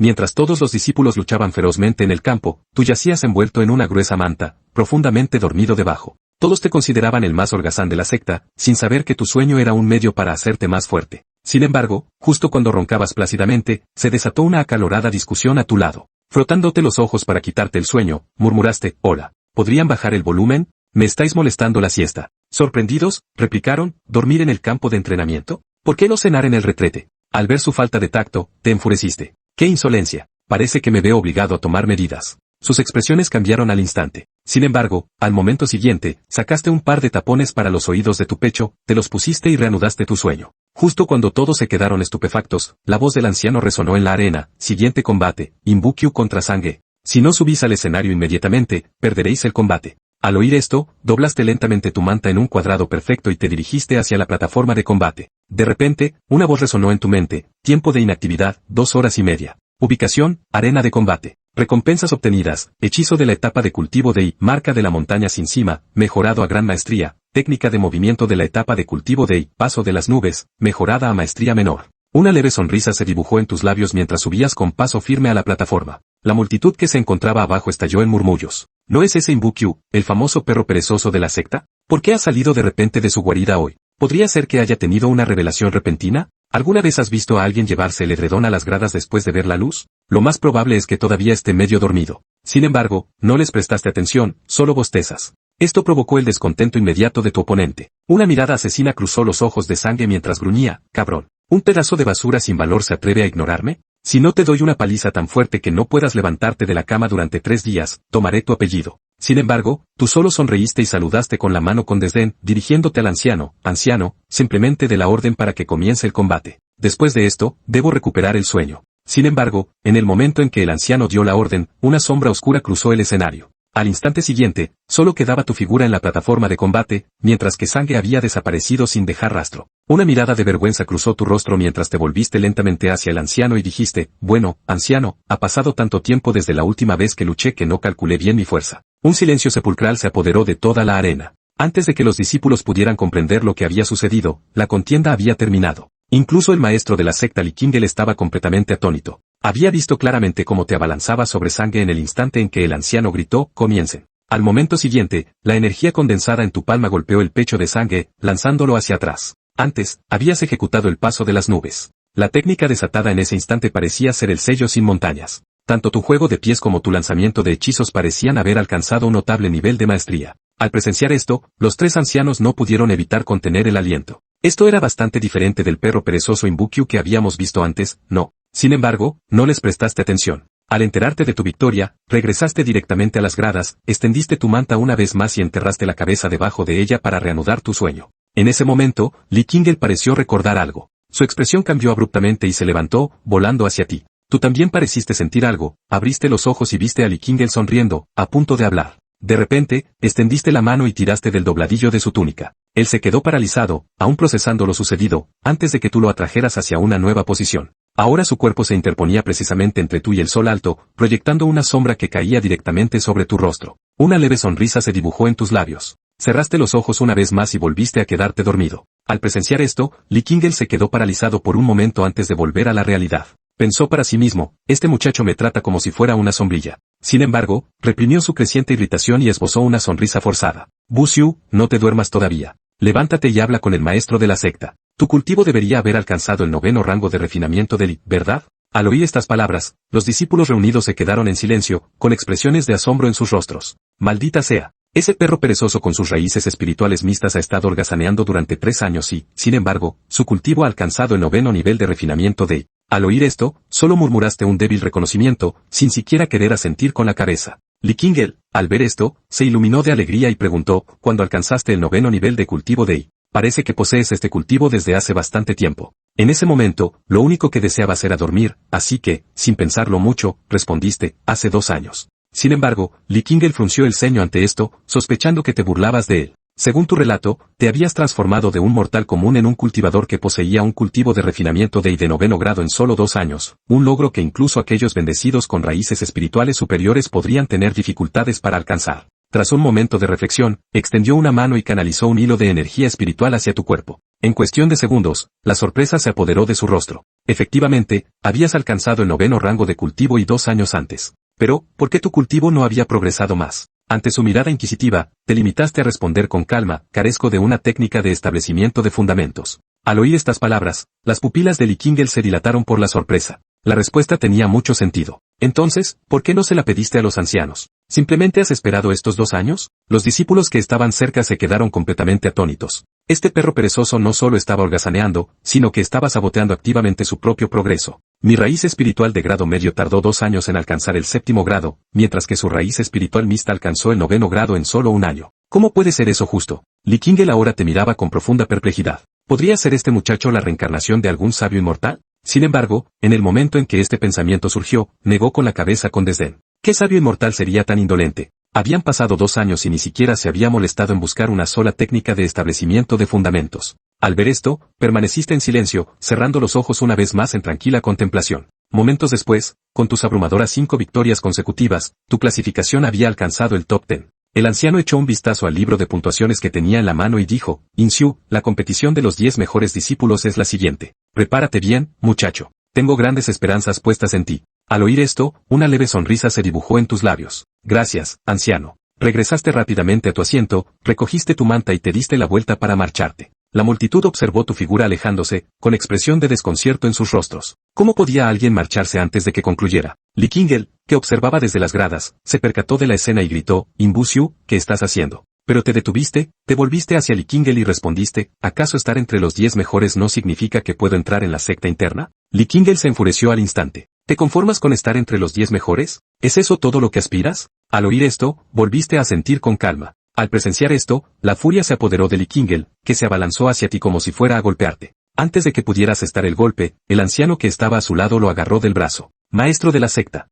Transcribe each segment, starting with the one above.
Mientras todos los discípulos luchaban ferozmente en el campo, tú yacías envuelto en una gruesa manta, profundamente dormido debajo. Todos te consideraban el más holgazán de la secta, sin saber que tu sueño era un medio para hacerte más fuerte. Sin embargo, justo cuando roncabas plácidamente, se desató una acalorada discusión a tu lado. Frotándote los ojos para quitarte el sueño, murmuraste, hola, ¿podrían bajar el volumen? Me estáis molestando la siesta. Sorprendidos, replicaron, ¿dormir en el campo de entrenamiento? ¿Por qué no cenar en el retrete? Al ver su falta de tacto, te enfureciste. ¡Qué insolencia! Parece que me veo obligado a tomar medidas. Sus expresiones cambiaron al instante. Sin embargo, al momento siguiente, sacaste un par de tapones para los oídos de tu pecho, te los pusiste y reanudaste tu sueño. Justo cuando todos se quedaron estupefactos, la voz del anciano resonó en la arena. Siguiente combate, Inbukyu contra Sange. Si no subís al escenario inmediatamente, perderéis el combate. Al oír esto, doblaste lentamente tu manta en un cuadrado perfecto y te dirigiste hacia la plataforma de combate. De repente, una voz resonó en tu mente. Tiempo de inactividad, 2 horas y media. Ubicación, arena de combate. Recompensas obtenidas, hechizo de la etapa de cultivo de I, marca de la montaña sin cima, mejorado a gran maestría, técnica de movimiento de la etapa de cultivo de I, paso de las nubes, mejorada a maestría menor. Una leve sonrisa se dibujó en tus labios mientras subías con paso firme a la plataforma. La multitud que se encontraba abajo estalló en murmullos. ¿No es ese Inbukyu, el famoso perro perezoso de la secta? ¿Por qué ha salido de repente de su guarida hoy? ¿Podría ser que haya tenido una revelación repentina? ¿Alguna vez has visto a alguien llevarse el edredón a las gradas después de ver la luz? Lo más probable es que todavía esté medio dormido. Sin embargo, no les prestaste atención, solo bostezas. Esto provocó el descontento inmediato de tu oponente. Una mirada asesina cruzó los ojos de Sange mientras gruñía, cabrón. ¿Un pedazo de basura sin valor se atreve a ignorarme? Si no te doy una paliza tan fuerte que no puedas levantarte de la cama durante 3 días, tomaré tu apellido. Sin embargo, tú solo sonreíste y saludaste con la mano con desdén, dirigiéndote al anciano, simplemente de la orden para que comience el combate. Después de esto, debo recuperar el sueño. Sin embargo, en el momento en que el anciano dio la orden, una sombra oscura cruzó el escenario. Al instante siguiente, solo quedaba tu figura en la plataforma de combate, mientras que Sange había desaparecido sin dejar rastro. Una mirada de vergüenza cruzó tu rostro mientras te volviste lentamente hacia el anciano y dijiste, bueno, anciano, ha pasado tanto tiempo desde la última vez que luché que no calculé bien mi fuerza. Un silencio sepulcral se apoderó de toda la arena. Antes de que los discípulos pudieran comprender lo que había sucedido, la contienda había terminado. Incluso el maestro de la secta Likingel estaba completamente atónito. Había visto claramente cómo te abalanzabas sobre Sange en el instante en que el anciano gritó, comiencen. Al momento siguiente, la energía condensada en tu palma golpeó el pecho de Sange, lanzándolo hacia atrás. Antes, habías ejecutado el paso de las nubes. La técnica desatada en ese instante parecía ser el sello sin montañas. Tanto tu juego de pies como tu lanzamiento de hechizos parecían haber alcanzado un notable nivel de maestría. Al presenciar esto, los 3 ancianos no pudieron evitar contener el aliento. Esto era bastante diferente del perro perezoso Inbukyu que habíamos visto antes, ¿no? Sin embargo, no les prestaste atención. Al enterarte de tu victoria, regresaste directamente a las gradas, extendiste tu manta una vez más y enterraste la cabeza debajo de ella para reanudar tu sueño. En ese momento, Likingel pareció recordar algo. Su expresión cambió abruptamente y se levantó, volando hacia ti. Tú también pareciste sentir algo, abriste los ojos y viste a Likingel sonriendo, a punto de hablar. De repente, extendiste la mano y tiraste del dobladillo de su túnica. Él se quedó paralizado, aún procesando lo sucedido, antes de que tú lo atrajeras hacia una nueva posición. Ahora su cuerpo se interponía precisamente entre tú y el sol alto, proyectando una sombra que caía directamente sobre tu rostro. Una leve sonrisa se dibujó en tus labios. Cerraste los ojos una vez más y volviste a quedarte dormido. Al presenciar esto, Likingel se quedó paralizado por un momento antes de volver a la realidad. Pensó para sí mismo, este muchacho me trata como si fuera una sombrilla. Sin embargo, reprimió su creciente irritación y esbozó una sonrisa forzada. Busiu, no te duermas todavía. Levántate y habla con el maestro de la secta. Tu cultivo debería haber alcanzado el 9º rango de refinamiento del I, ¿verdad? Al oír estas palabras, los discípulos reunidos se quedaron en silencio, con expresiones de asombro en sus rostros. Maldita sea. Ese perro perezoso con sus raíces espirituales mixtas ha estado holgazaneando durante 3 años y, sin embargo, su cultivo ha alcanzado el 9º nivel de refinamiento de I. Al oír esto, solo murmuraste un débil reconocimiento, sin siquiera querer asentir con la cabeza. Likingel, al ver esto, se iluminó de alegría y preguntó, ¿cuándo alcanzaste el 9º nivel de cultivo de I? Parece que posees este cultivo desde hace bastante tiempo. En ese momento, lo único que deseabas era dormir, así que, sin pensarlo mucho, respondiste, hace 2 años. Sin embargo, Likingel frunció el ceño ante esto, sospechando que te burlabas de él. Según tu relato, te habías transformado de un mortal común en un cultivador que poseía un cultivo de refinamiento de 9º grado en solo 2 años, un logro que incluso aquellos bendecidos con raíces espirituales superiores podrían tener dificultades para alcanzar. Tras un momento de reflexión, extendió una mano y canalizó un hilo de energía espiritual hacia tu cuerpo. En cuestión de segundos, la sorpresa se apoderó de su rostro. Efectivamente, habías alcanzado el 9º rango de cultivo y 2 años antes. Pero, ¿por qué tu cultivo no había progresado más? Ante su mirada inquisitiva, te limitaste a responder con calma, carezco de una técnica de establecimiento de fundamentos. Al oír estas palabras, las pupilas de Likingel se dilataron por la sorpresa. La respuesta tenía mucho sentido. Entonces, ¿por qué no se la pediste a los ancianos? ¿Simplemente has esperado estos 2 años? Los discípulos que estaban cerca se quedaron completamente atónitos. Este perro perezoso no solo estaba holgazaneando, sino que estaba saboteando activamente su propio progreso. Mi raíz espiritual de grado medio tardó 2 años en alcanzar el 7º grado, mientras que su raíz espiritual mixta alcanzó el 9º grado en solo 1 año. ¿Cómo puede ser eso justo? Likingel ahora te miraba con profunda perplejidad. ¿Podría ser este muchacho la reencarnación de algún sabio inmortal? Sin embargo, en el momento en que este pensamiento surgió, negó con la cabeza con desdén. ¿Qué sabio inmortal sería tan indolente? Habían pasado 2 años y ni siquiera se había molestado en buscar una sola técnica de establecimiento de fundamentos. Al ver esto, permaneciste en silencio, cerrando los ojos una vez más en tranquila contemplación. Momentos después, con tus abrumadoras 5 victorias consecutivas, tu clasificación había alcanzado el top 10. El anciano echó un vistazo al libro de puntuaciones que tenía en la mano y dijo, Insiu, la competición de los 10 mejores discípulos es la siguiente. Prepárate bien, muchacho. Tengo grandes esperanzas puestas en ti. Al oír esto, una leve sonrisa se dibujó en tus labios. Gracias, anciano. Regresaste rápidamente a tu asiento, recogiste tu manta y te diste la vuelta para marcharte. La multitud observó tu figura alejándose, con expresión de desconcierto en sus rostros. ¿Cómo podía alguien marcharse antes de que concluyera? Likingel, que observaba desde las gradas, se percató de la escena y gritó, Imbusiu, ¿qué estás haciendo? Pero te detuviste, te volviste hacia Likingel y respondiste, ¿acaso estar entre los 10 mejores no significa que puedo entrar en la secta interna? Likingel se enfureció al instante. ¿Te conformas con estar entre los 10 mejores? ¿Es eso todo lo que aspiras? Al oír esto, volviste a sentir con calma. Al presenciar esto, la furia se apoderó de Likingel, que se abalanzó hacia ti como si fuera a golpearte. Antes de que pudieras estar el golpe, el anciano que estaba a su lado lo agarró del brazo. Maestro de la secta,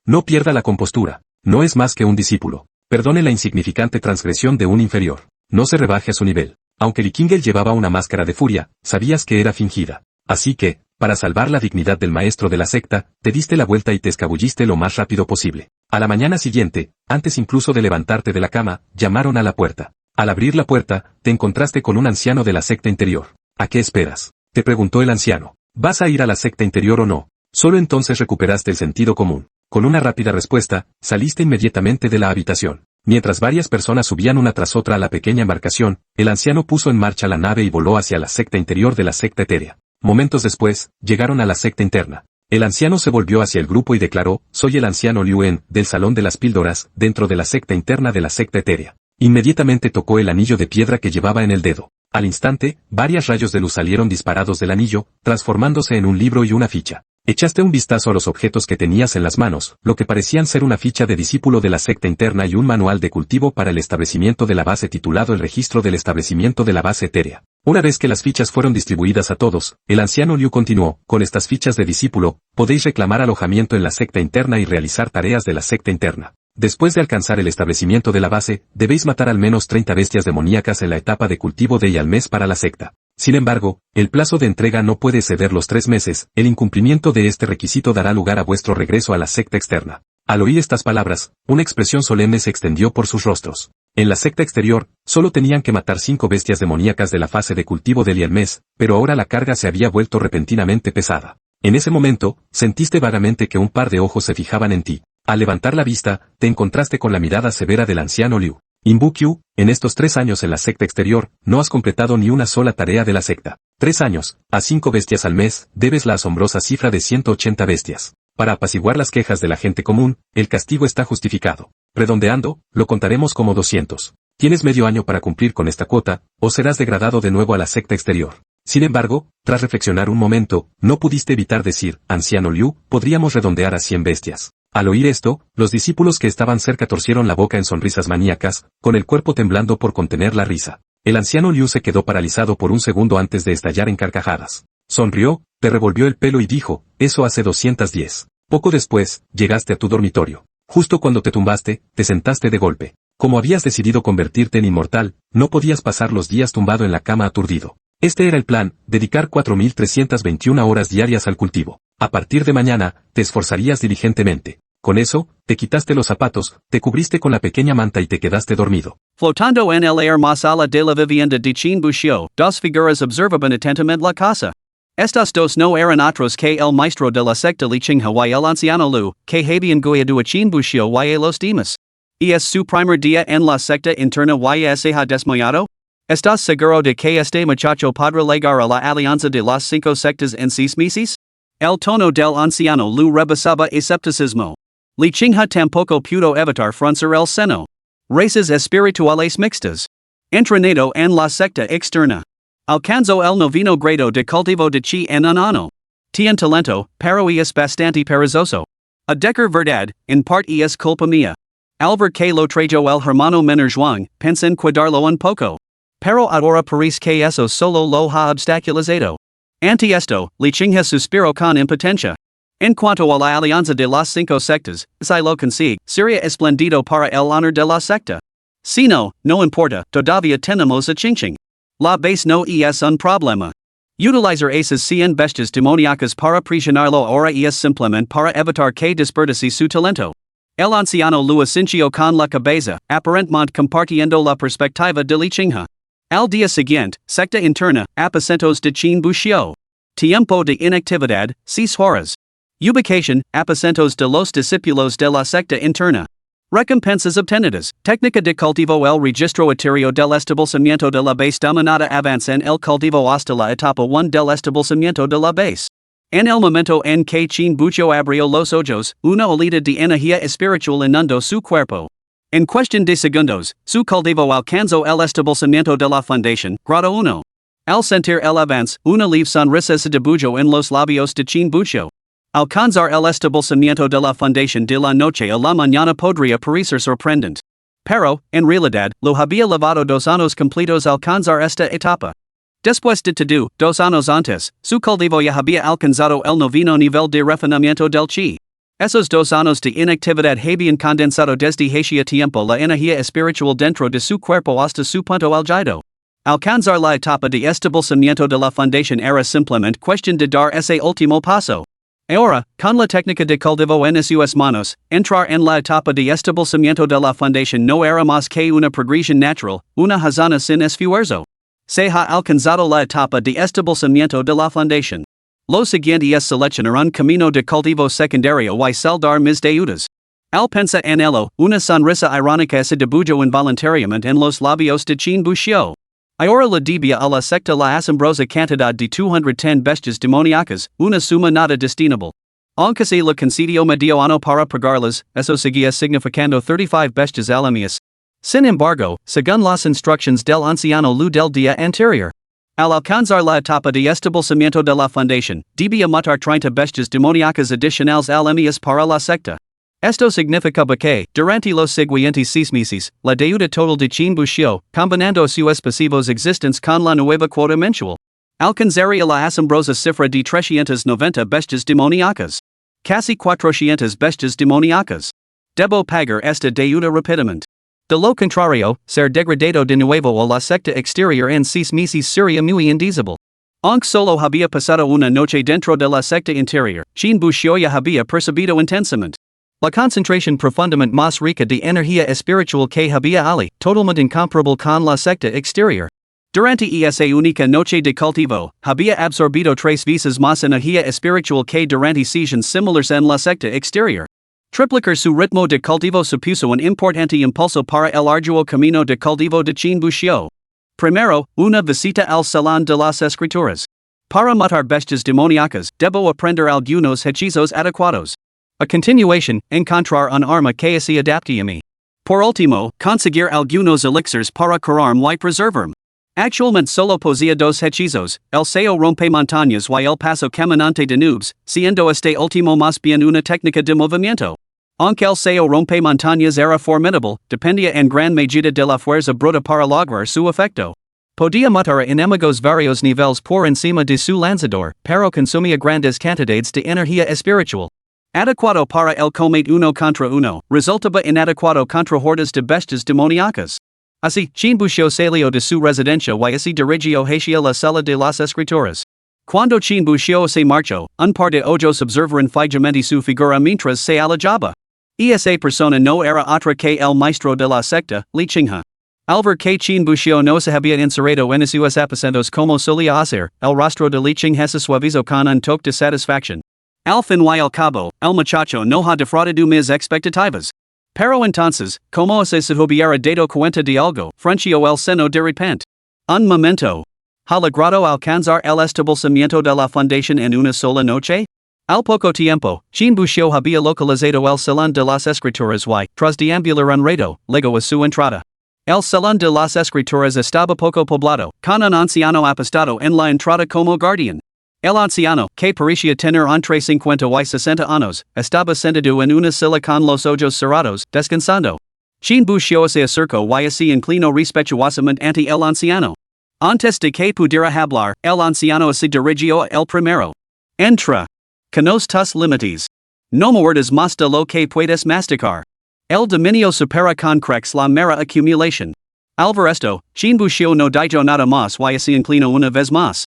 no pierda la compostura. No es más que un discípulo. Perdone la insignificante transgresión de un inferior. No se rebaje a su nivel. Aunque Likingel llevaba una máscara de furia, sabías que era fingida. Así que, para salvar la dignidad del maestro de la secta, te diste la vuelta y te escabulliste lo más rápido posible. A la mañana siguiente, antes incluso de levantarte de la cama, llamaron a la puerta. Al abrir la puerta, te encontraste con un anciano de la secta interior. ¿A qué esperas? Te preguntó el anciano. ¿Vas a ir a la secta interior o no? Solo entonces recuperaste el sentido común. Con una rápida respuesta, saliste inmediatamente de la habitación. Mientras varias personas subían una tras otra a la pequeña embarcación, el anciano puso en marcha la nave y voló hacia la secta interior de la secta etérea. Momentos después, llegaron a la secta interna. El anciano se volvió hacia el grupo y declaró, soy el anciano Liuen, del Salón de las Píldoras, dentro de la secta interna de la secta etérea. Inmediatamente tocó el anillo de piedra que llevaba en el dedo. Al instante, varios rayos de luz salieron disparados del anillo, transformándose en un libro y una ficha. Echaste un vistazo a los objetos que tenías en las manos, lo que parecían ser una ficha de discípulo de la secta interna y un manual de cultivo para el establecimiento de la base titulado El registro del establecimiento de la base etérea. Una vez que las fichas fueron distribuidas a todos, el anciano Liu continuó, con estas fichas de discípulo, podéis reclamar alojamiento en la secta interna y realizar tareas de la secta interna. Después de alcanzar el establecimiento de la base, debéis matar al menos 30 bestias demoníacas en la etapa de cultivo de y al mes para la secta. Sin embargo, el plazo de entrega no puede exceder los 3 meses, el incumplimiento de este requisito dará lugar a vuestro regreso a la secta externa. Al oír estas palabras, una expresión solemne se extendió por sus rostros. En la secta exterior, solo tenían que matar 5 bestias demoníacas de la fase de cultivo del y al mes, pero ahora la carga se había vuelto repentinamente pesada. En ese momento, sentiste vagamente que un par de ojos se fijaban en ti. Al levantar la vista, te encontraste con la mirada severa del anciano Liu. Imbukyu, en estos 3 años en la secta exterior, no has completado ni una sola tarea de la secta. 3 años, a 5 bestias al mes, debes la asombrosa cifra de 180 bestias. Para apaciguar las quejas de la gente común, el castigo está justificado. Redondeando, lo contaremos como 200. Tienes medio año para cumplir con esta cuota, o serás degradado de nuevo a la secta exterior. Sin embargo, tras reflexionar un momento, no pudiste evitar decir, anciano Liu, podríamos redondear a 100 bestias. Al oír esto, los discípulos que estaban cerca torcieron la boca en sonrisas maníacas, con el cuerpo temblando por contener la risa. El anciano Liu se quedó paralizado por un segundo antes de estallar en carcajadas. Sonrió, te revolvió el pelo y dijo, eso hace 210. Poco después, llegaste a tu dormitorio. Justo cuando te tumbaste, te sentaste de golpe. Como habías decidido convertirte en inmortal, no podías pasar los días tumbado en la cama aturdido. Este era el plan, dedicar 4.321 horas diarias al cultivo. A partir de mañana, te esforzarías diligentemente. Con eso, te quitaste los zapatos, te cubriste con la pequeña manta y te quedaste dormido. Flotando en el air masala de la vivienda de Chin Bushio, dos figuras observaban atentamente la casa. Estas dos no eran otros que el maestro de la secta Lichinha y el anciano Lu, que habían guiado a Chinbushio y a los demás. ¿Y es su primer día en la secta interna y se ha desmayado? ¿Estás seguro de que este muchacho podrá llegar a la alianza de las 5 sectas en 6 meses? El tono del anciano Lu rebasaba escepticismo. Lichinha tampoco pudo evitar fruncir el seno. Races espirituales mixtas. Entrenado en la secta externa. Alcanzó el noveno grado de cultivo de chi en un ano. Tien talento, pero es bastante perezoso. A decir verdad, en parte es culpa mía. Al ver que lo trajo el hermano menor Zhuang, pensé en cuidarlo un poco. Pero ahora parece que eso solo lo ha obstaculizado. Ante esto, Lichinha suspiró con impotencia. En cuanto a la alianza de las 5 sectas, si lo consigue, sería esplendido para el honor de la secta. Si no, no importa, todavía tenemos a Chingching. La base no es un problema. Utilizar esas 100 bestias demoníacas para prisionarlo ahora es simplemente para evitar que desperdicie su talento. El anciano lo asintió con la cabeza, aparentemente compartiendo la perspectiva de Lichinha. Al día siguiente, secta interna, aposentos de Chinbushio. Tiempo de inactividad, 6 horas. Ubicación, aposentos de los discípulos de la secta interna. Recompensas obtenidas, técnica de cultivo el registro etario del establecimiento de la base dominada avanza en el cultivo hasta la etapa 1 del establecimiento de la base. En el momento en que Chinbushio abrió los ojos, una olida de energía espiritual inundó su cuerpo. En cuestión de segundos, su cultivo alcanzó el establecimiento de la fundación, grado 1. Al sentir el avance, una leve sonrisa se dibujó en los labios de Chinbushio. Alcanzar el establecimiento de la fundación de la noche a la mañana podría parecer sorprendente. Pero, en realidad, lo había llevado 2 años completos alcanzar esta etapa. Después de todo, 2 años antes, su cultivo ya había alcanzado el 9º nivel de refinamiento del chi. Esos 2 años de inactividad habían condensado desde hacía tiempo la energía espiritual dentro de su cuerpo hasta su punto álgido. Alcanzar la etapa de establecimiento de la fundación era simplemente cuestión de dar ese último paso. Ahora, con la técnica de cultivo en sus manos, entrar en la etapa de establecimiento de la fundación no era más que una progresión natural, una hazana sin esfuerzo. Se ha alcanzado la etapa de establecimiento de la fundación. Lo siguiente es seleccionar un camino de cultivo secundario y saldar mis deudas. Al pensar en ello, una sonrisa irónica se dibujó involuntariamente en los labios de Chinbushio. Ahora le debía a la secta la asombrosa cantidad de 210 bestias demoníacas, una suma nada destinable. Aunque se le concedió medio año para pagarlas, eso seguía significando 35 bestias al mes. Sin embargo, según las instrucciones del anciano Lu del día anterior, al alcanzar la etapa de establecimiento de la fundación, debía matar 30 bestias demoníacas adicionales al mes para la secta. Esto significaba que, durante los siguientes 6 meses, la deuda total de Chinbushio, combinando sus pasivos existentes con la nueva cuota mensual, alcanzaría la asombrosa cifra de 390 bestias demoníacas. Casi 400 bestias demoníacas. Debo pagar esta deuda rápidamente. De lo contrario, ser degradado de nuevo a la secta exterior en 6 meses sería muy indecible. Aunque solo había pasado una noche dentro de la secta interior, Chinbushio ya había percibido intensamente la concentración profundamente más rica de energía espiritual que había ali, totalmente incomparable con la secta exterior. Durante esa única noche de cultivo, había absorbido 3 veces más energía espiritual que durante sesiones similares en la secta exterior. Triplicar su ritmo de cultivo supuso un importante impulso para el arduo camino de cultivo de Chinbushio. Primero, una visita al salón de las escrituras. Para matar bestias demoníacas, debo aprender algunos hechizos adecuados. A continuación, encontrar un arma que se adapte a mí. Por último, conseguir algunos elixirs para curarme y preservarme. Actualmente solo posee 2 hechizos, el seo rompe montañas y el paso caminante de nubes, siendo este último más bien una técnica de movimiento. Aunque el seo rompe montañas era formidable, dependía en gran medida de la fuerza bruta para lograr su efecto. Podía matar a enemigos varios niveles por encima de su lanzador, pero consumía grandes cantidades de energía espiritual. Adecuado para el combate 1 contra 1, resultaba inadecuado contra hordas de bestias demoníacas. Así, Chinbushio salió de su residencia y se dirigió hacia la sala de las escrituras. Cuando Chinbushio se marchó, un par de ojos observaron fijamente su figura mientras se alejaba. Esa persona no era otra que el maestro de la secta, Lichinha. Alver que chin bucio no se había encerrado en sus aposentos como solía hacer, el rostro de lichin hesa suavizo con un toque de satisfacción. Al fin y al cabo, el muchacho no ha defraudado mis expectativas. Pero entonces, como se hubiera dado cuenta de algo, frunció el seno de repente. Un momento. ¿Ha logrado alcanzar el establecimiento de la fundación en una sola noche? Al poco tiempo, Chin Bucio había localizado el Salón de las Escrituras y, tras deambular un rato, llegó a su entrada. El Salón de las Escrituras estaba poco poblado, con un anciano apostado en la entrada como guardián. El anciano, que parecía tener entre 50 y 60 años, estaba sentado en una silla con los ojos cerrados, descansando. Chin Bucio se acercó y se inclinó respetuosamente ante el anciano. Antes de que pudiera hablar, el anciano se dirigió a el primero. Entra. Conoce tus límites. No muerdas más de lo que puedes masticar. El dominio supera con crex la mera acumulación. Al ver esto, Chin Bucio no dijo nada más y se inclinó una vez más.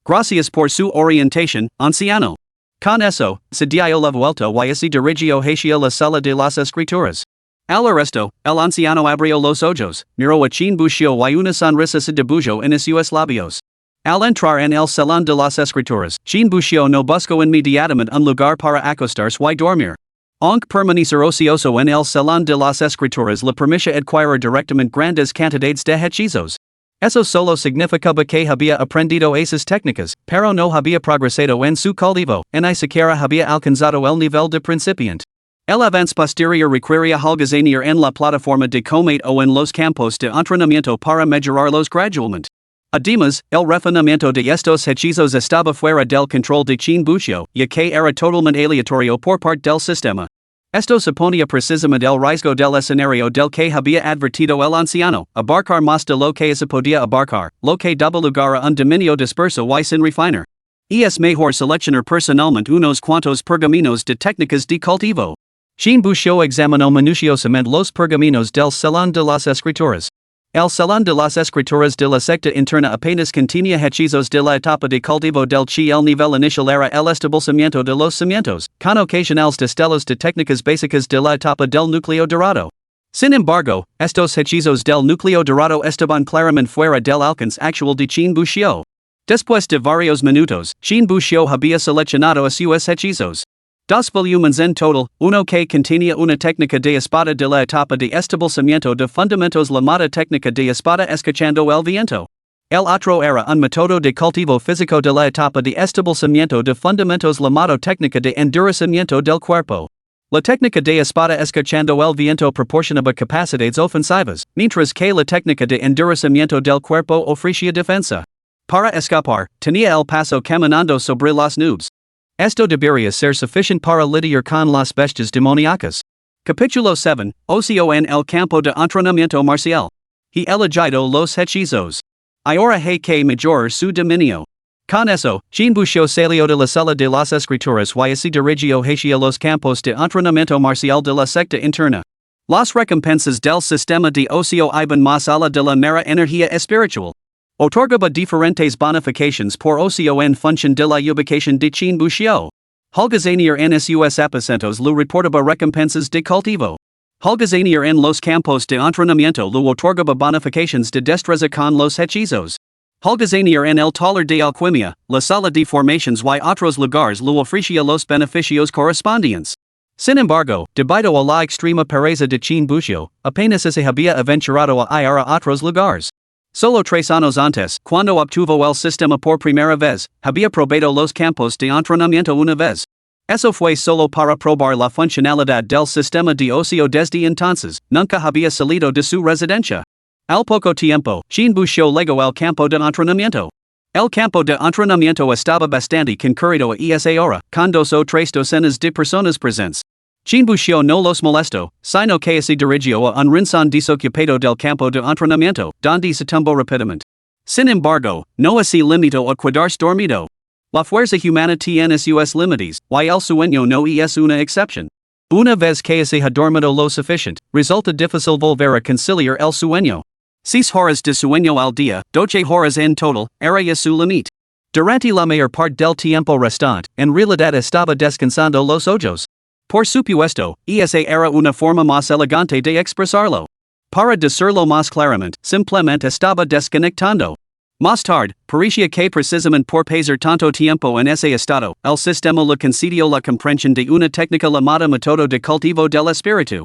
Gracias por su orientación, anciano. Con eso, se dio la vuelta y se dirigió hacia la sala de las escrituras. Al resto, el anciano abrió los ojos, miró a Chin Bucio y una sonrisa se dibujó en sus labios. Al entrar en el salón de las escrituras, Chin Bucio no buscó inmediatamente un lugar para acostarse y dormir. Aunque permanecer ocioso en el salón de las escrituras le permitía adquirir directamente grandes cantidades de hechizos. Eso solo significaba que había aprendido esas técnicas, pero no había progresado en su cultivo, ni siquiera había alcanzado el nivel de principiante. El avance posterior requería holgazanear en la plataforma de combate o en los campos de entrenamiento para mejorarlos gradualmente. Además, el refinamiento de estos hechizos estaba fuera del control de Chin Bucio, ya que era totalmente aleatorio por parte del sistema. Esto suponía precisamente el riesgo del escenario del que había advertido el anciano, abarcar más de lo que se podía abarcar, lo que daba lugar a un dominio disperso y sin refinar. Y es mejor seleccionar personalmente unos cuantos pergaminos de técnicas de cultivo. Chin Bucio examinó minuciosamente los pergaminos del Salón de las Escrituras. El Salón de las Escrituras de la secta interna apenas contenía hechizos de la etapa de cultivo del chi. El nivel inicial era el establecimiento de los cimientos, con ocasionales destellos de técnicas básicas de la etapa del núcleo dorado. Sin embargo, estos hechizos del núcleo dorado estaban claramente fuera del alcance actual de Chin Bucio. Después de varios minutos, Chin Bucio había seleccionado a sus hechizos. Dos volúmenes en total, uno que contenía una técnica de espada de la etapa de establecimiento de fundamentos llamada técnica de espada escuchando el viento. El otro era un método de cultivo físico de la etapa de establecimiento de fundamentos llamado técnica de endurecimiento del cuerpo. La técnica de espada escuchando el viento proporcionaba capacidades ofensivas, mientras que la técnica de endurecimiento del cuerpo ofrecía defensa. Para escapar, tenía el paso caminando sobre las nubes. Esto debería ser suficiente para lidiar con las bestias demoníacas. Capítulo 7, Ocio en el campo de entrenamiento marcial. He elegido los hechizos. Ahora hay que mejorar su dominio. Con eso, Chin Bucio salió de la sala de las escrituras y se dirigió hacia los campos de entrenamiento marcial de la secta interna. Las recompensas del sistema de ocio iban más allá de la mera energía espiritual. Otorgaba diferentes bonificaciones por ocio en función de la ubicación de Chin Bucio. Holgazanear en sus aposentos lo reportaba recompensas de cultivo. Holgazanear en los campos de entrenamiento lo otorgaba bonificaciones de destreza con los hechizos. Holgazanear en el taller de alquimia, la sala de formaciones y otros lugares lo ofrecía los beneficios correspondientes. Sin embargo, debido a la extrema pereza de Chin Bucio, apenas se había aventurado a ir a otros lugares. Solo 3 años antes, cuando obtuvo el sistema por primera vez, había probado los campos de entrenamiento una vez. Eso fue solo para probar la funcionalidad del sistema de ocio desde entonces, nunca había salido de su residencia. Al poco tiempo, Chin Bucio llegó al campo de entrenamiento. El campo de entrenamiento estaba bastante concurrido y esa hora, con 2 o 3 docenas de personas presentes. Chin Bucio no los molestó, sino que se dirigió a un rincón desocupado del campo de entrenamiento, donde se tumbó rápidamente. Sin embargo, no se limitó a quedarse dormido. La fuerza humana tiene sus límites, y el sueño no es una excepción. Una vez que se ha dormido lo suficiente, resulta difícil volver a conciliar el sueño. 6 horas de sueño al día, 12 horas en total, era ya su límite. Durante la mayor parte del tiempo restante, en realidad estaba descansando los ojos. Por supuesto, esa era una forma más elegante de expresarlo. Para decirlo más claramente, simplemente estaba desconectando. Más tarde, parecía que precisamente por pasar tanto tiempo en ese estado, el sistema le concedió la comprensión de una técnica llamada método de cultivo del espíritu.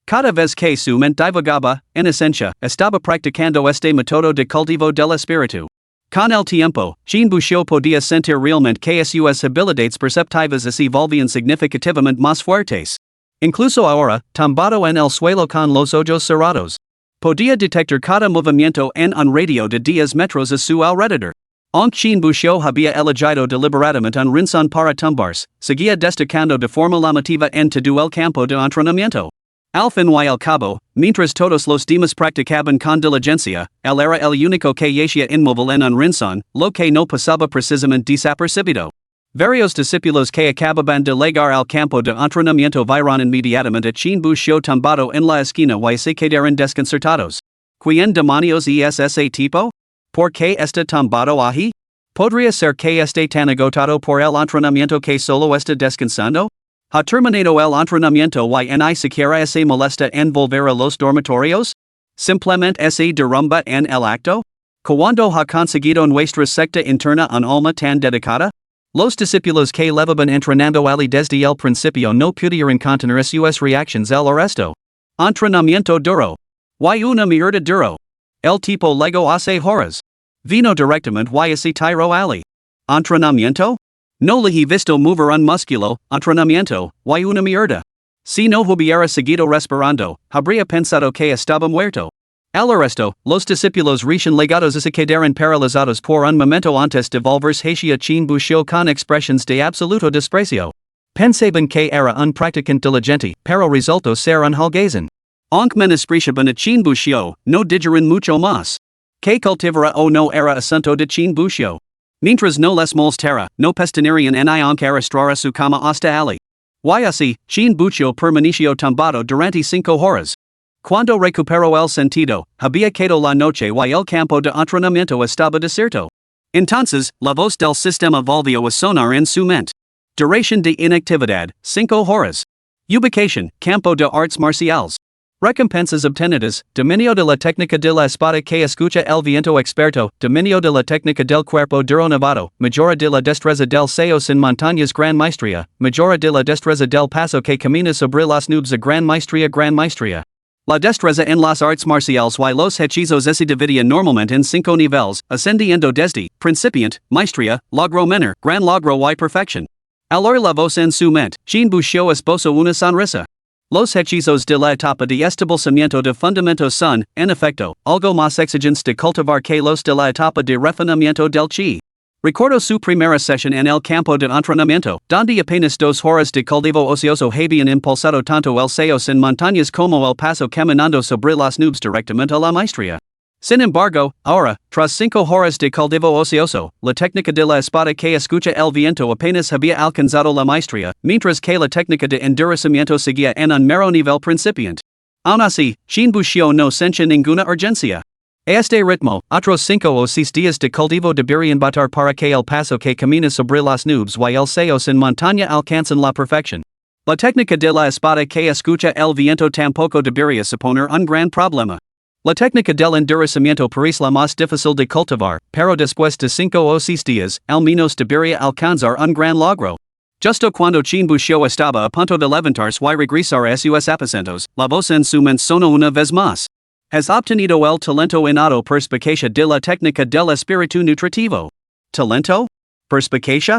Cada vez que su mente divagaba, en esencia, estaba practicando este método de cultivo del espíritu. Con el tiempo, Jean Bouchot podía sentir realmente que sus habilidades perceptivas se volvían significativamente más fuertes. Incluso ahora, tumbado en el suelo con los ojos cerrados, podía detectar cada movimiento en un radio de 10 metros a su alrededor. Aunque Jean Bouchot había elegido deliberadamente un rincón para tumbarse, seguía destacando de forma llamativa en todo el campo de entrenamiento. Al fin y al cabo, mientras todos los demás practicaban con diligencia, él era el único que yacía inmóvil en un rincón, lo que no pasaba precisamente desapercibido. Varios discípulos que acababan de llegar al campo de entrenamiento vieron inmediatamente a Jean Bouchot tumbado en la esquina y se quedaron desconcertados. ¿Quién demonios es ese tipo? ¿Por qué está tumbado ahí? ¿Podría ser que esté tan agotado por el entrenamiento que solo está descansando? ¿Ha terminado el entrenamiento y ni siquiera se molesta en volver a los dormitorios? ¿Simplemente se derrumba en el acto? ¿Cuándo ha conseguido nuestra secta interna un alma tan dedicada? Los discípulos que llevaban entrenando ali desde el principio no pudieron contener sus reacciones al arresto. Entrenamiento duro. Y una mierda duro. El tipo luego hace horas. Vino directamente y se tiró ali. ¿Entrenamiento? No le he visto mover un músculo, entrenamiento, y una mierda. Si no hubiera seguido respirando, habría pensado que estaba muerto. Al arresto, los discípulos recién llegados se quedaron paralizados por un momento antes de volverse hacia Jean Bouchot con expresiones de absoluto desprecio. Pensaban que era un practicante diligente, pero resultó ser un holgazán. Aunque menospreciaban a Jean Bouchot, no dijeron mucho más. Que cultivara o no era asunto de Jean Bouchot. Mientras no les molestara, no pestañearían ni aunque arrastrara su cama hasta ali. Y así, Jean Bouchot permaneció tumbado durante 5 horas. Cuando recuperó el sentido, había quedado la noche y el campo de entrenamiento estaba desierto. Entonces, la voz del sistema volvió a sonar en su mente. Duración de inactividad, 5 horas. Ubicación, campo de artes marciales. Recompensas obtenidas, dominio de la técnica de la espada que escucha el viento experto, dominio de la técnica del cuerpo duro nevado, mejora de la destreza del sayo sin montañas gran maestría, mejora de la destreza del paso que camina sobre las nubes a gran maestría. La destreza en las artes marciales y los hechizos se dividía normalmente en 5 niveles, ascendiendo desde principiante, maestría, logro menor, gran logro y perfección. Al oír la voz en su mente, Jean Bouchot esbozó una sonrisa. Los hechizos de la etapa de establecimiento de fundamentos son, en efecto, algo más exigentes de cultivar que los de la etapa de refinamiento del chi. Recordó su primera sesión en el campo de entrenamiento, donde apenas 2 horas de cultivo ocioso habían impulsado tanto el sayo sin montañas como el paso caminando sobre las nubes directamente a la maestría. Sin embargo, ahora, tras 5 horas de cultivo ocioso, la técnica de la espada que escucha el viento apenas había alcanzado la maestría, mientras que la técnica de endurecimiento seguía en un mero nivel principiante. Aún así, Jean Bouchot no sentía ninguna urgencia. A este ritmo, otros 5 o 6 días de cultivo deberían bastar para que el paso que camina sobre las nubes y el sayo sin montaña alcancen la perfección. La técnica de la espada que escucha el viento tampoco debería suponer un gran problema. La técnica del endurecimiento parece la más difícil de cultivar, pero después de 5 o 6 días, al menos debería alcanzar un gran logro. Justo cuando Jean Bouchot estaba a punto de levantarse y regresar a sus aposentos, la voz en su mente sonó una vez más. Has obtenido el talento innato perspicacia de la técnica del espíritu nutritivo. ¿Talento? ¿Perspicacia?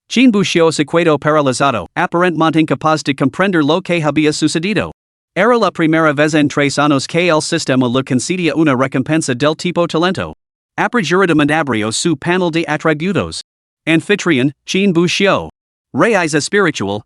Jean Bouchot se quedó paralizado, aparentemente incapaz de comprender lo que había sucedido. Era la primera vez en 3 años que el sistema le concedía una recompensa del tipo talento. Apresuradamente abrió su panel de atributos. Anfitrión, Jean Bouchot. Raíz espiritual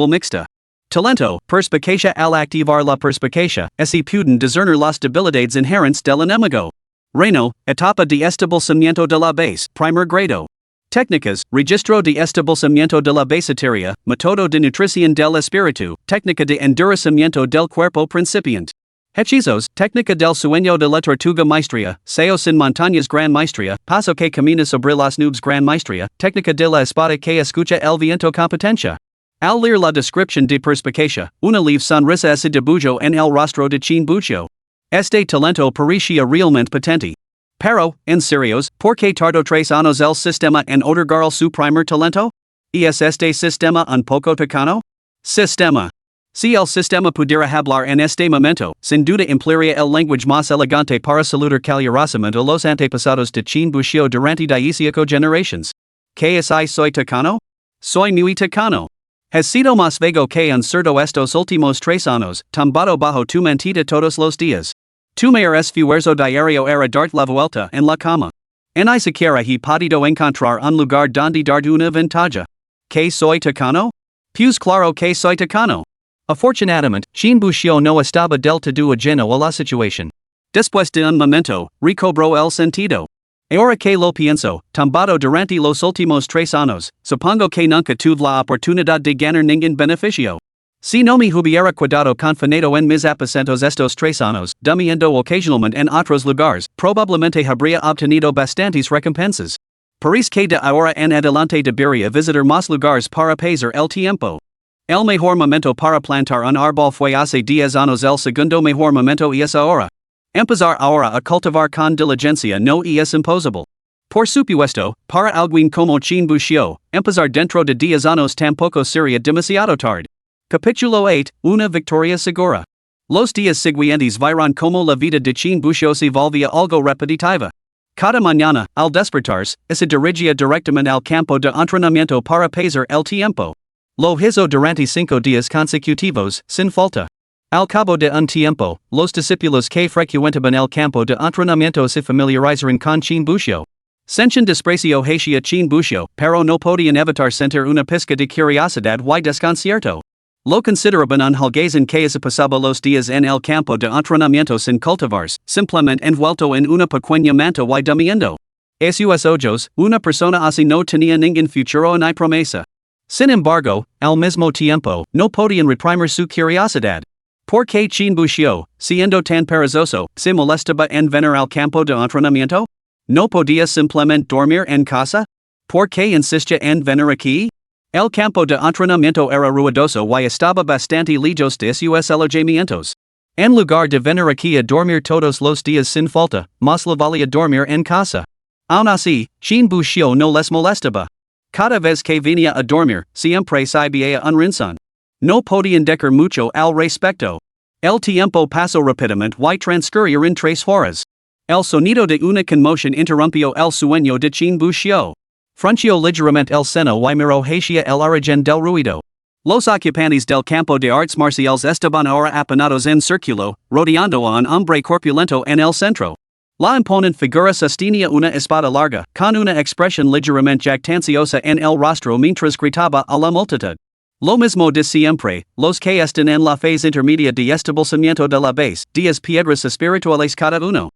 mixta. Talento, perspicacia al activar la perspicacia, se pueden discernir las debilidades inherentes del enemigo. Reino, etapa de establecimiento de la base, primer grado. Técnicas, registro de establecimiento de la baseteria, método de nutrición del espíritu, técnica de endurecimiento del cuerpo principiante. Hechizos, técnica del sueño de la tortuga maestría, sayo sin montañas gran maestría, paso que camina sobre las nubes gran maestría, técnica de la espada que escucha el viento competencia. Al leer la descripción de perspicacia, una leve sonrisa se dibujó en el rostro de Jean Bouchot. Este talento parecía realmente patente. Pero, en serios, ¿por qué tardó 3 años el sistema en otorgar su primer talento? ¿Es este sistema un poco tacano? Sistema. Si el sistema pudiera hablar en este momento, sin duda emplearía el lenguaje más elegante para saludar calurosamente a los antepasados de Chin Bushio durante 18 generations. ¿Qué es I soy tacano? Soy muy tacano. Has sido más vago que un cerdo estos últimos 3 años, tumbado bajo tu mentira todos los días. Tu mayor esfuerzo diario era darte la vuelta en la cama. Ni siquiera he podido encontrar un lugar donde darte una ventaja. ¿Que soy tacano? Pues claro que soy tacano. Afortunadamente, Chin Bushio no estaba del todo ajeno a la situación. Después de un momento, recobró el sentido. Ahora que lo pienso, tumbado durante los últimos 3 años, supongo que nunca tuve la oportunidad de ganar ningún beneficio. Si no me hubiera quedado confinado en mis aposentos estos 3 años, durmiendo ocasionalmente en otros lugares, probablemente habría obtenido bastantes recompensas. Parece que de ahora en adelante debería visitar más lugares para pasar el tiempo. El mejor momento para plantar un árbol fue hace 10 años, el segundo mejor momento es ahora. Empezar ahora a cultivar con diligencia no es imposible. Por supuesto, para alguien como Chin Bushio, empezar dentro de 10 años tampoco sería demasiado tarde. Capítulo 8, una victoria segura. Los días siguientes vieron como la vida de Chin Bushio se volvía algo repetitiva. Cada mañana, al despertarse, se dirigía directamente al campo de entrenamiento para pasar el tiempo. Lo hizo durante 5 días consecutivos, sin falta. Al cabo de un tiempo, los discípulos que frecuentaban el campo de entrenamiento se familiarizaron con Chin Bushio. Sentían desprecio hacia Chin Bushio, pero no podían evitar sentir una pizca de curiosidad y desconcierto. Lo consideraban un holgazán que se pasaba los días en el campo de entrenamiento sin cultivarse, simplemente envuelto en una pequeña manta y durmiendo. A sus ojos, una persona así no tenía ningún futuro ni promesa. Sin embargo, al mismo tiempo, no podían reprimir su curiosidad. ¿Por qué Chin Bushio, siendo tan perezoso, se molestaba en venir al campo de entrenamiento? ¿No podía simplemente dormir en casa? ¿Por qué insistía en venir aquí? El campo de entrenamiento era ruidoso y estaba bastante lejos de sus alojamientos. En lugar de venir aquí a dormir todos los días sin falta, más le valía dormir en casa. Aún así, Chin Bushio no les molestaba. Cada vez que venía a dormir, siempre sabía un rincón. No podían decir mucho al respecto. El tiempo pasó rápidamente y transcurrieron 3 horas. El sonido de una conmoción interrumpió el sueño de Chin Bushio. Frunció ligeramente el seno y miró hacia el origen del ruido. Los ocupantes del campo de artes marciales estaban ahora aponados en círculo, rodeando a un hombre corpulento en el centro. La imponente figura sostenía una espada larga, con una expresión ligeramente jactanciosa en el rostro mientras gritaba a la multitud. Lo mismo de siempre, los que están en la fase intermedia de establecimiento de la base, 10 piedras espirituales cada uno.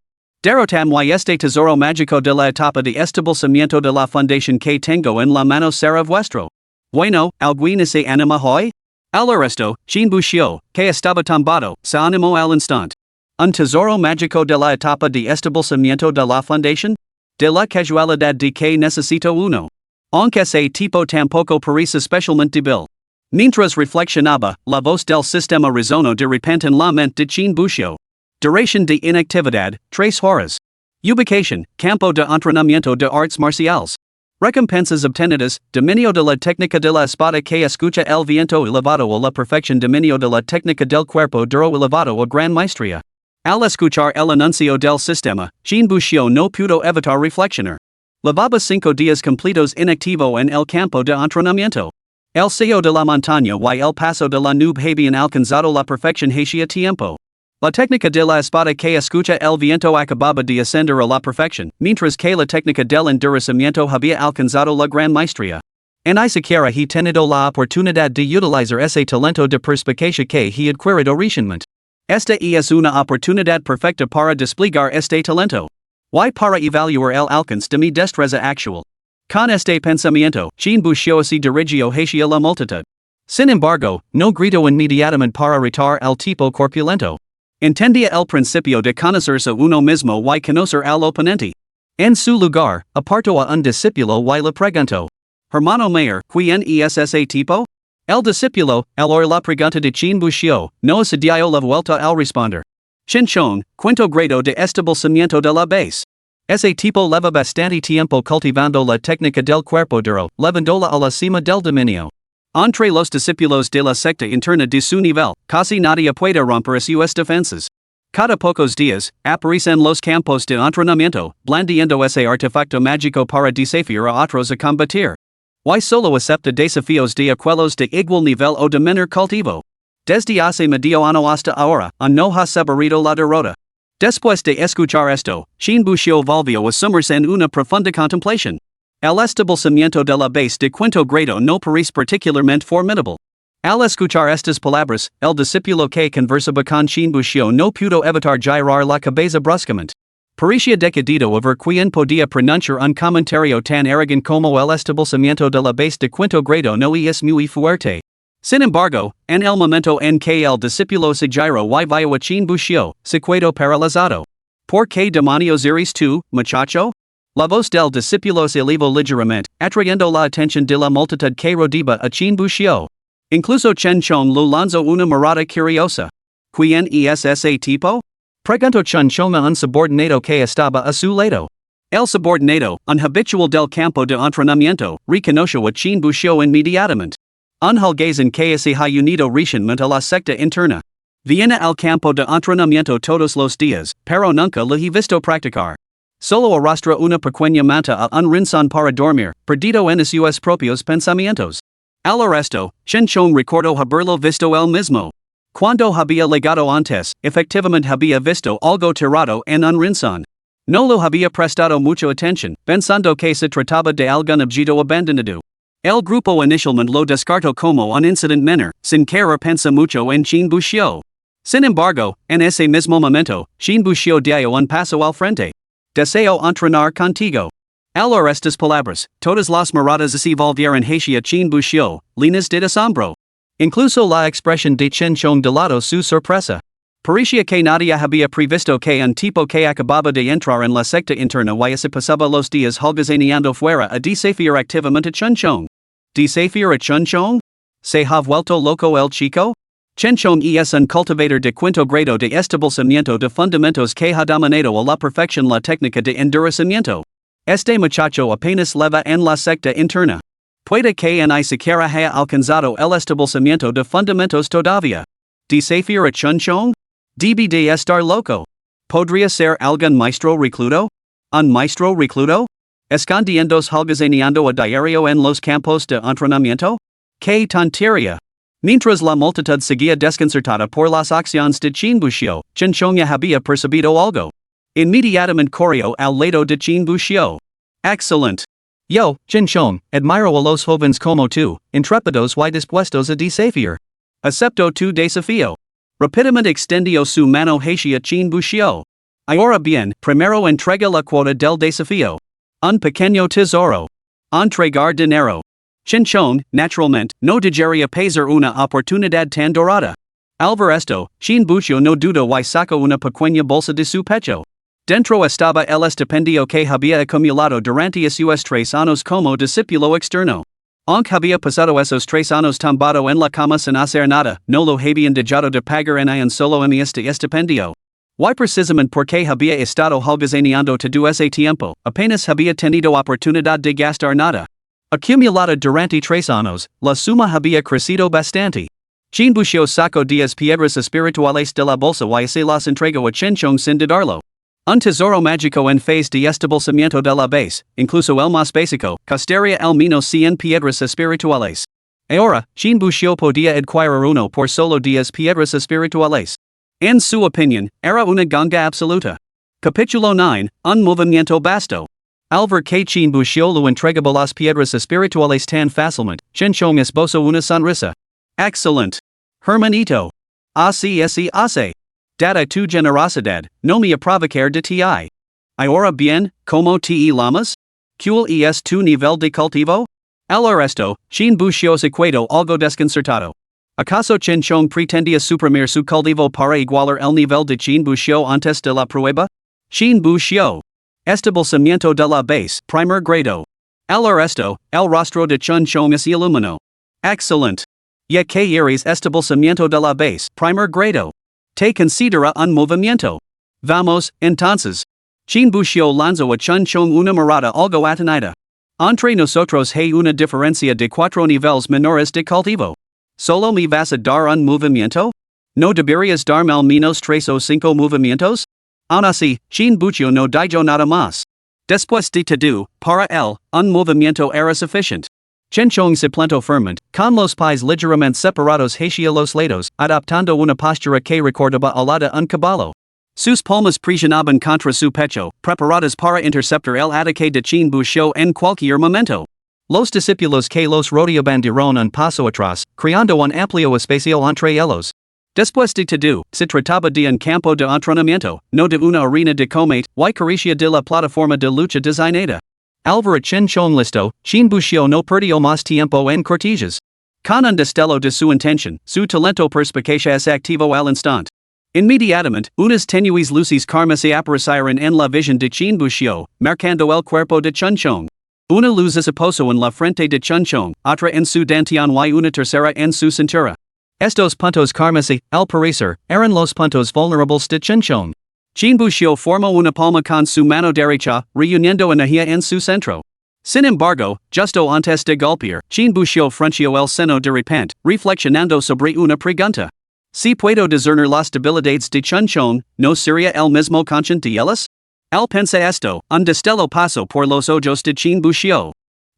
Derrotam y este tesoro mágico de la etapa de establecimiento de la fundación que tengo en la mano será vuestro. Bueno, ¿alguien se anima hoy? Al resto, Chin Bushio, que estaba tumbado, se animó al instante. ¿Un tesoro mágico de la etapa de establecimiento de la fundación? De la casualidad de que necesito uno. Aunque ese tipo tampoco parece especialmente débil. Mientras reflexionaba, la voz del sistema resonó de repente en la mente de Chin Bushio. Duración de inactividad, 3 horas. Ubicación, campo de entrenamiento de artes marciales. Recompensas obtenidas, dominio de la técnica de la espada que escucha el viento elevado a la perfección, dominio de la técnica del cuerpo duro elevado a gran maestría. Al escuchar el anuncio del sistema, Chin Bushio no pudo evitar reflexionar. Llevaba 5 días completos inactivo en el campo de entrenamiento. El sello de la montaña y el paso de la nube habían alcanzado la perfección hacía tiempo. La técnica de la espada que escucha el viento acababa de ascender a la perfección, mientras que la técnica del endurecimiento había alcanzado la gran maestría. Ni siquiera he tenido la oportunidad de utilizar ese talento de perspicacia que he adquirido recientemente. Esta es una oportunidad perfecta para desplegar este talento. Y para evaluar el alcance de mi destreza actual. Con este pensamiento, Chin Bushio se dirigió hacia la multitud. Sin embargo, no gritó inmediatamente para retar al tipo corpulento. Entendía el principio de conocerse uno mismo y conocer al oponente. En su lugar, apartó a un discípulo y le preguntó: Hermano mayor, ¿quién es ese tipo? El discípulo, al oír la pregunta de Chin Bushio, no se dio la vuelta al responder. Chinchón, quinto grado de establecimiento de la base. Ese tipo leva bastante tiempo cultivando la técnica del cuerpo duro, levándola a la cima del dominio. Entre los discípulos de la secta interna de su nivel, casi nadie puede romper sus defensas. Cada pocos días, aparecen los campos de entrenamiento, blandiendo ese artefacto mágico para desafiar a otros a combatir. Y solo acepta desafíos de aquellos de igual nivel o de menor cultivo. Desde hace medio año hasta ahora, no ha sabido la derrota. Después de escuchar esto, Shin Bushio volvió a sumerse en una profunda contemplación. El establecimiento de la base de quinto grado no parece particularmente formidable. Al escuchar estas palabras, el discípulo que conversaba con Shin Bushio no pudo evitar girar la cabeza bruscamente. Parecía decidido a ver quién podía pronunciar un comentario tan arrogante como el establecimiento de la base de quinto grado no es muy fuerte. Sin embargo, en el momento en que el discípulo se giró y vio a Shin Bushio, se quedó paralizado. ¿Por qué demonios eres tú, muchacho? La voz del discípulo se elevó ligeramente, atrayendo la atención de la multitud que rodeaba a Shin Bushio. Incluso Chen Chong lo lanzó una mirada curiosa. ¿Quién es ese tipo? Preguntó Chen Chong a un subordinado que estaba a su lado. El subordinado, un habitual del campo de entrenamiento, reconoció a Shin Bushio inmediatamente. Un holgazán que se ha unido recientemente a la secta interna. Viene al campo de entrenamiento todos los días, pero nunca lo he visto practicar. Solo arrastra una pequeña manta a un rincón para dormir, perdido en sus propios pensamientos. Al arresto, Chen Chong recordó haberlo visto él mismo. Cuando había llegado antes, efectivamente había visto algo tirado en un rincón. No lo había prestado mucha atención, pensando que se trataba de algún objeto abandonado. El grupo inicialmente lo descartó como un incidente menor, sin querer pensar mucho en Shin Bushio. Sin embargo, en ese mismo momento, Shin Bushio dio un paso al frente. Deseo entrenar contigo. Al oír estas palabras, todas las miradas se volvieron hacia Shin Bushio, llenas de asombro. Incluso la expresión de Chen Chong delató su sorpresa. Parecía que nadie había previsto que un tipo que acababa de entrar en la secta interna y se pasaba los días holgazaneando fuera a desafiar activamente a Chen Chong. ¿Desafiar a Chen Chong? ¿Se ha vuelto loco el chico? Chen Chong es un cultivador de quinto grado de establecimiento de fundamentos que ha dominado a la perfección la técnica de endurecimiento. Este muchacho apenas leva en la secta interna. Puede que ni siquiera haya alcanzado el establecimiento de fundamentos todavía. ¿Desafiar a Chen Chong? Debe de estar loco. ¿Podría ser algún maestro recludo? ¿Un maestro recludo? ¿Escondiéndose holgazaneando a diario en los campos de entrenamiento? ¡Qué tontería! Mientras la multitud seguía desconcertada por las acciones de Shin Bushio, Chen Chong ya había percibido algo. Inmediatamente corrió al lado de Shin Bushio. ¡Excelente! Yo, Chen Chong, admiro a los jóvenes como tú, intrépidos y dispuestos a desafiar. Acepto tu desafío. Rápidamente extendió su mano hacia Shin Bushio. Ahora bien, primero entrega la cuota del desafío. Un pequeño tesoro. Entregar dinero. Chen Chong, naturalmente, no dejaría pasar una oportunidad tan dorada. Al ver esto, Shin Bushio no dudó y sacó una pequeña bolsa de su pecho. Dentro estaba el estipendio que había acumulado durante esos 3 años como discípulo externo. Aunque había pasado esos 3 años tumbado en la cama sin hacer nada, no lo habían dejado de pagar en un solo este estipendio. Y precisamente porque había estado holgazaneando todo ese tiempo, apenas había tenido oportunidad de gastar nada. Acumulada durante 3 años, la suma había crecido bastante. Shin Bushio sacó 10 piedras espirituales de la bolsa y se las entregó a Chen Chong sin dudarlo. Un tesoro mágico en phase de establecimiento de la base, incluso el más básico, costaría al menos 100 piedras espirituales. Ahora, Shin Bushio podía adquirir uno por solo 10 piedras espirituales. En su opinión, era una ganga absoluta. Capítulo 9, un movimiento basto. Al ver que Shin Bushio lo entregaba las piedras espirituales tan fácilmente, Chen Chong esbozó una sonrisa. Excelente. Hermanito. Así hace. Dada tu generosidad, no me provocar de ti. Ahora bien, ¿cómo te llamas? ¿Cuál es tu nivel de cultivo? Al oír esto, Shin Bushio se quedó algo desconcertado. ¿Acaso Chen Chong pretendía suprimir su cultivo para igualar el nivel de Shin Bushio antes de la prueba? Shin Bushio. Establecimiento de la base, primer grado. Al oír esto, el rostro de Chen Chong se iluminó. Excelente. ¿Ya que eres establecimiento de la base, primer grado? Te considera un movimiento. Vamos, entonces. Chin busio lanzo a chun chong una mirada algo atenida. Entre nosotros hay una diferencia de 4 niveles menores de cultivo. ¿Solo me vas a dar un movimiento? ¿No deberías darme al menos 3 o 5 movimientos? Aun así, chin bucio no dijo nada más. Después de todo, para él, un movimiento era suficiente. Chenchong se plantó firmemente, con los pies ligeramente separados hacia los lados, adoptando una postura que recordaba a la de un caballo. Sus palmas presionaban contra su pecho, preparadas para interceptar el ataque de Chin Buxiu en cualquier momento. Los discípulos que los rodeaban dieron un paso atrás, creando un amplio espacio entre ellos. Después de todo, se trataba de un campo de entrenamiento, no de una arena de combate, y carecía de la plataforma de lucha designada. Alvara Chen Chong listo, Chin Buxiu no perdió más tiempo en cortillas. Con un destello de su intención, su talento perspicacia es activo al instante. Inmediatamente, unas tenues luces karma se aparecieron en la visión de Chin Buxiu, marcando el cuerpo de Chun Chong. Una luz se posó en la frente de Chun Chong, otra en su dantian y una tercera en su cintura. Estos puntos karma se, al parecer, eran los puntos vulnerables de Chun Chong. Chin Buxiu formó una palma con su mano derecha, reuniendo energía en su centro. Sin embargo, justo antes de golpear, Chin Buxiu frunció el seno de repente, reflexionando sobre una pregunta. Si puedo discernir las debilidades de Chun Chong, ¿no sería el mismo consciente de ellas? Al pensar esto, un destello pasó por los ojos de Chin Buxiu.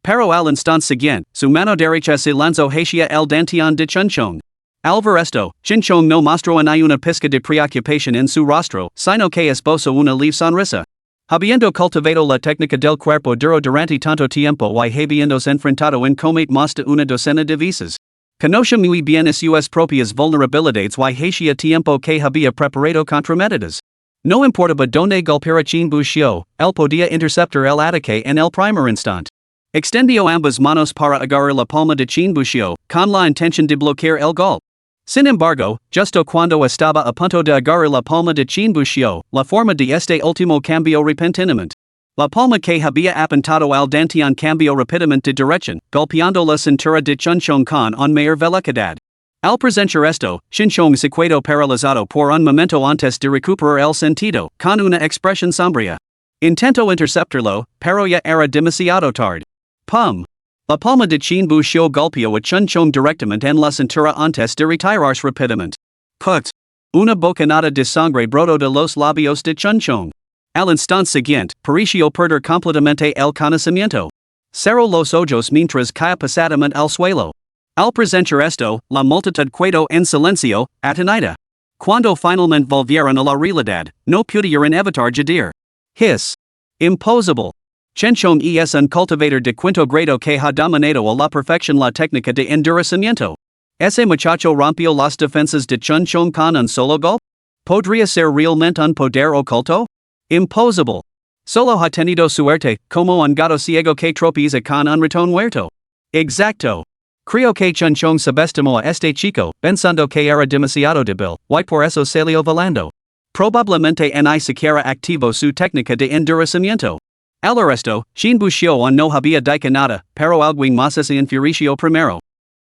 Pero al instante siguiente, su mano derecha se lanzó hacia el dantian de Chun Chong. Al ver esto, Chun Chong no mostró ni una pizca de preocupación en su rostro, sino que esbozó una leve sonrisa. Habiendo cultivado la técnica del cuerpo duro durante tanto tiempo y habiéndose enfrentado en combate más de una docena de veces. Conoce muy bien sus propias vulnerabilidades y hacia tiempo que había preparado contramedidas. No importaba donde golpeara Chin Buxiu, él podía interceptar el ataque en el primer instante. Extendió ambas manos para agarrar la palma de Chin Buxiu, con la intención de bloquear el golpe. Sin embargo, justo cuando estaba a punto de agarrar la palma de Chin Buxiu, la forma de este último cambió repentinamente. La palma que había apuntado al dantian cambió rápidamente de dirección, golpeando la cintura de Chun Chong con un mayor velocidad. Al presenciar esto, Chun Chong se quedó paralizado por un momento antes de recuperar el sentido, con una expresión sombría. Intentó interceptarlo, pero ya era demasiado tarde. ¡Pum! La palma de Chin Buxiu golpeó a Chun Chong directamente en la cintura antes de retirarse rápidamente. ¡Put! Una bocanada de sangre brotó de los labios de Chun Chong. Al instante siguiente, pareció perder completamente el conocimiento. Cerró los ojos mientras caía pesadamente al suelo. Al presenciar esto, la multitud quedó en silencio, atenida. Cuando finalmente volvieron a la realidad, no pudieron evitar jadear. Hiss. Imposible. Chen Chong es un cultivador de quinto grado que ha dominado a la perfección la técnica de endurecimiento. Ese muchacho rompió las defensas de Chun Chong con un solo golpe. ¿Podría ser realmente un poder oculto? Imposible. Solo ha tenido suerte, como un gato ciego que tropieza con un ratón muerto. Exacto. Creo que Chun Chong subestimó a este chico, pensando que era demasiado débil, y por eso salió volando. Probablemente ni siquiera activó su técnica de endurecimiento. Al resto, Chin Buxiu no había dicho nada, pero alguien más se enfureció primero.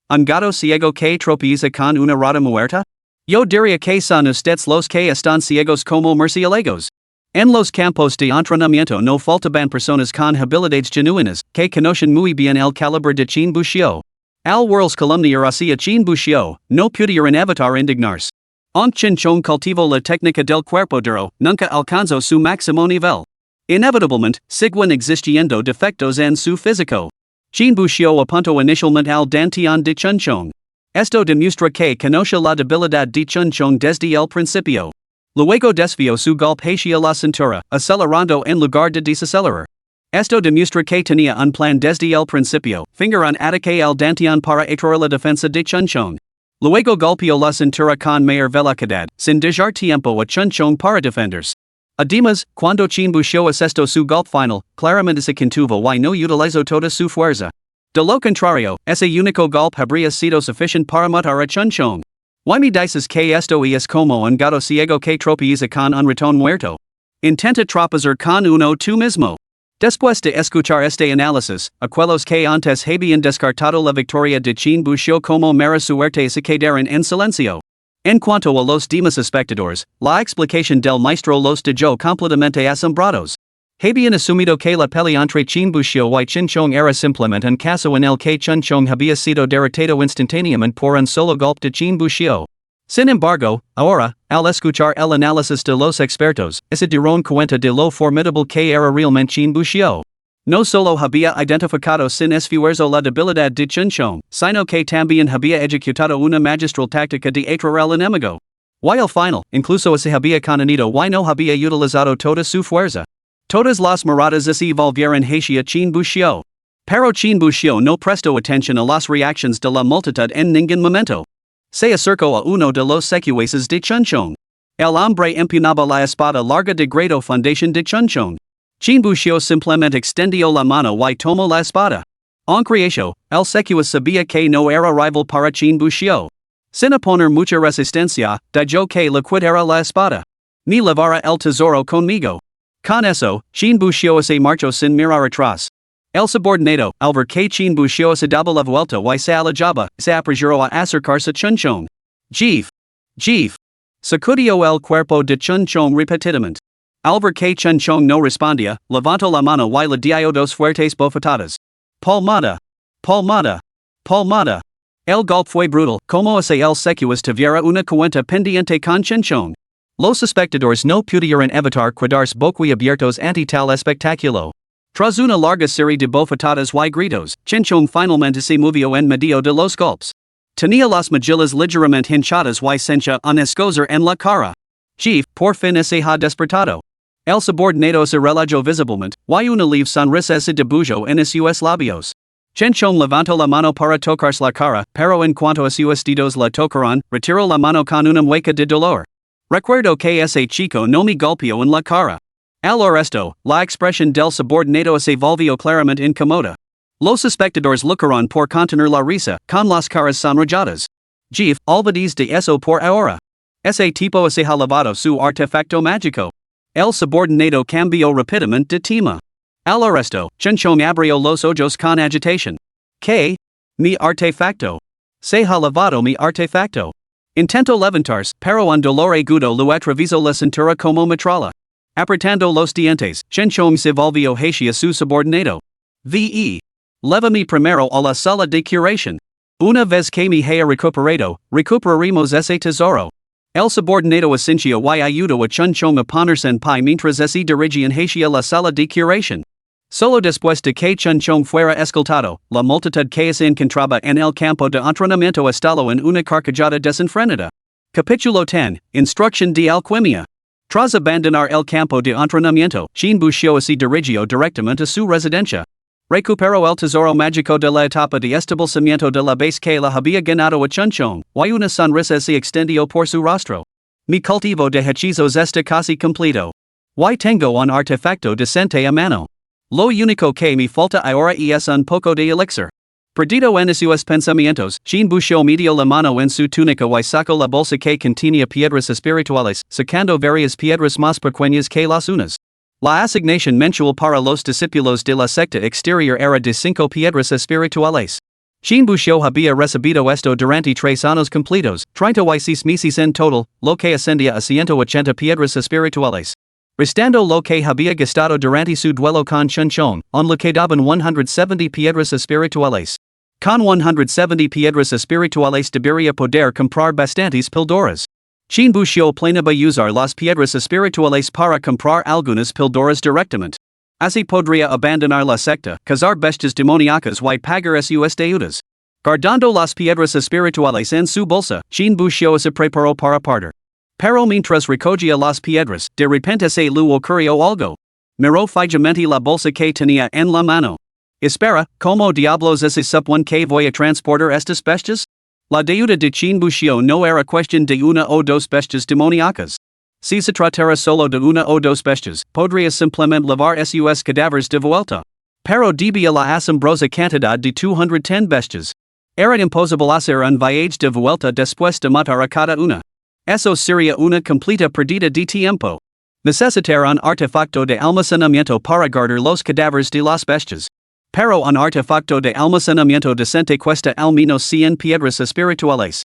¿Un gato ciego que tropieza con una rata muerta? Yo diría que son ustedes los que están ciegos como murciélagos. En los campos de entrenamiento no faltaban personas con habilidades genuinas, que conocen muy bien el calibre de Chin Buxiu. Al verles calumniar hacia Chin Buxiu, no pudieron evitar indignarse. Aunque Chun Chong cultivó la técnica del cuerpo duro, nunca alcanzó su máximo nivel. Inevitablemente, siguen existiendo defectos en su físico. Chin Buxiu apuntó inicialmente al dantian de Chun Chong. Esto demuestra que conoce la debilidad de Chun Chong desde el principio. Luego desvió su golpe hacia la cintura, acelerando en lugar de desacelerar. Esto demuestra que tenía un plan desde el principio, finger un ataque al dantian para atraer la defensa de Chun Chong. Luego golpeó la cintura con mayor velocidad, sin dejar tiempo a Chun Chong para defenderse. Además, cuando Chin Buxiu asestó su golpe final, claramente se contuvo y no utilizó toda su fuerza. De lo contrario, ese único golpe habría sido suficiente para matar a Chun Chong. ¿Y me dices que esto es como un gato ciego que tropieza con un ratón muerto? Intenta tropezar con uno tú mismo. Después de escuchar este análisis, aquellos que antes habían descartado la victoria de Chin Buxiu como mera suerte se quedaron en silencio. En cuanto a los demás espectadores, la explicación del maestro los dejó completamente asombrados. Habían asumido que la pelea entre Chinbushio y Chinchong era simplemente un caso en el que Chinchong había sido derrotado instantáneamente por un solo golpe de Chinbushio. Sin embargo, ahora, al escuchar el análisis de los expertos, se dieron cuenta de lo formidable que era realmente Chinbushio. No solo había identificado sin esfuerzo la debilidad de Chinchong, sino que también había ejecutado una magistral táctica de atraer al enemigo. Y al final, incluso se había conocido y no había utilizado toda su fuerza. Todas las miradas se volvieron hacia Chinbushio. Pero Chinbushio no prestó atención a las reacciones de la multitud en ningún momento. Se acercó a uno de los secuaces de Chinchong. El hombre empuñaba la espada larga de grado fundación de Chinchong. Chinbushio simplemente extendió la mano y tomó la espada. Aunque eso, el secuaz sabía que no era rival para Chinbushio. Sin oponer mucha resistencia, dijo que liquidara la espada. Me llevará el tesoro conmigo. Con eso, Chinbushio se marchó sin mirar atrás. El subordinado, al ver que Chinbushio se daba la vuelta y se alejaba, se apresuró a acercarse a Chinchong. Jeef. Sacudió el cuerpo de Chinchong repetidamente. Al ver que Chinchong no respondía, levantó la mano y le dio dos fuertes bofetadas. Palmada. El golpe fue brutal, como si el secuaz tuviera una cuenta pendiente con Chinchong. Los espectadores no pudieron evitar quedarse boquiabiertos ante tal espectáculo. Tras una larga serie de bofetadas y gritos, Chinchong finalmente se movió en medio de los golpes. Tenía las mejillas ligeramente hinchadas y sentía un escozor en la cara. Jeef, por fin se ha despertado. El subordinado se relajó visiblemente, y una leve sonrisa se dibujó en sus labios. Chinchong levantó la mano para tocarse la cara, pero en cuanto a sus dedos la tocaron, retiró la mano con una mueca de dolor. Recuerdo que ese chico no me golpeó en la cara. Al resto, la expresión del subordinado se volvió claramente incómoda. Los espectadores lucharon por contener la risa, con las caras sonrojadas. Jeef, olvidéis de eso por ahora. Ese tipo se ha lavado su artefacto mágico. El subordinado cambió rápidamente de tema. Al resto, Chinchong abrió los ojos con agitación. ¿Qué? Mi artefacto. Se ha lavado mi artefacto. Intentó levantarse, pero un dolor agudo lo atravesó la cintura como metralla. Apretando los dientes, Chinchong se volvió hacia su subordinado. Llévame primero a la sala de curación. Una vez que me haya recuperado, recuperaremos ese tesoro. El subordinado asintió y ayudó a Chinchong a ponerse en pie mientras se dirigían hacia la sala de curación. Solo después de que Chinchong fuera escoltado, la multitud que se encontraba en el campo de entrenamiento estalló en una carcajada desenfrenada. Capítulo 10, Instrucción de Alquimia. Tras abandonar el campo de entrenamiento, Chinbushio se dirigió directamente a su residencia. Recuperó el tesoro mágico de la etapa de establecimiento de la base que la había ganado a Chinchong, y una sonrisa se extendió por su rostro. Mi cultivo de hechizos está casi completo. Y tengo un artefacto decente a mano. Lo único que me falta ahora es un poco de elixir. Perdido en sus pensamientos, Chinbushio metió la mano en su túnica y sacó la bolsa que contenía piedras espirituales, sacando varias piedras más pequeñas que las unas. La asignación mensual para los discípulos de la secta exterior era de 5 piedras espirituales. Chinbushio había recibido esto durante 3 años completos, 36 meses en total, lo que ascendía a 180 piedras espirituales. Restando lo que había gastado durante su duelo con Chinchong, aún le quedaban 170 piedras espirituales. Con 170 piedras espirituales debería poder comprar bastantes píldoras. Chinbushio planeaba usar las piedras espirituales para comprar algunas píldoras directamente. Así podría abandonar la secta, cazar bestias demoníacas y pagar sus deudas. Guardando las piedras espirituales en su bolsa, Chinbushio se preparó para partir. Pero mientras recogía las piedras, de repente se le ocurrió algo. Miró fijamente la bolsa que tenía en la mano. Espera, ¿cómo diablos se supone que voy a transportar estas bestias? La deuda de Chinbushio no era cuestión de una o dos bestias demoníacas. Si se tratara solo de una o dos bestias, podría simplemente llevar sus cadáveres de vuelta. Pero debía la asombrosa cantidad de 210 bestias. Era imposible hacer un viaje de vuelta después de matar a cada una. Eso sería una completa pérdida de tiempo. Necesitar un artefacto de almacenamiento para guardar los cadáveres de las bestias. Pero un artefacto de almacenamiento decente cuesta al menos 100 piedras espirituales.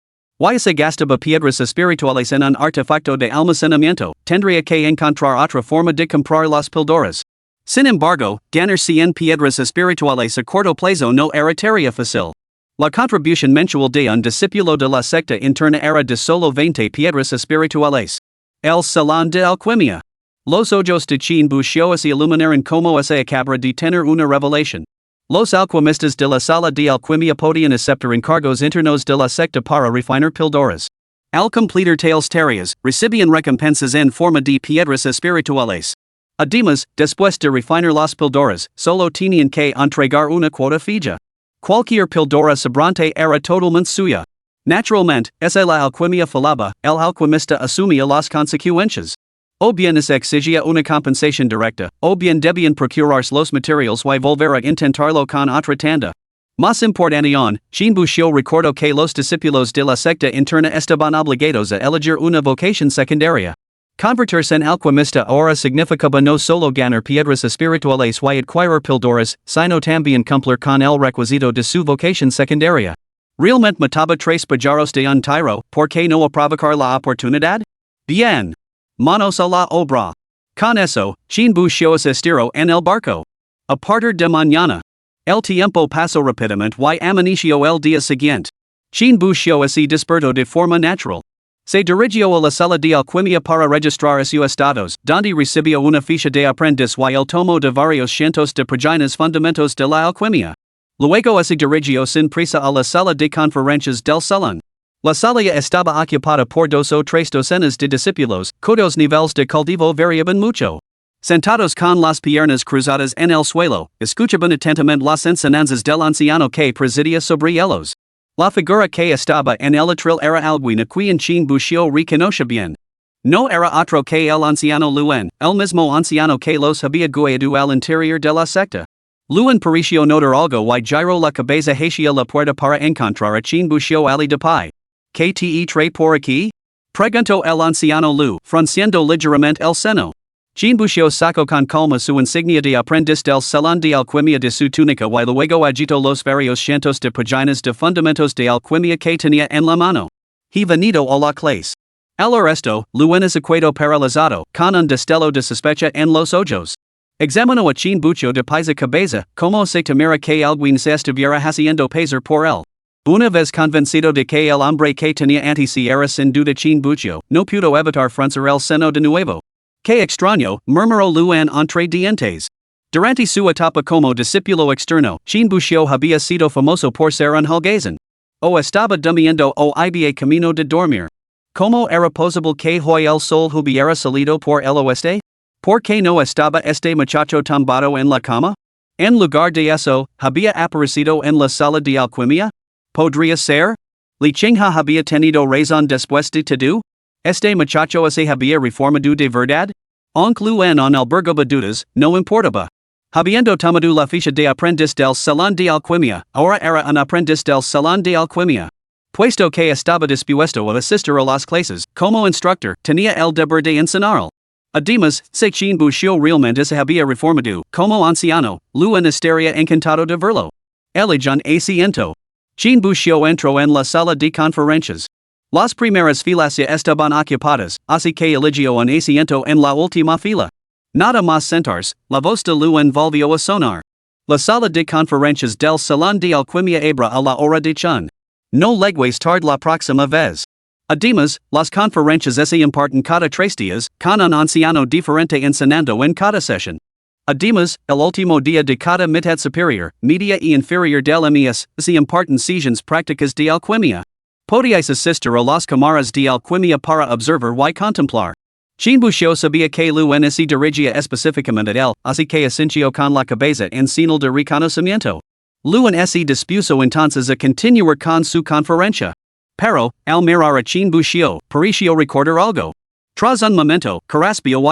Y se gastaba piedras espirituales en un artefacto de almacenamiento, tendría que encontrar otra forma de comprar las píldoras. Sin embargo, ganar 100 piedras espirituales a corto plazo no era tarea fácil. La contribución mensual de un discípulo de la secta interna era de solo 20 piedras espirituales. El salón de alquimia. Los ojos de Chin Buxiao se iluminaron como se acabara de tener una revelación. Los alquimistas de la sala de alquimia podían aceptar encargos internos de la secta para refinar píldoras. Al completar tales tareas, recibían recompensas en forma de piedras espirituales. Además, después de refinar las píldoras, solo tenían que entregar una cuota fija. Cualquier píldora sobrante era totalmente suya. Naturalmente, esa la alquimia falaba, el alquimista asumía las consecuencias. O bien se exigía una compensación directa, o bien debían procurarse los materiales y volver a intentarlo con otra tanda. Más importante aún, Chin Buxiao recordó que los discípulos de la secta interna estaban obligados a elegir una vocación secundaria. Convertirse en alquimista ahora significaba no solo ganar piedras espirituales y adquirir píldoras, sino también cumplir con el requisito de su vocación secundaria. ¿Realmente mataba 3 pajaros de un tiro, por qué no aprovechar la oportunidad? Bien. Manos a la obra. Con eso, Chin Buxiao se estiró en el barco. A partir de mañana. El tiempo pasó rápidamente y amaneció el día siguiente. Chin Buxiao se despertó de forma natural. Se dirigió a la sala de alquimia para registrar sus estados, donde recibió una ficha de aprendiz y el tomo de varios cientos de páginas fundamentos de la alquimia. Luego se dirigió sin prisa a la sala de conferencias del salón. La sala estaba ocupada por 2 o 3 docenas de discípulos, cuyos niveles de cultivo variaban mucho. Sentados con las piernas cruzadas en el suelo, escuchaban atentamente las enseñanzas del anciano que presidia sobre ellos. La figura que estaba en el atril era alguien a quien Chin Buxiao reconoce bien. No era otro que el anciano Luen, el mismo anciano que los había guiado al interior de la secta. Luen pareció notar algo y giró la cabeza hacia la puerta para encontrar a Chin Buxiao ali de pie. ¿Qué te trae por aquí? Preguntó el anciano Lu, frunciendo ligeramente el seno. Chin Buxiao sacó con calma su insignia de aprendiz del salón de alquimia de su túnica y luego agitó los varios cientos de páginas de fundamentos de alquimia que tenía en la mano. He venido a la clase. El resto, Luen se quedó paralizado, con un destello de sospecha en los ojos. Examinó a Chin Buxiao de pies a cabeza, como se temera que alguien se estuviera haciendo pasar por él. Una vez convencido de que el hombre que tenía ante sí era sin duda Chin Buxiao, no pudo evitar fruncir el seno de nuevo. Qué extraño, murmuró Luen entre dientes. Durante su etapa como discípulo externo, Chin Buxiao había sido famoso por ser un holgazán. O estaba durmiendo o había camino de dormir. ¿Cómo era posible que hoy el sol hubiera salido por el oeste? ¿Por qué no estaba este muchacho tumbado en la cama? En lugar de eso, ¿había aparecido en la sala de alquimia? ¿Podría ser? ¿Li Qingha había tenido razón después de todo? ¿Este muchacho se había reformado de verdad? Aunque Luen no albergaba dudas, no importaba. Habiendo tomado la ficha de aprendiz del salón de alquimia, ahora era un aprendiz del salón de alquimia. Puesto que estaba dispuesto a asistir a las clases, como instructor, tenía el deber de enseñar. Además, si Chin Buxiao realmente se había reformado, como anciano, Luen estaría encantado de verlo. Elijan asiento. Chin Buxiao entró en la sala de conferencias. Las primeras filas ya estaban ocupadas, así que eligió un asiento en la última fila. Nada más sentarse, la voz de Luen volvió a sonar. La sala de conferencias del salón de alquimia abra a la hora de Chun. No legues tarde la próxima vez. Además, las conferencias se imparten cada 3 días, con un anciano diferente enseñando en cada sesión. Además, el último día de cada mitad superior, media y inferior del mes, se imparten sesiones prácticas de alquimia. Podíais asistir a las cámaras de alquimia para observar y contemplar. Chin Buxiao sabía que Luen se dirigía específicamente a él, así que asintió con la cabeza en señal de reconocimiento. Luen se dispuso entonces a continuar con su conferencia. Pero, al mirar a Chin Buxiao, pareció recordar algo. Tras un momento, carraspeo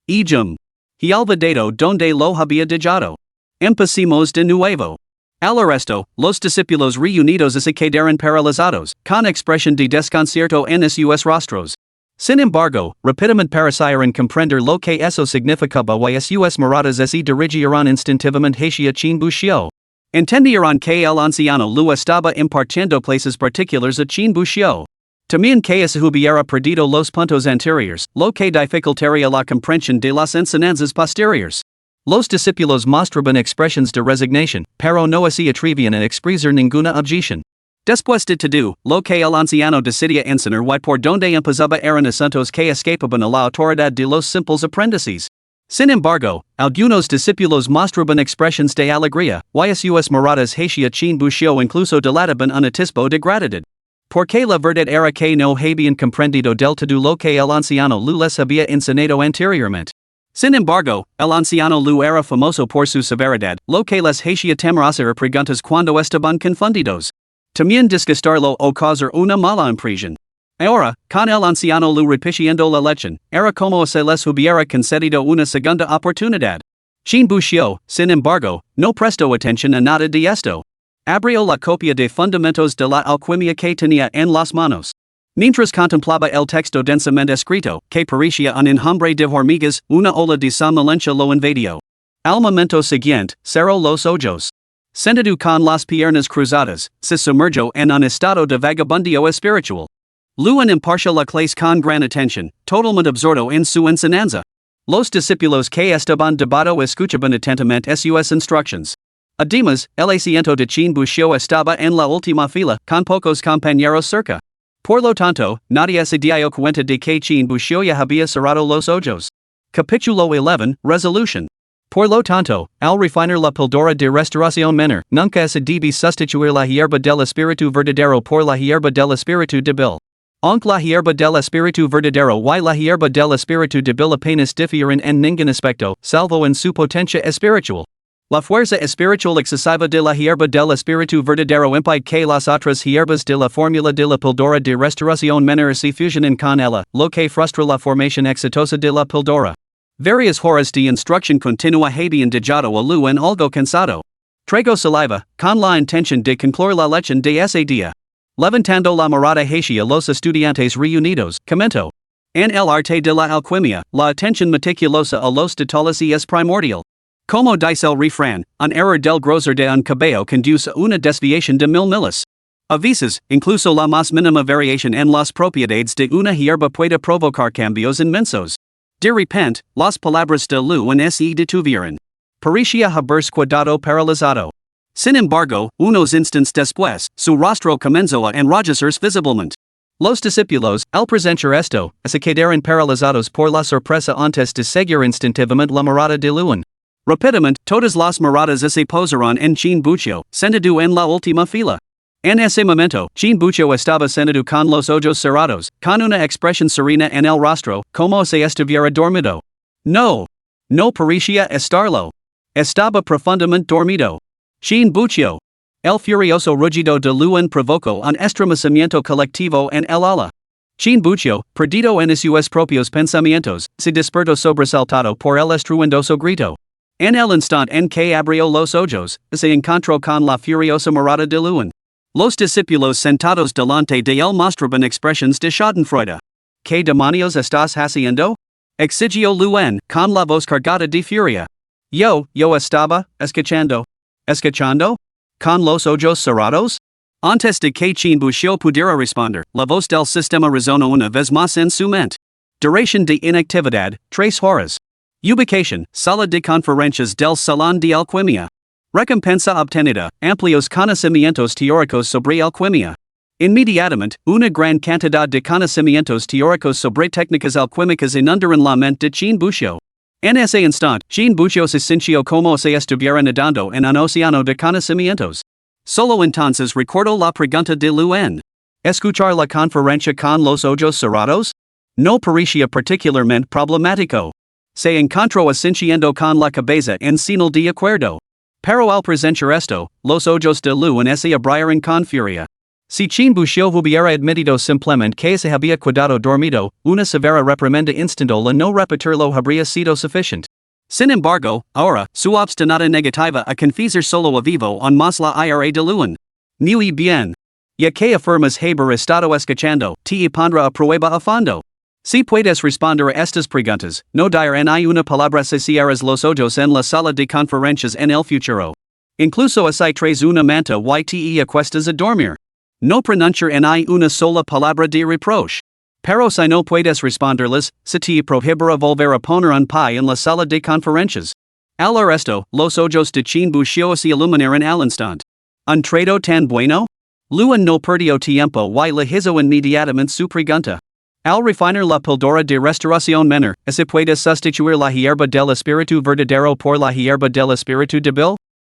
y dijo. He olvidado donde lo había dejado. Empecemos de nuevo. Al resto, los discípulos reunidos se quedaron paralizados, con expresión de desconcierto en sus rostros. Sin embargo, rápidamente parecieron comprender lo que eso significaba y sus miradas se dirigieron instintivamente hacia Chin Buxiao. Entendieron que el anciano lo estaba impartiendo places particulares a Chin Bushio. También que se hubiera perdido los puntos anteriores, lo que dificultaría la comprensión de las enseñanzas posteriores. Los discípulos mostraban expresiones de resignación, pero no se atrevían a expresar ninguna objeción. Después de todo, lo que el anciano decidía enseñar y por donde empezaba eran asuntos que escapaban a la autoridad de los simples aprendices. Sin embargo, algunos discípulos mostraban expresiones de alegría, y sus miradas hacia Chin Bushio incluso delataban un atisbo de gratitud. Porque la verdad era que no habían comprendido del todo lo que el anciano lo les había enseñado anteriormente. Sin embargo, el anciano lo era famoso por su severidad, lo que les hacía temer hacer preguntas cuando estaban confundidos. También disgustarlo o causar una mala impresión. Ahora, con el anciano lo repitiendo la lección, era como si les hubiera concedido una segunda oportunidad. Chin Bushio, sin embargo, no prestó atención a nada de esto. Abrió la copia de fundamentos de la alquimia que tenía en las manos. Mientras contemplaba el texto densamente escrito, que parecía un enjambre de hormigas, una ola de somnolencia lo invadió. Al momento siguiente, cerró los ojos. Sentado con las piernas cruzadas, se sumergió en un estado de vagabundio espiritual. Luan impartió la clase con gran atención, totalmente absorto en su enseñanza. Los discípulos que estaban debajo escuchaban atentamente sus instrucciones. Además, el asiento de Chin Bushio estaba en la última fila, con pocos compañeros cerca. Por lo tanto, nadie se dio cuenta de que Chin Bushio ya había cerrado los ojos. Capítulo 11, Resolution. Por lo tanto, al refinar la píldora de restauración menor, nunca se debe sustituir la hierba del espíritu verdadero por la hierba del espíritu débil. Aunque la hierba del espíritu verdadero y la hierba del espíritu débil apenas difieren en ningún aspecto, salvo en su potencia espiritual. La fuerza espiritual excesiva de la hierba del espíritu verdadero impide que las otras hierbas de la fórmula de la píldora de restauración menor se fusionen con ella, lo que frustra la formación exitosa de la píldora. Varias horas de instrucción continua habían dejado a Lu en algo cansado. Traigo saliva, con la intención de concluir la lección de ese día. Levantando la mirada hacia los estudiantes reunidos, comentó. En el arte de la alquimia, la atención meticulosa a los detalles es primordial. Como dice el refrán, un error del grosor de un cabello conduce a una desviación de 1000 miles. A veces, incluso la más mínima variación en las propiedades de una hierba puede provocar cambios inmensos. De repente, las palabras de Lu en se detuvieron. Parecía haberse quedado paralizado. Sin embargo, unos instantes después, su rostro comenzó a enrojecerse visiblemente. Los discípulos, al presenciar esto, se quedaron paralizados por la sorpresa antes de seguir instintivamente la mirada de Luan. Rápidamente, todas las miradas se posaron en Chin Bushio, sentado en la última fila. En ese momento, Chin Bushio estaba sentado con los ojos cerrados, con una expresión serena en el rostro, como si estuviera dormido. No parecía estarlo. Estaba profundamente dormido. Chin Bushio. El furioso rugido de Luan provocó un estremecimiento colectivo en el ala. Chin Bushio, perdido en sus propios pensamientos, se despertó sobresaltado por el estruendoso grito. En el instante en que abrió los ojos, se encontró con la furiosa mirada de Luan. Los discípulos sentados delante de él mostraban expresiones de schadenfreude. ¿Qué demonios estás haciendo? Exigió Luan, con la voz cargada de furia. Yo estaba, escuchando. ¿Escuchando? ¿Con los ojos cerrados? Antes de que Chin Bushio pudiera responder, la voz del sistema resonó una vez más en su mente. Duración de inactividad, 3 horas. Ubicación, sala de conferencias del Salón de Alquimia. Recompensa obtenida, amplios conocimientos teóricos sobre alquimia. Inmediatamente, una gran cantidad de conocimientos teóricos sobre técnicas alquímicas inundaron la mente de Chin Bushio. En ese instante, Chin Bushio se sintió como si estuviera nadando en un océano de conocimientos. Solo entonces recordó la pregunta de Luan. ¿Escuchar la conferencia con los ojos cerrados? No parecía particularmente problemático. Se encontró asintiendo con la cabeza en señal de acuerdo. Pero al presenciar esto, los ojos de Luan se abrieron con furia. Si Chin Bushio hubiera admitido simplemente que se había quedado dormido, una severa reprimenda instantánea no repetirlo habría sido suficiente. Sin embargo, ahora, su obstinada negativa a confesar solo a vivo en más la ira de Luan. Muy bien. Ya que afirmas haber estado escuchando, te pondrá a prueba a fondo. Si puedes responder a estas preguntas, no dir en una palabra si cierras los ojos en la sala de conferencias en el futuro. Incluso así tres una manta yte aquestas a dormir. No pronunciar ni una sola palabra de reproche. Pero si no puedes responderles, se te prohibirá volver a poner un pie en la sala de conferencias. Al resto, los ojos de Chin Bushio se iluminaron al instante. Un trato tan bueno? Luan no perdió tiempo y le hizo inmediatamente su pregunta. Al refinar la píldora de restauración menor, ¿se puede sustituir la hierba del espíritu verdadero por la hierba del espíritu débil?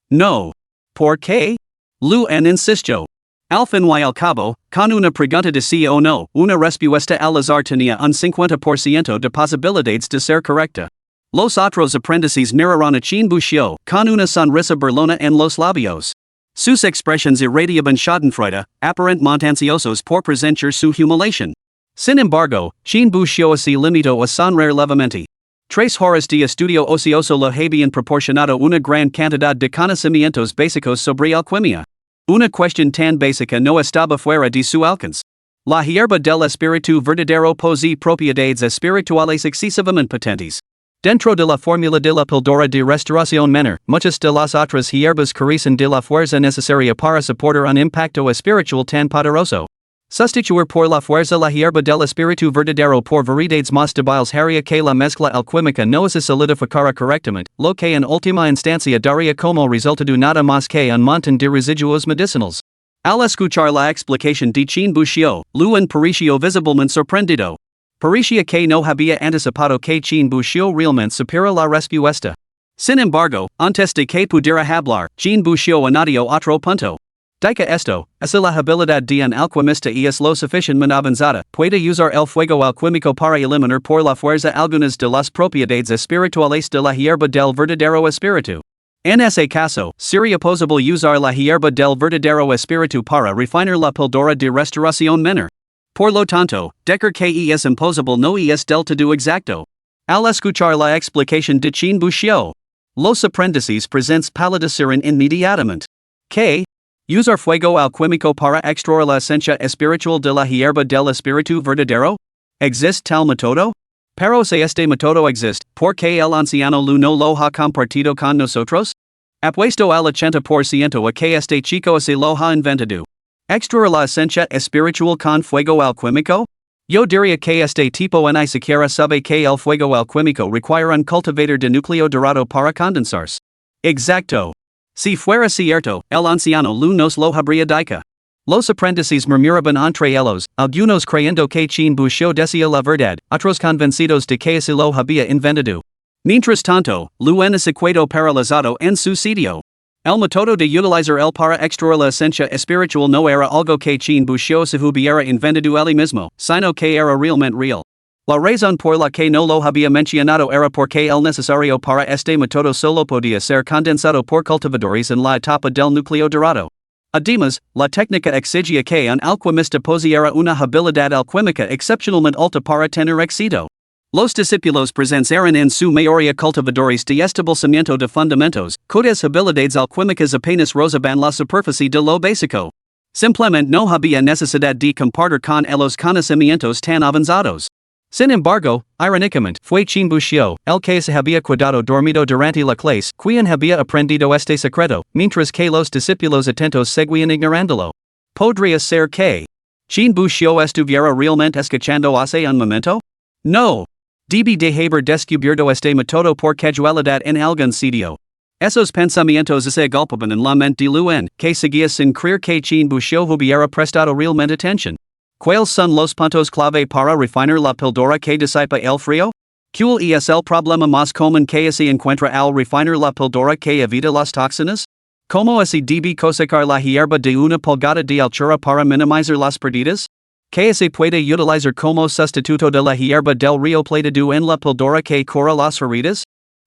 No. ¿Por qué? Luan insistió. Al fin y al cabo, con una pregunta de sí o no, una respuesta al azar tenía un 50% de posibilidades de ser correcta. Los otros aprendices miraron a Chin Bushio, con una sonrisa burlona en los labios. Sus expresiones irradiaban schadenfreude, aparentemente ansiosos por presentir su humiliación. Sin embargo, Chin Bushio se limitó a sonreír levemente. 3 horas de estudio ocioso le habían proporcionado una gran cantidad de conocimientos básicos sobre alquimia. Una cuestión tan básica no estaba fuera de su alcance. La hierba del espíritu verdadero posee propiedades espirituales excesivamente potentes. Dentro de la fórmula de la píldora de restauración menor, muchas de las otras hierbas carecen de la fuerza necesaria para soportar un impacto espiritual tan poderoso. Sustituir por la fuerza la hierba del espíritu verdadero por variedades más débiles haría que la mezcla alquímica no se solidificara correctamente, lo que en última instancia daría como resultado nada más que un montón de residuos medicinales. Al escuchar la explicación de Chin Bushio, Luan pareció visiblemente sorprendido. Parecía que no había anticipado que Chin Bushio realmente supiera la respuesta. Sin embargo, antes de que pudiera hablar, Chin Bushio añadió otro punto. Dica esto, es la habilidad de un alquimista y es lo suficientemente avanzada, puede usar el fuego alquímico para eliminar por la fuerza algunas de las propiedades espirituales de la hierba del verdadero espíritu. En ese caso, sería posible usar la hierba del verdadero espíritu para refinar la píldora de restauración menor. Por lo tanto, decir que es imposible no es del todo exacto. Al escuchar la explicación de Chin Bushio, los aprendices presentes palidecerán inmediatamente. Que usar fuego alquímico para extraer la esencia espiritual de la hierba del espíritu verdadero? ¿Existe tal método? Pero si este método existe, ¿por qué el anciano Lu no lo ha compartido con nosotros? Apuesto al 80% a que este chico se lo ha inventado. ¿Extraer la esencia espiritual con fuego alquímico? Yo diría que este tipo ni siquiera sabe que el fuego alquímico requiere un cultivador de núcleo dorado para condensarse. Exacto. Si fuera cierto, el anciano Lu nos lo habría dicho. Los aprendices murmuraban entre ellos, algunos creyendo que Chin Bushio decía la verdad, otros convencidos de que se lo había inventado. Mientras tanto, Lu se quedó paralizado en su sitio. El método de utilizar el para extraer la esencia espiritual no era algo que Chin Bushio se hubiera inventado él mismo, sino que era realmente real. La razón por la que no lo había mencionado era porque el necesario para este método solo podía ser condensado por cultivadores en la etapa del núcleo dorado. Además, la técnica exigía que un alquimista poseyera una habilidad alquímica excepcionalmente alta para tener éxito. Los discípulos presentes eran en su mayoría cultivadores de establecimiento de fundamentos, cuyas habilidades alquímicas apenas rozaban la superficie de lo básico. Simplemente no había necesidad de compartir con ellos conocimientos tan avanzados. Sin embargo, irónicamente, fue Chin Bushio, el que se había quedado dormido durante la clase, quien había aprendido este secreto, mientras que los discípulos atentos seguían ignorándolo. ¿Podría ser que Chin Bushio estuviera realmente escuchando hace un momento? No. Debe de haber descubierto este método por casualidad en algún sitio. Esos pensamientos se agolpaban en la mente de Luan, que seguía sin creer que Chin Bushio hubiera prestado realmente atención. ¿Cuáles son los puntos clave para refinar la píldora que disipa el frío? ¿Cuál es el problema más común que se encuentra al refinar la píldora que evita las toxinas? ¿Cómo se debe cosechar la hierba de una pulgada de altura para minimizar las pérdidas? ¿Qué se puede utilizar como sustituto de la hierba del río Plata en la píldora que cura las heridas?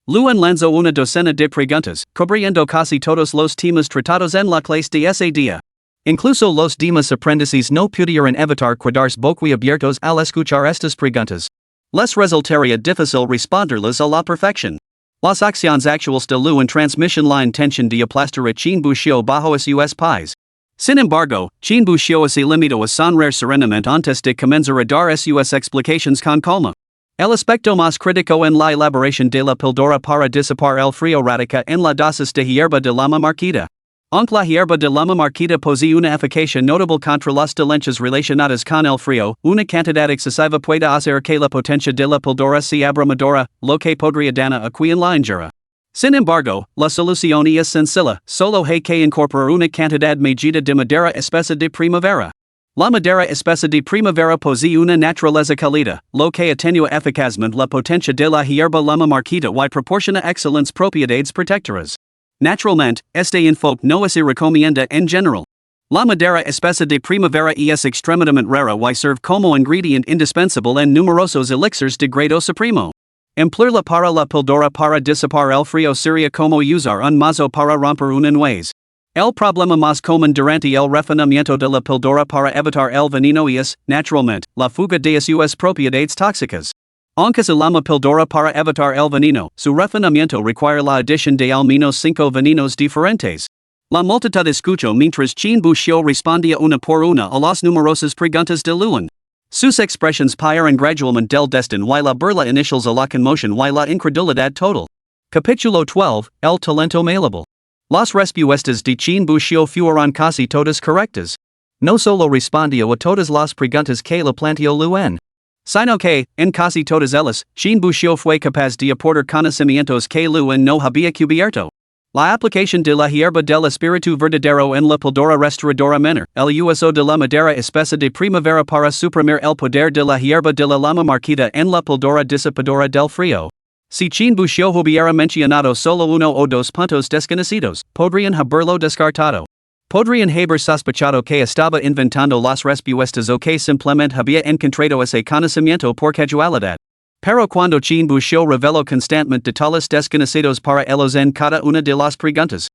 Luan lanzó una docena de preguntas, cubriendo casi todos los temas tratados en la clase de ese día. Incluso los demás aprendices no pudieron evitar quedarse boquiabiertos al escuchar estas preguntas. Les resultaría difícil responderles a la perfección. Las acciones actuales de Luan transmiten la intención de aplastar a Chin Bushio bajo sus pies. Sin embargo, Chin Bushio se limitó a sonreír serenamente antes de comenzar a dar sus explicaciones con calma. El aspecto más crítico en la elaboración de la píldora para disipar el frío radica en la dosis de hierba de lama marquita. Aunque la hierba de lama marquita posee una eficacia notable contra las dolencias relacionadas con el frío, una cantidad excesiva puede hacer que la potencia de la píldora sea abrumadora, lo que podría dañar aquí en la injera. Sin embargo, la solución es sencilla, solo hay que incorporar una cantidad medida de madera espesa de primavera. La madera espesa de primavera posee una naturaleza cálida, lo que atenúa eficazmente la potencia de la hierba lama marquita y proporciona excelentes propiedades protectoras. Naturalmente, este enfoque no se recomienda en general. La madera espesa de primavera es extremadamente rara y serve como ingrediente indispensable en numerosos elixirs de grado supremo. Emplearla para la píldora para disipar el frío sería como usar un mazo para romper una nuez. El problema más común durante el refinamiento de la píldora para evitar el veneno es, naturalmente, la fuga de sus propiedades tóxicas. Aunque se llama píldora para evitar el veneno, su refinamiento requiere la adición de al menos 5 venenos diferentes. La multitud escuchó mientras Chin Buxiu respondía una por una a las numerosas preguntas de Luan. Sus expresiones paran gradualmente del destino y la burla inicials a la conmoción y la incredulidad total. Capítulo 12, El talento malleable. Las respuestas de Chin Buxiu fueron casi todas correctas. No solo respondió a todas las preguntas que le planteó Luan, sino que, en casi todas ellas, Chin Buxiu fue capaz de aportar conocimientos que Luan no había cubierto. La aplicación de la hierba del espíritu verdadero en la píldora restauradora menor, el uso de la madera espesa de primavera para suprimir el poder de la hierba de la lama marquita en la píldora disipadora del frío. Si Chin Buxiu hubiera mencionado solo uno o dos puntos desconocidos, podrían haberlo descartado. Podrían haber sospechado que estaba inventando las respuestas o que simplemente había encontrado ese conocimiento por casualidad. Pero cuando Chin Buxiu reveló constantemente detalles desconocidos para ellos en cada una de las preguntas,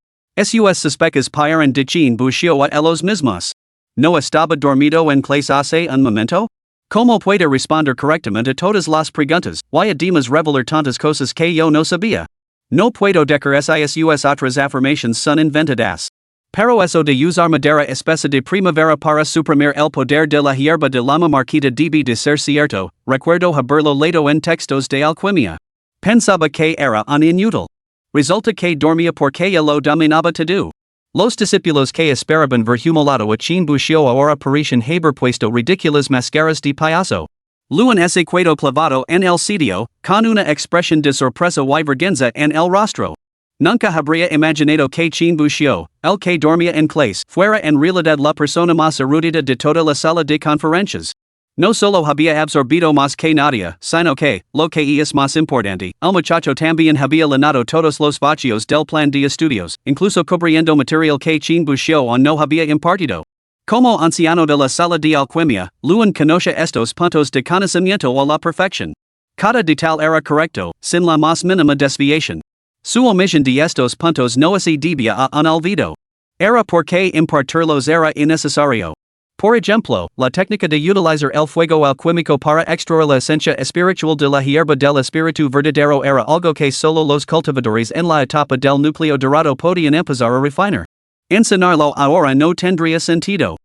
sus suspecas paran de Chin Buxiu a ellos mismos. ¿No estaba dormido en clase hace un momento? ¿Cómo puede responder correctamente a todas las preguntas, y además revelar tantas cosas que yo no sabía? No puedo decir sus otras afirmaciones son inventadas. Pero eso de usar madera espesa de primavera para suprimir el poder de la hierba de lama marquita debe de ser cierto, recuerdo haberlo leído en textos de alquimia. Pensaba que era un inútil. Resulta que dormía porque ya lo dominaba todo. Los discípulos que esperaban ver humilado a Chin Buxiu ahora parecen haber puesto ridículas máscaras de payaso. Luan se quedó clavado en el sitio, con una expresión de sorpresa y vergüenza en el rostro. Nunca habría imaginado que Chin Buxiu, el que dormía en clase, fuera en realidad la persona más erudita de toda la sala de conferencias. No solo había absorbido más que nadie, sino que, lo que es más importante, el muchacho también había llenado todos los vacíos del plan de estudios, incluso cubriendo material que Chin Buxiu no había impartido. Como anciano de la sala de alquimia, Luan conoce estos puntos de conocimiento a la perfección. Cada detalle era correcto, sin la más mínima desviación. Su omisión de estos puntos no se debía a un olvido. Era porque impartirlos era innecesario. Por ejemplo, la técnica de utilizar el fuego alquímico para extraer la esencia espiritual de la hierba del espíritu verdadero era algo que solo los cultivadores en la etapa del núcleo dorado podían empezar a refinar. Enseñarlo ahora no tendría sentido.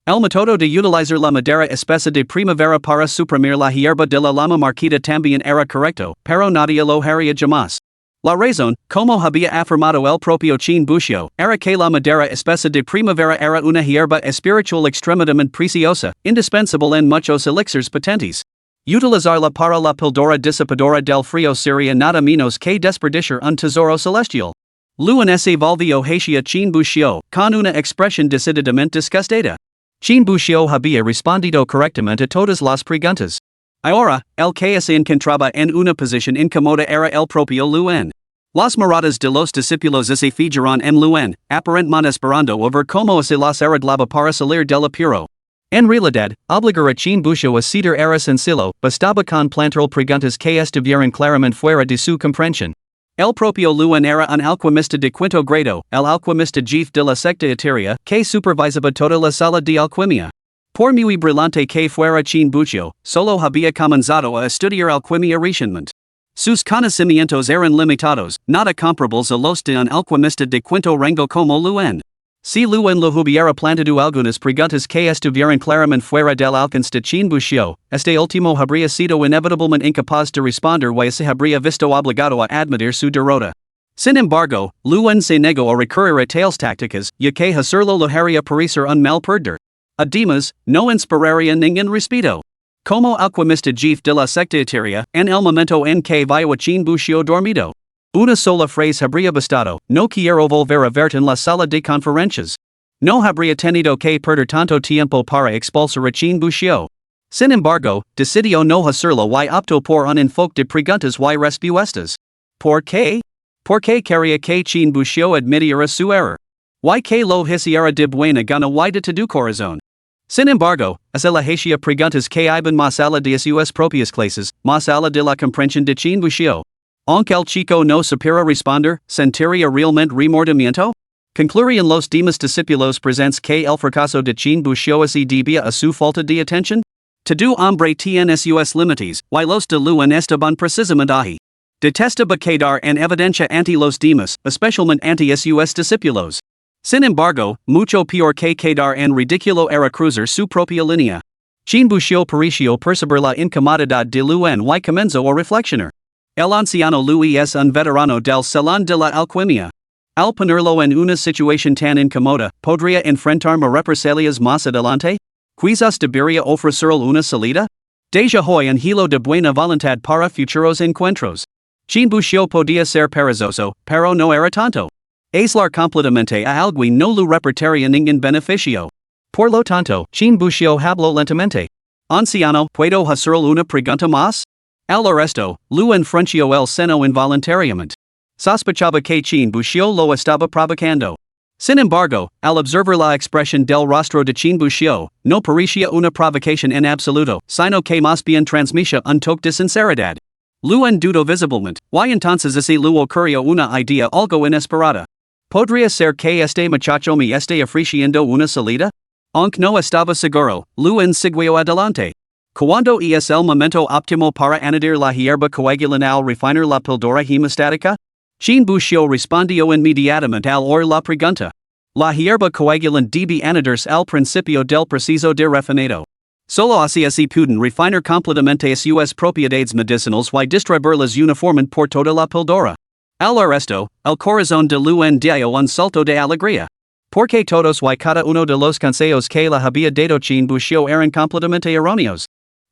El método de utilizar la madera espesa de primavera para suprimir la hierba de la lama marquita también era correcto, pero nadie lo haría jamás. La razón, como había afirmado el propio Chin Buxiu, era que la madera espesa de primavera era una hierba espiritual extremadamente preciosa, indispensable en muchos elixirs potentes. Utilizarla para la píldora disipadora del frío sería nada menos que desperdiciar un tesoro celestial. Luan se volvió hacia Chin Buxiu, con una expresión decididamente disgustada. Chin Buxiu había respondido correctamente a todas las preguntas. Ahora, el que se encontraba en una posición incómoda era el propio Luan. Las miradas de los discípulos se fijaron en Luan, aparentemente esperando a ver cómo se las arreglaba para salir del apuro. En realidad, obligar a Chin Buxiu a ceder era sencillo, bastaba con plantear preguntas que estuvieran claramente fuera de su comprensión. El propio Luan era un alquimista de quinto grado, el alquimista jefe de la secta etérea, que supervisaba toda la sala de alquimia. Por muy brillante que fuera Chin Buxiu, solo había comenzado a estudiar alquimia recientemente. Sus conocimientos eran limitados, nada comparables a los de un alquimista de quinto rango como Luan. Si Luen lo hubiera planteado algunas preguntas que estuvieran claramente fuera del alcance de Chin Buxiu, este último habría sido inevitablemente incapaz de responder y se habría visto obligado a admitir su derrota. Sin embargo, Luen se negó a recurrir a tales tácticas, ya que hacerlo lo haría parecer un mal perder. Además, no inspiraría ningún respeto. Como alquimista jefe de la secta etérea, en el momento en que vio a Chin Buxiu dormido. Una sola frase habría bastado, no quiero volver a verte en la sala de conferencias. No habría tenido que perder tanto tiempo para expulsar a Chin Buxiu. Sin embargo, decidió no hacerlo y optó por un enfoque de preguntas y respuestas. ¿Por qué? Porque quería que Chin Buxiu admitiera su error. Y que lo hiciera de buena gana y de todo corazón. Sin embargo, hace la hacia preguntas que iban más allá de sus propias clases, más allá de la comprensión de Chin Buxiu. Aunque el chico no supiera responder, ¿sentiría realmente remordimiento? Concluirían los demás discípulos presentes que el fracaso de Chin Buxiu se debía a su falta de atención? Todo hombre tiene sus límites, y los de Luen estaban precisamente ahí. Detestaba quedar en evidencia ante los demás, especialmente ante sus discípulos. Sin embargo, mucho peor que quedar en ridículo era cruzar su propia línea. Chin Buxiu pareció percibir la incomodidad de Luen y comenzó a reflexionar. El anciano Louis es un veterano del salón de la alquimia. Al ponerlo en una situación tan incómoda, ¿podría enfrentarme represalias más adelante? ¿Quizás debería ofrecerle una salida? Deja hoy un hilo de buena voluntad para futuros encuentros. Chin Buxiu podía ser perezoso, pero no era tanto. Aislar completamente a alguien no le reportaría ningún beneficio. Por lo tanto, Chin Buxiu habló lentamente. Anciano, ¿puedo hacerle una pregunta más? Al resto, Luen frunció el seno involuntariamente. Sospechaba que Chin Buxiu lo estaba provocando. Sin embargo, al observar la expresión del rostro de Chin Buxiu, no parecía una provocación en absoluto, sino que más bien transmitía un toque de sinceridad. Luen dudó visiblemente, y entonces se le ocurrió una idea algo inesperada. ¿Podría ser que este muchacho me esté ofreciendo una salida? Aunque no estaba seguro, Luen siguió adelante. ¿Cuándo es el momento óptimo para añadir la hierba coagulante al refinar la píldora hemostática? Chin Buxiu respondió inmediatamente al oír la pregunta. La hierba coagulante debe añadirse al principio del proceso de refinado. Solo así se pueden refinar completamente sus propiedades medicinales y distribuirlas uniformemente por toda la píldora. Al resto, el corazón de Luen dio un salto de alegría. Porque todos y cada uno de los consejos que le había dado Chin Buxiu eran completamente erróneos.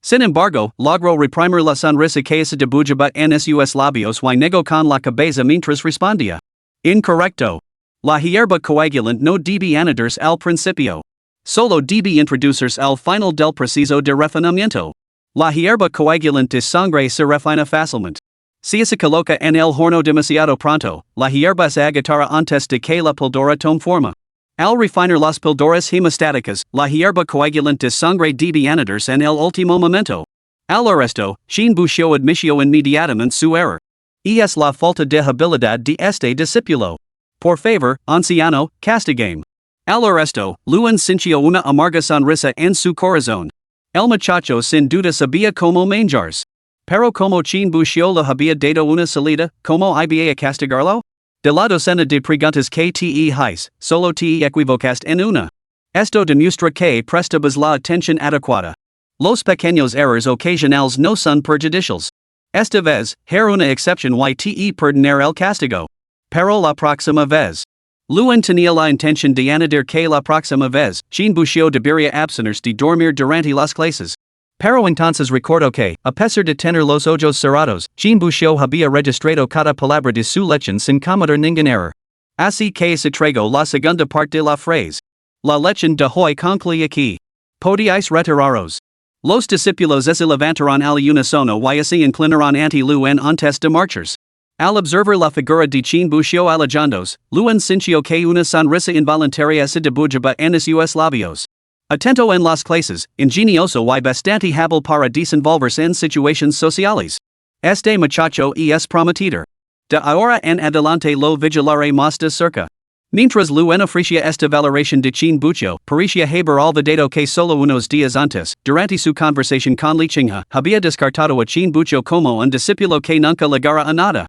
Sin embargo, logró reprimir la sonrisa que se dibujaba en sus labios y negó con la cabeza mientras respondía. Incorrecto. La hierba coagulante no debe añadirse al principio. Solo debe introducirse al final del proceso de refinamiento. La hierba coagulante de sangre se refina fácilmente. Si se coloca en el horno demasiado pronto, la hierba se agotará antes de que la píldora tome forma. Al refinar las píldoras hemostáticas, la hierba coagulante de sangre debe añadirse en el último momento. Al resto, Chin Buxiu admitió inmediatamente su error. Y es la falta de habilidad de este discípulo. Por favor, anciano, castigame. Al resto, Luen sintió una amarga sonrisa en su corazón. El muchacho sin duda sabía cómo manejarse. Pero como Chin Buxiu le había dado una salida, ¿cómo iba a castigarlo? De la docena de preguntas que te hice, solo te equivocaste en una. Esto demuestra que prestabas la atención adecuada. Los pequeños errores ocasionales no son perjudiciales. Esta vez, era una excepción y te perdonar el castigo. Pero la próxima vez. Luen tenía la intención de añadir que la próxima vez, Chin Buxiu debería abstenerse de dormir durante las clases. Pero entonces recordó que, a pesar de tener los ojos cerrados, Chin Buxiu había registrado cada palabra de su lección sin cometer ningún error. Así que se tragó la segunda parte de la frase. La lección de hoy concluye aquí. Podíais retiraros. Los discípulos se levantaron al unísono y se inclinaron ante Luen antes de marcharse. Al observar la figura de Chin Buxiu alejándose, Luen sintió que una sonrisa involuntaria se dibujaba en sus labios. Atento en las clases, ingenioso y bastante hábil para desenvolverse en situaciones sociales. Este muchacho es prometedor. De ahora en adelante lo vigilaré más de cerca. Mientras Luen ofrecía esta valoración de Chin Buxiu, parecía haber olvidado que solo unos días antes, durante su conversación con Li Qinghe, había descartado a Chin Buxiu como un discípulo que nunca llegara a nada.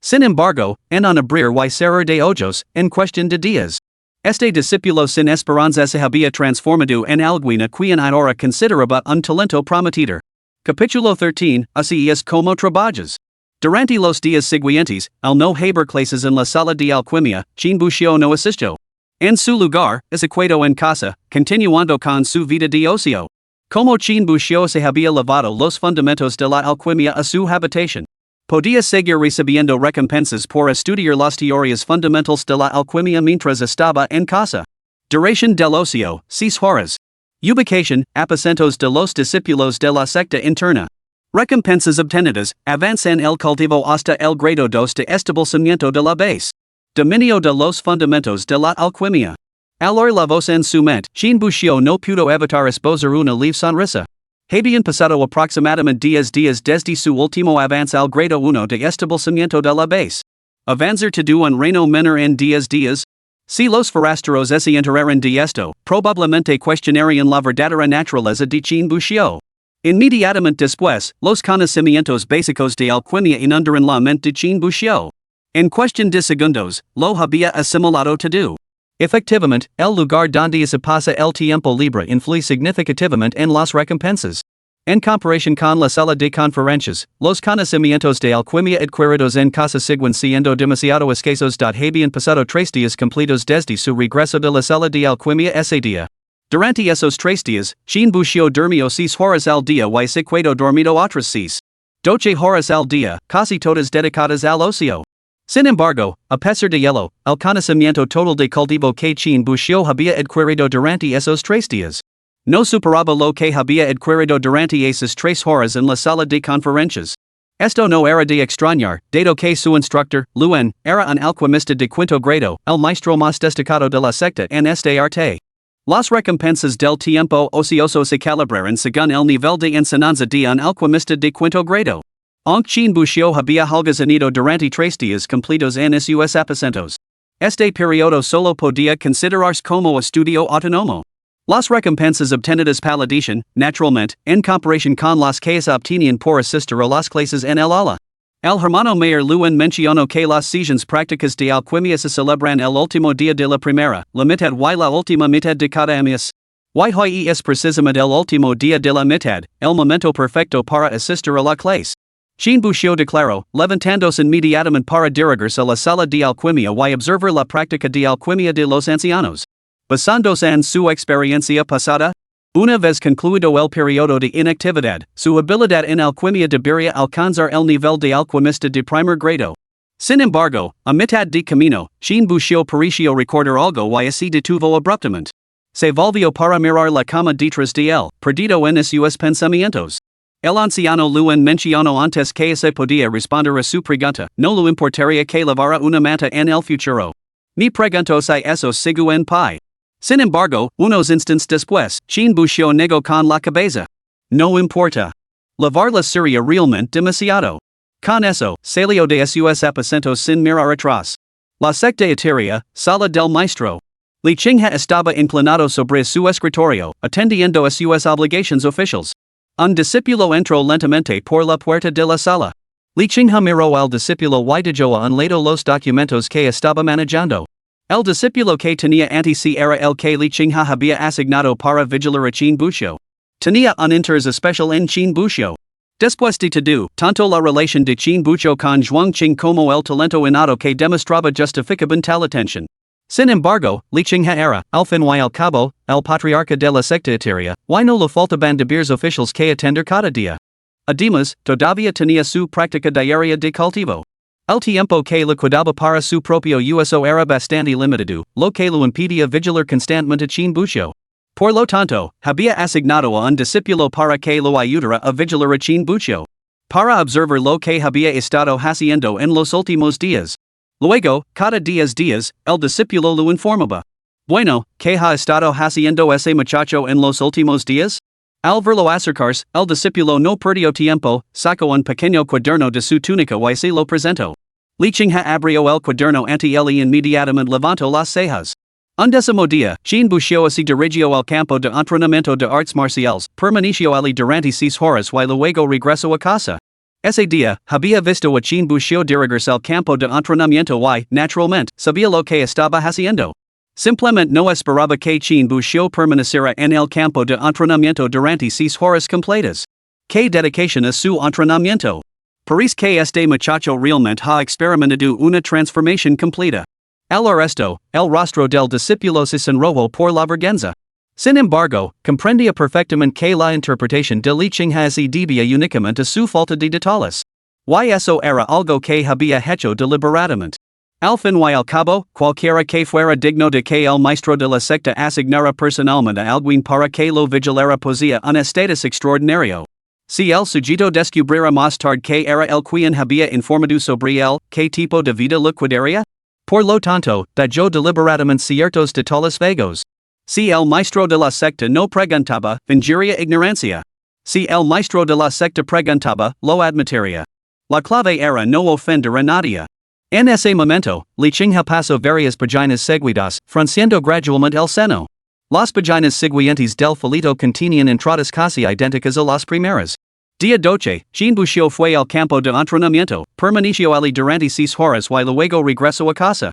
Sin embargo, en un abrir y cerrar de ojos, en cuestión de días, Este discípulo sin esperanza se había transformado en alguna quien ahora consideraba un talento prometedor. Capítulo 13, así es como trabajas. Durante los días siguientes, al no haber clases en la sala de alquimia, Chin Buxiu no asistió. En su lugar, se quedó en casa, continuando con su vida de ocio. Como Chin Buxiu se había lavado los fundamentos de la alquimia a su habitación, podía seguir recibiendo recompensas por estudiar las teorías fundamentales de la alquimia mientras estaba en casa. Duración del ocio, 6 horas. Ubicación, aposentos de los discípulos de la secta interna. Recompensas obtenidas, avanzan el cultivo hasta el grado 2 de establecimiento de la base. Dominio de los fundamentos de la alquimia. Al oír la voz en su mente, Chin Buxiu no pudo evitar esbozar una leve sonrisa. Habían pasado aproximadamente 10 días desde su último avance al grado 1 de establecimiento de la base. Avanzar todo un reino menor en 10 días. Si los forasteros se enteraran de esto, probablemente cuestionarían la verdadera naturaleza de Chin Buxiu. Inmediatamente después, los conocimientos básicos de alquimia inundaron la mente de Chin Buxiu. En cuestión de segundos, lo había asimilado todo. Efectivamente, el lugar donde se pasa el tiempo libre influye significativamente en las recompensas. En comparación con la sala de conferencias, los conocimientos de alquimia adquiridos en casa siguen siendo demasiado escasos. Habían pasado 3 días completos desde su regreso de la sala de alquimia ese día. Durante esos 3 días, Chin Buxiu durmió 6 horas al día y se quedó dormido otras 6. 12 horas al día, casi todas dedicadas al ocio. Sin embargo, a pesar de ello, el conocimiento total de cultivo que Chin Buxiu había adquirido durante esos 3 días no superaba lo que había adquirido durante esas 3 horas en la sala de conferencias. Esto no era de extrañar, dado que su instructor, Luen, era un alquimista de quinto grado, el maestro más destacado de la secta en este arte. Las recompensas del tiempo ocioso se calibraron según el nivel de enseñanza de un alquimista de quinto grado. Aunque Chin Buxiu había holgazaneado durante 3 días completos en sus aposentos, este periodo solo podía considerarse como estudio autónomo. Las recompensas obtenidas palidecen, naturalmente, en comparación con las que se obtenían por asistir a las clases en el aula. El hermano mayor Luen mencionó que las sesiones prácticas de alquimia se celebran el último día de la primera, la mitad y la última mitad de cada mes. Y es precisamente el último día de la mitad, el momento perfecto para asistir a la clase. Chin Buxiu declaró, levantándose inmediatamente para dirigirse a la sala de alquimia y observar la práctica de alquimia de los ancianos. Basándose en su experiencia pasada, una vez concluido el periodo de inactividad, su habilidad en alquimia debería alcanzar el nivel de alquimista de primer grado. Sin embargo, a mitad de camino, Chin Buxiu pareció recordar algo y se detuvo abruptamente. Se volvió para mirar la cama detrás de él, perdido en sus pensamientos. El anciano Luen mencionó antes que se podía responder a su pregunta, no le importaría que lavara una manta en el futuro. Me preguntó si eso sigue en pie. Sin embargo, unos instantes después, Chin Buxiu negó con la cabeza. No importa. Lavarla sería realmente demasiado. Con eso, salió de sus aposentos sin mirar atrás. La secta etérea, sala del maestro. Li Qinghe estaba inclinado sobre su escritorio, atendiendo a sus obligaciones oficiales. Un discípulo entró lentamente por la puerta de la sala. Li Qinghe miró al discípulo y dijo a un lado los documentos que estaba manejando. El discípulo que tenía ante sí era el que Li Qinghe había asignado para vigilar a Chin Buxiu. Tenía un interés especial en Chin Buxiu. Después de todo, tanto la relación de Chin Buxiu con Zhuang Qing como el talento innato que demostraba justificaban tal atención. Sin embargo, Li Qinghe era, al fin y al cabo, el patriarca de la secta etérea, y no le faltaban deberes oficiales que atender cada día. Además, todavía tenía su práctica diaria de cultivo. El tiempo que le quedaba para su propio uso era bastante limitado, lo que lo impedía vigilar constantemente a Chin Buxiu. Por lo tanto, había asignado a un discípulo para que lo ayudara a vigilar a Chin Buxiu. Para observar lo que había estado haciendo en los últimos días. Luego, cada 10 días, el discípulo lo informaba. Bueno, ¿qué ha estado haciendo ese muchacho en los últimos días? Al verlo acercarse, el discípulo no perdió tiempo, sacó un pequeño cuaderno de su túnica y se lo presentó. Li Qinghe abrió el cuaderno ante él y inmediatamente levantó las cejas. Un décimo día, Chin Buxiu se dirigió al campo de entrenamiento de artes marciales, permaneció allí durante 6 horas y luego regresó a casa. Ese día, había visto a Chin Buxiu dirigirse al campo de entrenamiento y, naturalmente, sabía lo que estaba haciendo. Simplemente no esperaba que chin busio permaneciera en el campo de entrenamiento durante 6 horas completas. Que dedicación a su entrenamiento. Parece que este muchacho realmente ha experimentado una transformación completa. El resto, el rostro del discípulo se sonrojó por la vergüenza. Sin embargo, comprendía perfectamente que la interpretación de Li Qingha se debía únicamente a su falta de detalles. Y eso era algo que había hecho deliberadamente. Al fin y al cabo, cualquiera que fuera digno de que el maestro de la secta asignara personalmente a alguien para que lo vigilara posía un estatus extraordinario. Si el sujeto descubriera más tarde que era el quien había informado sobre él, ¿qué tipo de vida liquidaría? Por lo tanto, yo deliberadamente ciertos detalles vagos. Si el maestro de la secta no preguntaba, fingiría ignorancia. Si el maestro de la secta preguntaba, lo admitiría. La clave era no ofender a nadie. En ese momento, Li Qingha pasó varias páginas seguidas, frunciendo gradualmente el seno. Las páginas siguientes del folleto contenían entradas casi idénticas a las primeras. Día 12, Jean Buxiu fue al campo de entrenamiento, permaneció allí durante 6 horas y luego regresó a casa.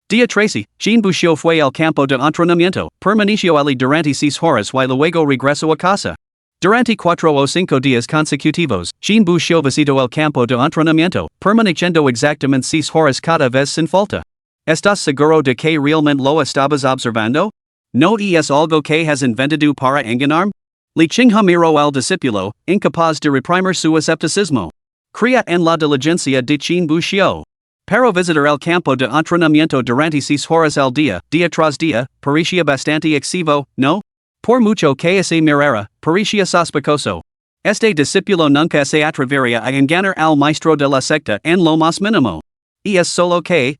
Día 13, Jean Buxiu fue al campo de entrenamiento, permaneció allí durante 6 horas y luego regresó a casa. Durante 4 o 5 días consecutivos, Jean Buxiu visitó el campo de entrenamiento, permaneciendo exactamente 6 horas cada vez sin falta. ¿Estás seguro de que realmente lo estabas observando? ¿No es algo que has inventado para engañarme? Li Qingha miró al discípulo, incapaz de reprimir su escepticismo. Creía en la diligencia de Jean Buxiu. Pero visitar el campo de entrenamiento durante 6 horas al día tras día, parecía bastante excesivo, ¿no? Por mucho que se mirara, parecía sospechoso. Este discípulo nunca se atrevería a engañar al maestro de la secta en lo más mínimo. Es solo que.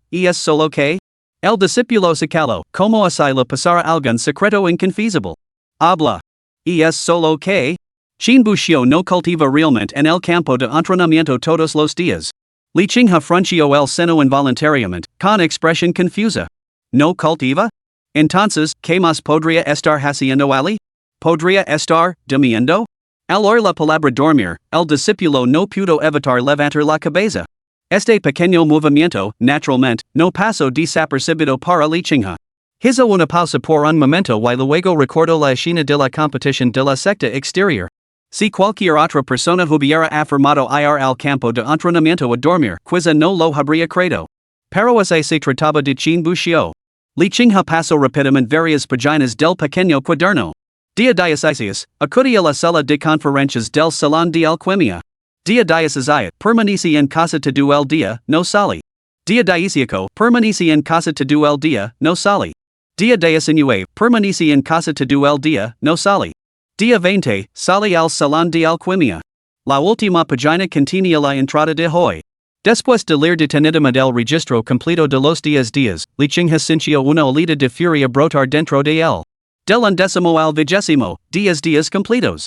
El discípulo se caló, como si le pasara algún secreto inconfesable. Habla. Es solo que. Jean Buxiu no cultiva realmente en el campo de entrenamiento todos los días. Li Qingha frunció el seno involuntariamente, con expresión confusa. ¿No cultiva? Entonces, ¿qué más podría estar haciendo allí? ¿Podría estar durmiendo? Al oír la palabra dormir, el discípulo no pudo evitar levantar la cabeza. Este pequeño movimiento, naturalmente, no pasó desapercibido para Li Qingha. Hizo una pausa por un momento y luego recordó la escena de la competición de la secta exterior. Si cualquier otra persona hubiera afirmado ir al campo de entrenamiento a dormir, quizá no lo habría creído. Pero ese se trataba de Jean Buxiu. Li Qingha pasó rápidamente varias páginas del pequeño cuaderno. Día 16, acudía la sala de conferencias del Salón de Alquimia. Día 17, permanece en casa todo el día, no salí. Día 18, permanece en casa todo el día, no salí. Día 19, permanece en casa todo el día, no salí. Día 20, salí al Salón de Alquimia. La última página contenía la entrada de hoy. Después de leer detenidamente el registro completo de los días, Li Qingha sintió una olita de furia brotar dentro de él. Del 10º al 20º, días completos.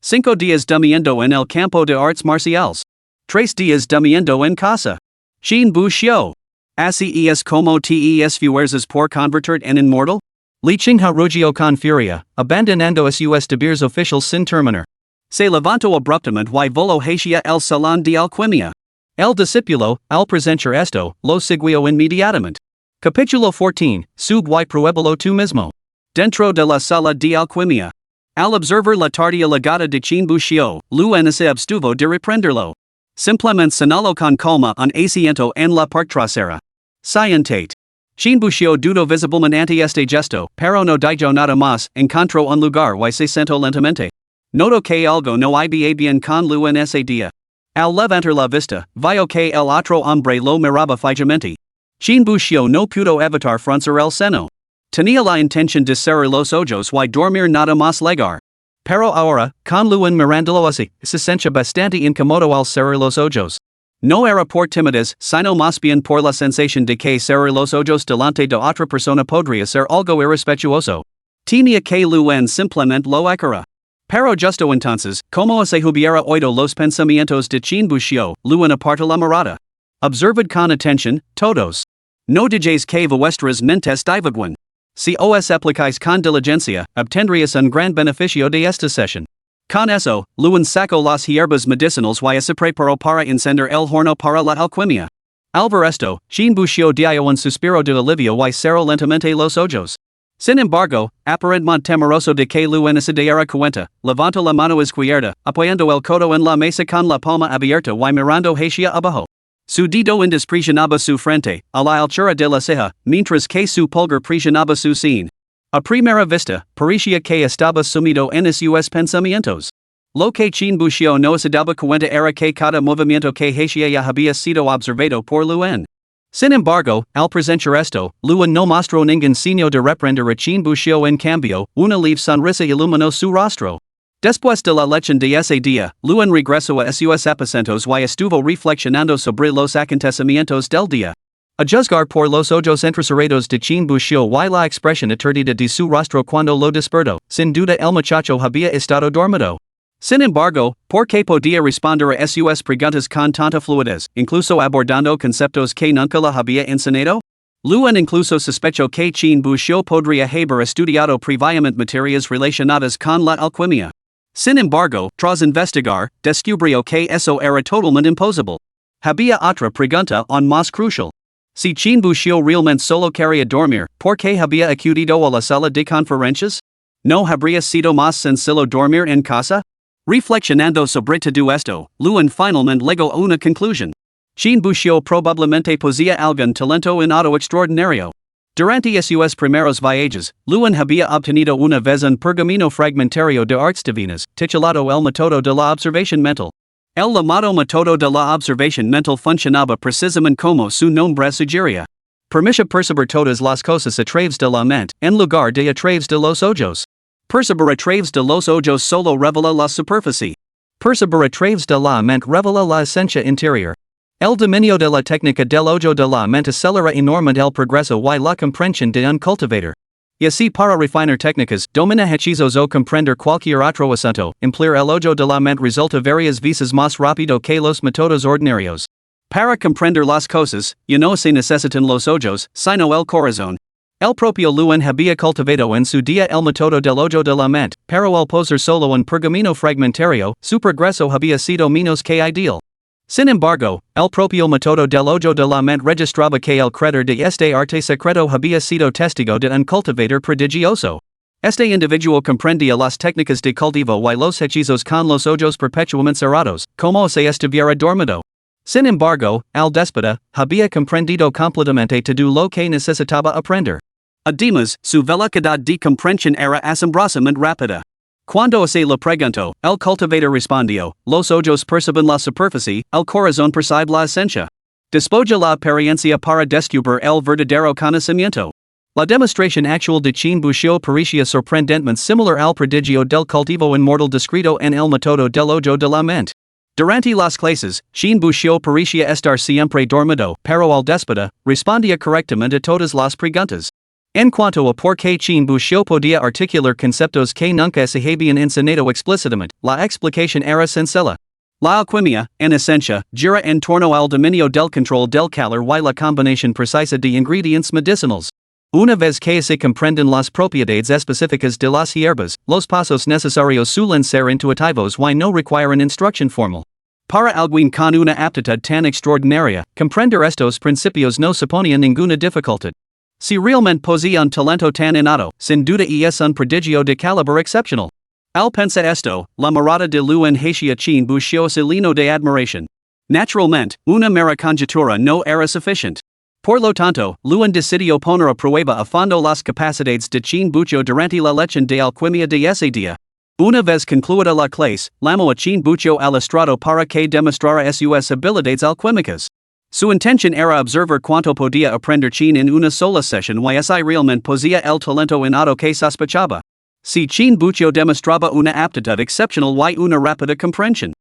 5 días durmiendo en el campo de artes marciales. 3 días durmiendo en casa. Jean Buxiu. Así es como te esfuerzas por convertir en inmortal? Li Qingha rugió con furia, abandonando a sus deberes oficiales sin terminar. Se levantó abruptamente y voló hacia el Salón de Alquimia. El discípulo, al presenciar esto, lo siguió inmediatamente. Capítulo 14, sub y pruébalo tú mismo. Dentro de la sala de alquimia. Al observar la tardía llegada de Jean Buxiu, Lu se abstuvo de reprenderlo. Simplemente señaló con calma un asiento en la parte trasera. Scientate. Jean Buxiu dudó visiblemente ante este gesto, pero no dijo nada más, encontró un lugar y se sentó lentamente. Notó que algo no iba bien con Lu en ese día. Al levantar la vista, vio que el otro hombre lo miraba fijamente. Jean Buxiu no pudo evitar fruncir el seno. Tenía la intención de cerrar los ojos y dormir nada más llegar. Pero ahora, con Lu mirándolo así, se sentía bastante incómodo al cerrar los ojos. No era por timidez, sino más bien por la sensación de que cerrar los ojos delante de otra persona podría ser algo irrespetuoso. Tenía que Lu simplemente lo hiciera. Pero justo entonces, como se hubiera oído los pensamientos de Jean Buxiu, Lu apartó la mirada. Observad con atención, todos. No digáis que vuestras mentes divaguen. Si os aplicáis con diligencia, obtendríais un gran beneficio de esta sesión. Con eso, Lu sacó las hierbas medicinales y se preparó para encender el horno para la alquimia. Al esto, sin bucio dio un suspiro de alivio y cerró lentamente los ojos. Sin embargo, aparentemente temeroso de que Luen se diera cuenta, levantó la mano izquierda, apoyando el codo en la mesa con la palma abierta y mirando hacia abajo. Su dedo índice presionaba su frente, a la altura de la ceja, mientras que su pulgar presionaba su sien. A primera vista, parecía que estaba sumido en sus pensamientos. Lo que Chin Bucio no se daba cuenta era que cada movimiento que hacía había sido observado por Luen. Sin embargo, al presenciar esto, Luen no mostró ningún signo de reprender a Chin Bucio en cambio, una leve sonrisa iluminó su rostro. Después de la lección de ese día, Luen regresó a sus aposentos y estuvo reflexionando sobre los acontecimientos del día. A juzgar por los ojos entrecerrados de Chin Bucio y la expresión aturdida de su rostro cuando lo despertó, sin duda el muchacho había estado dormido. Sin embargo, porque podía responder a sus preguntas con tanta fluidez, incluso abordando conceptos que nunca la había enseñado? Luen incluso sospechó que Chin Bucio podría haber estudiado previamente materias relacionadas con la alquimia. Sin embargo, tras investigar, descubrió que eso era totalmente imposible. Había otra pregunta aún más crucial. Si Chin Bucio realmente solo quería dormir, ¿por qué había acudido a la sala de conferencias? ¿No habría sido más sencillo dormir en casa? Reflexionando sobre todo esto, Luen finalmente llegó a una conclusión. Chin Bucio probablemente poseía algún talento innato extraordinario. Durante sus primeros viajes, Luen había obtenido una vez un pergamino fragmentario de artes divinas, titulado El método de la observación mental. El llamado método de la observación mental funcionaba precisamente como su nombre sugería. Permite percibir todas las cosas a través de la mente, en lugar de a través de los ojos. Percibir a través de los ojos solo revela la superficie. Percibir a través de la mente revela la esencia interior. El dominio de la técnica del ojo de la mente acelera enormemente el progreso y la comprensión de un cultivador. Y así para refinar técnicas, domina hechizos o comprender cualquier otro asunto, emplear el ojo de la mente resulta varias veces más rápido que los métodos ordinarios. Para comprender las cosas, ya no se necesitan los ojos, sino el corazón. El propio Luen había cultivado en su día el método del ojo de la mente, pero al poser solo un pergamino fragmentario, su progreso había sido menos que ideal. Sin embargo, el propio método del ojo de la mente registraba que el creador de este arte secreto había sido testigo de un cultivador prodigioso. Este individuo comprendía las técnicas de cultivo y los hechizos con los ojos perpetuamente cerrados, como si estuviera dormido. Sin embargo, al déspota, había comprendido completamente todo lo que necesitaba aprender. Además, su velocidad de comprensión era asombrosamente rápida. Cuando se le preguntó, el cultivador respondió, los ojos perciben la superficie, el corazón percibe la esencia. Despoja la apariencia para descubrir el verdadero conocimiento. La demostración actual de Chin Bucio parecía sorprendentemente similar al prodigio del cultivo inmortal descrito en el método del ojo de la mente. Durante las clases, Chin Bucio parecía estar siempre dormido, pero al déspota, respondía correctamente a todas las preguntas. En cuanto a por qué Chin Bucio podía articular conceptos que nunca se habían enseñado explícitamente, la explicación era sencilla. La alquimia, en esencia, gira en torno al dominio del control del calor y la combinación precisa de ingredientes medicinales. Una vez que se comprenden las propiedades específicas de las hierbas, los pasos necesarios suelen ser intuitivos y no requieren instrucción formal. Para alguien con una aptitud tan extraordinaria, comprender estos principios no suponía ninguna dificultad. Si realmente posee un talento tan innato, sin duda es un prodigio de calibre excepcional. Al pensar esto, la mirada de Luen hacia Chin Bucio se llenó de admiración. Naturalmente, una mera conjetura no era suficiente. Por lo tanto, Luen decidió poner a prueba a fondo las capacidades de Chin Bucio durante la lección de alquimia de ese día. Una vez concluida la clase, llamó a Chin Bucio al estrado para que demostrara sus habilidades alquímicas. Su intención era observar cuánto podía aprender Chin en una sola sesión y si realmente poseía el talento innato que sospechaba. Si Chin Bucio demostraba una aptitud excepcional y una rápida comprensión,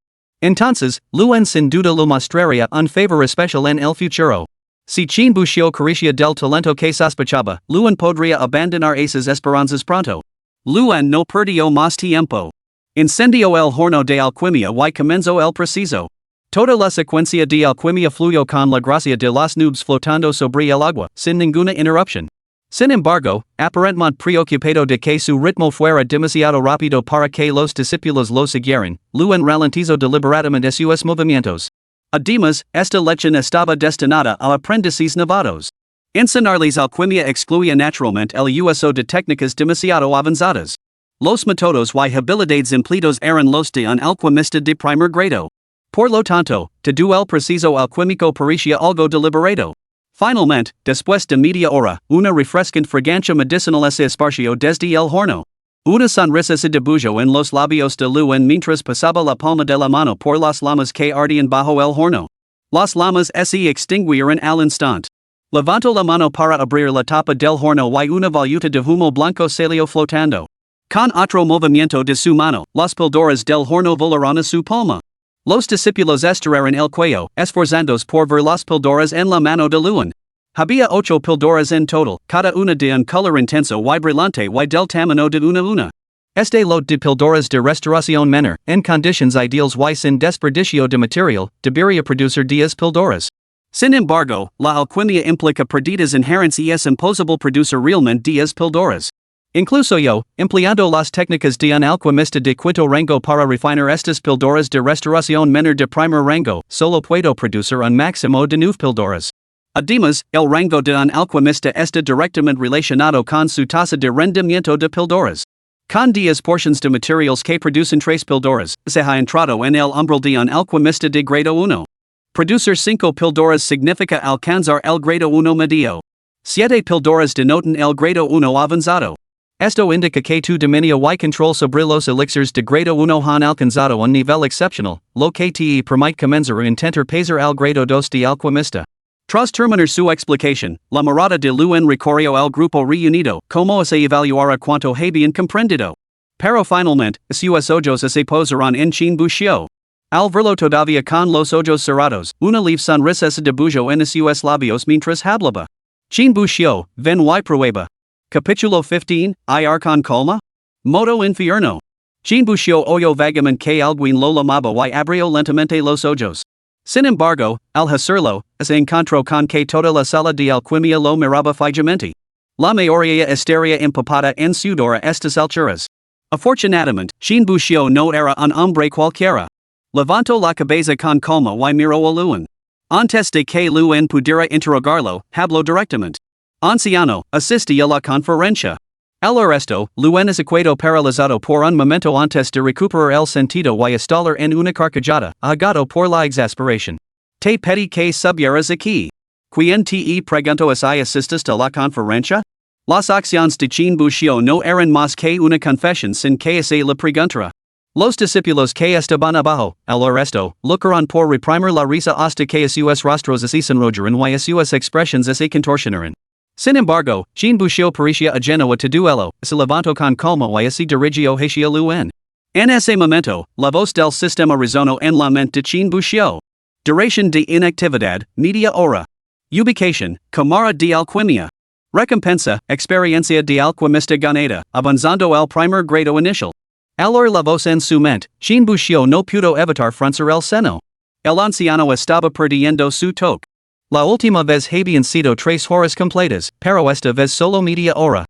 entonces, Luen sin duda lo mostraría un favor especial en el futuro. Si Chin Bucio carecía del talento que sospechaba, Luen podría abandonar esas esperanzas pronto. Luen no perdió más tiempo. Encendió el horno de alquimia y comenzó el proceso. Toda la secuencia de alquimia fluyó con la gracia de las nubes flotando sobre el agua, sin ninguna interrupción. Sin embargo, aparentemente preocupado de que su ritmo fuera demasiado rápido para que los discípulos lo siguieran, Luen ralentizó deliberadamente sus movimientos. Además, esta lección estaba destinada a aprendices novatos. Enseñarles alquimia excluía naturalmente el uso de técnicas demasiado avanzadas. Los métodos y habilidades empleados eran los de un alquimista de primer grado. Por lo tanto, todo el proceso alquímico parecía algo deliberado. Finalmente, después de media hora, una refrescante fragancia medicinal se esparció desde el horno. Una sonrisa se dibujó en los labios de Luen mientras pasaba la palma de la mano por las llamas que ardían bajo el horno. Las llamas se extinguieron al instante. Levantó la mano para abrir la tapa del horno y una voluta de humo blanco salió flotando. Con otro movimiento de su mano, las píldoras del horno volaron a su palma. Los discípulos estiraron el cuello, esforzándose por ver las píldoras en la mano de Luen. Había 8 píldoras en total, cada una de un color intenso y brillante y del tamaño de una. Este lot de píldoras de restauración menor, en condiciones ideales y sin desperdicio de material, debería producir 10 píldoras. Sin embargo, la alquimia implica pérdidas inherentes y es imposible producir realmente 10 píldoras. Incluso yo, empleando las técnicas de un alquimista de quinto rango para refinar estas píldoras de restauración menor de primer rango, solo puedo producir un máximo de 9 píldoras. Además, el rango de un alquimista está directamente relacionado con su tasa de rendimiento de píldoras. Con 10 porciones de materiales que producen 3 píldoras, se ha entrado en el umbral de un alquimista de grado 1. Producir 5 píldoras significa alcanzar el grado 1 medio. 7 píldoras denotan el grado 1 avanzado. Esto indica que tu dominio y control sobre los elixirs de grado 1 han alcanzado un nivel excepcional, lo que te permite comenzar a intentar pasar al grado 2 de alquimista. Tras terminar su explicación, la mirada de Luen recorrió al grupo reunido, como se evaluara cuanto habían comprendido. Pero finalmente, sus ojos se posaron en Chin Buxiu. Al verlo todavía con los ojos cerrados, una leve sonrisa se dibujó en sus labios mientras hablaba. Chin Buxiu, ven y prueba. Capítulo 15, ir con calma? Modo infierno. Chin Buxiu oyó vagamente que alguien lo llamaba y abrió lentamente los ojos. Sin embargo, al hacerlo, se encontró con que toda la sala de alquimia lo miraba fijamente. La mayoría estaría empapada en sudor a estas alturas. Afortunadamente, Chin Buxiu no era un hombre cualquiera. Levantó la cabeza con calma y miró a Luen. Antes de que Luen pudiera interrogarlo, habló directamente. Anciano, asistí a la conferencia. El resto, Luen se quedó paralizado por un momento antes de recuperar el sentido y estallar en una carcajada, ahogado por la exasperación. Te pedí que subieras aquí. ¿Quién te preguntó si asististe a la conferencia? Las acciones de Chin Buxiu no eran más que una confesión sin que se le preguntara. Los discípulos que estaban abajo, el resto, lucharon por reprimir la risa hasta que sus rostros se sonrojaron y sus expresiones se contorsionaron. Sin embargo, Chin Buxiu parecía ajeno a todo ello, se levantó con calma y se dirigió hacia Luen. En ese momento, la voz del sistema resonó en la mente de Chin Buxiu. Duración de inactividad, media hora. Ubicación, cámara de alquimia. Recompensa, experiencia de alquimista ganada, avanzando el primer grado inicial. Al oír la voz en su mente, Chin Buxiu no pudo evitar fruncir el seno. El anciano estaba perdiendo su toque. La última vez habían sido 3 horas completas, pero esta vez solo media hora.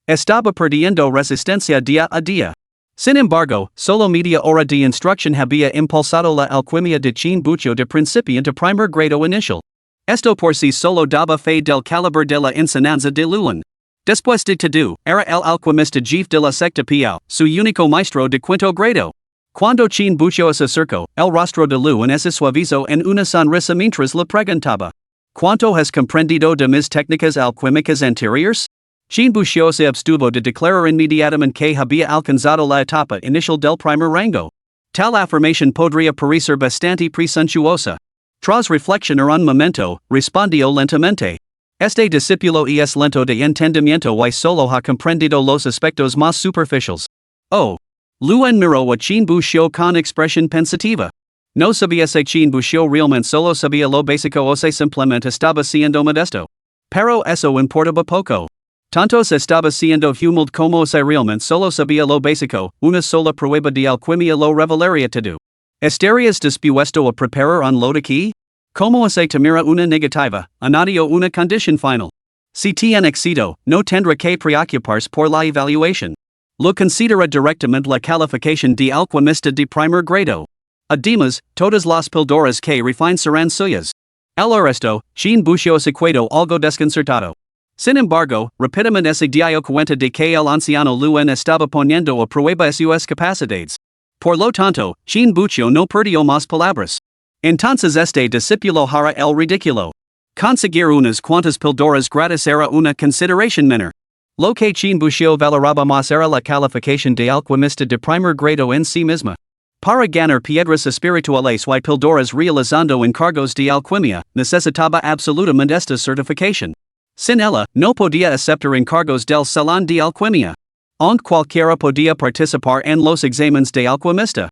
Estaba perdiendo resistencia día a día. Sin embargo, solo media hora de instrucción había impulsado la alquimia de Chin Buxiu de principiante a primer grado inicial. Esto por sí solo daba fe del calibre de la enseñanza de Luen. Después de todo, era el alquimista jefe de la secta Piao, su único maestro de quinto grado. Cuando Chin Buxiu se acercó, el rostro de Luen se suavizó en una sonrisa mientras le preguntaba. ¿Cuánto has comprendido de mis técnicas alquímicas anteriores? Chin Buxiu se abstuvo de declarar inmediatamente que había alcanzado la etapa inicial del primer rango. Tal afirmación podría parecer bastante presuntuosa. Tras reflexionar un momento, respondió lentamente. Este discípulo es lento de entendimiento y solo ha comprendido los aspectos más superficiales. Oh. Luen miró a Chin Buxiu con expresión pensativa. No sabía si Chin Buxiu realmente solo sabía lo básico o si simplemente estaba siendo modesto. Pero eso importaba poco. Tanto se estaba siendo humilde como si realmente solo sabía lo básico, una sola prueba de alquimia lo revelaría todo. ¿Estarías dispuesto a preparar un lot aquí? ¿Cómo se temera una negativa, añadió una condición final? Si tiene éxito, no tendrá que preocuparse por la evaluación. Lo considera directamente la calificación de alquimista de primer grado. Además, todas las píldoras que refine serán suyas. El resto, sin bucio sequedo algo desconcertado. Sin embargo, rápidamente se dio cuenta de que el anciano Luen estaba poniendo a prueba sus capacidades. Por lo tanto, sin bucio no perdió más palabras. Entonces este discípulo hará el ridículo. Conseguir unas cuantas píldoras gratis era una consideración menor. Lo que sin bucio valoraba más era la calificación de alquimista de primer grado en sí misma. Para ganar piedras espirituales y píldoras realizando encargos de alquimia, necesitaba absolutamente esta certificación. Sin ella, no podía aceptar encargos del salón de alquimia. Aunque cualquiera podía participar en los exámenes de alquimista.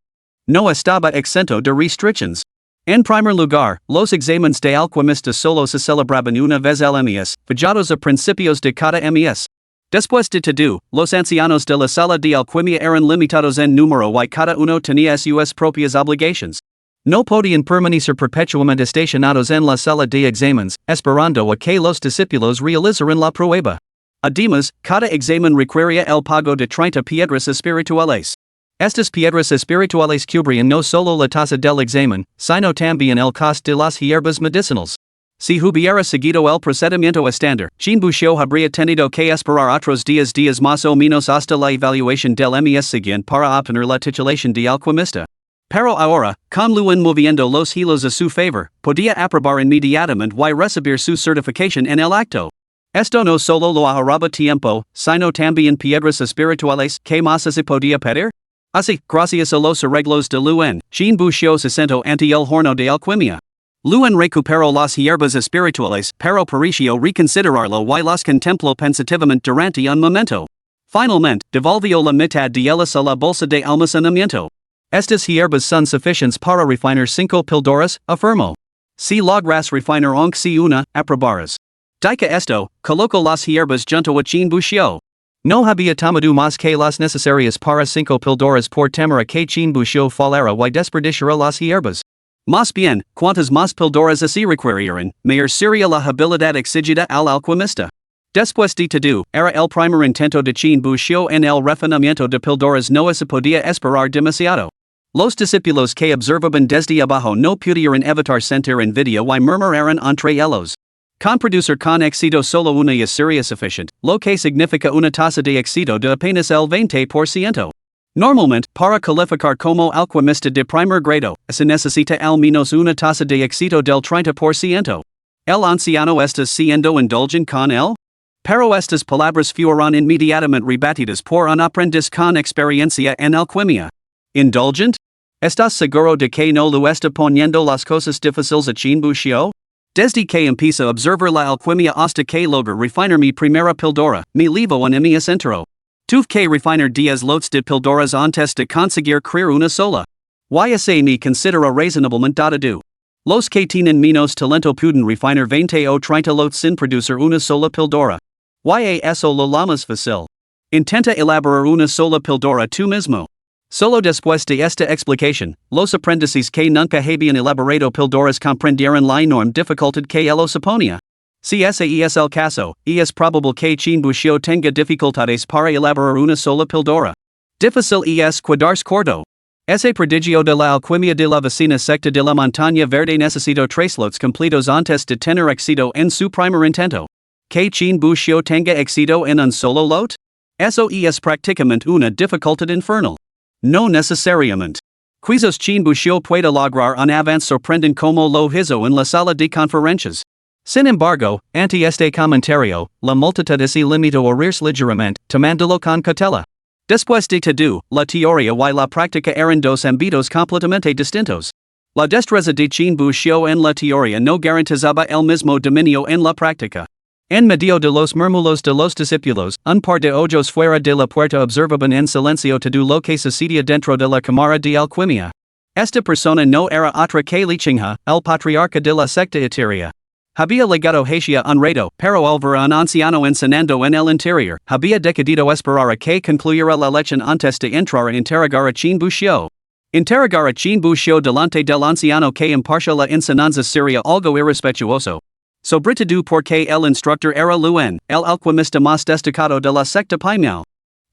No estaba exento de restricciones. En primer lugar, los exámenes de alquimista solo se celebraban una vez al mes, fallados a principios de cada mes. Después de todo, los ancianos de la sala de alquimia eran limitados en número y cada uno tenía sus propias obligaciones. No podían permanecer perpetuamente estacionados en la sala de exámenes, esperando a que los discípulos realizaran la prueba. Además, cada examen requería el pago de 30 piedras espirituales. Estas piedras espirituales cubrían no solo la tasa del examen, sino también el coste de las hierbas medicinales. Si hubiera seguido el procedimiento estándar, Jean Bouchot habría tenido que esperar otros días más o menos hasta la evaluación del mes siguiente para obtener la titulación de alquimista. Pero ahora, con Luen moviendo los hilos a su favor, podía aprobar inmediatamente y recibir su certificación en el acto. Esto no solo lo ahorraba tiempo, sino también piedras espirituales que más se podía pedir. Así, gracias a los arreglos de Luen, Jean Bouchot se sentó ante el horno de alquimia. Luen recuperó las hierbas espirituales, pero pareció reconsiderarlo y las contempló pensativamente durante un momento. Finalmente, devolvió la mitad de ellas a la bolsa de almacenamiento. Estas hierbas son suficientes para refinar 5 píldoras, afirmó. Si logras refinar aunque sea una, aprobarás. Dica esto, colocó las hierbas junto a Jean Bouchot. No había tomado más que las necesarias para 5 píldoras por temer a que Jean Bouchot fallara y desperdiciara las hierbas. Más bien, cuantas más píldoras así requerirían, mayor sería la habilidad exigida al alquimista. Después de todo, era el primer intento de Jean Bouchot en el refinamiento de píldoras, no se podía esperar demasiado. Los discípulos que observaban desde abajo no pudieron evitar sentir envidia y murmuraron entre ellos. Con producir con éxito solo una sería suficiente, lo que significa una tasa de éxito de apenas el 20%. Normalmente, para calificar como alquimista de primer grado, se necesita al menos una tasa de éxito del 30%. ¿El anciano está siendo indulgente con él? Pero estas palabras fueron inmediatamente rebatidas por un aprendiz con experiencia en alquimia. ¿Indulgente? ¿Estás seguro de que no lo está poniendo las cosas difíciles a Jean Bouchot? Desde que empieza a observar la alquimia hasta que logra refinar mi primera píldora, me levo en mes entero. Tuve que refinar 10 lotes de píldoras antes de conseguir crear una sola. Y me considera razonablemente dado. Los que tienen menos talento pueden refinar 20 o 30 lotes sin producir una sola píldora. Y eso lo más fácil. Intenta elaborar una sola píldora tú mismo. Solo después de esta explicación, los aprendices que nunca habían elaborado píldoras comprendieron la enorme dificultad que ello suponía. Si ese es el caso, es probable que Jean Bouchot tenga dificultades para elaborar una sola píldora. Difícil es quedarse corto. Ese prodigio de la alquimia de la vecina secta de la montaña verde necesitó 3 lotes completos antes de tener éxito en su primer intento. ¿Que Jean Bouchot tenga éxito en un solo lote? Eso es prácticamente una dificultad infernal. No necesariamente. Quizás Jean Bouchot pueda lograr un avance sorprendente como lo hizo en la sala de conferencias. Sin embargo, ante este comentario, la multitud se limitó a reírse ligeramente, tomándolo con cautela. Después de todo, la teoría y la práctica eran dos ámbitos completamente distintos. La destreza de Jean Bouchot en la teoría no garantizaba el mismo dominio en la práctica. En medio de los murmullos de los discípulos, un par de ojos fuera de la puerta observaban en silencio todo lo que sucedía dentro de la cámara de alquimia. Esta persona no era otra que Lichinha, el patriarca de la secta etérea. Había legado hacia un reto, pero al ver un anciano encenando en el interior, había decidido esperar a que concluyera la lección antes de entrar a interrogar a Jean Bouchot. Interrogar a Jean Bouchot delante del anciano que impartió la enseñanza sería algo irrespetuoso. Sobre todo porque el instructor era Luen, el alquimista más destacado de la secta Paimao.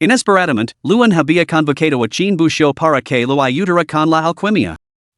Inesperadamente, Luen había convocado a Jean Bouchot para que lo ayudara con la alquimia.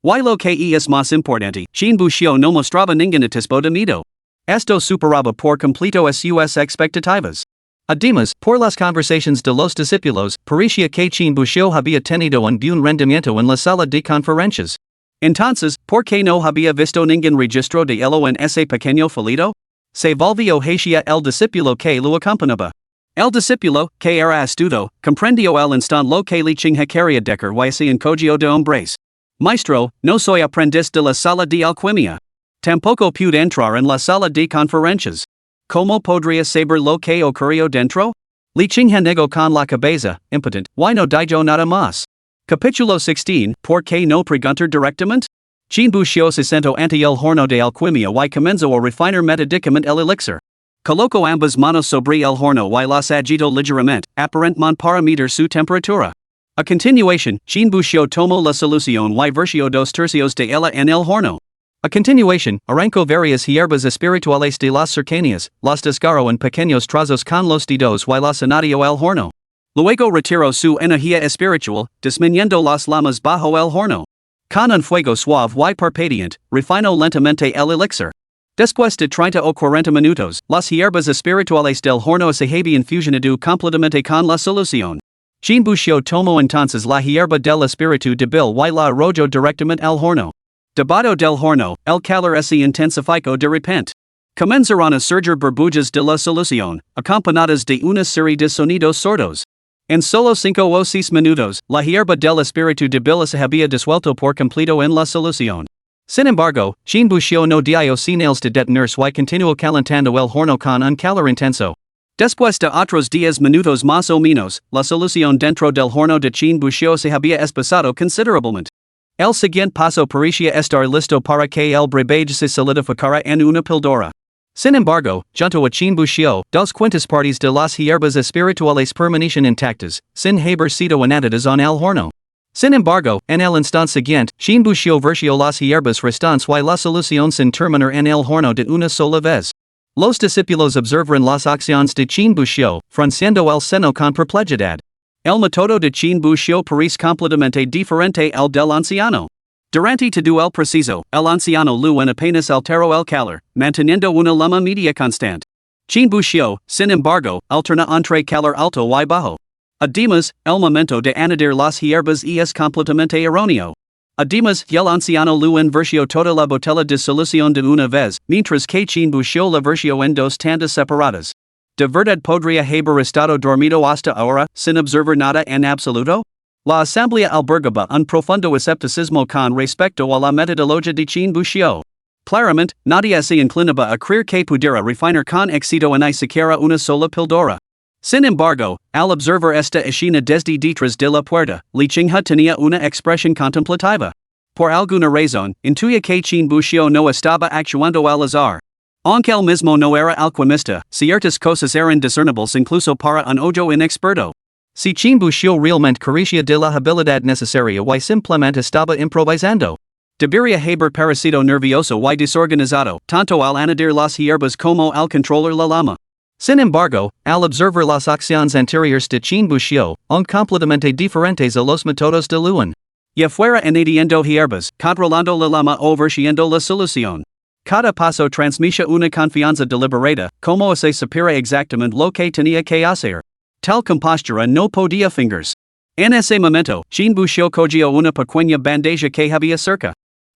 Y lo que es más importante, quien buscó no mostraba ningún atisbo de miedo. Esto superaba por completo sus expectativas. Además, por las conversaciones de los discípulos, parecía que quien buscó había tenido un buen rendimiento en la sala de conferencias. Entonces, ¿por qué no había visto ningún registro de ello en ese pequeño folleto? Se volvió hacia el discípulo que lo acompañaba. El discípulo, que era astuto, comprendió al instante lo que le quería decir y se encogió de hombres. Maestro, no soy aprendiz de la sala de alquimia. Tampoco pude entrar en la sala de conferencias. ¿Cómo podría saber lo que ocurrió dentro? Li negó con la cabeza, impotent, y no dijo nada más. Capítulo 16, ¿por qué no preguntar directamente? Quien buscó se sentó ante el horno de alquimia y comenzó a refinar metódicamente el elixir. Colocó ambas manos sobre el horno y las agitó ligeramente, aparentemente para medir su temperatura. A continuación, quien buscó tomó la solución y versió 2/3 de ella en el horno. A continuación, arrancó varias hierbas espirituales de las cercanías, las desgarró en pequeños trozos con los dedos y las añadió al horno. Luego retiró su energía espiritual, disminuyendo las llamas bajo el horno. Con un fuego suave y parpadeante, refinó lentamente el elixir. Después de 30 o 40 minutos, las hierbas espirituales del horno se habían fusionado completamente con la solución. Quien buscó tomó entonces la hierba del espíritu débil y la arrojó directamente al horno. Debajo del horno, el calor se intensificó de repente. Comenzaron a surgir burbujas de la solución, acompañadas de una serie de sonidos sordos. En solo 5 o 6 minutos, la hierba del espíritu débil se había disuelto por completo en la solución. Sin embargo, quien buscó no dio señales de detenerse y continuó calentando el horno con un calor intenso. Después de otros 10 minutos más o menos, la solución dentro del horno de quien buscó se había espesado considerablemente. El siguiente paso parecía estar listo para que el brebaje se solidificara en una píldora. Sin embargo, junto a quien buscó, 2/4 partes de las hierbas espirituales permanecen intactas, sin haber sido añadidas en el horno. Sin embargo, en el instante siguiente, quien buscó versió las hierbas restantes y la solución sin terminar en el horno de una sola vez. Los discípulos observaron las acciones de quien buscó, frunciendo el seno con perplejidad. El método de quien buscó parece completamente diferente al del anciano. Durante todo el proceso, el anciano lo en apenas alteró el calor, manteniendo una llama media constante. Quien buscó, sin embargo, alterna entre calor alto y bajo. Además, el momento de añadir las hierbas es completamente erróneo. Además, el anciano lo versió toda la botella de solución de una vez, mientras que quien buscó la versió en 2 tandas separadas. ¿De verdad podría haber estado dormido hasta ahora, sin observar nada en absoluto? La asamblea albergaba un profundo escepticismo con respecto a la metodología de quien buscó. Claramente, nadie se inclinaba a creer que pudiera refinar con éxito ni siquiera una sola píldora. Sin embargo, al observar esta escena desde detrás de la puerta, Li Qinghe tenía una expresión contemplativa. Por alguna razón, intuía que quien buscó no estaba actuando al azar. Aunque él mismo no era alquimista, ciertas cosas eran discernibles incluso para un ojo inexperto. Si quien buscó realmente carecía de la habilidad necesaria y simplemente estaba improvisando. Debería haber parecido nervioso y desorganizado, tanto al añadir las hierbas como al controlar la llama. Sin embargo, al observar las acciones anteriores de quien buscó, completamente diferentes a los métodos de Luan. Ya fuera añadiendo hierbas, controlando la llama o vertiendo la solución. Cada paso transmitía una confianza deliberada, como se supiera exactamente lo que tenía que hacer. Tal compostura no podía fingers. En ese momento, quien buscó cogió una pequeña bandeja que había cerca.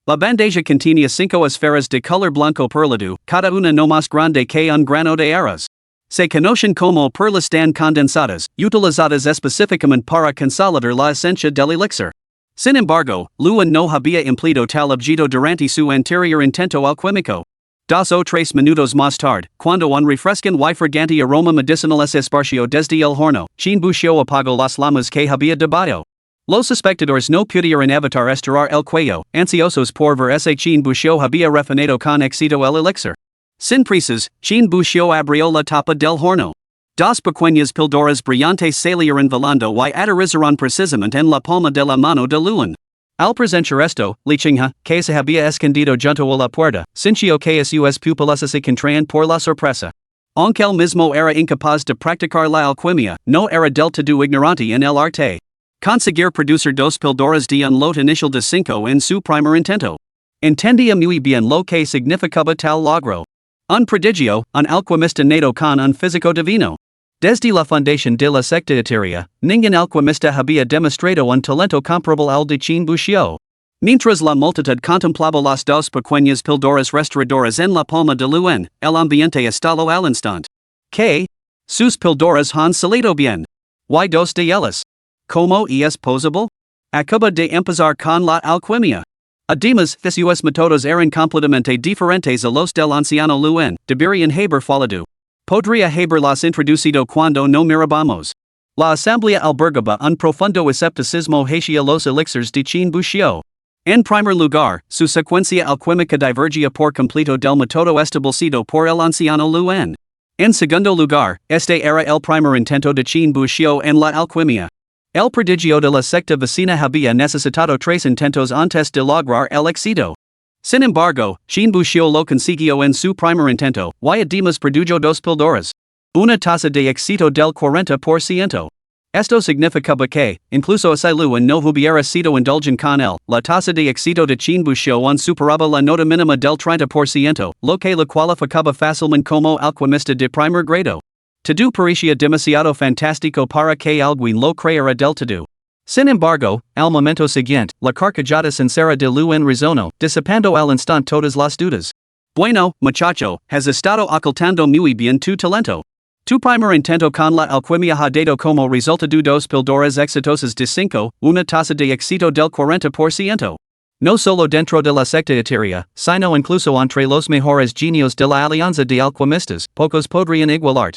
La bandeja contenía 5 esferas de color blanco perlado, cada una no más grande que un grano de arroz. Se conocen como perlas tan condensadas, utilizadas específicamente para consolidar la esencia del elixir. Sin embargo, Luan no había empleado tal objeto durante su anterior intento alquímico. 2 o 3 minutos más tarde, cuando un refrescante y fragante aroma medicinal se esparció desde el horno, quien buscó apagó las llamas que había debajo. Los espectadores no pudieron evitar estirar el cuello, ansiosos por ver ese quien buscó había refinado con éxito el elixir. Sin prisas, quien buscó abrió la tapa del horno. 2 pequeñas píldoras brillantes salieron volando y aterrizaron precisamente en la palma de la mano de Luan. Al presenciar esto, Li Qinghe, que se había escondido junto a la puerta, sintió que sus pupilas se contraían por la sorpresa. Aunque él mismo era incapaz de practicar la alquimia, no era del todo ignorante en el arte. Conseguir producer dos píldoras de un lote inicial de cinco en su primer intento. Entendía muy bien lo que significaba tal logro. Un prodigio, un alquimista nato con un físico divino. Desde la fundación de la secta etérea, ningún alquimista había demostrado un talento comparable al de Chin Buxiu. Mientras la multitud contemplaba las dos pequeñas píldoras restauradoras en la palma de Luen, el ambiente estalló al instante. Que sus píldoras han salido bien. Y dos de ellas. ¿Cómo es posible? Acaba de empezar con la alquimia. Además, sus métodos eran completamente diferentes a los del anciano Luen, deberían haber fallado. Podría haberlas introducido cuando no mirábamos. La asamblea albergaba un profundo escepticismo hacia los elixirs de Chin Buxiu. En primer lugar, su secuencia alquímica divergía por completo del método establecido por el anciano Luen. En segundo lugar, este era el primer intento de Chin Buxiu en la alquimia. El prodigio de la secta vecina había necesitado 3 intentos antes de lograr el éxito. Sin embargo, Chin Buxiu lo consiguió en su primer intento, y además produjo 2 píldoras. Una tasa de éxito del 40%. Esto significaba que, incluso si Luen no hubiera sido indulgente con él, la tasa de éxito de Chin Buxiu superaba la nota mínima del 30%, lo que lo cualificaba fácilmente como alquimista de primer grado. Todo parecía demasiado fantástico para que alguien lo creyera del todo. Sin embargo, al momento siguiente, la carcajada sincera de Luen resonó, disipando al instante todas las dudas. Bueno, muchacho, has estado ocultando muy bien tu talento. Tu primer intento con la alquimia ha dado como resultado 2 píldoras exitosas de 5, una tasa de éxito del 40%. No solo dentro de la secta etérea, sino incluso entre los mejores genios de la alianza de alquimistas, pocos podrían igualar.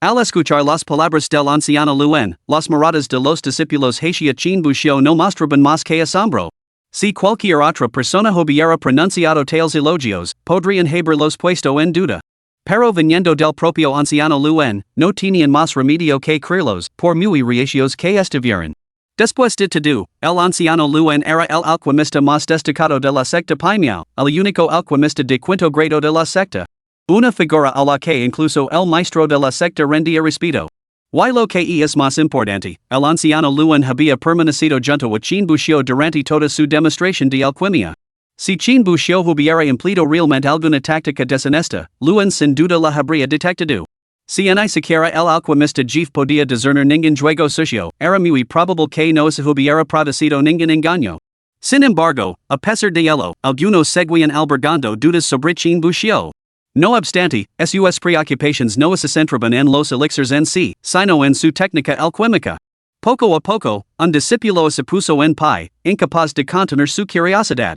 Al escuchar las palabras del anciano Luen, las miradas de los discípulos hacia Chin Buxiu no mostraban más que asombro. Si cualquier otra persona hubiera pronunciado tales elogios, podrían haberlos puesto en duda. Pero viniendo del propio anciano Luen, no tenían más remedio que creerlos, por muy reacios que estuvieran. Después de todo, el anciano Luen era el alquimista más destacado de la secta Paimiao, el único alquimista de quinto grado de la secta. Una figura a la que incluso el maestro de la secta rendía respeto. Y lo que es más importante, el anciano Luen había permanecido junto a Chin Buxiu durante toda su demostración de alquimia. Si Chin Buxiu hubiera empleado realmente alguna táctica deshonesta, Luen sin duda la habría detectado. Si ni siquiera el alquimista JEFE podía discernir ningún juego sucio, era muy probable que no se hubiera producido ningún engaño. Sin embargo, a pesar de ello, algunos seguían albergando dudas sobre Chin Buxiu. No obstante, sus preocupaciones no se centraban en los elixirs en sí, sino en su técnica alquímica. Poco a poco, un discípulo se puso en pie, incapaz de contener su curiosidad.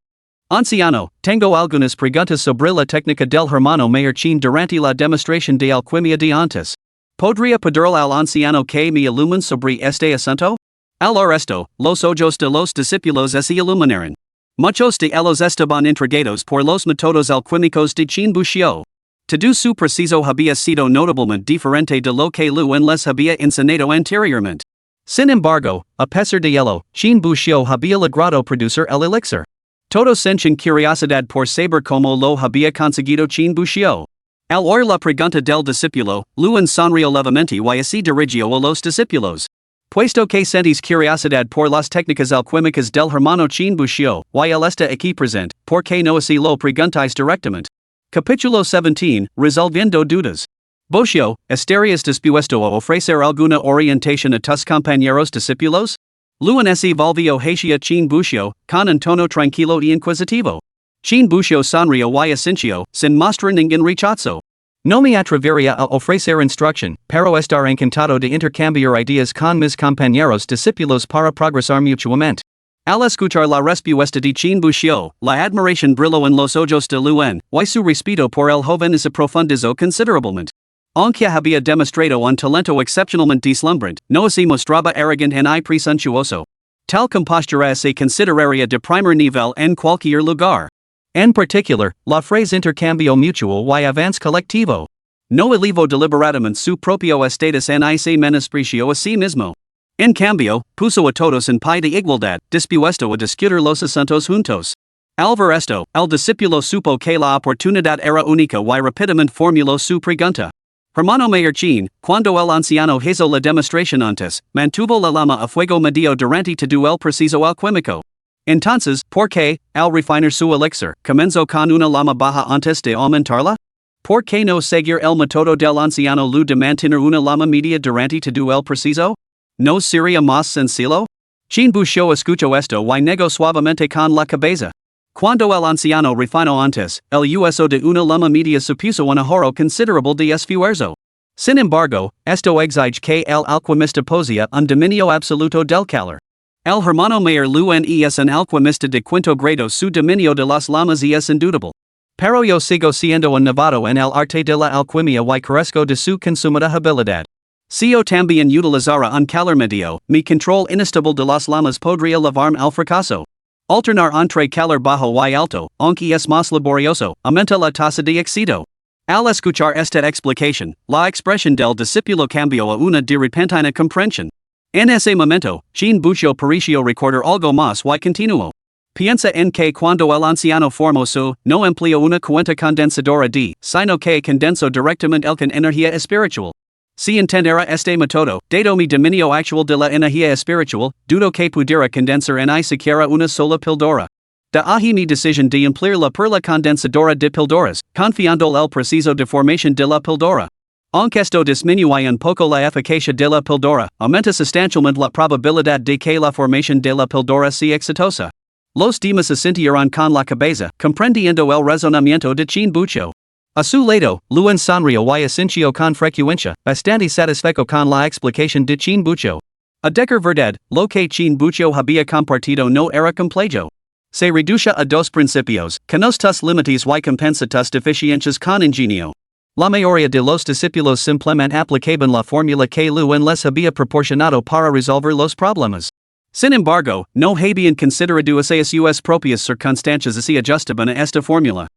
Anciano, tengo algunas preguntas sobre la técnica del hermano mayor Chin durante la demostración de alquimia de antes. ¿Podría pedirle al anciano que me ilumine sobre este asunto? Al oír esto, los ojos de los discípulos se iluminaron. Muchos de ellos estaban intrigados por los métodos alquímicos de Chin Buxiu. Todo su proceso había sido notablemente diferente de lo que Luen les había enseñado anteriormente. Sin embargo, a pesar de ello, Chin Buxiu había logrado producir el elixir. Todos sentían curiosidad por saber cómo lo había conseguido Chin Buxiu. Al oír la pregunta del discípulo, Luen sonrió levemente y así dirigió a los discípulos. Puesto que sentís curiosidad por las técnicas alquímicas del hermano Chin Buxiu, y él está aquí presente, ¿por qué no así lo preguntáis directamente? Capítulo 17, Resolviendo dudas. Buxiu, ¿estarías dispuesto a ofrecer alguna orientación a tus compañeros discípulos? Luen se volvió hacia Chin Buxiu, con un tono tranquilo y inquisitivo. Chin Buxiu sonrió y asintió, sin mostrar ningún rechazo. No me atrevería a ofrecer instrucción, pero estar encantado de intercambiar ideas con mis compañeros discípulos para progresar mutuamente. Al escuchar la respuesta de Chin Buxiu, la admiración brilló en los ojos de Luen, y su respeto por el joven se profundizó considerablemente. Aunque había demostrado un talento excepcionalmente deslumbrante, no se mostraba arrogante ni presuntuoso. Tal compostura se consideraría de primer nivel en cualquier lugar. En particular, la frase intercambio mutuo y avance colectivo. No elevó deliberadamente su propio estatus ni se menospreció a sí mismo. En cambio, puso a todos en pie de igualdad, dispuesto a discutir los asuntos juntos. Al ver esto, el discípulo supo que la oportunidad era única y rápidamente formuló su pregunta. Hermano mayor chin, cuando el anciano hizo la demostración antes, mantuvo la llama a fuego medio durante todo el proceso alquímico. Entonces, ¿por qué, al refinar su elixir, comenzó con una llama baja antes de aumentarla? ¿Por qué no seguir el método del anciano Lu de mantener una llama media durante todo el proceso? ¿No sería más sencillo? Chin Busho escuchó esto y negó suavemente con la cabeza. Cuando el anciano refinó antes, el uso de una llama media supuso un ahorro considerable de esfuerzo. Sin embargo, esto exige que el alquimista posea un dominio absoluto del calor. El hermano mayor Lu es un alquimista de quinto grado, su dominio de las llamas es indudable. Pero yo sigo siendo un novato en el arte de la alquimia y carezco de su consumada habilidad. Si yo también utilizara un calor medio, mi control inestable de las llamas podría llevarme al fracaso. Alternar entre calor bajo y alto, aunque es más laborioso, aumenta la tasa de éxito. Al escuchar esta explicación, la expresión del discípulo cambió a una de repentina comprensión. En ese momento, Chin Busho pareció recordar algo más y continuó. Piensa en que cuando el anciano formoso no empleó una cuenta condensadora sino que condensó directamente el con energía espiritual. Si entenderá este método, dado mi dominio actual de la energía espiritual, dudo que pudiera condensar en siquiera una sola píldora. De ahí mi decisión de emplearla por la condensadora de píldoras, confiando el proceso de formación de la píldora. Aunque esto disminuye un poco la eficacia de la píldora, aumenta sustancialmente la probabilidad de que la formación de la píldora sea exitosa. Los demás asintieron con la cabeza, comprendiendo el razonamiento de Chin Busho. A su lado, Luen sonrió y asintió con frecuencia, bastante satisfecho con la explicación de Chin Busho. A decir verdad, lo que Chin Busho había compartido no era complejo. Se reduce a dos principios, conoce tus límites y compensa tus deficiencias con ingenio. La mayoría de los discípulos simplemente aplicaban la fórmula que Luen les había proporcionado para resolver los problemas. Sin embargo, no habían considerado esas sus propias circunstancias y ajustaban a esta fórmula.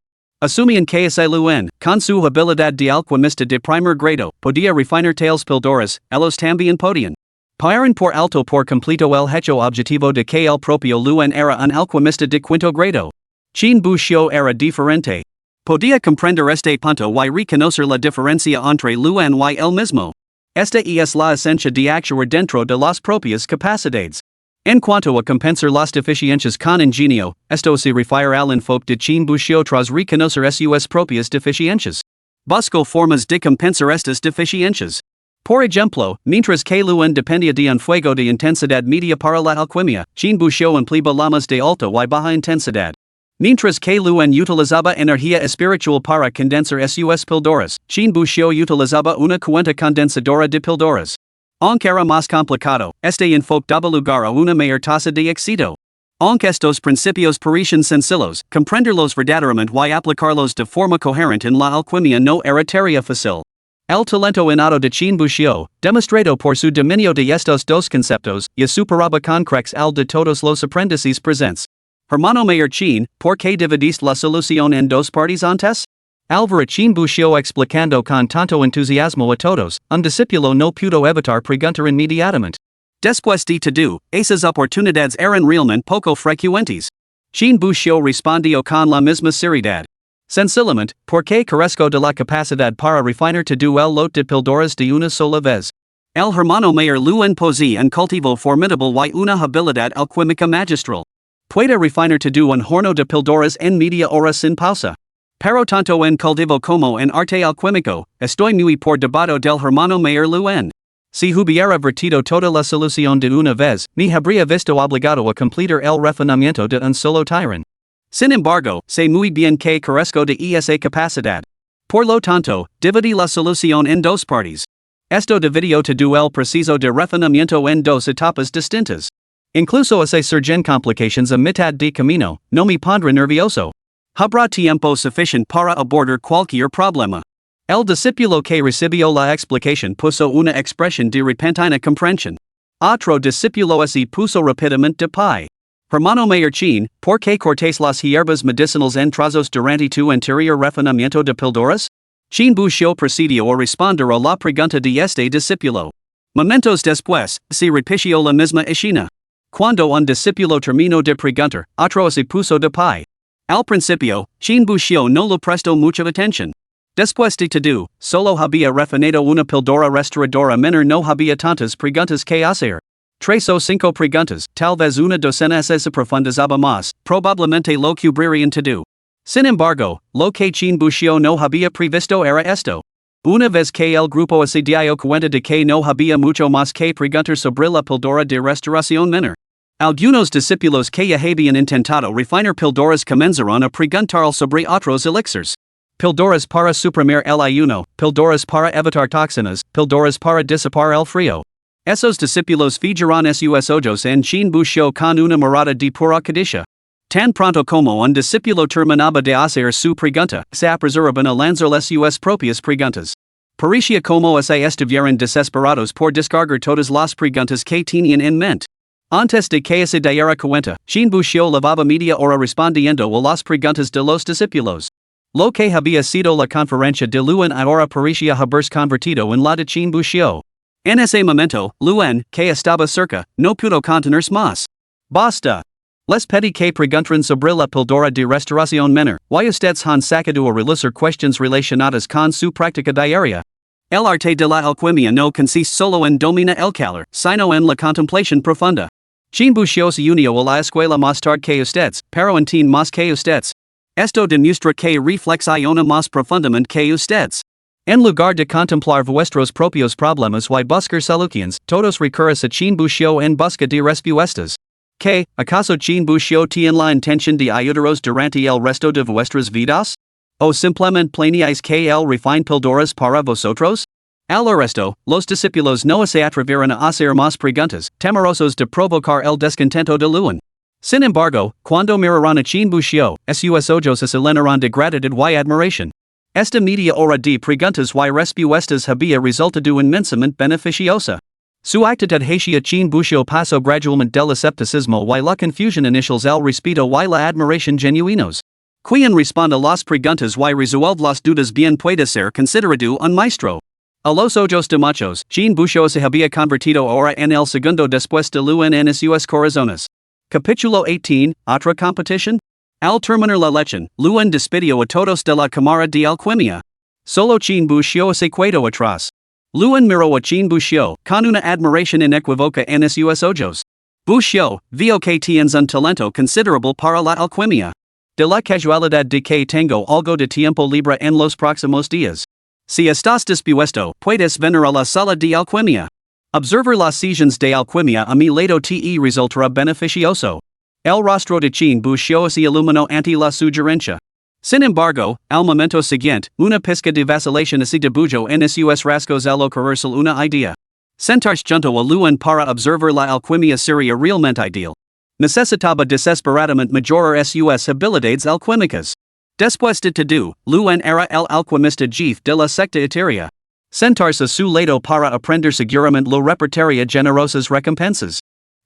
Asumían que ese Luen, con su habilidad de alquimista de primer grado, podía refinar tales píldoras, ellos también podían. Paran por alto por completo el hecho objetivo de que el propio Luen era un alquimista de quinto grado. Chin Busho era diferente. Podía comprender este punto y reconocer la diferencia entre Luen y él mismo. Esta es la esencia de actuar dentro de las propias capacidades. En cuanto a compensar las deficiencias con ingenio, esto se refiere al enfoque de Chin Busho tras reconocer sus propias deficiencias. Busco formas de compensar estas deficiencias. Por ejemplo, mientras que Luen dependía de un fuego de intensidad media para la alquimia, Chin Busho empleaba llamas de alta y baja intensidad. Mientras que Luen utilizaba energía espiritual para condensar sus píldoras, Chin Busho utilizaba una cuenta condensadora de píldoras. Aunque era más complicado, este enfoque daba lugar a una mayor tasa de éxito. Aunque estos principios parecen sencillos, comprenderlos verdaderamente y aplicarlos de forma coherente en la alquimia no era tarea fácil. El talento innato de Chin Busho, demostrado por su dominio de estos dos conceptos, y superaba con creces al de todos los aprendices presentes. Hermano mayor Chin, ¿por qué dividiste la solución en dos partes antes? Alvara Chin Busho explicando con tanto entusiasmo a todos, un discípulo no pudo evitar preguntar inmediatamente. Después de todo, esas oportunidades eran realmente poco frecuentes. Chin Busho respondió con la misma seriedad. Sencillamente, porque carezco de la capacidad para refinar todo el lote de píldoras de una sola vez. El hermano mayor Luen posee un cultivo formidable y una habilidad alquímica magistral. Puede refinar todo un horno de píldoras en media hora sin pausa. Pero tanto en cultivo como en arte alquímico, estoy muy por debajo del hermano mayor Luen. Si hubiera vertido toda la solución de una vez, me habría visto obligado a completar el refinamiento de un solo tirón. Sin embargo, sé muy bien que carezco de esa capacidad. Por lo tanto, dividí la solución en dos partes. Esto dividió todo el proceso de refinamiento en dos etapas distintas. Incluso si surgen complications a mitad de camino, no me pondré nervioso. Habrá tiempo suficiente para abordar cualquier problema. El discípulo que recibió la explicación puso una expresión de repentina comprensión. Otro discípulo se puso rápidamente de pie. Hermano mayor Chin, ¿por qué cortes las hierbas medicinales en trozos durante tu anterior refinamiento de píldoras? Chin Busho procedió a responder a la pregunta de este discípulo. Momentos después, se repitió la misma escena. Cuando un discípulo terminó de preguntar, otro se puso de pie. Al principio, Chin Busho no le prestó mucha atención. Después de todo, solo había refinado una píldora restauradora menor no había tantas preguntas que hacer. 3 o 5 preguntas, tal vez una docena se profundizaba más, probablemente lo cubrirían todo. Sin embargo, lo que Chin Bushio no había previsto era esto. Una vez que el grupo se dio cuenta de que no había mucho más que preguntar sobre la píldora de restauración menor. Algunos discípulos que ya habían intentado refinar píldoras comenzaron a preguntar sobre otros elixirs. Píldoras para suprimir el ayuno, píldoras para evitar toxinas, píldoras para disipar el frío. Esos discípulos fijaron sus ojos en Chin Bushio con una mirada de pura codicia. Tan pronto como un discípulo terminaba de hacer su pregunta, se apresuraban a lanzar sus propias preguntas. Parecía como se estuvieran desesperados por descargar todas las preguntas que tenían en mente. Antes de que se diera cuenta, Chin Bushio llevaba media hora respondiendo a las preguntas de los discípulos. Lo que había sido la conferencia de Luan ahora parecía haberse convertido en la de Chin Bushio. En ese momento, Luan, que estaba cerca, no pudo contenerse más. Basta. Les pedí que preguntaran sobre la píldora de restauración menor, y ustedes han sacado a relucir cuestiones relacionadas con su práctica diaria. El arte de la alquimia no consiste solo en dominar el calor, sino en la contemplación profunda. Chin Bushio se unió a la escuela más tarde que ustedes, pero entiende más que ustedes. Esto demuestra que reflexiona más profundamente que ustedes. En lugar de contemplar vuestros propios problemas y buscar soluciones, todos recurren a Chin Bushio en busca de respuestas. ¿Qué, acaso Chin Bushio tiene la intención de ayudaros durante el resto de vuestras vidas? ¿O simplemente planeáis que él refine píldoras para vosotros? Al resto, los discípulos no se atrevieron a hacer más preguntas, temerosos de provocar el descontento de Luan. Sin embargo, cuando miraron a Chin Bushio, sus ojos se llenaron de gratitud y admiración. Esta media hora de preguntas y respuestas había resultado inmensamente beneficiosa. Su actitud hacia Chin Bushio pasó gradualmente del escepticismo y la confusión iniciales al respeto y la admiración genuinos. Quien responde las preguntas y resuelve las dudas bien puede ser considerado un maestro. A los ojos de muchos, Chin Bushio se había convertido ahora en el segundo después de Luan en sus corazones. Capítulo 18, ¿Otra competición? Al terminar la lección, Luan despidió a todos de la cámara de alquimia. Solo Chin Bushio se quedó atrás. Luan miró a Chin Bushio, con una admiración inequívoca en sus ojos. Bushio, veo que tienes un talento considerable para la alquimia. De la casualidad de que tengo algo de tiempo libre en los próximos días. Si estás dispuesto, puedes venir a la sala de alquimia. Observar las sesiones de alquimia a mi lado te resultará beneficioso. El rostro de Chin Bushio se iluminó ante la sugerencia. Sin embargo, al momento siguiente, una pizca de vacilación se dibujó en sus rasgos al ocurrirse una idea. Sentarse junto a Luan para observar la alquimia sería realmente ideal. Necesitaba desesperadamente mejorar sus habilidades alquímicas. Después de todo, Luan era el alquimista jefe de la secta Iteria. Sentarse a su lado para aprender seguramente lo repartiría generosas recompensas.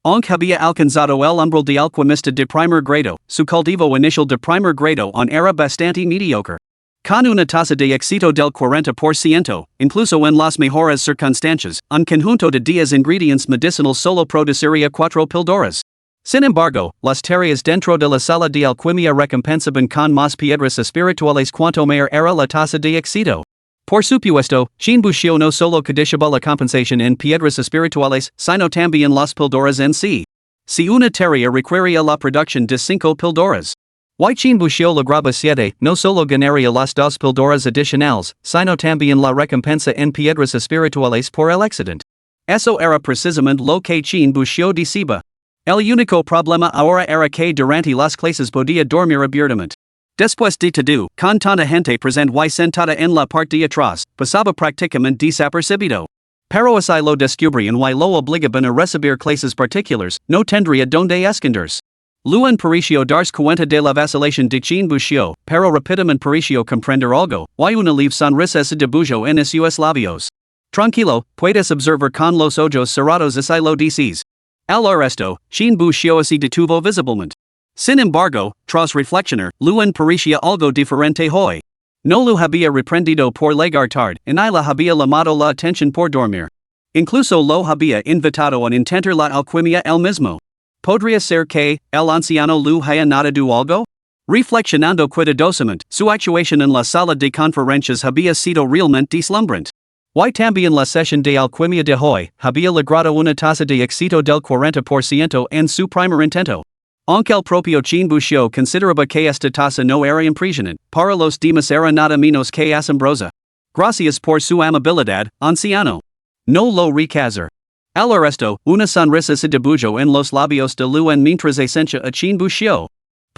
Aunque había alcanzado el umbral de alquimista de primer grado, su cultivo inicial de primer grado aún era bastante mediocre. Con una tasa de éxito del 40%, incluso en las mejores circunstancias, un conjunto de 10 ingredientes medicinales solo produciría 4 píldoras. Sin embargo, las tareas dentro de la sala de alquimia recompensaban con más piedras espirituales cuanto mayor era la tasa de éxito. Por supuesto, Chin Bushio no solo codiciaba la compensación en piedras espirituales, sino también las píldoras en sí. Si una tarea requería la producción de 5 píldoras, y Chin Bushio lograba 7, no solo ganaría las 2 píldoras adicionales, sino también la recompensa en piedras espirituales por el accidente. Eso era precisamente lo que Chin Bushio deseaba. El único problema ahora era que durante las clases podía dormir abiertamente. Después de todo, con tanta gente presente y sentada en la parte de atrás, pasaba prácticamente desapercibido. Pero así lo descubrían y lo obligaban a recibir clases particulares, no tendría donde esconderse. Luan pareció darse cuenta de la vacilación de Chin Bushio, pero rápidamente pareció comprender algo, y una leve sonrisa se dibujó en sus labios. Tranquilo, puedes observar con los ojos cerrados así lo dices. Al resto, Chin Bushio se detuvo visiblemente. Sin embargo, tras reflexionar, Luan parecía algo diferente hoy. No lo había reprendido por llegar tarde, ni le había llamado la atención por dormir. Incluso lo había invitado a intentar la alquimia él mismo. ¿Podría ser que el anciano lo haya notado algo? Reflexionando cuidadosamente, su actuación en la sala de conferencias había sido realmente deslumbrante. Y también la sesión de alquimia de hoy había logrado una tasa de éxito del 40% en su primer intento. Aunque el propio Chin Buxiu consideraba que esta tasa no era impresionante, para los demás era nada menos que asombrosa. Gracias por su amabilidad, anciano. No lo rechazo. Al resto, una sonrisa se dibujó en los labios de Luen mientras escuchaba a Chin Buxiu.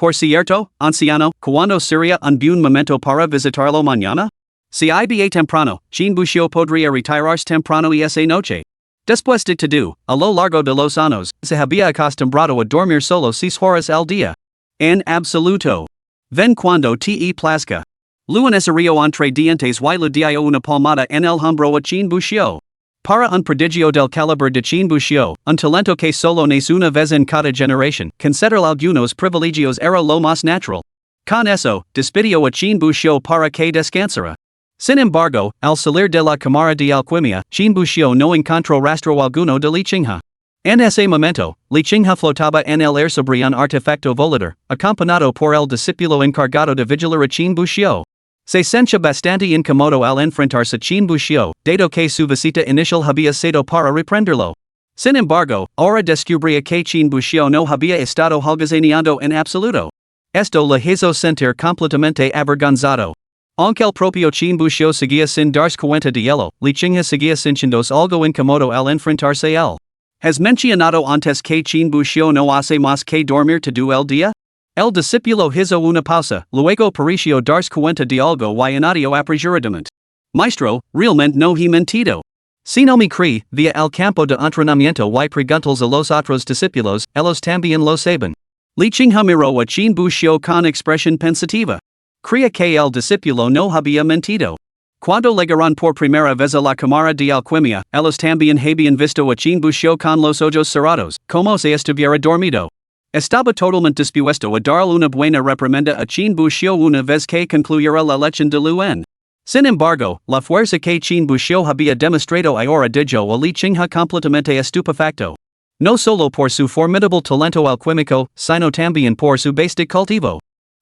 Por cierto, anciano, ¿cuándo sería un buen momento para visitarlo mañana? Si iba temprano, Chin Buxiu podría retirarse temprano y esa noche. Después de todo, a lo largo de los años, se había acostumbrado a dormir solo 6 horas al día. En absoluto. Ven cuando te plazca. Luen estaría entre dientes y le dio una palmada en el hombro a Chin Buxiu. Para un prodigio del calibre de Chin Buxiu, un talento que solo nace una vez en cada generación, conceder algunos privilegios era lo más natural. Con eso, despidió a Chin Buxiu para que descansara. Sin embargo, al salir de la cámara de alquimia, Chin Buxiu no encontró rastro alguno de Li Qinghe. En ese momento, Li Qinghe flotaba en el aire sobre un artefacto volador, acompañado por el discípulo encargado de vigilar a Chin Buxiu. Se sentía bastante incómodo al enfrentarse a Chin Buxiu, dado que su visita inicial había sido para reprenderlo. Sin embargo, ahora descubría que Chin Buxiu no había estado holgazaneando en absoluto. Esto le hizo sentir completamente avergonzado. Aunque el propio Chin Buxiu seguía sin darse cuenta de ello, Li Qinghe seguía sintiéndose algo incómodo al enfrentarse a él. ¿Has mencionado antes que Chin Buxiu no hace más que dormir todo el día? El discípulo hizo una pausa, luego pareció darse cuenta de algo y añadió apresuradamente. Maestro, realmente no he mentido. Si no me cree, via el campo de entrenamiento y preguntas a los otros discípulos, ellos también lo saben. Li Qinghe miró a Chin Buxiu con expresión pensativa. Creía que el discípulo no había mentido. Cuando llegaron por primera vez a la cámara de alquimia, ellos también habían visto a Chin Buxiu con los ojos cerrados, como si estuviera dormido. Estaba totalmente dispuesto a darle una buena reprimenda a Chin Buxiu una vez que concluyera la lección de Luen. Sin embargo, la fuerza que Chin Buxiu había demostrado ahora dejó a Li Qinghe completamente estupefacto. No solo por su formidable talento alquímico, sino también por su base de cultivo.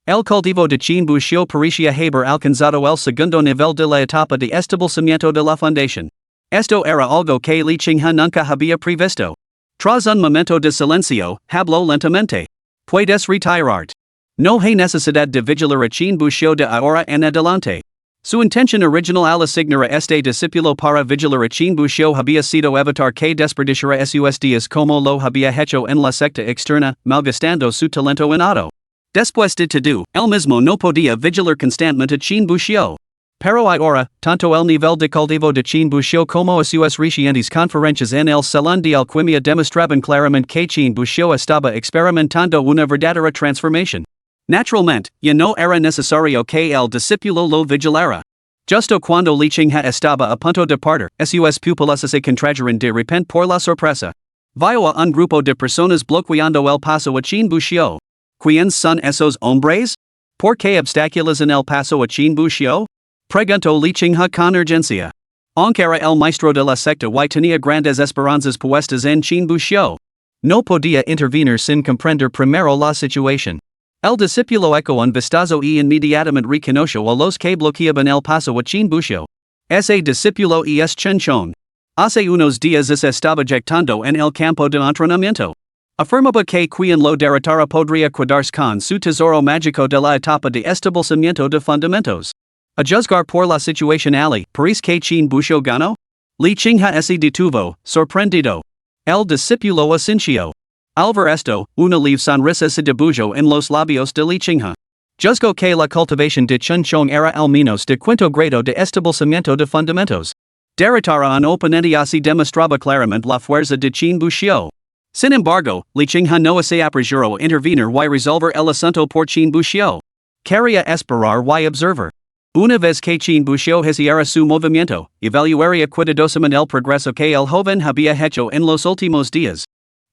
El cultivo de Chin Buxiu parecía haber alcanzado el segundo nivel de la etapa de establecimiento de la fundación. Esto era algo que Li Qinghe nunca había previsto. Tras un momento de silencio, habló lentamente. Puedes retirarte. No hay necesidad de vigilar a Chin Buxiu de ahora en adelante. Su intención original al asignar a este discípulo para vigilar a Chin Buxiu había sido evitar que desperdiciara sus días como lo había hecho en la secta externa, malgastando su talento innato. Después de todo, él mismo no podía vigilar constantemente a Chin Buxiu. Pero ahora, tanto el nivel de cultivo de Chin Buxiu como sus recientes conferencias en el salón de alquimia demostraban claramente que Chin Buxiu estaba experimentando una verdadera transformación. Naturalmente, ya no era necesario que el discípulo lo vigilara. Justo cuando Li Qinghe estaba a punto de partir, sus pupilas se contrajeron de repente por la sorpresa. Vio a un grupo de personas bloqueando el paso a Chin Buxiu. ¿Quiénes son esos hombres? ¿Por qué obstaculizan el paso a Chin Buxiu? Preguntó Li Qinghe con urgencia. Aunque era el maestro de la secta y tenía grandes esperanzas puestas en Chin Buxiu. No podía intervenir sin comprender primero la situación. El discípulo echó un vistazo y inmediatamente reconoció a los que bloqueaban el paso a Chin Buxiu. Ese discípulo es Chen Chong. Hace unos días estaba jactando en el campo de entrenamiento. Afirmaba que quien lo derrotara podría quedarse con su tesoro mágico de la etapa de establecimiento de fundamentos. A juzgar por la situación ali, parece que Chin Buxiu ganó. Li Qinghe se detuvo, sorprendido. El discípulo asintió. Al ver esto, una leve sonrisa se dibujó en los labios de Li Qinghe. Juzgó que la cultivación de Chen Chong era al menos de quinto grado de establecimiento de fundamentos. Derrotar a un oponente así demostraba claramente la fuerza de Chin Buxiu. Sin embargo, Li Qinghe no se apresuró a intervenir y resolver el asunto por Chin Buxiu. Quería esperar y observar. Una vez que Chin Buxiu hiciera su movimiento, evaluaría cuidadosamente el progreso que el joven había hecho en los últimos días.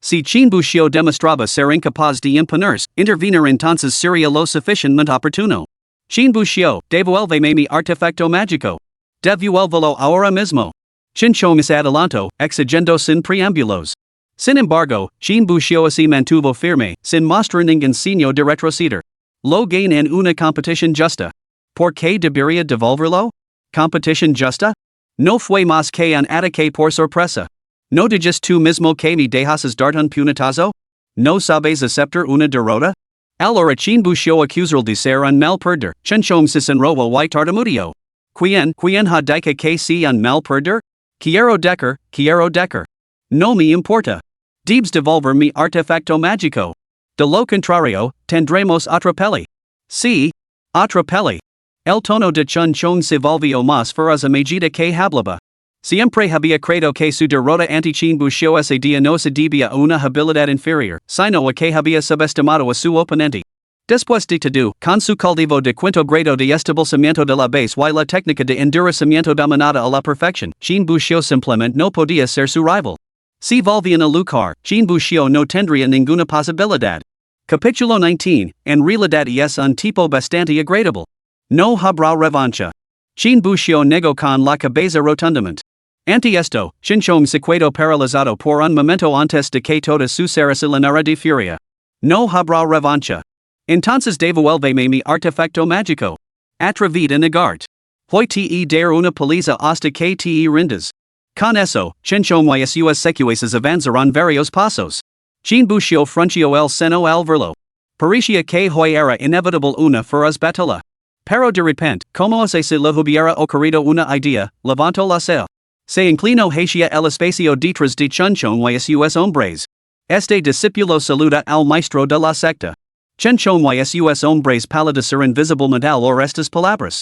Si Chin Buxiu demostraba ser incapaz de imponerse, intervenir entonces sería lo suficientemente oportuno. Chin Buxiu, devuélveme mi artefacto mágico. Devuélvelo ahora mismo. Chen Chong se adelantó, exigiendo sin preámbulos. Sin embargo, Chin Buxiu se mantuvo firme, sin mostrar ningún signo de retroceder. Lo gain en una competición justa. ¿Por qué debería devolverlo? ¿Competición justa? No fue más que un ataque por sorpresa. ¿No dices tú mismo que me dejas dar un puñetazo? ¿No sabes aceptar una derrota? Allora chin busio acusar de ser un mal perder, chenchong se enroba y tartamudio. Quien ha dicho que si un mal perder? Quiero decker. No me importa. Debes devolver mi artefacto mágico. De lo contrario, tendremos otra peli. Sí, otra peli. El tono de Chun Chong se volvió más feroz a medida que hablaba. Siempre había creído que su derrota ante Chin Busio ese día no se debía a una habilidad inferior, sino a que había subestimado a su oponente. Después de todo, con su cultivo de quinto grado de establecimiento de la base y la técnica de endurecimiento dominada a la perfección, Chin Busio simplemente no podía ser su rival. Si volvían a luchar, Chin Busio no tendría ninguna posibilidad. Capítulo 19, en realidad es un tipo bastante agradable. No habrá revancha. Chin Busio negó con la cabeza rotundamente. Ante esto, Chinchong se quedó paralizado por un momento antes de que toda su ser se llenara de furia. No habrá revancha. Entonces devuélveme mi artefacto mágico. Atrevid a negarte. Hoy te dar una paliza hasta que te rindas. Con eso, Chinchong y sus secuaces avanzaron varios pasos. Chin Busio frunció el seno al verlo. Parecía que hoy era inevitable una feroz batalla. Pero de repente, como si se le hubiera ocurrido una idea, levantó la ceja. Se inclinó hacia el espacio detrás de Chinchong y sus hombres. Este discípulo saluda al maestro de la secta. Chinchong y sus hombres palidecer invisiblemente al oír estas palabras.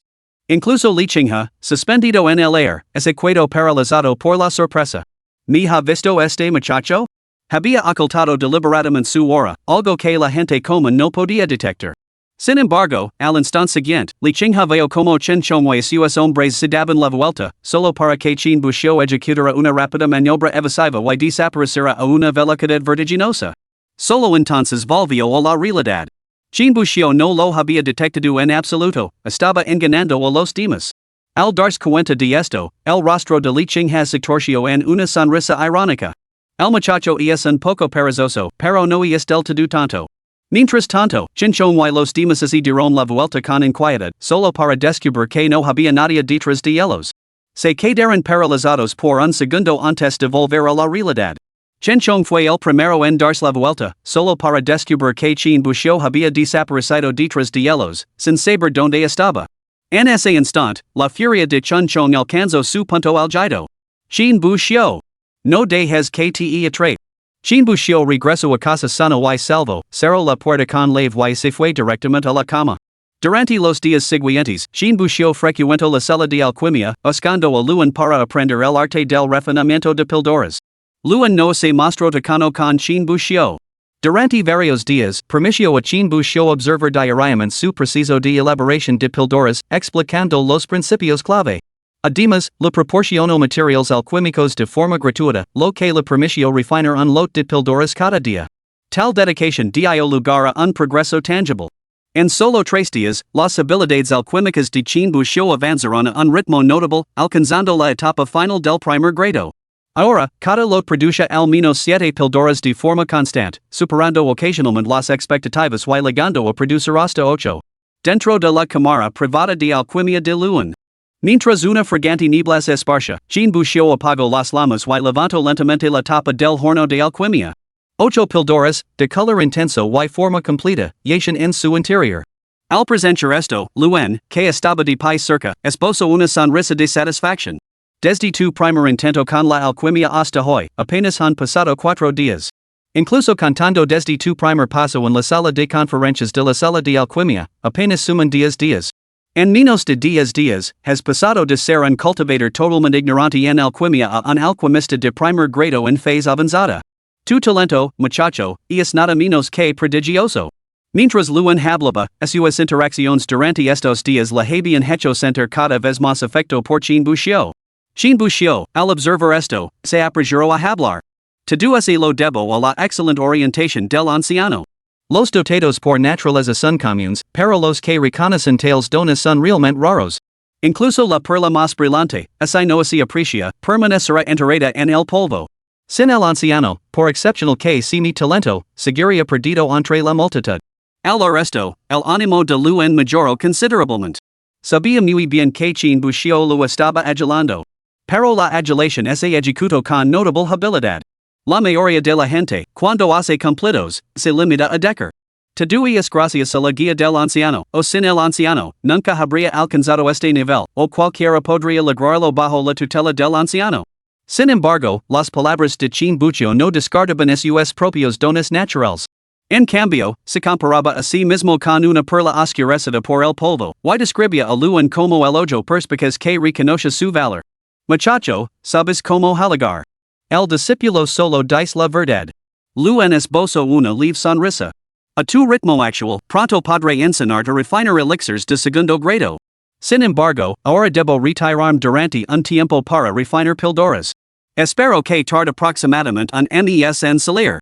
Incluso Li Qinghe, suspendido en el aire, se quedó paralizado por la sorpresa. ¿Me ha visto este muchacho? Había ocultado deliberadamente su aura, algo que la gente común no podía detectar. Sin embargo, al instante siguiente, Li Qinghe vio como Chinchong y sus hombres se daban la vuelta, solo para que Chin Busio ejecutara una rápida maniobra evasiva y desapareciera a una velocidad vertiginosa. Solo entonces volvió a la realidad. Chin Busio no lo había detectado en absoluto, estaba engañando a los demás. Al darse cuenta de esto, el rostro de Li Qinghe se torció en una sonrisa irónica. El muchacho es un poco perezoso, pero no es del todo tanto. Mientras tanto, Chinchong y los demás se dieron la vuelta con inquietud, solo para descubrir que no había nadie detrás de ellos. Se quedaron paralizados por un segundo antes de volver a la realidad. Chinchong fue el primero en darse la vuelta, solo para descubrir que Chin Busio había desaparecido detrás de ellos, sin saber dónde estaba. En ese instante, la furia de Chinchong alcanzó su punto álgido. Chin Busio. No dejes que te atrape. Chin Busio regresó a casa sano y salvo, cerró la puerta con llave y se fue directamente a la cama. Durante los días siguientes, Chin Busio frecuentó la sala de alquimia, buscando a Luan para aprender el arte del refinamiento de píldoras. Luan no se mostró tocano con Chin Busio. Durante varios días, permitió a Chin Busio observar diariamente su proceso de elaboración de píldoras, explicando los principios clave. Además, le proporcionó materiales alquímicos de forma gratuita, lo que le permitió refinar un lot de píldoras cada día. Tal dedicación dio lugar a un progreso tangible. En solo 3 días, las habilidades alquímicas de Chin Busio avanzaron a un ritmo notable, alcanzando la etapa final del primer grado. Ahora, cada lot produce al menos 7 píldoras de forma constante, superando ocasionalmente las expectativas y llegando a producir hasta 8. Dentro de la cámara privada de alquimia de Luan. Mientras una fragante niebla se esparcia, Chin Busio apagó las llamas y levantó lentamente la tapa del horno de alquimia. 8 píldoras, de color intenso y forma completa, yacen en su interior. Al presenciar esto, Luan, que estaba de pie cerca, esbozó una sonrisa de satisfacción. Desde tu primer intento con la alquimia hasta hoy, apenas han pasado 4 días. Incluso contando desde tu primer paso en la sala de conferencias de la sala de alquimia, apenas suman 10 días. En menos de 10 días, has pasado de ser un cultivador totalmente ignorante en alquimia a un alquimista de primer grado en fase avanzada. Tu talento, muchacho, es nada menos que prodigioso. Mientras Luan hablaba, sus interacciones durante estos días le habían hecho sentir cada vez más afecto por Chin Busio. Chin Busio, al observar esto, se apresuró a hablar. Todo se lo debo a la excelente orientación del anciano. Los dotados por naturaleza son comunes, pero los que reconocen tales dones son realmente raros. Incluso la perla más brillante, así no se aprecia, permanecerá enterrada en el polvo. Sin el anciano, por excepcional que sea mi talento, seguiría perdido entre la multitud. Al resto, el ánimo de lo en mejoró considerablemente. Sabía muy bien que chin bucio lo estaba agilando. Pero la agitación se ejecutó con notable habilidad. La mayoría de la gente, cuando hace cumplidos, se limita a decir. Todo es gracias a la guía del anciano, o sin el anciano, nunca habría alcanzado este nivel, o cualquiera podría lograrlo bajo la tutela del anciano. Sin embargo, las palabras de chin bucio no descartaban sus propios dones naturales. En cambio, se comparaba a sí mismo con una perla oscurecida por el polvo, y describía a Luan como el ojo perspicaz que reconoce su valor. Muchacho, sabes cómo halagar. El discípulo solo dice la verdad. Luan esbozo una leve sonrisa. A tu ritmo actual, pronto podré enseñarte a refinar elixirs de segundo grado. Sin embargo, ahora debo retirarme durante un tiempo para refinar píldoras. Espero que tarde aproximadamente un mes en salir.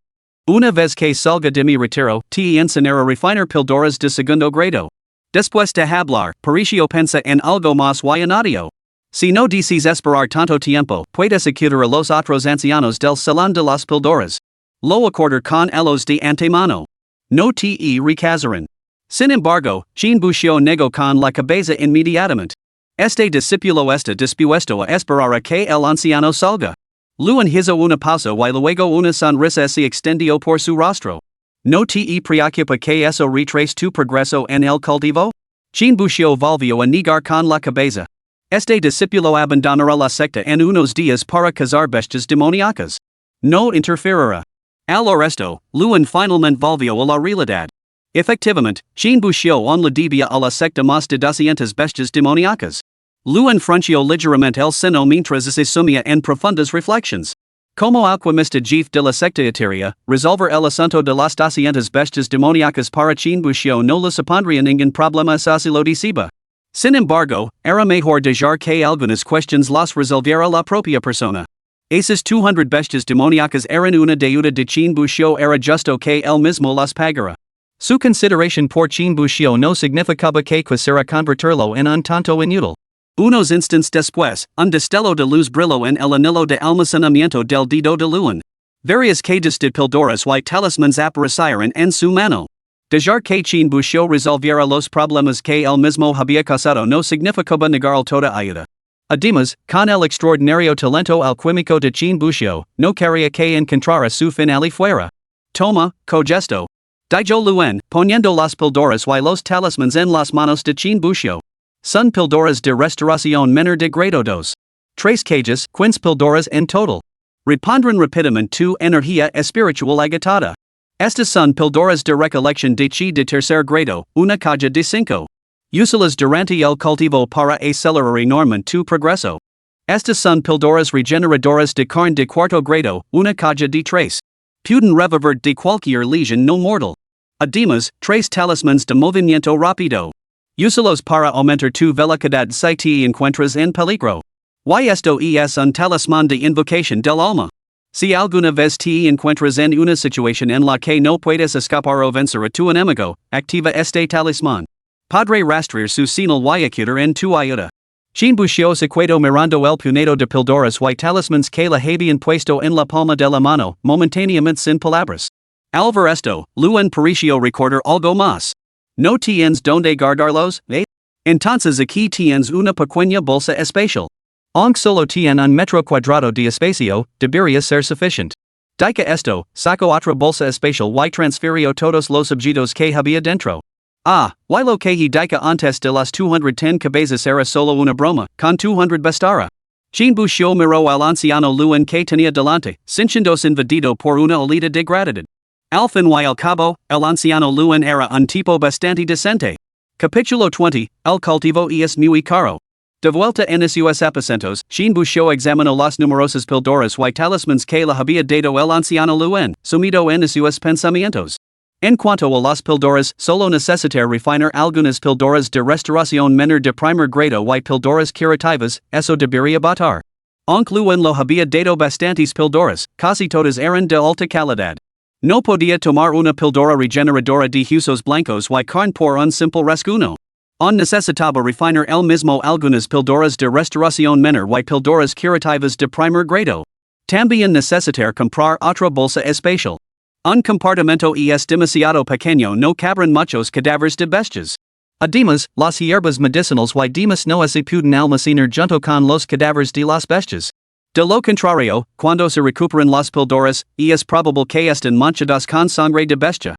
Una vez que salga de mi retiro, te enseñaré a refinar píldoras de segundo grado. Después de hablar, Patricio pensa en algo más y añadió. Si no dices esperar tanto tiempo, puedes acudir a los otros ancianos del salón de las píldoras. Lo acordar con ellos de antemano. No te recazarán. Sin embargo, chin bucio negó con la cabeza inmediatamente. Este discípulo está dispuesto a esperar a que el anciano salga. Luan hizo una pausa y luego una sonrisa se extendió por su rostro. ¿No te preocupa que eso retrace tu progreso en el cultivo? Chin bucio volvió a negar con la cabeza. Este discípulo abandonará la secta en unos días para cazar bestias demoníacas. No interferirá. Al resto, Luan finalmente volvió a la realidad. Efectivamente, chin bucio on la debía a la secta más de 200 bestias demoníacas. Luan frunció ligeramente el seno mientras se sumía en profundas reflexiones. Como alquimista jefe de la secta etérea, resolver el asunto de las 200 bestias demoníacas para chin bucio no le supondría ningún problema si lo decía. Sin embargo, era mejor dejar que algunas cuestiones las resolviera la propia persona. Esas 200 bestias demoníacas eran una deuda de chin bucio, era justo que él mismo las pagara. Su consideración por chin bucio no significaba que quisiera convertirlo en un tonto inútil. Unos instantes después, un destello de luz brilló en el anillo de almacenamiento del dedo de Luan. Varias cajas de píldoras y talismans aparecieron en su mano. Dejar que chin bucio resolviera los problemas que él mismo había causado no significaba negar toda ayuda. Además, con el extraordinario talento alquímico de chin bucio, no quería que encontrara su fin allí fuera. Toma, cogesto. Dijo Luan, poniendo las píldoras y los talismans en las manos de chin bucio. Son píldoras de restauración menor de grado 2. 3 cajas, 15 píldoras en total. Repondrán rápidamente tu energía espiritual agotada. Estas son píldoras de recolección de chi de tercer grado, una caja de 5. Úsalas durante el cultivo para acelerar enormemente tu progreso. Estas son píldoras regeneradoras de carne de cuarto grado, una caja de 3. Pueden revivir de cualquier lesión no mortal. Además, 3 talismans de movimiento rápido. Úsalos para aumentar tu velocidad si te encuentras en peligro. Y esto es un talismán de invocación del alma. Si alguna vez te encuentras en una situación en la que no puedes escapar o vencer a tu enemigo, activa este talismán. Podré rastrear su señal y acudir en tu ayuda. Chin bucio se quedó mirando el puñado de píldoras y talismans que le habían puesto en la palma de la mano, momentáneamente sin palabras. Al ver esto, Luan pareció recordar algo más. ¿No tienes donde guardarlos, eh? Entonces aquí tienes una pequeña bolsa especial. Aunque solo tiene un metro cuadrado de espacio, debería ser suficiente. Dica esto, saco otra bolsa especial y transfirió todos los objetos que había dentro. Y lo que dica antes de las 210 cabezas era solo una broma, con 200 bastara. Chin bucio miró al anciano Luan que tenía delante, sintiéndose invadido por una olida de gratitud. Al fin y al cabo, el anciano Luan era un tipo bastante decente. Capítulo 20, el cultivo es muy caro. De vuelta en sus aposentos, chin bucio examinó las numerosas píldoras y talismans que le había dado el anciano Luan, sumido en sus pensamientos. En cuanto a las píldoras, solo necesitar refinar algunas píldoras de restauración menor de primer grado y píldoras curativas, eso debería bastar. Aunque Luan lo había dado bastantes píldoras, casi todas eran de alta calidad. No podía tomar una píldora regeneradora de huesos blancos y carne por un simple rasguño. Necesitaba refinar el mismo algunas píldoras de restauración menor y píldoras curativas de primer grado. También necesitar comprar otra bolsa especial. Un compartimento es demasiado pequeño no cabran muchos cadáveres de bestias. Además, las hierbas medicinales y demás no se pueden almacenar junto con los cadáveres de las bestias. De lo contrario, cuando se recuperan las píldoras, es probable que estén manchadas con sangre de bestia.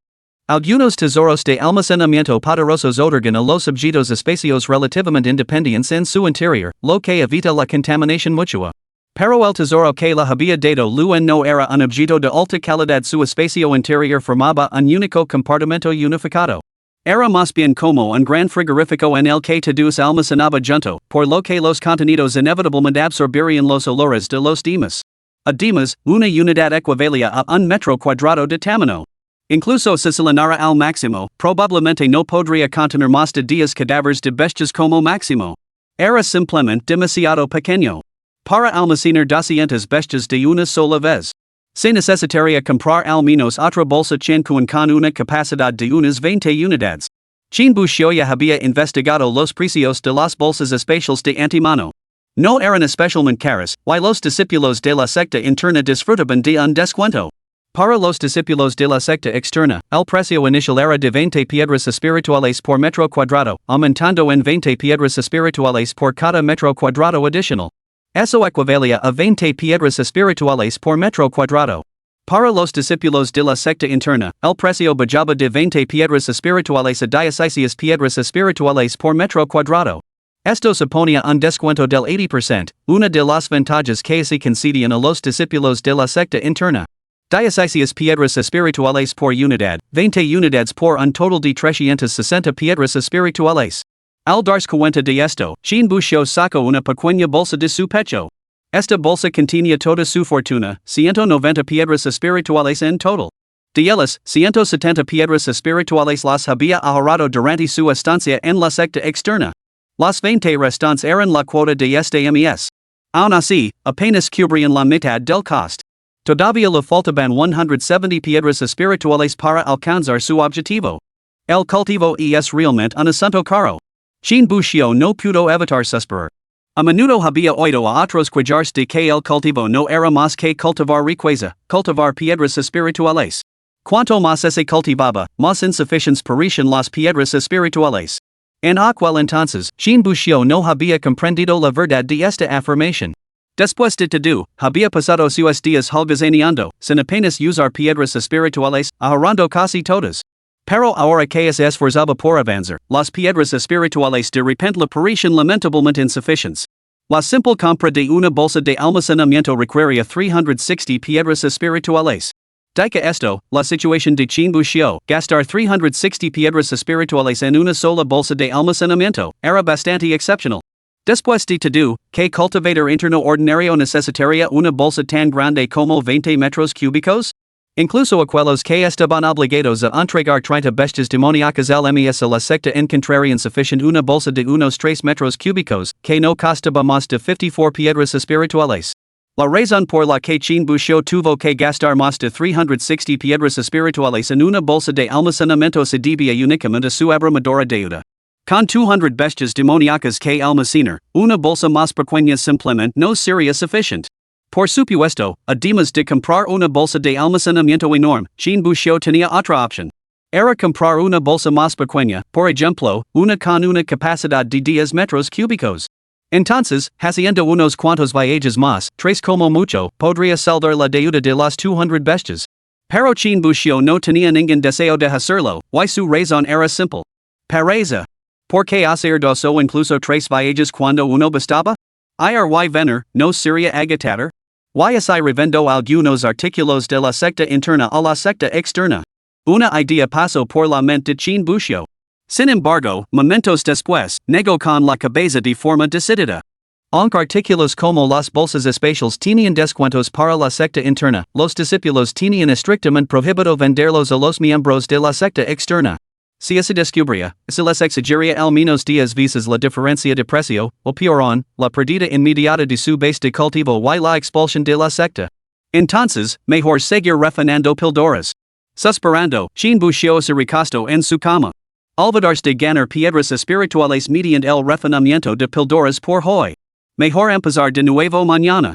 Algunos tesoros de almacenamiento poderosos otorgan a los objetos espacios relativamente independientes en su interior, lo que evita la contaminación mutua. Pero el tesoro que la había dado luz no era un objeto de alta calidad, su espacio interior formaba un único compartimento unificado. Era más bien como un gran frigorífico en el que todos almacenaba junto, por lo que los contenidos inevitablemente absorberían los olores de los demás. Además, una unidad equivalía a un metro cuadrado de tamaño. Incluso si se llenara al máximo, probablemente no podría contener más de 10 cadáveres de bestias como máximo. Era simplemente demasiado pequeño para almacenar 200 bestias de una sola vez. Se necesitaría comprar al menos otra bolsa con una capacidad de unas 20 unidades. Chen Buxiu ya había investigado los precios de las bolsas especiales de antemano. No eran especialmente caras, y los discípulos de la secta interna disfrutaban de un descuento. Para los discípulos de la secta externa, el precio inicial era de 20 piedras espirituales por metro cuadrado, aumentando en 20 piedras espirituales por cada metro cuadrado adicional. Eso equivalía a 20 piedras espirituales por metro cuadrado. Para los discípulos de la secta interna, el precio bajaba de 20 piedras espirituales a 16 piedras espirituales por metro cuadrado. Esto suponía un descuento del 80%, una de las ventajas que se concedían a los discípulos de la secta interna. 16 piedras espirituales por unidad, 20 unidades por un total de 360 piedras espirituales. Al darse cuenta de esto, Chen Buxiu sacó una pequeña bolsa de su pecho. Esta bolsa contenía toda su fortuna, 190 piedras espirituales en total. De ellas, 170 piedras espirituales las había ahorrado durante su estancia en la secta externa. Las 20 restantes eran la cuota de este mes. Aún así, apenas cubrían la mitad del cost. Todavía le faltaban 170 piedras espirituales para alcanzar su objetivo. El cultivo es realmente un asunto caro. Chen Buxiu no pudo evitar suspirar. A menudo había oído a otros quejarse de que el cultivo no era más que cultivar riqueza, cultivar piedras espirituales. Cuanto más se cultivaba, más insuficientes parecían las piedras espirituales. En aquel entonces, Chen Buxiu no había comprendido la verdad de esta afirmación. Después de todo, había pasado sus días holgazaneando, sin apenas usar piedras espirituales, ahorrando casi todas. Pero ahora que se esforzaba por avanzar, las piedras espirituales de repente le parecían lamentablemente insuficientes. La simple compra de una bolsa de almacenamiento requería 360 piedras espirituales. Dicho esto, la situación de Chen Buxiu, gastar 360 piedras espirituales en una sola bolsa de almacenamiento, era bastante excepcional. Después de todo, ¿qué cultivador interno ordinario necesitaría una bolsa tan grande como 20 metros cúbicos? Incluso aquellos que estaban obligados a entregar 30 bestias demoníacas al ms a la secta encontrarían suficiente una bolsa de unos 3 metros cúbicos, que no costaba más de 54 piedras espirituales. La razón por la que Chen Buxiu tuvo que gastar más de 360 piedras espirituales en una bolsa de almacenamiento se debía únicamente a su abrumadora deuda. Con 200 bestias demoníacas que almacenar, una bolsa más pequeña simplemente no sería suficiente. Por supuesto, además de comprar una bolsa de almacenamiento enorme, Chen Buxiu tenía otra opción. Era comprar una bolsa más pequeña, por ejemplo, una con una capacidad de 10 metros cúbicos. Entonces, haciendo unos cuantos viajes más, 3 como mucho, podría saldar la deuda de las 200 bestias. Pero Chen Buxiu no tenía ningún deseo de hacerlo, y su razón era simple. Pereza. ¿Por qué hacer dos o incluso 3 viajes cuando uno bastaba? Ir y venir, no sería agotador. Y así revendo algunos artículos de la secta interna a la secta externa. Una idea pasó por la mente de Chen Buxiu. Sin embargo, momentos después, negó con la cabeza de forma decidida. Aunque artículos como las bolsas especiales tenían descuentos para la secta interna, los discípulos tenían estrictamente prohibido venderlos a los miembros de la secta externa. Si se descubría, se les exigiría al menos 10 veces la diferencia de precio, o peor aún, la pérdida inmediata de su base de cultivo y la expulsión de la secta. Entonces, mejor seguir refinando píldoras. Suspirando, Chen Buxiu se recostó en su cama. Olvidarse de ganar piedras espirituales mediante el refinamiento de píldoras por hoy. Mejor empezar de nuevo mañana.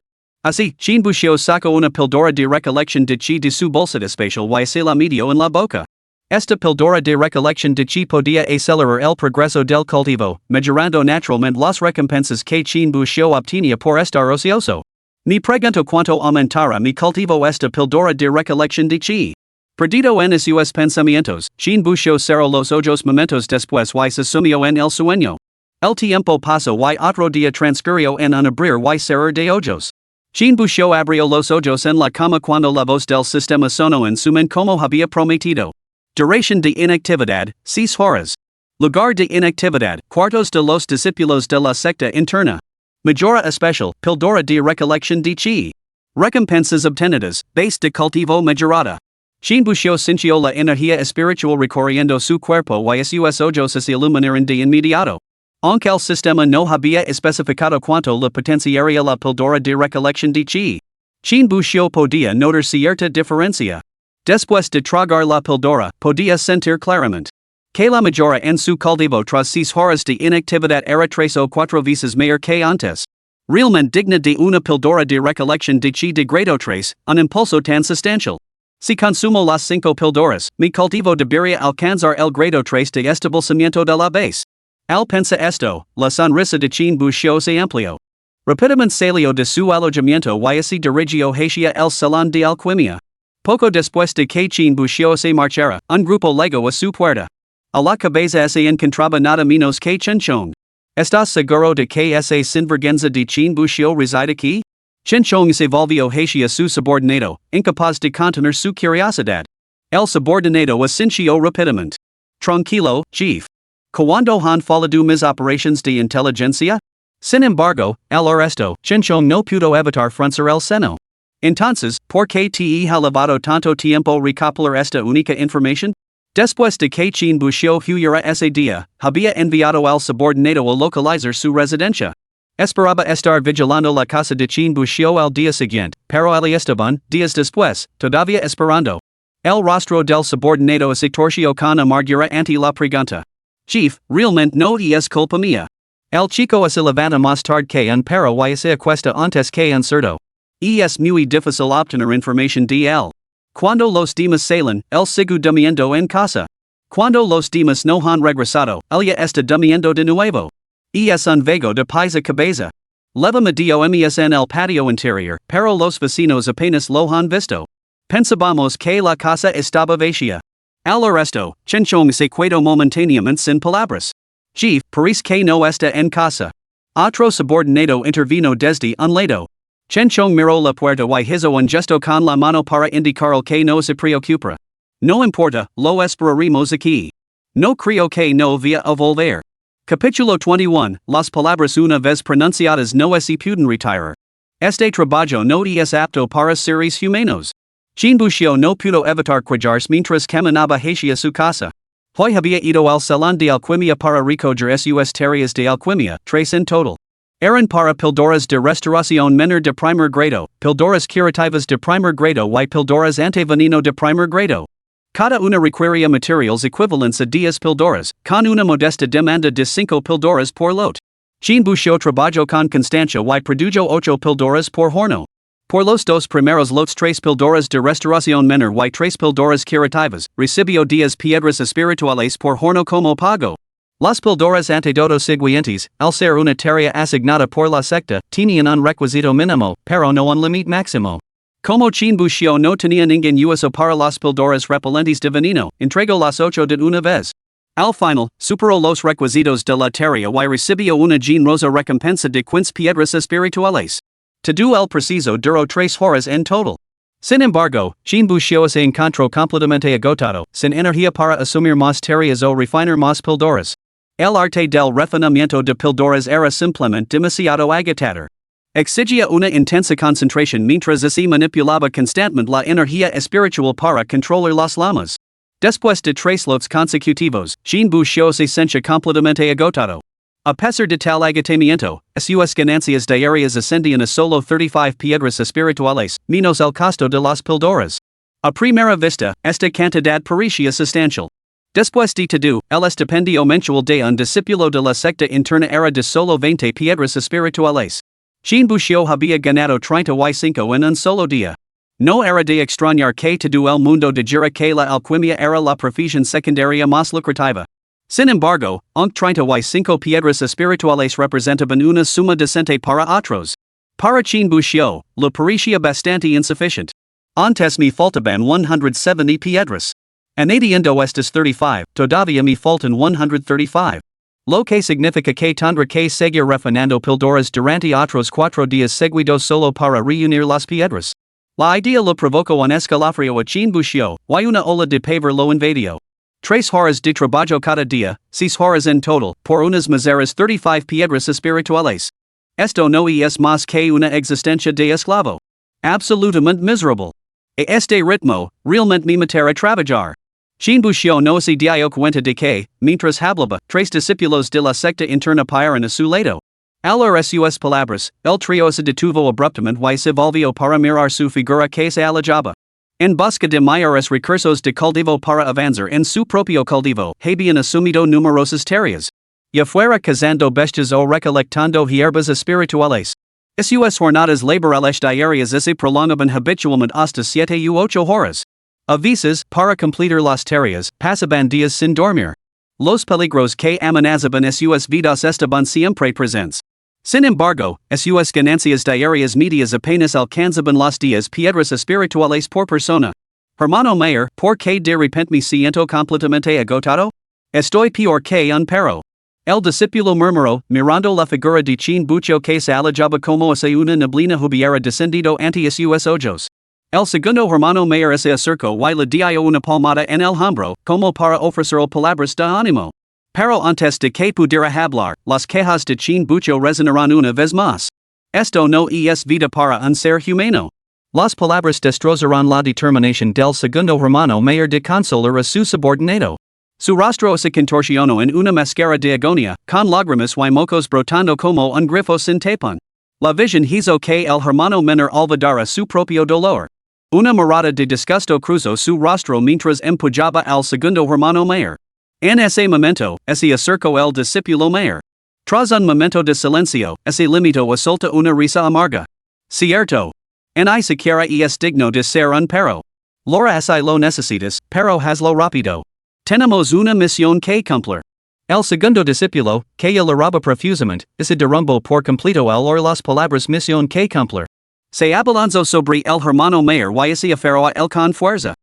Así, chin busio saco una pildora de recolección de chi de su bolsa de espacial y se la medio en la boca. Esta pildora de recolección de chi podía acelerar el progreso del cultivo, mejorando naturalmente las recompensas que chin busio obtenía por estar ocioso. Me pregunto cuánto aumentará mi cultivo esta pildora de recolección de chi. Perdido en sus pensamientos, chin busio cerró los ojos momentos después y se sumió en el sueño. El tiempo pasó y otro día transcurrió en un abrir y cerrar de ojos. Chin busio abrió los ojos en la cama cuando la voz del sistema sonó en su mente como había prometido. Duración de inactividad, 6 horas. Lugar de inactividad, cuartos de los discípulos de la secta interna. Majora especial, pildora de recolección de chi. Recompensas obtenidas, base de cultivo mejorada. Chin busio sintió la energía espiritual recorriendo su cuerpo y sus ojos se iluminaron de inmediato. Aunque el sistema no había especificado cuánto la potenciaría la pildora de recolección de chi. Chin busio podía notar cierta diferencia. Después de tragar la pildora, podía sentir claramente que la mejora en su cultivo tras 6 horas de inactividad era 3 o 4 veces mayor que antes. Realmente digna de una pildora de recolección de chi de grado 3, un impulso tan sustancial. Si consumo las 5 pildoras, mi cultivo debería alcanzar el grado 3 de establecimiento de la base. Al pensar esto, la sonrisa de Chin busio se amplió. Rápidamente salió de su alojamiento y se dirigió hacia el salón de alquimia. Poco después de que Chin busio se marchara, un grupo llegó a su puerta. A la cabeza se encontraba nada menos que Chen Chong. ¿Estás seguro de que ese sinvergüenza de Chin busio reside aquí? Chen Chong se volvió hacia su subordinado, incapaz de contener su curiosidad. El subordinado asintió rápidamente. Tranquilo, jefe. ¿Cuándo han fallado mis operaciones de inteligencia? Sin embargo, al resto, Chen Chong no pudo evitar fruncir el seno. Entonces, ¿por qué te ha llevado tanto tiempo recopilar esta única información? Después de que Chin busio huyera ese día, había enviado al subordinado a localizar su residencia. Esperaba estar vigilando la casa de Chin busio al día siguiente, pero allí estaban, días después, todavía esperando. El rostro del subordinado se torció con amargura ante la pregunta. Chief, realmente no es culpa mía. El chico se levanta más tarde que un perro y se acuesta antes que un cerdo. Es muy difícil obtener información de él. Cuando los demás salen, él sigue durmiendo en casa. Cuando los demás no han regresado, él ya está durmiendo de nuevo. Es un vago de pies a cabeza. Leva medio mes en el patio interior, pero los vecinos apenas lo han visto. Pensábamos que la casa estaba vacía. Al resto, Chen Chong se quedó momentáneamente sin palabras. Jefe, parece que no está en casa. Otro subordinado intervino desde un lado. Chen Chong miró la puerta y hizo un gesto con la mano para indicar que no se preocupa. No importa, lo esperaremos aquí. No creo que no vaya a volver. Capítulo 21, las palabras una vez pronunciadas no se pueden retirar. Este trabajo no es apto para seres humanos. Chin busio no pudo evitar quejarse mientras caminaba hacia su casa. Hoy había ido al salón de alquimia para recoger sus tareas de alquimia, 3 en total. Eran para pildoras de restauración menor de primer grado, pildoras curativas de primer grado y pildoras antiveneno de primer grado. Cada una requería materiales equivalentes a 10 pildoras, con una modesta demanda de 5 pildoras por lot. Chin busio trabajó con constancia y produjo 8 pildoras por horno. Por los 2 primeros lotes 3 pildoras de restauración menor y 3 pildoras curativas, recibió 10 piedras espirituales por horno como pago. Las pildoras antídotos siguientes, al ser una tarea asignada por la secta, tenían un requisito mínimo, pero no un límite máximo. Como Chin busio no tenía ningún uso para las pildoras repelentes de veneno, entregó las 8 de una vez. Al final, superó los requisitos de la tarea y recibió una generosa recompensa de 15 piedras espirituales. Todo el preciso duró 3 horas en total. Sin embargo, Chin busio se encontró completamente agotado, sin energía para asumir más tareas o refinar más pildoras. El arte del refinamiento de pildoras era simplemente demasiado agotador. Exigía una intensa concentración mientras se manipulaba constantemente la energía espiritual para controlar las llamas. Después de 3 lotes consecutivos, Chin busio se sentía completamente agotado. A pesar de tal agotamiento, sus ganancias diarias ascendían a solo 35 piedras espirituales, menos el costo de las pildoras. A primera vista, esta cantidad parecía sustancial. Después de todo, el estipendio mensual de un discípulo de la secta interna era de solo 20 piedras espirituales. Chin busio había ganado 35 en un solo día. No era de extrañar que todo el mundo dijera que la alquimia era la profesión secundaria más lucrativa. Sin embargo, aunque 35 piedras espirituales representaban una suma decente para otros. Para Chin busio, lo parecía bastante insuficiente. Antes me faltaban 170 piedras. Añadiendo estas 35, todavía me faltan 135. Lo que significa que tendré que seguir refinando píldoras durante otros 4 días seguidos solo para reunir las piedras. La idea lo provocó un escalofrío a Chin busio, y una ola de pavor lo invadió. 3 horas de trabajo cada día, 6 horas en total, por unas miseras 35 piedras espirituales. Esto no es más que una existencia de esclavo. Absolutamente miserable. A este ritmo, realmente me matará trabajar. Chin busio no se dio cuenta de que, mientras hablaba, 3 discípulos de la secta interna paran a su lado. Al oír sus palabras, el trío se detuvo abruptamente y se volvió para mirar su figura que se alejaba. En busca de mayores recursos de cultivo para avanzar en su propio cultivo, habían asumido numerosas tareas. Ya fuera cazando bestias o recolectando hierbas espirituales. Sus jornadas laborales diarias se prolongaban habitualmente hasta 7 u 8 horas. A veces, para completar las tareas, pasaban días sin dormir. Los peligros que amenazaban sus vidas estaban siempre presentes. Sin embargo, sus ganancias diarias medias apenas alcanzaban las 10 piedras espirituales por persona. Hermano Mayor, ¿por qué de repente me siento completamente agotado? Estoy peor que un perro. El discípulo murmuró, mirando la figura de Chin busio que se alejaba como si una neblina hubiera descendido ante sus ojos. El segundo hermano Mayor se acercó y le dio una palmada en el hombro, como para ofrecerle palabras de ánimo. Pero antes de que pudiera hablar, las quejas de Chin busio resonaron una vez más. Esto no es vida para un ser humano. Las palabras destrozaron la determinación del segundo hermano Mayor de consolar a su subordinado. Su rostro se contorsionó en una máscara de agonía, con lágrimas y mocos brotando como un grifo sin tapón. La visión hizo que el hermano menor olvidara su propio dolor. Una mirada de disgusto cruzó su rostro mientras empujaba al segundo hermano Mayor. En ese momento, se acercó el discípulo Mayor. Tras un momento de silencio, se limitó a soltar una risa amarga. Cierto. Ni siquiera es digno de ser un perro. Lora si lo necesitas, pero hazlo rápido. Tenemos una misión que cumplir. El segundo discípulo, que le roba profusamente, se derrumbó por completo al oír las palabras misión que cumplir. Se abalanzó sobre el hermano Mayor y se aferró a él con fuerza.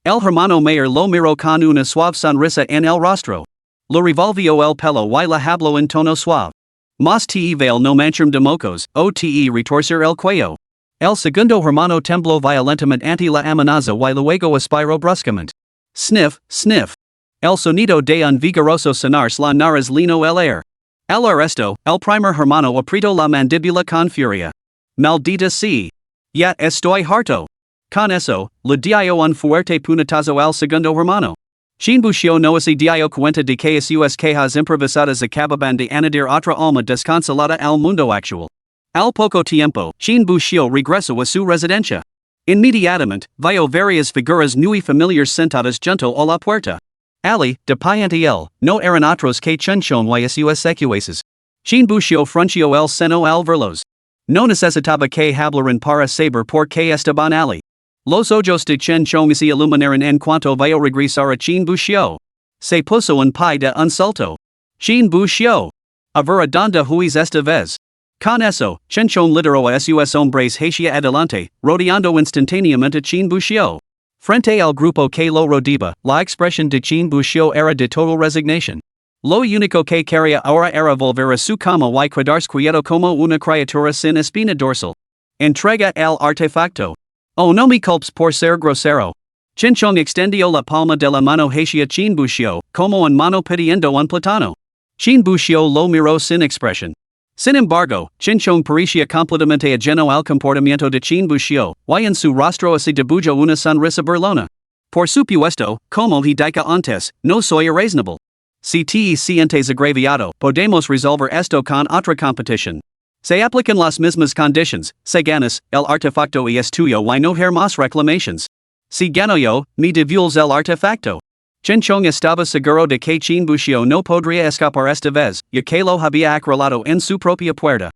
El hermano Mayor lo miró con una suave sonrisa en el rostro. Lo revolvió el pelo y le habló en tono suave. Mas te vale no manchar de mocos, o te retorcer el cuello. El segundo hermano tembló violentamente ante la amenaza y luego aspiró bruscamente. Sniff, sniff. El sonido de un vigoroso sonar la nariz lino el aire. Al oír esto, el primer hermano apretó la mandíbula con furia. Maldita sea. Ya estoy harto. Con eso, le dio un fuerte puñetazo al segundo hermano. Chin busio no se dio cuenta de que sus quejas improvisadas acababan de añadir otra alma desconsolada al mundo actual. Al poco tiempo, Chin busio regresó a su residencia. Inmediatamente, vio varias figuras muy familiares sentadas junto a la puerta. Ali, de ante él, no eran otros que Chunchon y sus secuaces. Chin busio frunció el seno al verlos. No necesitaba que hablaran para saber por qué estaban Ali. Los ojos de Chen Chong se iluminaron en cuanto vio regresar a Chin busio. Se puso un pie de un salto. Chin busio. A ver a donde huís esta vez. Con eso, Chen Chong lideró a sus hombres hacia adelante, rodeando instantáneamente a Chin busio. Frente al grupo que lo rodeaba, la expresión de Chin busio era de total resignación. Lo único que quería ahora era volver a su cama y quedarse quieto como una criatura sin espina dorsal. Entrega el artefacto. Oh, no me culpes por ser grosero. Chin Chong extendió la palma de la mano hacia Chin busio, como un mano pidiendo un plátano. Chin busio lo miró sin expresión. Sin embargo, Chin Chong parecía completamente ajeno al comportamiento de Chin busio, y en su rostro se dibujó una sonrisa burlona. Por supuesto, como he dicho antes, no soy irreasonable. Si te sientes agraviado, podemos resolver esto con otra competición. Se aplican las mismas condiciones, se ganas, el artefacto es tuyo y no hay más reclamaciones. Si gano yo, me devuelves el artefacto. Chen Chong estaba seguro de que Chin busio no podría escapar esta vez, ya que lo había acorralado en su propia puerta.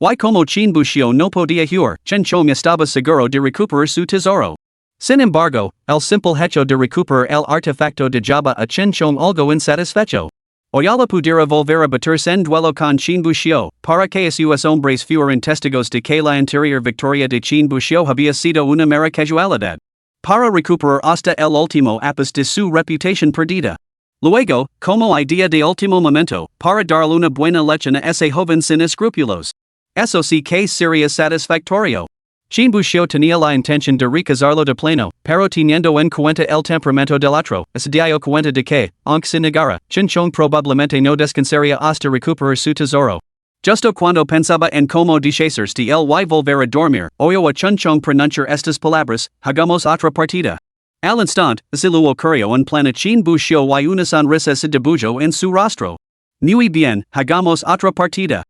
Y como chin bucio no podía huir, chen chong estaba seguro de recuperar su tesoro. Sin embargo, el simple hecho de recuperar el artefacto dejaba a chen chong algo insatisfecho. Oyala pudiera volver a batirse en duelo con Chin Bucio, para que sus hombres fueran testigos de que la anterior victoria de Chin Bucio había sido una mera casualidad. Para recuperar hasta el último ápice de su reputación perdida. Luego, como idea de último momento, para darle una buena lección a ese joven sin escrúpulos. Eso sí que sería satisfactorio. Chin Bucio tenía la intención de recazarlo de pleno, pero teniendo en cuenta el temperamento del otro, se dio cuenta de que, aunque se negara, Chen Chong probablemente no descansaría hasta recuperar su tesoro. Justo cuando pensaba en cómo deshacerse de él y volver a dormir, oyó a Chen Chong pronunciar estas palabras: hagamos otra partida. Al instante, se le ocurrió en plan a Chin Bucio y una sonrisa se dibujó en su rostro. Muy bien, hagamos otra partida.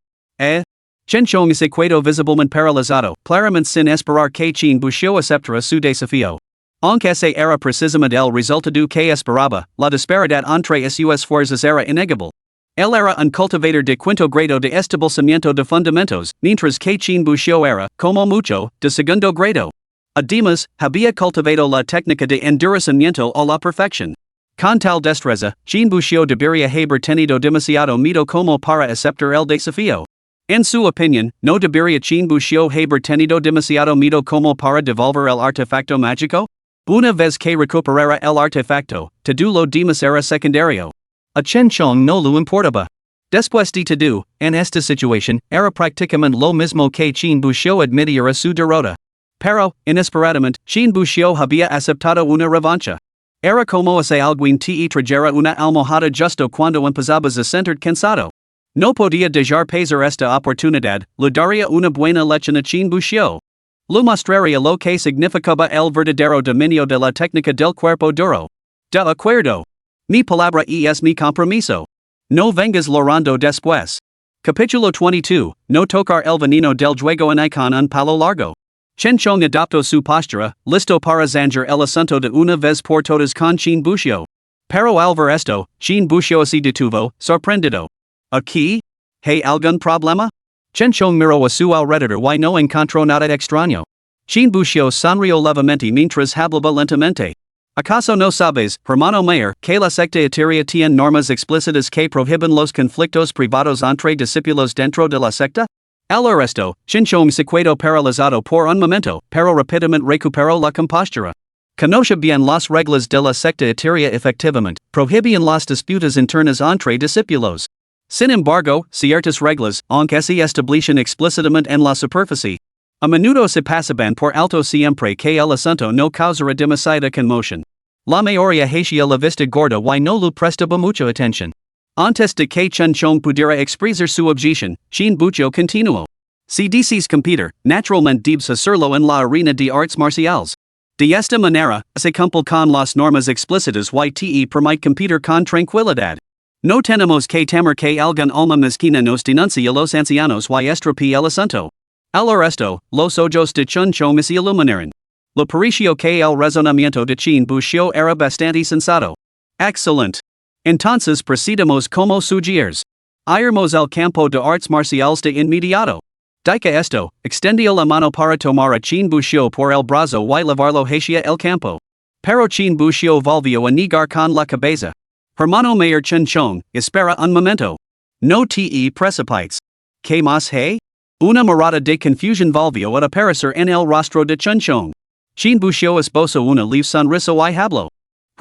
Chen Chong se quedó visiblemente paralizado, claramente sin esperar que Chin Bucio aceptara su desafío. Aunque ese era precisamente el resultado que esperaba, la disparidad entre sus fuerzas era innegable. Él era un cultivador de quinto grado de establecimiento de fundamentos, mientras que Chin Bucio era, como mucho, de segundo grado. Además, había cultivado la técnica de endurecimiento a la perfección. Con tal destreza, Chin Bucio debería haber tenido demasiado miedo como para aceptar el desafío. En su opinión, no debería Chin Bucio haber tenido demasiado miedo como para devolver el artefacto mágico? Una vez que recuperara el artefacto, todo lo demás era secundario. A Chen Chong no le importaba. Después de todo, en esta situación, era prácticamente lo mismo que Chin Bucio admitiera su derrota. Pero, inesperadamente, Chin Bucio había aceptado una revancha. Era como si alguien te trajera una almohada justo cuando empezabas a sentir cansado. No podía dejar pasar esta oportunidad, le daría una buena lección a Chin Bucio. Le mostraría lo que significaba el verdadero dominio de la técnica del cuerpo duro. De acuerdo. Mi palabra es mi compromiso. No vengas llorando después. Capítulo 22, no tocar el veneno del juego en con un palo largo. Chen Chong adoptó su postura, listo para zanjar el asunto de una vez por todas con Chin Bucio. Pero al ver esto, Chin Bucio se detuvo, sorprendido. Aquí? ¿Hay algún problema? Chen Chong miró a su alrededor y no encontró nada extraño. Chin Bucio sonrió levemente mientras hablaba lentamente. ¿Acaso no sabes, hermano mayor, que la secta etérea tiene normas explícitas que prohíben los conflictos privados entre discípulos dentro de la secta? Al oír esto, Chen Chong se quedó paralizado por un momento, pero rápidamente recuperó la compostura. Conoce bien las reglas de la secta etérea efectivamente, prohíben las disputas internas entre discípulos. Sin embargo, ciertas reglas, aunque se establecen explícitamente en la superficie, a menudo se pasaban por alto siempre que el asunto no causara demasiada conmoción. La mayoría hacía la vista gorda y no le prestaba mucha atención. Antes de que Chen Chong pudiera expresar su objeción, Chin Bucio continuó. Si dices competir, naturalmente debes hacerlo en la arena de artes marciales. De esta manera, se cumple con las normas explícitas y te permite competir con tranquilidad. No tenemos que temer que algún alma mezquina nos denuncie a los ancianos y estropee el asunto. Al oír esto, los ojos de Chen Chong se iluminaron. Le pareció que el razonamiento de Chin Bucio era bastante sensato. Excelente. Entonces procedamos como sugieres. Iremos al campo de artes marciales de inmediato. Dica esto, extendió la mano para tomar a Chin Bucio por el brazo y llevarlo hacia el campo. Pero Chin Bucio volvió a negar con la cabeza. Hermano mayor Chen Chong, espera un momento. No te precipites. ¿Qué más hay? Una mirada de confusión volvió a aparecer en el rostro de Chen Chong. Chin Bucio esbozó una leve sonrisa y habló.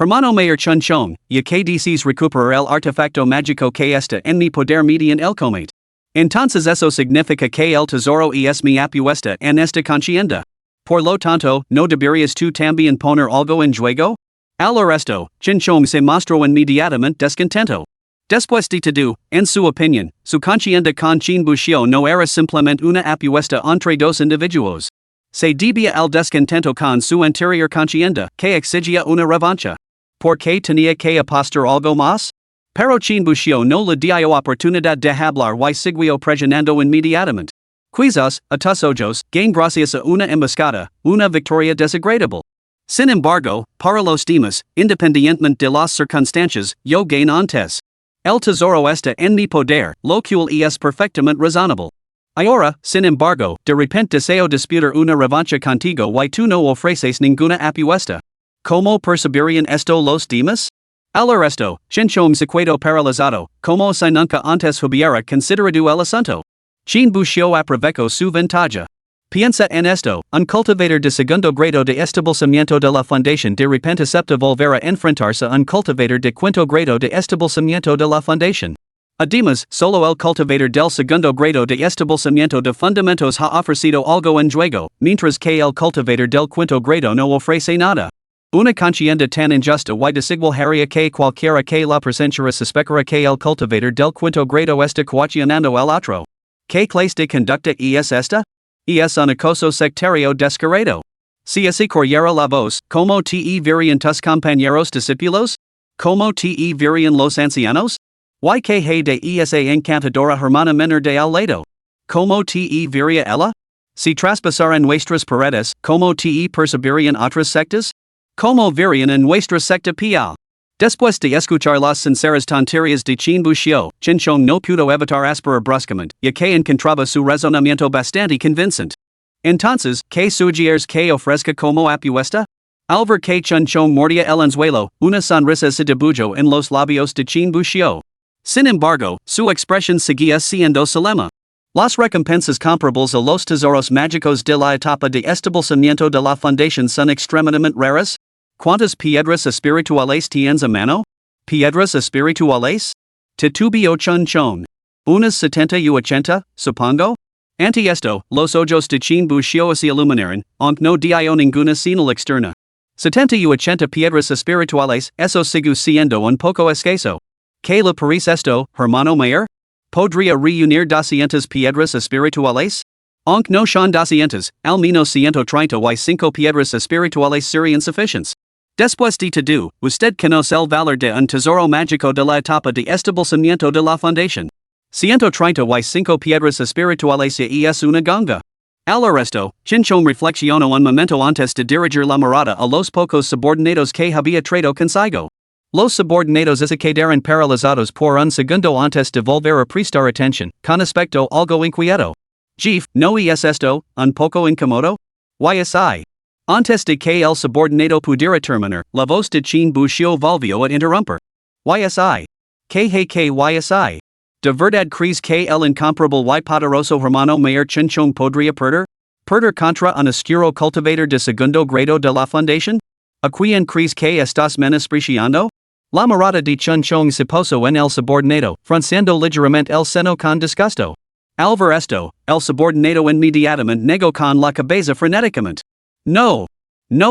Hermano mayor Chen Chong, ya que dices recuperar el artefacto mágico que está en mi poder mediante el comete. Entonces eso significa que el tesoro es mi apuesta en esta contienda. Por lo tanto, ¿no deberías tú también poner algo en juego? Al oír esto, Chen Chong se mostró inmediatamente descontento. Después de todo, en su opinión, su contienda con Chin Bucio no era simplemente una apuesta entre dos individuos. Se debía al descontento con su anterior contienda, que exigía una revancha. ¿Por qué tenía que apostar algo más? Pero Chin Bucio no le dio oportunidad de hablar y siguió presionando inmediatamente. Quizás, a tus ojos, gain gracias a una emboscada, una victoria desagradable. Sin embargo, para los demás, independientemente de las circunstancias, yo gain antes. El tesoro está en mi poder, lo cual es perfectamente razonable. Ahora, sin embargo, de repente deseo disputar una revancha contigo y tú no ofreces ninguna apuesta. ¿Cómo percibirían esto los demás? Al resto, chinchom secreto paralizado, como si nunca antes hubiera considerado el asunto. Chin buscó aprovecho su ventaja. Piensa en esto, un cultivator de segundo grado de establecimiento de la fundación de repente acepta volver a enfrentarse a un cultivator de quinto grado de establecimiento de la fundación. Además, solo el cultivator del segundo grado de establecimiento de fundamentos ha ofrecido algo en juego, mientras que el cultivator del quinto grado no ofrece nada. Una contienda tan injusta y desigualaria que cualquiera que la presenciara suspectará que el cultivator del quinto grado está coaccionando al otro. ¿Qué clase de conducta es esta? Es un acoso sectario descarado. Si así corriera la voz, ¿cómo te verían tus compañeros discípulos? ¿Cómo te verían los ancianos? ¿Y que hay de esa encantadora hermana menor de al lado? ¿Cómo te vería ella? Si traspasaran nuestras paredes, ¿cómo te percibirían otras sectas? ¿Cómo verían en nuestra secta pial? Después de escuchar las sinceras tonterías de Chin Bushio, Chinchong no pudo evitar aspirar bruscamente, ya que encontraba su razonamiento bastante convincente. Entonces, ¿qué sugieres que ofrezca como apuesta? Al ver que Chinchong mordía el anzuelo, una sonrisa se dibujó en los labios de Chin Bushio. Sin embargo, su expresión seguía siendo solemne. Las recompensas comparables a los tesoros mágicos de la etapa de establecimiento de la fundación son extremadamente raras. ¿Cuántas piedras espirituales tienes a mano? ¿Piedras espirituales? Titubeó Chinchong. Unas 70 y 80, supongo? Ante esto, los ojos de Chin Bushio se iluminaron, aunque no dio ninguna señal externa. 70 y 80 piedras espirituales, eso sigue siendo un poco escaso. ¿Qué le parece esto, hermano mayor? ¿Podría reunir 200 piedras espirituales? Aunque no son 200, al menos 135 piedras espirituales serían suficientes. Después de todo, usted conoce el valor de un tesoro mágico de la etapa de establecimiento de la fundación. 135 piedras espirituales y es una ganga. Al resto, Chinchong reflexionó un momento antes de dirigir la mirada a los pocos subordinados que había traído consigo. Los subordinados se quedaron paralizados por un segundo antes de volver a prestar atención, con aspecto algo inquieto. Jeff, ¿no es esto un poco incómodo? YSI. Antes de que el subordinado pudiera terminar, la voz de Chin Bushio volvió a interrumpir. YSI. YSI. ¿De verdad crees que el incomparable y poderoso hermano mayor Chinchong podría perder? ¿Perder contra un oscuro cultivator de segundo grado de la fundación? ¿A quién crees que estás menospreciando? La mirada de Chinchong se posó en el subordinado, frunciendo ligeramente el seno con disgusto. Al ver esto, el subordinado inmediatamente negó con la cabeza frenéticamente. No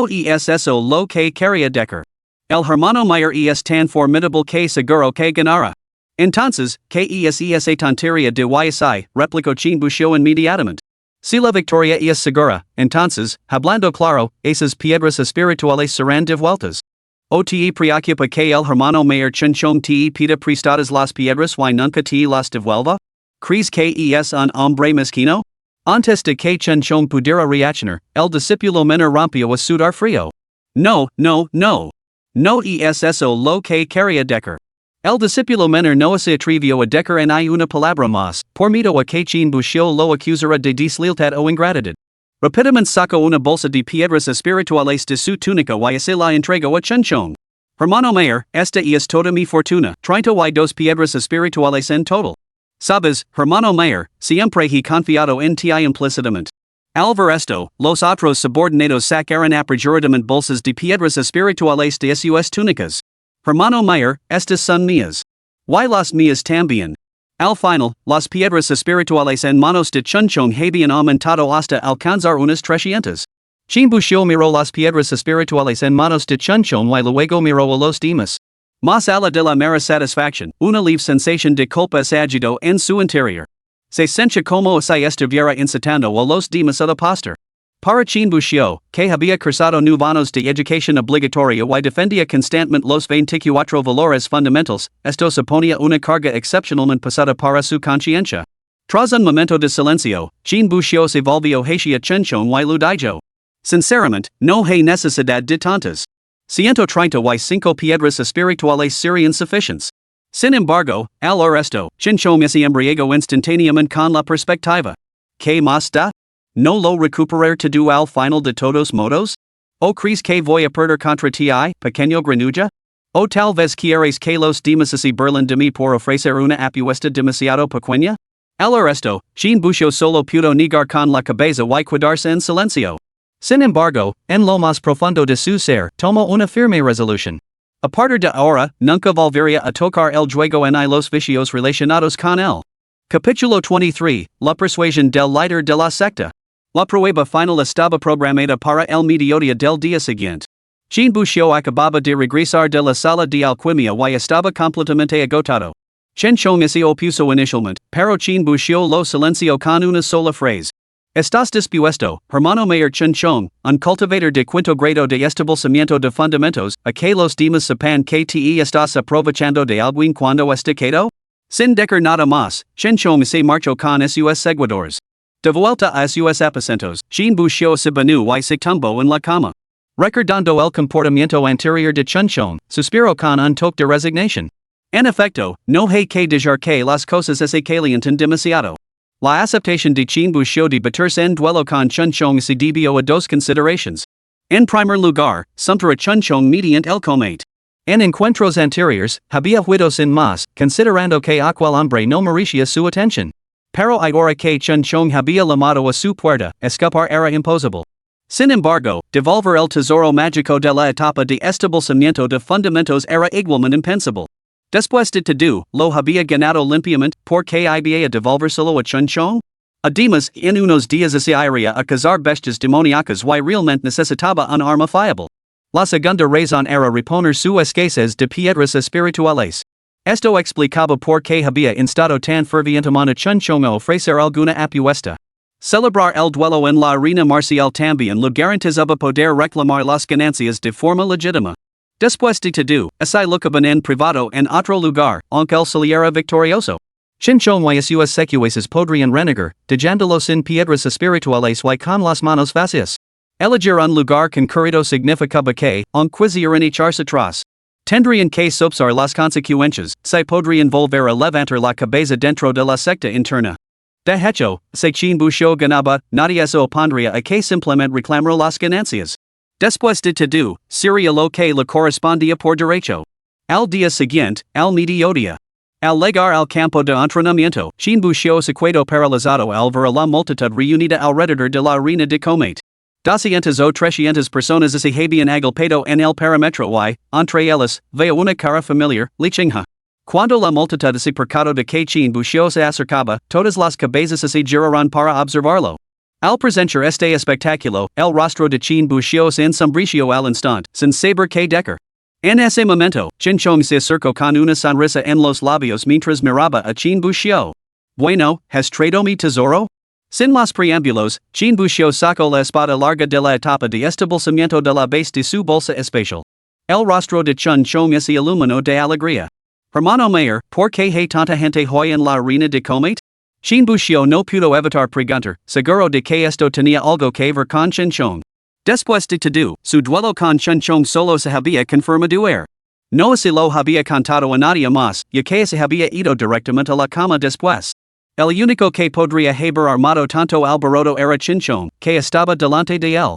es eso lo que quería decir. El hermano mayor es tan formidable que seguro que ganará. Entonces, ¿qué es esa tontería de YSI? Replicó Chin Bushio inmediatamente. Si la victoria es segura, entonces, hablando claro, esas piedras espirituales serán devueltas. ¿O te preocupa que el hermano mayor Chinchong te pida prestadas las piedras y nunca te las devuelva? ¿Crees que es un hombre mezquino? Antes de que Chinchong pudiera reaccionar, el discípulo menor rompió a sudar frío. No es eso lo que quería decir. El discípulo menor no se atrevió a decir ni una palabra más, por miedo a que Chin Bushio lo acusara de deslealtad o ingratitud. Rápidamente sacó una bolsa de piedras espirituales de su túnica y se la entregó a Chinchong. Hermano mayor, esta es toda mi fortuna, 32 piedras espirituales en total. Sabes, hermano mayor, siempre he confiado en ti implícitamente. Al ver esto, los otros subordinados sacaron apresuradamente bolsas de piedras espirituales de sus túnicas. Hermano mayor, estas son mías. Y las mías también. Al final, las piedras espirituales en manos de Chinchong habían aumentado hasta alcanzar unas 300. Chin Bushio miró las piedras espirituales en manos de Chinchong y luego miró a los demás. Más allá de la mera satisfacción, una leve sensación de culpa se agitó en su interior. Se sentía como si estuviera incitando a los demás a la postura. Para Chin Bushio, que había cursado 9 años de educación obligatoria y defendía constantemente los 24 valores fundamentals, esto suponía una carga excepcionalmente pesada para su conciencia. Tras un momento de silencio, Chin Bushio se volvió hacia Chinchong y lo dijo. Sinceramente, no hay necesidad de tantas. 135 piedras espirituales serían suficientes. Sin embargo, al resto, Chinchong se embriagó instantáneamente con la perspectiva. que más da? No lo recuperar tu al final de todos modos? ¿O crees que voy a perder contra ti, pequeño granuja? ¿O tal vez quieres que los demás y Berlin de mí por ofrecer una apuesta demasiado pequeña? El resto, Jean Bouchot solo pudo negar con la cabeza y quedarse en silencio. Sin embargo, en lo más profundo de su ser, tomó una firme resolución. A partir de ahora, nunca volvería a tocar el juego ni los vicios relacionados con él. Capítulo 23, La persuasión del líder de la secta. La prueba final estaba programada para el mediodía del día siguiente. Jean Bouchot acababa de regresar de la sala de alquimia y estaba completamente agotado. Chen Chong se opuso inicialmente, pero Jean Bouchot lo silenció con una sola frase. ¿Estás dispuesto, hermano mayor Chen Chong, un cultivador de quinto grado de establecimiento de fundamentos, a que los demás sepan que te estás aprovechando de alguien cuando es quedo? Sin decir nada más, Chen Chong se marchó con sus seguidores. De vuelta a sus aposentos, Jean Bouchot se bañó y se tumbó en la cama. Recordando el comportamiento anterior de Chen Chong, suspiró con un toque de resignación. En efecto, no hay que dejar que las cosas se calienten demasiado. La aceptación de Jean Bouchot de batirse en duelo con Chen Chong se debió a dos consideraciones. En primer lugar, sumpter a Chen Chong mediante el comate. En encuentros anteriores, había huido sin más, considerando que aquel hombre no merecía su atención. Pero ahora que Chen Chong había llamado a su puerta, escapar era imposible. Sin embargo, devolver el tesoro mágico de la etapa de establecimiento de fundamentos era igualmente impensable. Después de todo, lo había ganado limpiamente, porque iba a devolvérselo a Chen Chong. Además, en unos días se iría a cazar bestias demoníacas y realmente necesitaba un arma fiable. La segunda razón era reponer su escasez de piedras espirituales. Esto explicaba por qué había instado tan fervientemente a Chen Chong a ofrecer alguna apuesta. Celebrar el duelo en la arena marcial también le garantizaba poder reclamar las ganancias de forma legítima. Después de todo, se locaban en privado en otro lugar, aunque él saliera victorioso. Chen Chong y sus secuaces podrían renegar, dejándolo sin piedras espirituales y con las manos vacías. Elegir un lugar concurrido significaba que, aunque quisieran echarse atrás, tendrían que sopesar las consecuencias, se podrían volver a levantar la cabeza dentro de la secta interna. De hecho, si Jean Bouchot ganaba, nadie se opondría a que simplemente reclamara las ganancias. Después de todo, sería lo que le correspondía por derecho. Al día siguiente, al mediodía. Al llegar al campo de entrenamiento, Jean Bouchot se quedó paralizado al ver a la multitud reunida alrededor de la arena de combate. 200 o 300 personas se habían agolpado en el perímetro y, entre ellas, veo una cara familiar, Li Qinghe. Cuando la multitud se percató de que Jean Bouchot se acercaba, todas las cabezas se giraron para observarlo. Al presenciar este espectáculo, el rostro de Jean Bouchot se ensombreció al instante, sin saber qué decir. En ese momento, Chen Chong se acercó con una sonrisa en los labios mientras miraba a Jean Bouchot. Bueno, ¿has traído mi tesoro? Sin más preámbulos, Jean Bouchot sacó la espada larga de la etapa de establecimiento de la base de su bolsa especial. El rostro de Chen Chong se iluminó de alegría. Hermano mayor, ¿por qué hay tanta gente hoy en la arena de combate? Jean Bouchot no pudo evitar preguntar, seguro de que esto tenía algo que ver con Chen Chong. Después de todo, su duelo con Chen Chong solo se había confirmado. No se lo había contado a nadie más, ya que se había ido directamente a la cama después. El único que podría haber armado tanto alboroto era Chen Chong, que estaba delante de él.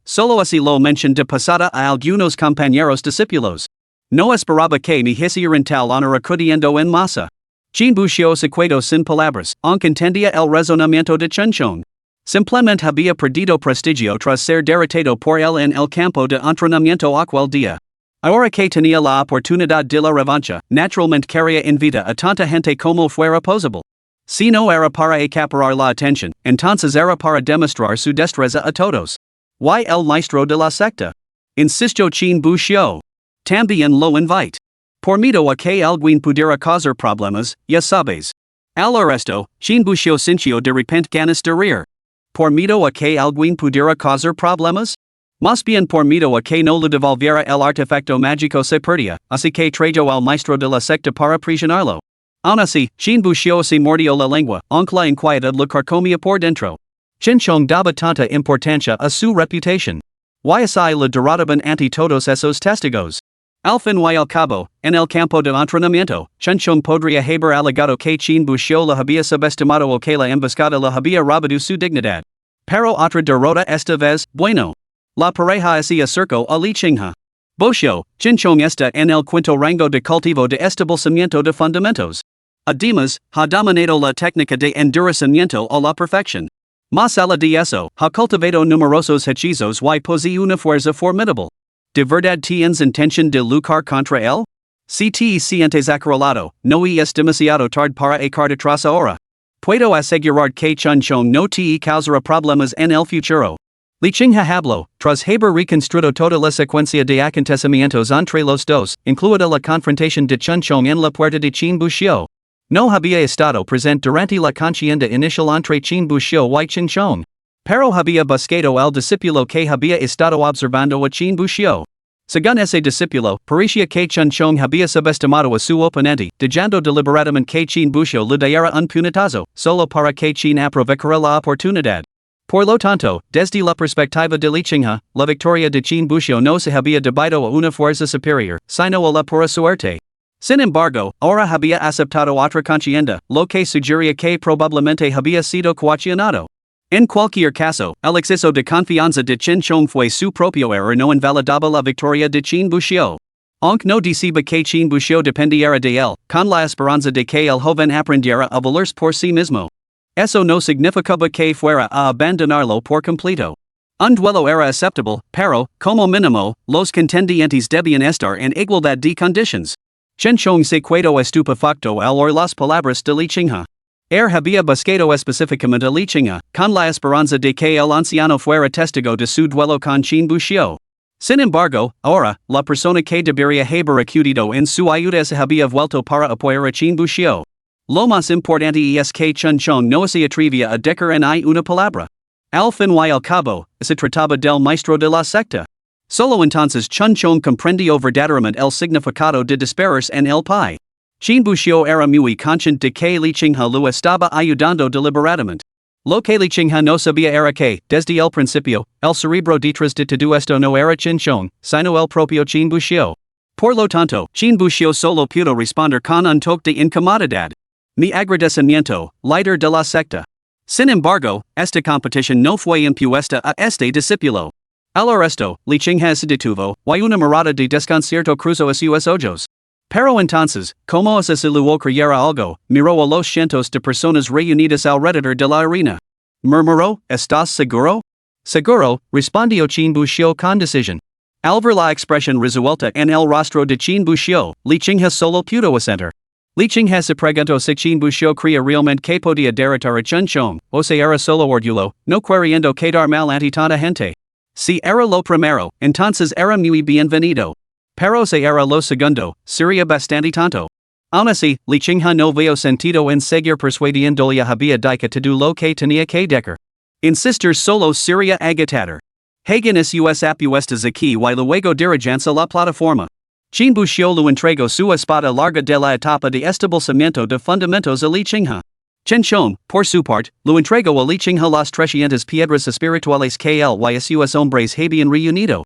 Solo así lo mencioné de pasada a algunos compañeros discípulos. No esperaba que me hicieran tal honor acudiendo en masa. Jean Bouchot se quedó sin palabras, aunque entendía el razonamiento de Chen Chong. Simplemente había perdido prestigio tras ser derrotado por él en el campo de entrenamiento aquel día. Ahora que tenía la oportunidad de la revancha, naturalmente quería invitar a tanta gente como fuera posible. Si no era para acaparar la atención, entonces era para demostrar su destreza a todos. ¿Y el maestro de la secta? Insistió Jean Bouchot. También lo invite. Por miedo a que alguien pudiera causar problemas, ya sabes. Al resto, Jean Bouchot sintió de repente ganas de reír. Por miedo a que alguien pudiera causar problemas? Más bien por miedo a que no le devolviera el artefacto mágico se perdía, así que trajo al maestro de la secta para prisionarlo. Aún así, Jean Bouchot se mordió la lengua, aunque la inquietud le carcomía por dentro. Chen Chong daba tanta importancia a su reputación. Y así le derrotaban ante todos esos testigos. Al fin y al cabo, en el campo de entrenamiento, Chunchong podría haber alegado que Chin Buxiu la había subestimado o que la emboscada la había robado su dignidad. Pero otra derrota esta vez, bueno. La pareja se acercó a Li Qinghe. Boxiu, Chunchong está en el quinto rango de cultivo de establecimiento de fundamentos. Además, ha dominado la técnica de endurecimiento a la perfección. Más allá de eso, ha cultivado numerosos hechizos y posee una fuerza formidable. ¿De verdad tienes intención de luchar contra él? Si te sientes acorralado, no es demasiado tarde para echar atrás ahora. Puedo asegurar que Chunchong no te causará problemas en el futuro. Li Qinghe habló, tras haber reconstruido toda la secuencia de acontecimientos entre los dos, incluida la confrontación de Chunchong en la puerta de Qin Buxiu. No había estado presente durante la contienda inicial entre Qin Buxiu y Chunchong. Pero había buscado al discípulo que había estado observando a Qin Buxiu. Según ese discípulo, parecía que Chunchong había subestimado a su oponente, dejando deliberadamente que Qin Buxiu le diera un puñetazo, solo para que Qin aprovecara la oportunidad. Por lo tanto, desde la perspectiva de Li Qinghe, la victoria de Qin Buxiu no se había debido a una fuerza superior, sino a la pura suerte. Sin embargo, ahora había aceptado otra contienda, lo que sugería que probablemente había sido coaccionado. En cualquier caso, el exceso de confianza de Chunchong fue su propio error, no invalidaba la victoria de Qin Buxiu. Aunque no decía que Qin Buxiu dependiera de él, con la esperanza de que el joven aprendiera a valerse por sí mismo. Eso no significaba que fuera a abandonarlo por completo. Un duelo era aceptable, pero, como mínimo, los contendientes debían estar en igualdad de condiciones. Chunchong se quedó estupefacto al oír las palabras de Li Qinghe. Había buscado específicamente a Li Qinghe, con la esperanza de que el anciano fuera testigo de su duelo con Qin Buxiu. Sin embargo, ahora, la persona que debería haber acudido en su ayuda se había vuelto para apoyar a Qin Buxiu. Lo más importante es que Chunchong no se atrevía a decir ni una palabra. Al fin y al cabo, se trataba del maestro de la secta. Solo entonces Chunchong comprendió verdaderamente el significado de dispararse en el pai. Qin Buxiu era muy consciente de que Li Qinghe lo estaba ayudando deliberadamente. Lo que Li Qinghe no sabía era que, desde el principio, el cerebro detrás de todo esto no era Chunchong, sino el propio Qin Buxiu. Por lo tanto, Qin Buxiu solo pudo responder con un toque de incomodidad. Mi agradecimiento, líder de la secta. Sin embargo, esta competición no fue impuesta a este discípulo. Al resto, Li Qinghe se detuvo, y una mirada de desconcierto cruzó a sus ojos. Pero entonces, como si se le ocurriera algo, miró a los cientos de personas reunidas alrededor de la arena. Murmuró, ¿estás seguro? Seguro, respondió Qin Buxiu con decisión. Al ver la expresión resuelta en el rostro de Qin Buxiu, Li Qinghe solo pudo asentir. Li Qinghe se preguntó si Qin Buxiu creía realmente que podía derrotar a Chunchong, o si era solo orgullo, no queriendo quedar mal ante tanta gente. Si era lo primero, entonces era muy bienvenido. Pero si era lo segundo, sería bastante tonto. Aún así, Li Qinghe no vio sentido en seguir persuadiéndole a había dicho todo lo que tenía que decir. Insistir solo sería agotador. Hagen sus apuestas aquí y luego dirigencia la plataforma. Qin Buxiu le entregó su espada larga de la etapa de establecimiento de fundamentos a Li Qinghe. Chunchong, por su parte, le entregó a Li Qinghe las 300 piedras espirituales que él y sus hombres habían reunido.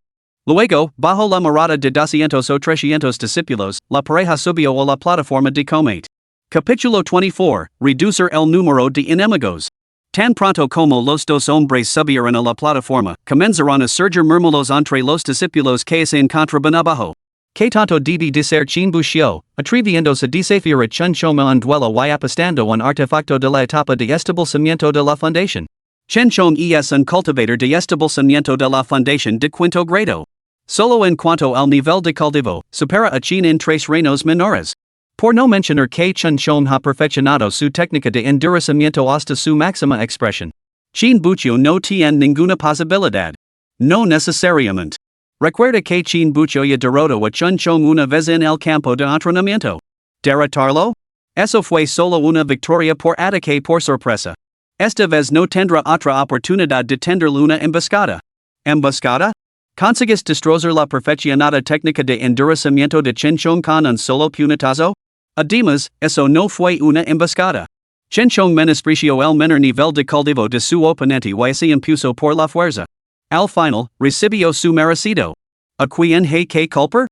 Luego, bajo la mirada de 200 o 300 discípulos, la pareja subió a la plataforma de combate. Capítulo 24, Reducir el número de enemigos. Tan pronto como los dos hombres subieron a la plataforma, comenzaron a surgir murmullos entre los discípulos que se encontraban abajo. Que tanto debe de ser Qin Buxiu, atreviéndose a desafiar a Chunchong en un duelo y apostando un artefacto de la etapa de establecimiento de la fundación. Chunchong es un cultivador de establecimiento de la fundación de quinto grado. Solo en cuanto al nivel de cultivo, supera a Qin en 3 reinos menores. Por no mencionar que Chunchong ha perfeccionado su técnica de endurecimiento hasta su máxima expresión. Qin Buxiu no tiene ninguna posibilidad. No necesariamente. Recuerda que Qin Buxiu ya derrotó a Chunchong una vez en el campo de entrenamiento. ¿Derrotarlo? Eso fue solo una victoria por ataque por sorpresa. Esta vez no tendrá otra oportunidad de tenderle una emboscada. ¿Emboscada? ¿Consigues destrozar la perfeccionada técnica de endurecimiento de Chunchong con un solo puñetazo? Además, eso no fue una emboscada. Chunchong menospreció el menor nivel de cultivo de su oponente y se impuso por la fuerza. Al final, recibió su merecido. ¿A quién hay que culpar?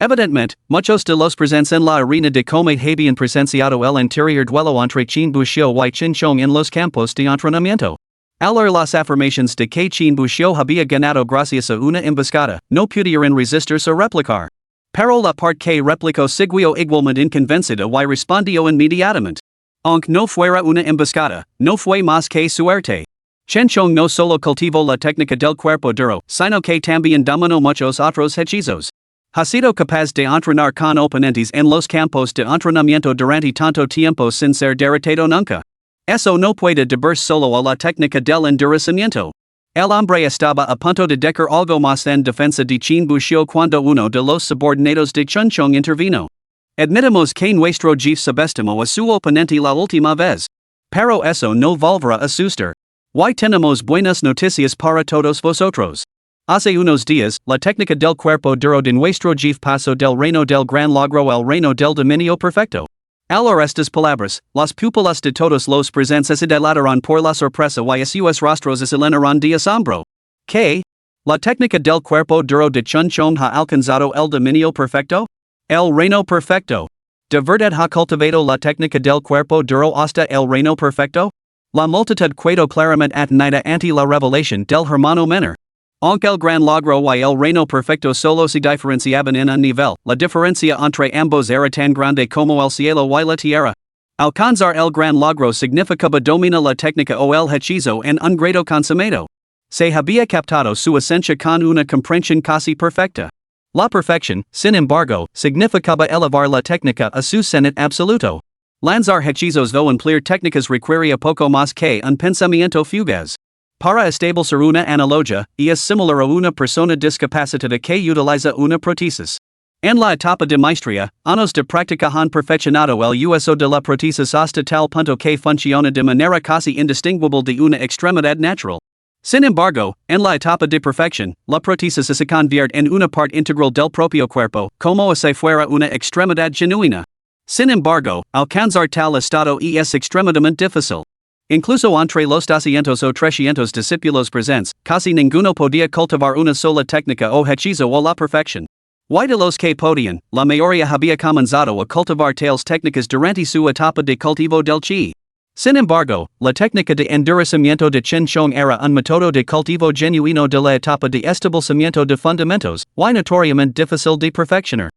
Evidentemente, muchos de los presentes en la arena de combate habían presenciado el anterior duelo entre Qin Buxiu y Qin Chong en los campos de entrenamiento. Al leer las afirmaciones de que Qin Buxiu había ganado gracias a una emboscada, no pudieron resistirse a replicar. Pero la parte que replicó siguió igualmente inconvencida y respondió inmediatamente. Aunque no fuera una emboscada, no fue más que suerte. Chen Chong no solo cultivó la técnica del cuerpo duro, sino que también dominó muchos otros hechizos. Ha sido capaz de entrenar con oponentes en los campos de entrenamiento durante tanto tiempo sin ser derrotado nunca. Eso no puede deberse solo a la técnica del endurecimiento. El hombre estaba a punto de decir algo más en defensa de Qin Buxiu cuando uno de los subordinados de Chen Chong intervino. Admitamos que nuestro jefe subestimó a su oponente la última vez. Pero eso no volverá a suceder. Hoy tenemos buenas noticias para todos vosotros. Hace unos días, la técnica del cuerpo duro de nuestro jefe pasó del reino del gran logro al reino del dominio perfecto. Al oír estas palabras, las pupilas de todos los presentes se dilataron por la sorpresa y sus rostros se llenaron de asombro. ¿Qué? ¿La técnica del cuerpo duro de Chen Chong ha alcanzado el dominio perfecto? El reino perfecto. ¿De verdad ha cultivado la técnica del cuerpo duro hasta el reino perfecto? La multitud quedó claramente atenida ante la revelación del hermano menor. Aunque el gran logro y el reino perfecto solo se diferenciaban en un nivel, la diferencia entre ambos era tan grande como el cielo y la tierra. Alcanzar el gran logro significaba dominar la técnica o el hechizo en un grado consumado. Se había captado su esencia con una comprensión casi perfecta. La perfección, sin embargo, significaba elevar la técnica a su cenit absoluto. Lanzar hechizos o emplear técnicas requería poco más que un pensamiento fugaz. Para establecer una analogia, es similar a una persona discapacitada que utiliza una prótesis. En la etapa de maestría, años de práctica han perfeccionado el uso de la prótesis hasta tal punto que funciona de manera casi indistinguible de una extremidad natural. Sin embargo, en la etapa de perfección, la prótesis se convierte en una parte integral del propio cuerpo, como si fuera una extremidad genuina. Sin embargo, alcanzar tal estado es extremadamente difícil. Incluso entre los 200 o 300 discípulos presentes, casi ninguno podía cultivar una sola técnica o hechizo o la perfección. Y de los que podían, la mayoría había comenzado a cultivar tales técnicas durante su etapa de cultivo del chi. Sin embargo, la técnica de endurecimiento de Chen Chong era un método de cultivo genuino de la etapa de establecimiento de fundamentos, y notoriamente difícil de perfeccionar.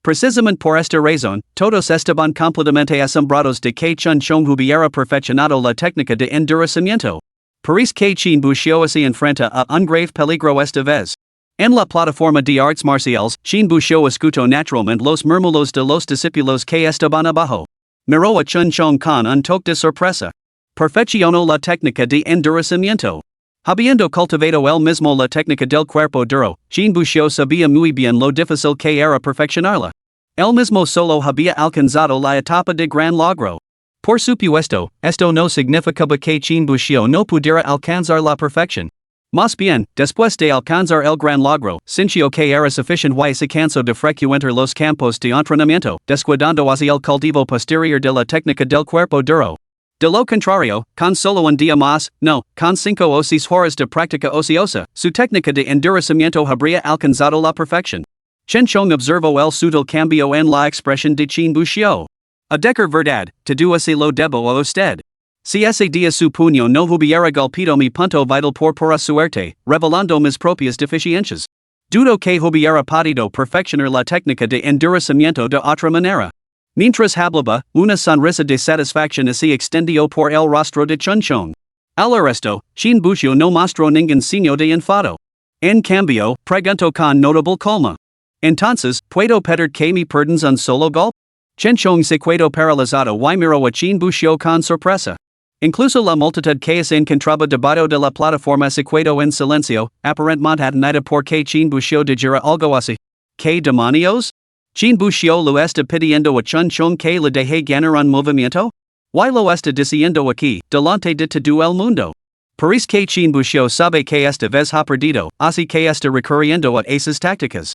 Precisamente por esta razón, todos estaban completamente asombrados de que Chen Chong hubiera perfeccionado la técnica de endurecimiento. Parece que Qin Buxiu se enfrenta a un grave peligro esta vez. En la plataforma de artes marciales, Qin Buxiu escuchó naturalmente los murmullos de los discípulos que estaban abajo. Miró a Chen Chong con un toque de sorpresa. Perfeccionó la técnica de endurecimiento. Habiendo cultivado él mismo la técnica del cuerpo duro, Qin Buxiu sabía muy bien lo difícil que era perfeccionarla. Él mismo solo había alcanzado la etapa de gran logro. Por supuesto, esto no significaba que Qin Buxiu no pudiera alcanzar la perfección. Más bien, después de alcanzar el gran logro, sintió que era suficiente y se cansó de frecuentar los campos de entrenamiento, descuidando hacia el cultivo posterior de la técnica del cuerpo duro. De lo contrario, con solo un día más, no, con 5 o 6 horas de práctica ociosa, su técnica de endurecimiento habría alcanzado la perfección. Chen Chong observó el sutil cambio en la expresión de Qin Buxiu. A decir verdad, todo se lo debo a usted. Si ese día su puño no hubiera golpeado mi punto vital por pura suerte, revelando mis propias deficiencias. Dudo que hubiera podido perfeccionar la técnica de endurecimiento de otra manera. Mientras hablaba, una sonrisa de satisfacción se extendió por el rostro de Chen Chong. Al oír esto, Qin Buxiu no mostró ningún signo de enfado. En cambio, preguntó con notable calma. Entonces, ¿puedo pedir que me perdones un solo golpe? Chen Chong se quedó paralizado y miró a Qin Buxiu con sorpresa. Incluso la multitud que se encontraba debajo de la plataforma se quedó en silencio, aparentemente atenida por que Qin Buxiu dijera algo así. ¿Qué demonios? Qin Buxiu lo está pidiendo a Chen Chong que le deje ganar un movimiento? ¿Y lo está diciendo aquí, delante de todo el mundo? Parece que Qin Buxiu sabe que esta vez ha perdido, así que está recurriendo a esas tácticas.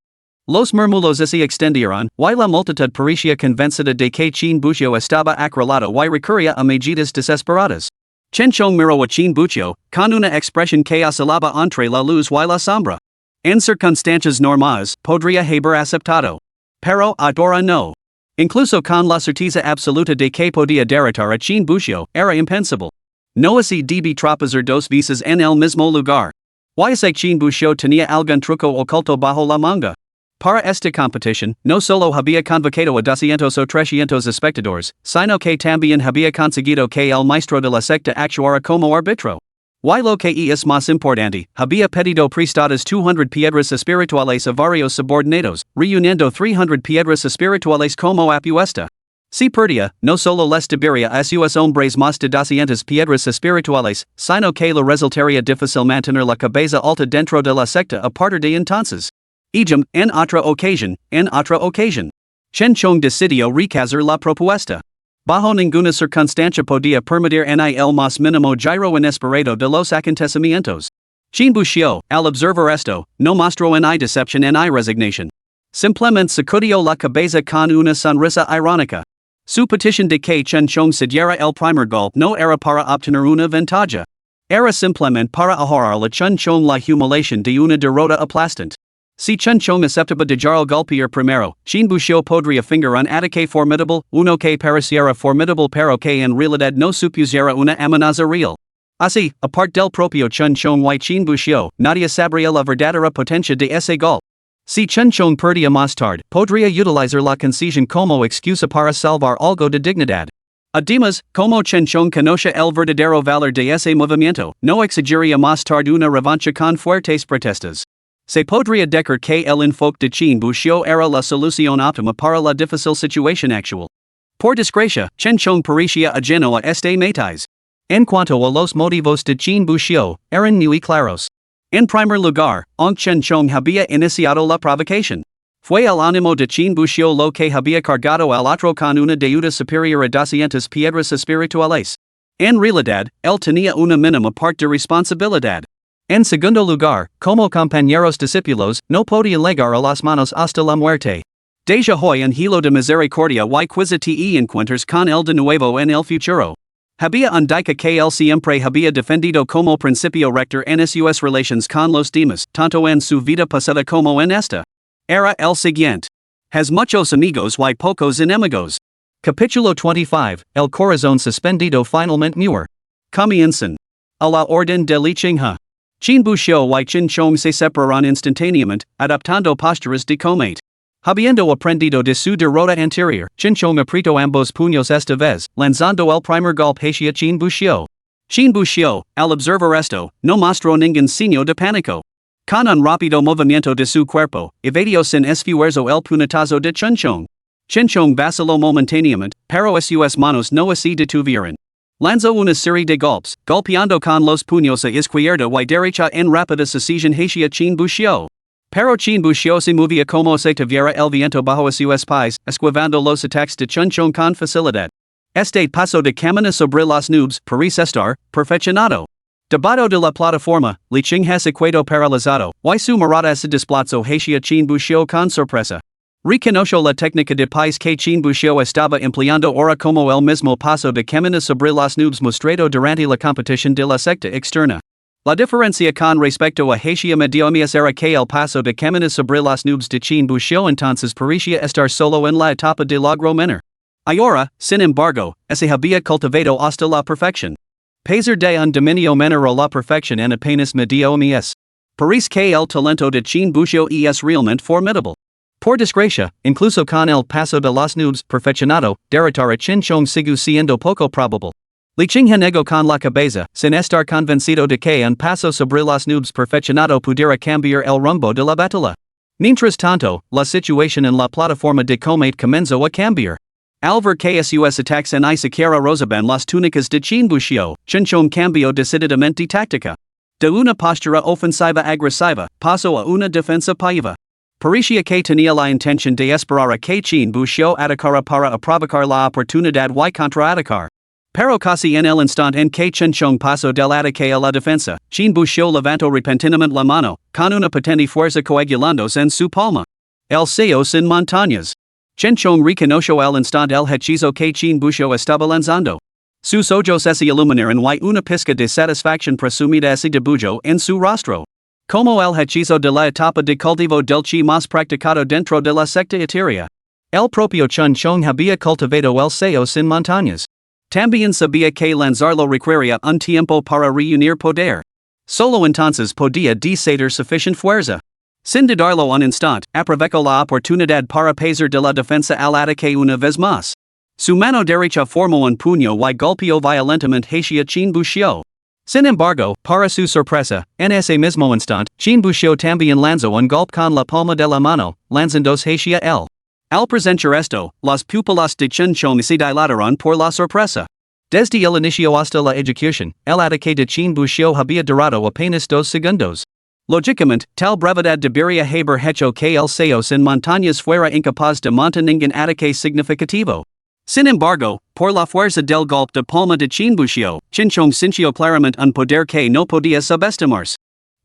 Los murmullos se extendieron, y la multitud parecía convencida de que Qin Buxiu estaba acorralado y recurría a medidas desesperadas. Chen Chong miró a Qin Buxiu, con una expresión que oscilaba entre la luz y la sombra. En circunstancias normales, podría haber aceptado. Pero adora no. Incluso con la certeza absoluta de que podía derrotar a Chin Bushio, era impensable. No así db tropezar dos veces en el mismo lugar. Yse Chin Bushio tenía algún truco oculto bajo la manga. Para esta competición, no solo había convocado a 200 o 300 espectadores, sino que también había conseguido que el maestro de la secta actuara como árbitro. Y lo que es más importante, había pedido prestadas 200 piedras espirituales a varios subordinados, reuniendo 300 piedras espirituales como apuesta. Si perdía, no solo les debería a sus hombres más de 200 piedras espirituales, sino que le resultaría difícil mantener la cabeza alta dentro de la secta a partir de entonces. En otra ocasión, Chen Chong decidió rechazar la propuesta. Bajo ninguna circunstancia podía permitir ni el más mínimo giro inesperado de los acontecimientos. Chin Bushio, al observar esto, no mostró ni decepción ni resignación. Simplemente sacudió la cabeza con una sonrisa irónica. Su petición de que Chen Chong cediera el primer gol no era para obtener una ventaja. Era simplemente para ahorrar a Chen Chong la humiliación de una derrota aplastante. Si Chen Chong aceptaba dejar el golpear primero, Chin Bushio podría finger un ataque formidable, uno que pareciera formidable pero que en realidad no supusiera una amenaza real. Así, aparte del propio Chen Chong y Chin Bushio, nadie sabría la verdadera potencia de ese gol. Si Chen Chong perdía más tarde, podría utilizar la concesión como excusa para salvar algo de dignidad. Además, como Chen Chong conoce el verdadero valor de ese movimiento, no exigiría más tarde una revancha con fuertes protestas. Se podría decir que el enfoque de Chin Bushio era la solución óptima para la difícil situación actual. Por desgracia, Chen Chong parecía ajeno a este matiz. En cuanto a los motivos de Chin Bushio, eran muy claros. En primer lugar, aunque Chen Chong había iniciado la provocación. Fue el ánimo de Chin Bushio lo que había cargado al otro con una deuda superior a 200 piedras espirituales. En realidad, él tenía una mínima parte de responsabilidad. En segundo lugar, como compañeros discípulos, no podía llegar a las manos hasta la muerte. Deja hoy un hilo de misericordia y quizá te encuentras con él de nuevo en el futuro. Había indica que él siempre había defendido como principio rector en sus relaciones con los demás, tanto en su vida pasada como en esta. Era el siguiente. Has muchos amigos y pocos enemigos. Capítulo 25, el corazón suspendido finalmente muere. Comienzan. A la orden de Li Qinghe. Chin Bushio y Chen Chong se separaron instantáneamente, adoptando posturas de combate. Habiendo aprendido de su derrota anterior, Chen Chong apretó ambos puños esta vez, lanzando el primer golpe hacia Chin Bushio. Chin Bushio, al observar esto, no mostró ningún signo de pánico. Con un rápido movimiento de su cuerpo, evadió sin esfuerzo el puñetazo de Chen Chong. Chen Chong vaciló momentáneamente, pero sus manos no se detuvieron. Lanzó una serie de golpes, golpeando con los puños a izquierda y derecha en rápida sucesión hacia Chin Bushio. Pero Chin Bushio se movía como si tuviera el viento bajo sus pies, esquivando los ataques de Chen Chong con facilidad. Este paso de camina sobre las nubes parece estar perfeccionado. Debajo de la plataforma, Li Qinghe se quedó paralizado, y su mirada se desplazó hacia Chin Bushio con sorpresa. Reconoció la técnica de pies que Chin Bushio estaba empleando ahora como el mismo paso de camina sobre las nubes mostrado durante la competición de la secta externa. La diferencia con respecto a hacia mediomias era que el paso de camina sobre las nubes de Chin Bushio entonces parecía estar solo en la etapa de logro menor. Ahora, sin embargo, se había cultivado hasta la perfección. Pesar de un dominio menor a la perfección en apenas mediomias. Parece que el talento de Chin Bushio es realmente formidable. Por desgracia, incluso con el paso de las nubes perfeccionado, derrotar a Chen Chong sigue siendo poco probable. Li Qinghe negó con la cabeza, sin estar convencido de que un paso sobre las nubes perfeccionado pudiera cambiar el rumbo de la batalla. Mientras tanto, la situación en la plataforma de combate comenzó a cambiar. Al ver que sus ataques ni siquiera rozaban las túnicas de Chin Bushio, Chen Chong cambió decididamente táctica. De una postura ofensiva agresiva, pasó a una defensa pasiva. Parecía que tenía la intención de esperar a que Chin Bushio atacara para provocar la oportunidad y contraatacar. Pero casi en el instante en que Chen Chong pasó del ataque a la defensa, Chin Bushio levantó repentinamente la mano, con una potente fuerza coagulándose en su palma. El cielo sin montañas. Chen Chong reconoció al instante el hechizo que Chin Bushio estaba lanzando. Sus ojos se iluminaron y una pizca de satisfacción presumida se dibujó en su rostro. Como el hechizo de la etapa de cultivo del chi más practicado dentro de la secta etérea. El propio Chun Chong había cultivado el seo sin montañas. También sabía que lanzarlo requería un tiempo para reunir poder. Solo entonces podía desatar sufficient fuerza. Sin dudarlo un instante, aprovechó la oportunidad para pasar de la defensa al ataque una vez más. Su mano derecha formó un puño y golpeó violentamente hacia Qin Buxiu. Sin embargo, para su sorpresa, en ese mismo instante, Qin Buxiu también lanzó un golpe con la palma de la mano, lanzándose hacia él. Al presenciar esto, las pupilas de Chun Chong se dilataron por la sorpresa. Desde el inicio hasta la ejecución, el ataque de Qin Buxiu había durado apenas 2 segundos. Lógicamente, tal brevedad debería haber hecho que el seo sin montañas fuera incapaz de montar ningún ataque significativo. Sin embargo, por la fuerza del golpe de palma de Qin Buxiu, Qin Chong sintió claramente un poder que no podía subestimarse.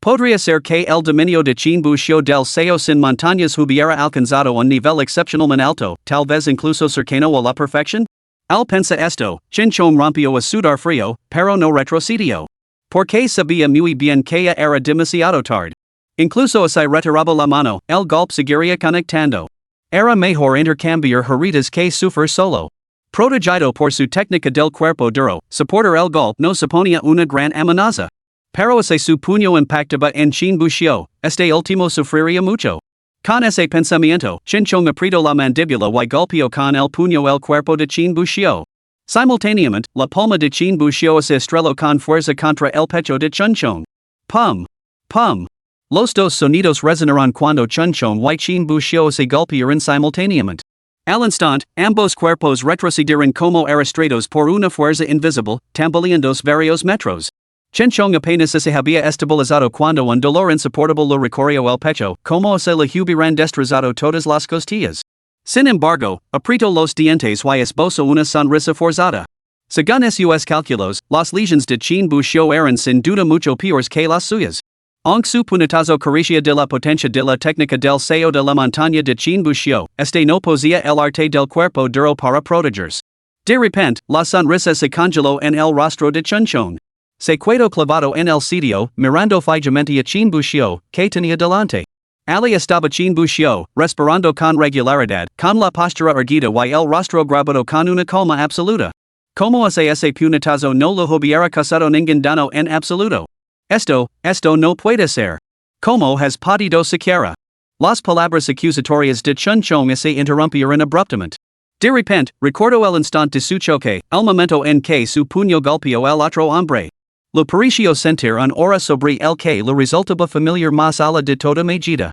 Podría ser que el dominio de Qin Buxiu del seo sin montañas hubiera alcanzado un nivel excepcionalmente alto, tal vez incluso cercano a la perfección? Al pensar esto, Qin Chong rompió a sudar frío, pero no retrocedió. Porque sabía muy bien que ya era demasiado tarde. Incluso si retiraba la mano, el golpe seguiría conectando. Era mejor intercambiar heridas que sufrir solo. Protegido por su técnica del cuerpo duro, soportar el golpe no suponía una gran amenaza. Pero si su puño impactaba en Qin Buxiu, este último sufriría mucho. Con ese pensamiento, Qin Chong apretó la mandíbula y golpeó con el puño el cuerpo de Qin Buxiu. Simultáneamente, la palma de Qin Buxiu se estrelló con fuerza contra el pecho de Chun Chong. Pum! Pum! Los dos sonidos resonaron cuando Chun Chong y Qin Buxiu se golpearon simultáneamente. Al instante, ambos cuerpos retrocedieron como arrastrados por una fuerza invisible, tambaleando varios metros. Qin Chong apenas se había estabilizado cuando un dolor insoportable lo recorrió el pecho, como si le hubieran destrozado todas las costillas. Sin embargo, apretó los dientes y esbozó una sonrisa forzada. Según sus cálculos, las lesiones de Qin Buxiu eran sin duda mucho peores que las suyas. Aunque su puñetazo carecía de la potencia de la técnica del seo de la montaña de Qin Buxiu, este no poseía el arte del cuerpo duro para protegerse. De repente, la sonrisa se congeló en el rostro de Chun Chong. Se quedó clavado en el sitio, mirando fijamente a Qin Buxiu, que tenía delante. Ali estaba Qin Buxiu, respirando con regularidad, con la postura erguida y el rostro grabado con una calma absoluta. Como si ese puñetazo no lo hubiera causado ningún daño en absoluto. Esto no puede ser. ¿Cómo has podido siquiera? Las palabras acusatorias de Chun Chong se interrumpieron abruptamente. De repente, recordó el instante de su choque, el momento en que su puño golpeó al otro hombre. Lo pareció sentir un aura sobre el que le resultaba familiar más allá de toda medida.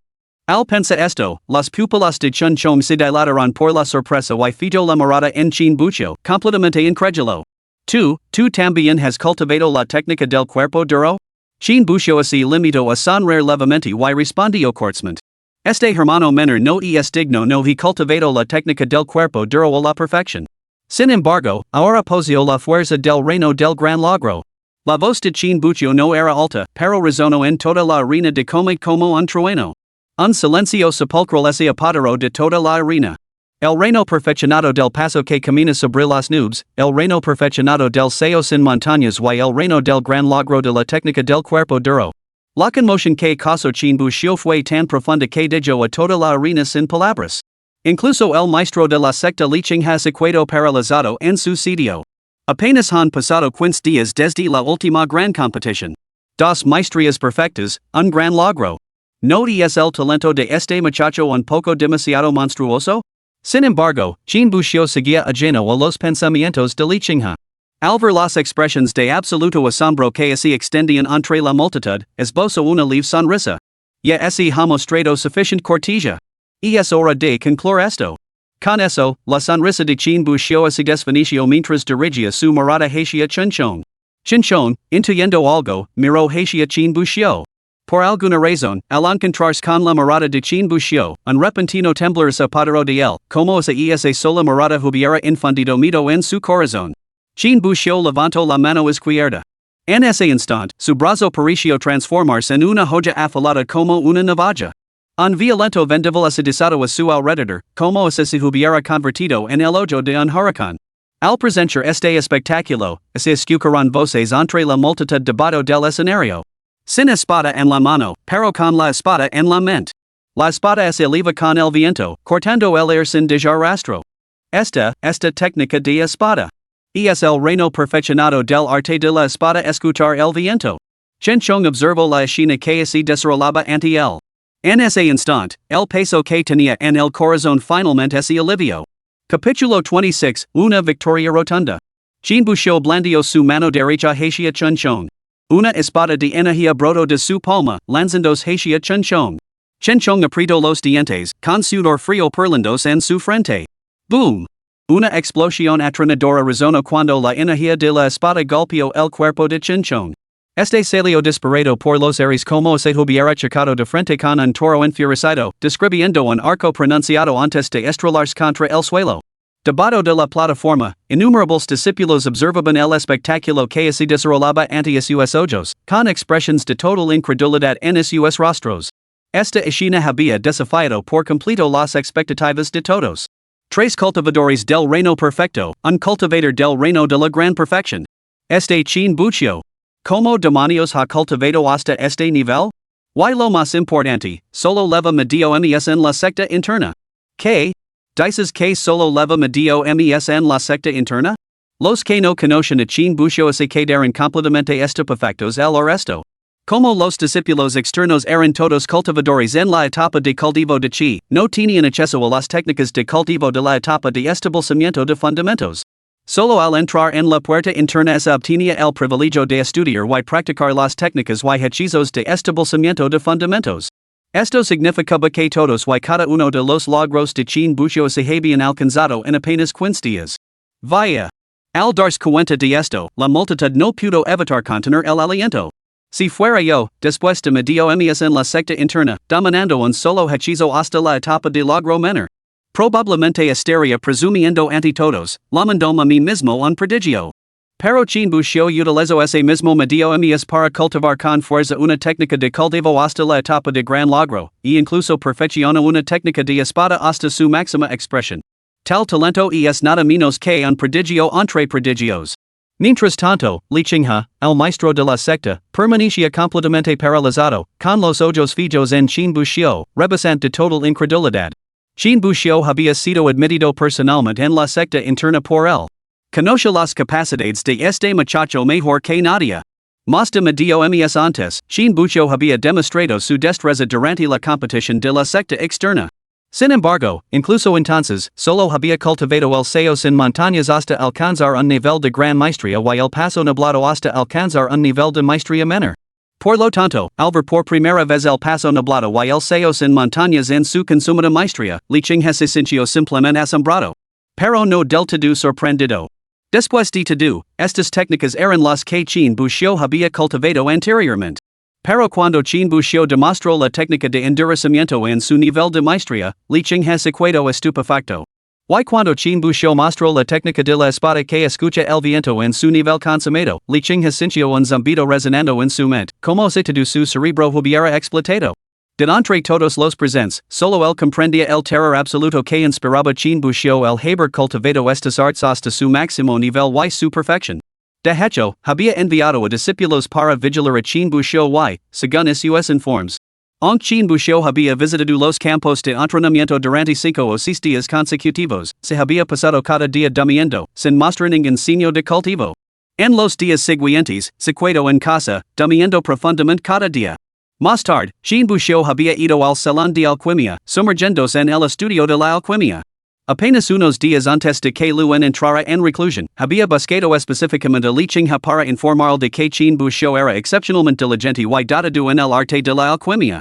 Al pensar esto, las pupilas de Chun Chong se dilataron por la sorpresa y fijó la mirada en Qin Buxiu, completamente incrédulo. ¿Tú también has cultivado la técnica del cuerpo duro? Qin Buxiu se limitó a sonreír levemente y respondió cortésmente. Este hermano menor no es digno no he cultivado la técnica del cuerpo duro a la perfección. Sin embargo, ahora poseo la fuerza del reino del gran logro. La voz de Qin Buxiu no era alta, pero resonó en toda la arena de como un trueno. Un silencio sepulcral se apoderó de toda la arena. El reino perfeccionado del paso que camina sobre las nubes, el reino perfeccionado del seo sin montañas y el reino del gran logro de la técnica del cuerpo duro. La conmoción que causó Qin Buxiu fue tan profunda que dejó a toda la arena sin palabras. Incluso el maestro de la secta Liqing se quedó paralizado en su sitio. Apenas han pasado 15 días desde la última gran competición. Dos maestrías perfectas, un gran logro. ¿No es el talento de este muchacho un poco demasiado monstruoso? Sin embargo, Qin Buxiu seguía ajeno a los pensamientos de Liqing. Al ver las expresiones de absoluto asombro que se extendían entre la multitud, esbozó una leve sonrisa. Ya se ha mostrado suficiente cortesía. Y es hora de concluir esto. Con eso, la sonrisa de Qin Buxiu se desvaneció mientras dirigía su mirada hacia Chun Chong. Chun Chong, intuyendo algo, miró hacia Qin Buxiu. Por alguna razón, al encontrarse con la mirada de Qin Buxiu, un repentino temblor se apoderó de él, como si esa sola mirada hubiera infundido miedo en su corazón. Qin Buxiu levantó la mano izquierda. En ese instante, su brazo pareció transformarse en una joya afilada como una navaja. Un violento vendaval se desató a su alrededor, como si se hubiera convertido en el ojo de un huracán. Al presenciar este espectáculo, se escucharon voces entre la multitud debajo del escenario. Sin espada en la mano, pero con la espada en la mente. La espada es eleva con el viento, cortando el aire sin dejar rastro. Esta técnica de espada. Es el reino perfeccionado del arte de la espada escuchar el viento. Chen Chong observó la escena que se desarrollaba ante él. En ese instante, el peso que tenía en el corazón finalmente se alivió. Capítulo 26, Una victoria rotunda. Chen Buxiu blandió su mano derecha hacia Chen Chong. Una espada de energía brotó de su palma, lanzándose hacia Chen Chong. Chen Chong apretó los dientes, con sudor frío perlándose en su frente. Boom! Una explosión atronadora resonó cuando la energía de la espada golpeó el cuerpo de Chen Chong. Este salió disparado por los aires como se hubiera chocado de frente con un toro enfurecido, describiendo un arco pronunciado antes de estrellarse contra el suelo. Debajo de la plataforma, innumerables discípulos observaban el espectáculo que se desarrollaba ante sus ojos, con expresiones de total incredulidad en sus rostros. Esta escena había desafiado por completo las expectativas de todos. Tres cultivadores del reino perfecto, un cultivador del reino de la gran perfección. Este Chen Buxiu. ¿Cómo demonios ha cultivado hasta este nivel? Y lo más importante, solo leva medio mes en la secta interna. ¿Qué? ¿Dices que solo leva medio mes en la secta interna? Los que no conocen a Chen Buxiu se quedaron completamente estupefactos al resto. Como los discípulos externos eran todos cultivadores en la etapa de cultivo de chi, no tenían acceso a las técnicas de cultivo de la etapa de establecimiento de fundamentos. Solo al entrar en la puerta interna se obtenía el privilegio de estudiar y practicar las técnicas y hechizos de establecimiento de fundamentos. Esto significaba que todos y cada uno de los logros de Chen Buxiu se habían alcanzado en apenas 15 días. Vaya. Al darse cuenta de esto, la multitud no pudo evitar contener el aliento. Si fuera yo, después de medio mes en la secta interna, dominando un solo hechizo hasta la etapa de logro menor. Probablemente estaría presumiendo ante todos, llamando a mí mismo un prodigio. Pero Chen Buxiu utilizó ese mismo medio mes para cultivar con fuerza una técnica de cultivo hasta la etapa de gran logro, e incluso perfeccionó una técnica de espada hasta su máxima expresión. Tal talento es nada menos que un prodigio entre prodigios. Mientras tanto, Li Qinghe, el maestro de la secta, permanecía completamente paralizado, con los ojos fijos en Chen Buxiu, rebosante de total incredulidad. Chen Buxiu había sido admitido personalmente en la secta interna por él. Conoce las capacidades de este muchacho mejor que nadie. Más de medio mes antes, Chen Buxiu había demostrado su destreza durante la competición de la secta externa. Sin embargo, incluso entonces, solo había cultivado el sello sin montañas hasta alcanzar un nivel de gran maestría y el paso nublado hasta alcanzar un nivel de maestría menor. Por lo tanto, al ver por primera vez el paso nublado y el sello sin montañas en su consumida maestría, Li Qinghe se sintió simplemente asombrado. Pero no del todo sorprendido. Después de todo, estas técnicas eran las que Chen Buxiu había cultivado anteriormente. Pero cuando Chen Buxiu demostró la técnica de endurecimiento en su nivel de maestría, Li Qinghe se quedó estupefacto. Y cuando Chen Buxiu mostró la técnica de la espada que escucha el viento en su nivel consumado, Li Qinghe sintió un zumbido resonando en su mente, como si todo su cerebro hubiera explotado. De entre todos los presentes, solo él comprendía el terror absoluto que inspiraba Chen Buxiu el haber cultivado estas artes hasta su máximo nivel y su perfección. De hecho, había enviado a discípulos para vigilar a Chen Buxiu y, según sus informes, aunque Chen Buxiu había visitado los campos de entrenamiento durante 5 o 6 días consecutivos, se había pasado cada día durmiendo, sin mostrar ningún signo de cultivo. En los días siguientes, se quedó en casa, durmiendo profundamente cada día. Más tarde, Chen Buxiu había ido al salón de alquimia, sumergiéndose en el estudio de la alquimia. Apenas unos días antes de que Luen entrara en reclusión, había buscado específicamente a Li Qinghe para informarle de que Chen Buxiu era excepcionalmente diligente y dotado en el arte de la alquimia.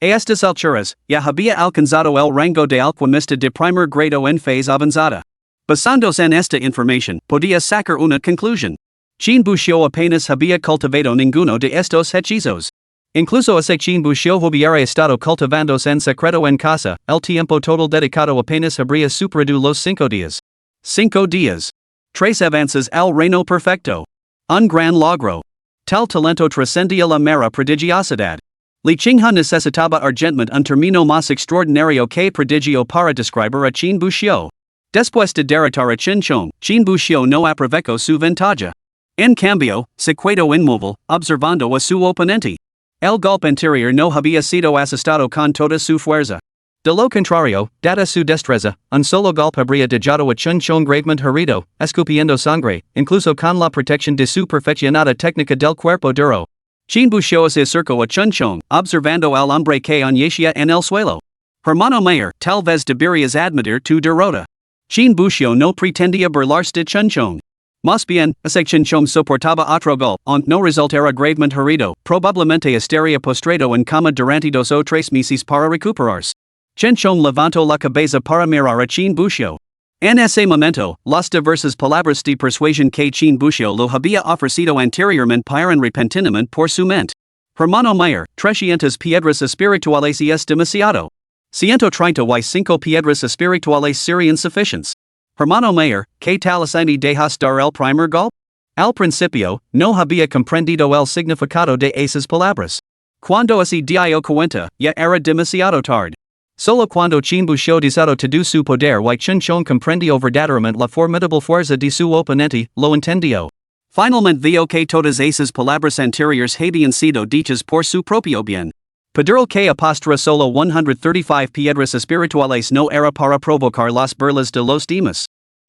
A estas alturas, ya había alcanzado el rango de alquimista de primer grado en fase avanzada. Basándose en esta información, podía sacar una conclusión. Chen Buxiu apenas había cultivado ninguno de estos hechizos. Incluso ese Chen Buxiu hubiera estado cultivándose en secreto en casa, el tiempo total dedicado apenas habría superado los 5 días. 5 días. 3 avances al reino perfecto. Un gran logro. Tal talento trascendía la mera prodigiosidad. Li Qinghe necesitaba urgentemente un término más extraordinario que prodigio para describir a Chen Buxiu. Después de derrotar a Chen Chong, Chen Buxiu no aprovechó su ventaja. En cambio, se quedó inmóvil, observando a su oponente. El golpe anterior no había sido asestado con toda su fuerza. De lo contrario, dada su destreza, un solo golpe habría dejado a Chun Chong gravemente herido, escupiendo sangre, incluso con la protección de su perfeccionada técnica del cuerpo duro. Chin Buxiao se acercó a Chun Chong, observando al hombre que yacía en el suelo. Hermano mayor, tal vez deberías admitir tu derrota. Chin Buxiao no pretendía burlarse de Chun Chong. Más bien, ese Chun Chong soportaba otro golpe, aunque no resultara gravemente herido, probablemente estaría postrado en cama durante 2 o 3 meses para recuperarse. Chun Chong levantó la cabeza para mirar a Chin Buxiao. En ese momento, las diversas palabras de persuasión que Chin Buxiao lo había ofrecido anteriormente paran repentinamente por su mente. Hermano mayor, 300 piedras espirituales y es demasiado. 135 piedras espirituales serían suficientes. Hermano mayor, ¿qué tal si me dejas dar el primer golpe? Al principio, no había comprendido el significado de esas palabras. Cuando se dio cuenta, ya era demasiado tarde. Solo cuando Chin Buxiao desató todo su poder y Chun Chong comprendió verdaderamente la formidable fuerza de su oponente, lo entendió. Finalmente vio que todas esas palabras anteriores habían sido dichas por su propio bien. Pedir que apostra solo 135 piedras espirituales no era para provocar las burlas de los demás.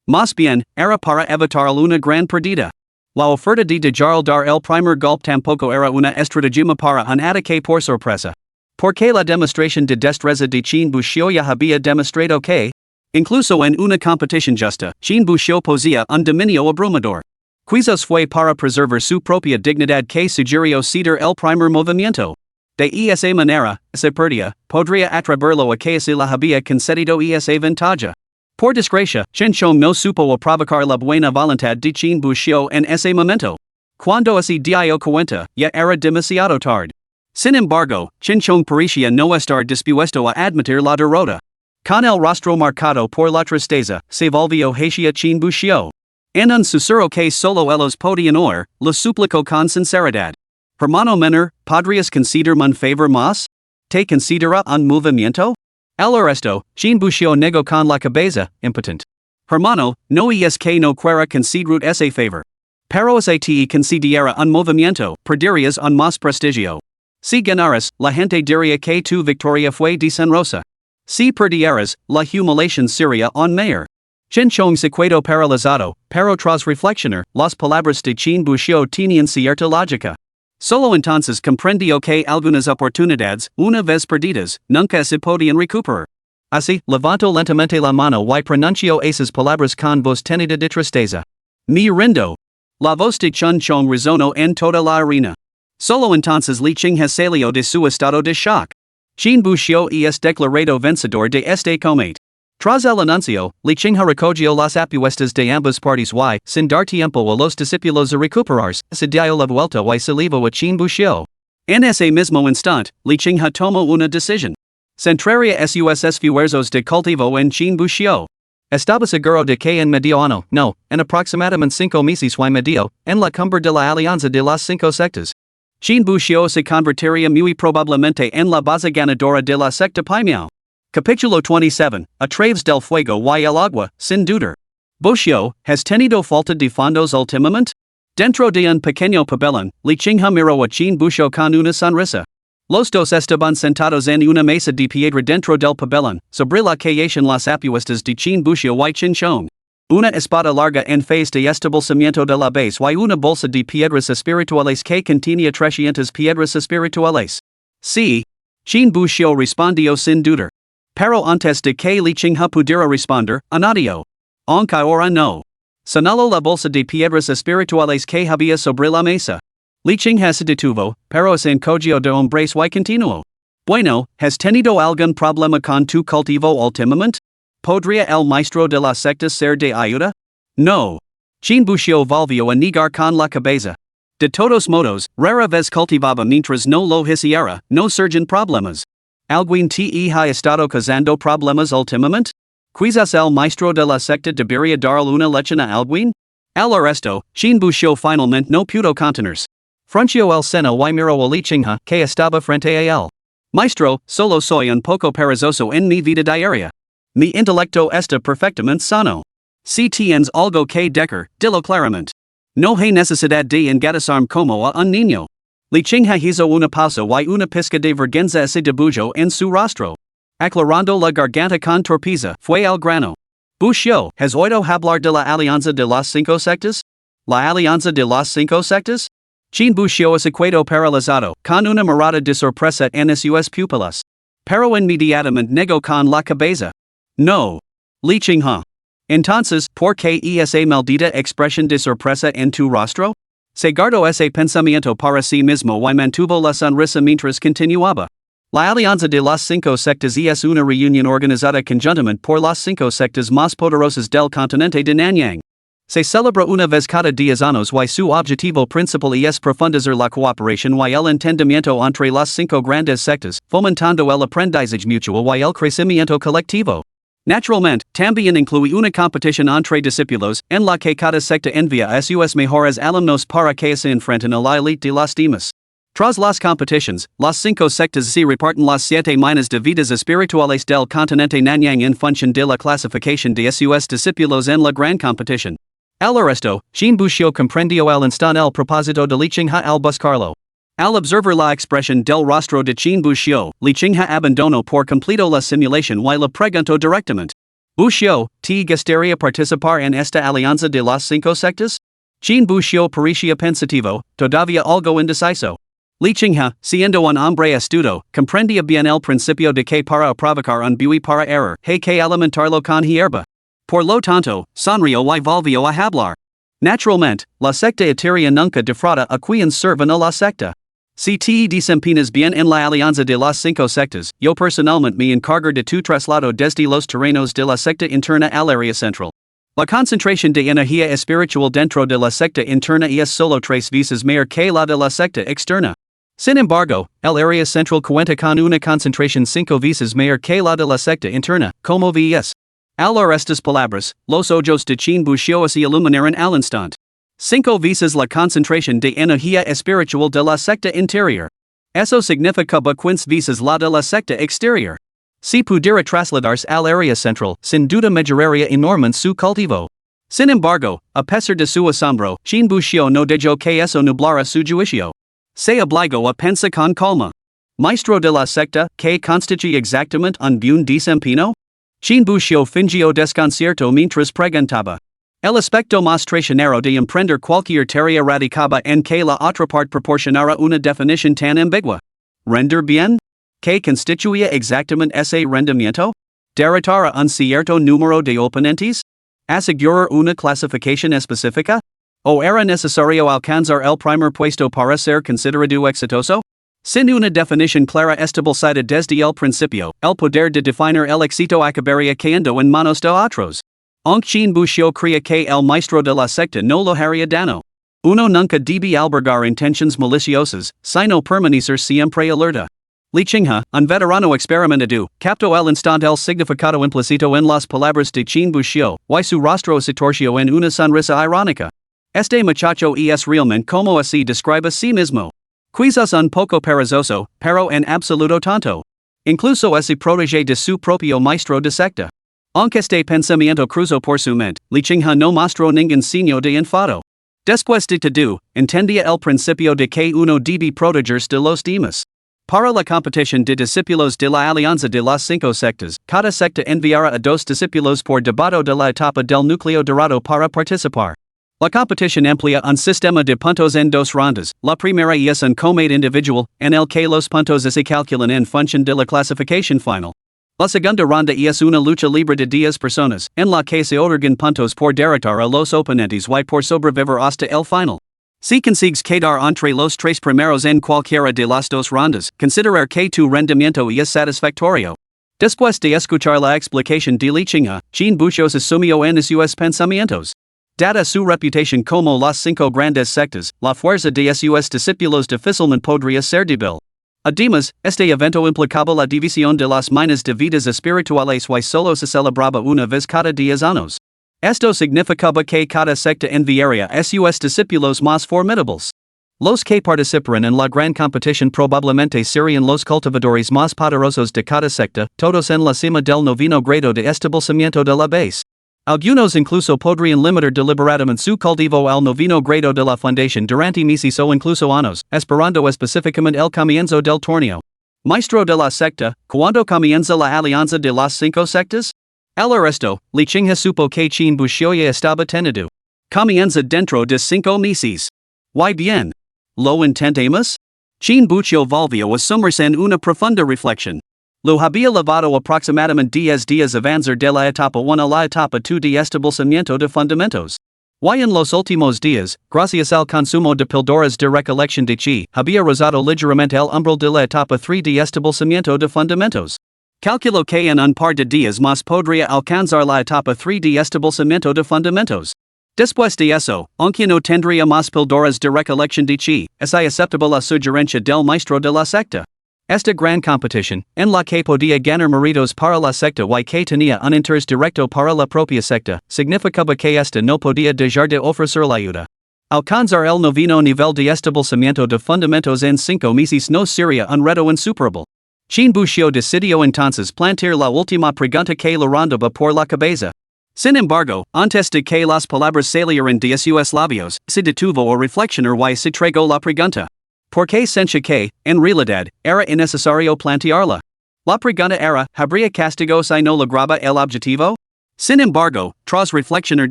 Más bien, era para evitar una gran pérdida. La oferta de dejar dar el primer golpe tampoco era una estratagema para un ataque por sorpresa. Porque la demostración de destreza de Chin Buxiao ya había demostrado que, incluso en una competición justa, Chin Buxiao poseía un dominio abrumador. Quizás fue para preservar su propia dignidad que sugirió ceder el primer movimiento. De esa manera, se perdía, podría atraerlo a que se la había concedido esa ventaja. Por desgracia, Chun Chong no supo provocar la buena voluntad de Chin Buxiao en ese momento. Cuando se dio cuenta, ya era demasiado tarde. Sin embargo, Chun Chong parecía no estar dispuesto a admitir la derrota. Con el rostro marcado por la tristeza, se volvió hacia Chin Buxiao. En un susurro que solo ellos podían oír, lo suplicó con sinceridad. Hermano menor, ¿podrías considerarme un favor más? ¿Te considera un movimiento? Al resto, Chin Buxiao negó con la cabeza, impotente. Hermano, no es que no quiera considerar ese favor. Pero si te considera un movimiento, perderías un más prestigio. Si ganaras, la gente diría que tu victoria fue deshonrosa. Si perdieras, la humiliación sería aún mayor. Chun Chong se quedó paralizado, pero tras reflexionar, las palabras de Chin Buxiao tenían cierta lógica. Solo entonces comprendió que algunas oportunidades, una vez perdidas, nunca se podían recuperar. Así, levantó lentamente la mano y pronunció esas palabras con voz tenida de tristeza. Me rindo. La voz de Chun Chong resonó en toda la arena. Solo entonces Li Qing salió de su estado de shock. Chin Buxiao es declarado vencedor de este combate. Tras el anuncio, Li Qing recogió las apuestas de ambas partes y, sin dar tiempo a los discípulos a recuperarse, se dio la vuelta y se llevó a Chin Buxiao. En ese mismo instante, Li Qing tomó una decisión. Centraria sus esfuerzos de cultivo en Chin Buxiao. Estaba seguro de que en medio año, no, en aproximadamente 5 meses y medio, en la cumbre de la Alianza de las 5 sectas, Chin Buxiao se convertiría muy probablemente en la base ganadora de la secta Paimiao. Capítulo 27, A través del fuego y el agua, sin dudar. Buxiao, ¿has tenido falta de fondos últimamente? Dentro de un pequeño pabellón, Li Qing miró a Chin Buxiao con una sonrisa. Los dos estaban sentados en una mesa de piedra dentro del pabellón, sobre la que yacían las apuestas de Chin Buxiao y Chun Chong. Una espada larga en faz de establecimiento de la base y una bolsa de piedras espirituales que contenía 300 piedras espirituales. Sí. Chin Buxiao respondió sin dudar. Pero antes de que Li Qing pudiera responder, añadió. Aunque ahora no. Señaló la bolsa de piedras espirituales que había sobre la mesa. Li Qing se detuvo, pero se encogió de hombres y continuó. Bueno, ¿has tenido algún problema con tu cultivo últimamente? ¿Podría el maestro de la secta ser de ayuda? No. Chin Buxiao volvió a negar con la cabeza. De todos modos, rara vez cultivaba mientras no lo hiciera, no surgen problemas. ¿Alguien te ha estado causando problemas últimamente? ¿Quizás el maestro de la secta debería darle una lección a alguien? Al resto, Chin Buxiao finalmente no pudo contenerse. Frunció el seno y miró a Li Qing que estaba frente a él. Maestro, solo soy un poco perezoso en mi vida diaria. Mi intelecto está perfectamente sano. Si tienes algo que decir, dilo claramente. No hay necesidad de engatusarme como a un niño. Li Chingha hizo una pausa y una pizca de vergüenza ese debujó en su rostro. Aclarando la garganta con torpeza, fue al grano. Bushió, ¿has oído hablar de la alianza de las cinco sectas? ¿La alianza de las cinco sectas? Chin Bushió es equado paralizado, con una mirada de sorpresa en sus pupilas. Pero inmediatamente negó con la cabeza. No. Li Chingha. Entonces, ¿por qué esa maldita expresión de sorpresa en tu rostro? Se guardó ese pensamiento para sí mismo y mantuvo la sonrisa mientras continuaba. La alianza de las cinco sectas es una reunión organizada conjuntamente por las cinco sectas más poderosas del continente de Nanyang. Se celebra una vez cada 10 años y su objetivo principal es profundizar la cooperación y el entendimiento entre las cinco grandes sectas, fomentando el aprendizaje mutuo y el crecimiento colectivo. Naturalmente, también incluye una competición entre discípulos, en la que cada secta envía a sus mejores alumnos para que se enfrenten a la élite de las demás. Tras las competiciones, las cinco sectas se reparten las 7 minas de vidas espirituales del continente Nanyang en función de la clasificación de sus discípulos en la gran competición. Al resto, Shin Bushió comprendió al instante el propósito de Li Chingha al buscarlo. Al observar la expresión del rostro de Chin Bushió, Li Chingha abandonó por completo la simulación y le preguntó directamente. Bushió, ¿te gustaría participar en esta alianza de las cinco sectas? Chin Bushió parecía pensativo, todavía algo indeciso. Li Chingha, siendo un hombre astuto, comprendía bien el principio de que para provocar un buey para error, hay que alimentarlo con hierba. Por lo tanto, sonrió y volvió a hablar. Naturalmente, la secta etérea nunca defrauda a quien sirven a la secta. Si te desempeñas bien en la alianza de las cinco sectas, yo personalmente me encargo de tu traslado desde los terrenos de la secta interna al área central. La concentración de energía espiritual dentro de la secta interna es solo 3 veces mayor que la de la secta externa. Sin embargo, el área central cuenta con una concentración 5 veces mayor que la de la secta interna, como ves. Al oír estas palabras, los ojos de Chin Bushió se iluminaron al instante. 5 veces la concentración de energía espiritual de la secta interior. Eso significa 15 veces la de la secta exterior. Si pudiera trasladarse al área central, sin duda mejoraría enormemente su cultivo. Sin embargo, a pesar de su asombro, Chin Bushió no dejó que eso nublara su juicio. Se obligó a pensar con calma. Maestro de la secta, ¿qué constituye exactamente un buen desempeño? Chin Bushió fingió desconcierto mientras preguntaba. El aspecto más traicionero de emprender cualquier tarea radicaba en que la otra parte proporcionara una definición tan ambigua. ¿Render bien? ¿Qué constituye exactamente ese rendimiento? ¿Derrotar a un cierto número de oponentes? ¿Asegurar una clasificación específica? ¿O era necesario alcanzar el primer puesto para ser considerado exitoso? Sin una definición clara establecida desde el principio, el poder de definir el éxito acabaría cayendo en manos de otros. Aunque Chin Bushió creía que el maestro de la secta no lo haría daño. Uno nunca debe albergar intenciones maliciosas, sino permanecer siempre alerta. Li Chingha, un veterano experimentado, captó al instante el significado implícito en las palabras de Chin Bushió, y su rostro se torció en una sonrisa irónica. Este muchacho es realmente como así describe a sí mismo. Quizás un poco perezoso, pero en absoluto tonto. Incluso ese protege de su propio maestro de secta. Aunque este pensamiento cruzó por su mente, Li Chingha no mostró ningún signo de enfado. Después de todo, entendía el principio de que uno debe protegerse de los demás. Para la competición de discípulos de la alianza de las cinco sectas, cada secta enviará a 2 discípulos por debajo de la etapa del núcleo dorado para participar. La competición emplea un sistema de puntos en 2 rondas. La primera es un combate individual, en el que los puntos se calculan en función de la clasificación final. La segunda ronda es una lucha libre de 10 personas, en la que se otorgan puntos por derrotar a los oponentes y por sobrevivir hasta el final. Si consigues quedar entre los 3 primeros en cualquiera de las 2 rondas, considerar que tu rendimiento es satisfactorio. Después de escuchar la explicación de Li Chingha, Chin Bushió se sumió en sus pensamientos. Dada su reputación como las 5 grandes sectas, la fuerza de sus discípulos difícilmente podría ser débil. Además, este evento implicaba la división de las minas de vidas espirituales y solo se celebraba una vez cada 10 años. Esto significaba que cada secta enviaría a sus discípulos más formidables. Los que participaran en la gran competición probablemente serían los cultivadores más poderosos de cada secta, todos en la cima del 9º grado de establecimiento de la base. Algunos incluso podrían limitar deliberadamente su cultivo al noveno grado de la fundación durante meses o incluso años, esperando específicamente el comienzo del torneo. Maestro de la secta, ¿cuándo comienza la alianza de las cinco sectas? El resto, li Qinghe supo que Qin Buxioya estaba tenido. Comienza dentro de 5 meses. ¿Y bien? ¿Lo intentemos? Qin Buxio volvió a sumerse en una profunda reflexión. Lo había llevado aproximadamente 10 días avanzar de la etapa 1 a la etapa 2 de establecimiento de fundamentos. Y en los últimos días, gracias al consumo de píldoras de recolección de chi, había rozado ligeramente el umbral de la etapa 3 de establecimiento de fundamentos. Calculó que en un par de días más podría alcanzar la etapa 3 de establecimiento de fundamentos. Después de eso, aunque no tendría más píldoras de recolección de chi, es aceptable la sugerencia del maestro de la secta. Esta gran competición, en la que podía ganar méritos para la secta y que tenía un interés directo para la propia secta, significaba que esta no podía dejar de ofrecer la ayuda. Alcanzar el noveno nivel de establecimiento de fundamentos en 5 meses no sería un reto insuperable. Qin Buxio decidió entonces plantear la última pregunta que le rondaba por la cabeza. Sin embargo, antes de que las palabras salieran de sus labios, se detuvo a reflexionar y se tragó la pregunta. Porque sentía que, en realidad, era innecesario plantearla. La pregunta era, ¿habría castigo si no lograba el objetivo? Sin embargo, tras reflexionar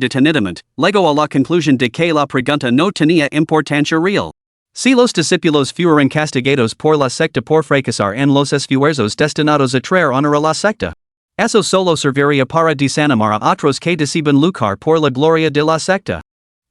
detenidamente, llegó a la conclusión de que la pregunta no tenía importancia real. Si los discípulos fueran castigados por la secta por fracasar en los esfuerzos destinados a traer honor a la secta, eso solo serviría para desanimar a otros que deciden luchar por la gloria de la secta.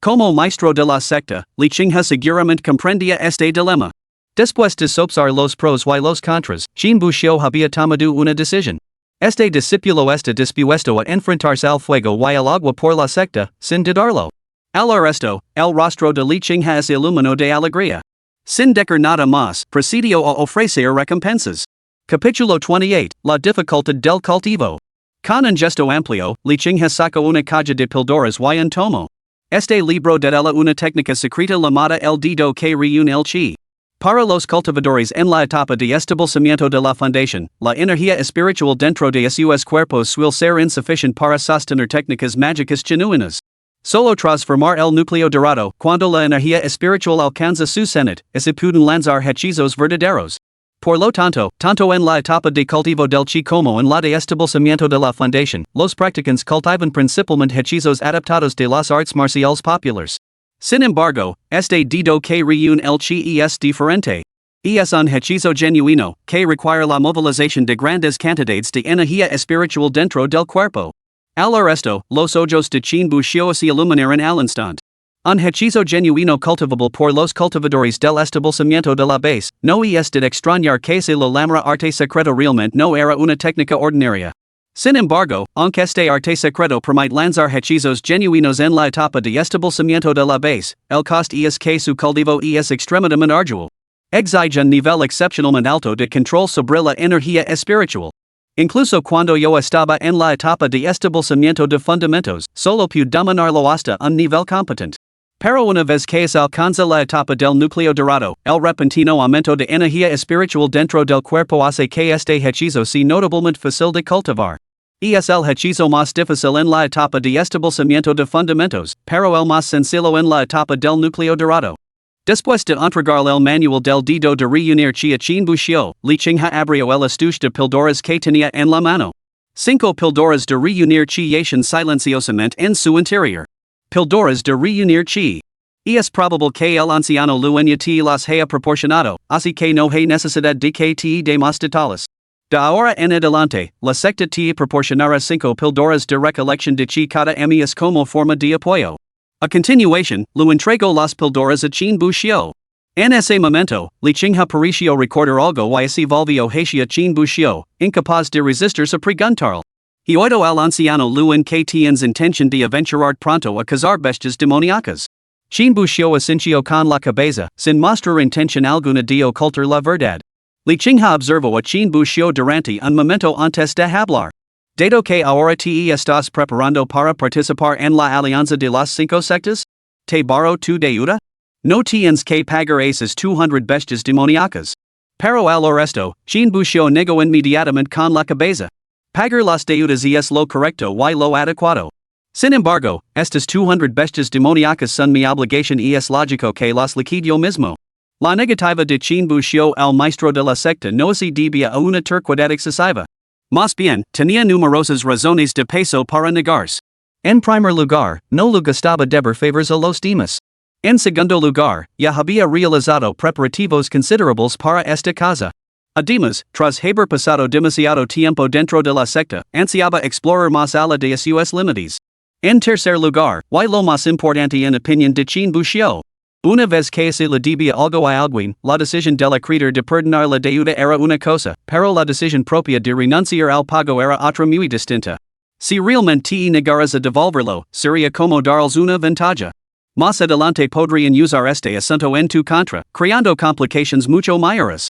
Como maestro de la secta, Li Qinghe seguramente comprendía este dilema. Después de sopesar los pros y los contras, Qin Buxio había tomado una decisión. Este discípulo está dispuesto a enfrentarse al fuego y al agua por la secta, sin dudarlo. Al resto, el rostro de Li Qinghe se iluminó de alegría. Sin decir nada más, procedió a ofrecer recompensas. Capítulo 28, La dificultad del cultivo. Con un gesto amplio, Li Qinghe sacó una caja de píldoras y un tomo. Este libro detalla una técnica secreta llamada el dedo que reúne el chi. Para los cultivadores en la etapa de establecimiento de la fundación, la energía espiritual dentro de sus cuerpos suele ser insuficiente para sostener técnicas mágicas genuinas. Solo tras formar el núcleo dorado, cuando la energía espiritual alcanza su cenit, se pueden lanzar hechizos verdaderos. Por lo tanto, tanto en la etapa de cultivo del chi como en la de establecimiento de la fundación, los practicantes cultivan principalmente hechizos adaptados de las artes marciales populares. Sin embargo, este dedo que reúne el chi es diferente. Es un hechizo genuino, que requiere la movilización de grandes cantidades de energía espiritual dentro del cuerpo. Al resto, los ojos de Qin Buxio se iluminaron al instante. Un hechizo genuino cultivable por los cultivadores del establecimiento de la base, no es de extrañar que se lo llamara arte secreto realmente no era una técnica ordinaria. Sin embargo, aunque este arte secreto permite lanzar hechizos genuinos en la etapa de establecimiento de la base, el coste es que su cultivo es extremadamente arduo. Exige un nivel excepcionalmente alto de control sobre la energía espiritual. Incluso cuando yo estaba en la etapa de establecimiento de fundamentos, solo pude dominarlo hasta un nivel competente. Pero una vez que se alcanza la etapa del núcleo dorado, el repentino aumento de energía espiritual dentro del cuerpo hace que este hechizo sea notablemente fácil de cultivar. Es el hechizo más difícil en la etapa de establecimiento de fundamentos, pero el más sencillo en la etapa del núcleo dorado. Después de entregarle el manual del dedo de reunir chi a Qin Buxio, Li Qinghe abrió el estuche de píldoras que tenía en la mano. 5 píldoras de reunir chi yacen silenciosamente en su interior. Píldoras de reunir chi. Es probable que el anciano Luenya te las haya proporcionado, así que no hay necesidad de que te dé más detalles. De ahora en adelante, la secta te proporcionará 5 píldoras de recolección de chi cada mes como forma de apoyo. A continuación, lo entregó las píldoras a Qin Buxio. En ese momento, Li Qinghe pareció recordar algo y se volvió hacia Qin Buxio, incapaz de resistirse preguntarle. He oído al anciano Luen que tienes intención de aventurar pronto a cazar bestias demoníacas. Qin Buxio asintió con la cabeza, sin mostrar intención alguna de ocultar la verdad. Li Qinghe observó a Qin Buxio durante un momento antes de hablar. ¿Dado que ahora te estás preparando para participar en la alianza de las 5 sectas? ¿Te barro tu deuda? No tienes que pagar esas 200 bestias demoníacas. Pero al resto, Qin Buxio negó inmediatamente con la cabeza. Pagar las deudas es lo correcto y lo adecuado. Sin embargo, estas 200 bestias demoníacas son mi obligación y es lógico que las liquide yo mismo. La negativa de Chinbushio al maestro de la secta no se debía a una terquedad excesiva. Más bien, tenía numerosas razones de peso para negarse. En primer lugar, no le gustaba deber favors a los demás. En segundo lugar, ya había realizado preparativos considerables para esta causa. Además, tras haber pasado demasiado tiempo dentro de la secta, ansiaba explorar más allá de sus límites. En tercer lugar, y lo más importante en opinión de Chinbushio. Una vez que se le debía algo a alguien, la decisión del creador de perdonar la deuda era una cosa, pero la decisión propia de renunciar al pago era otra muy distinta. Si realmente te negaras a devolverlo, sería como darles una ventaja. Más adelante podrían usar este asunto en tu contra, creando complications mucho mayores.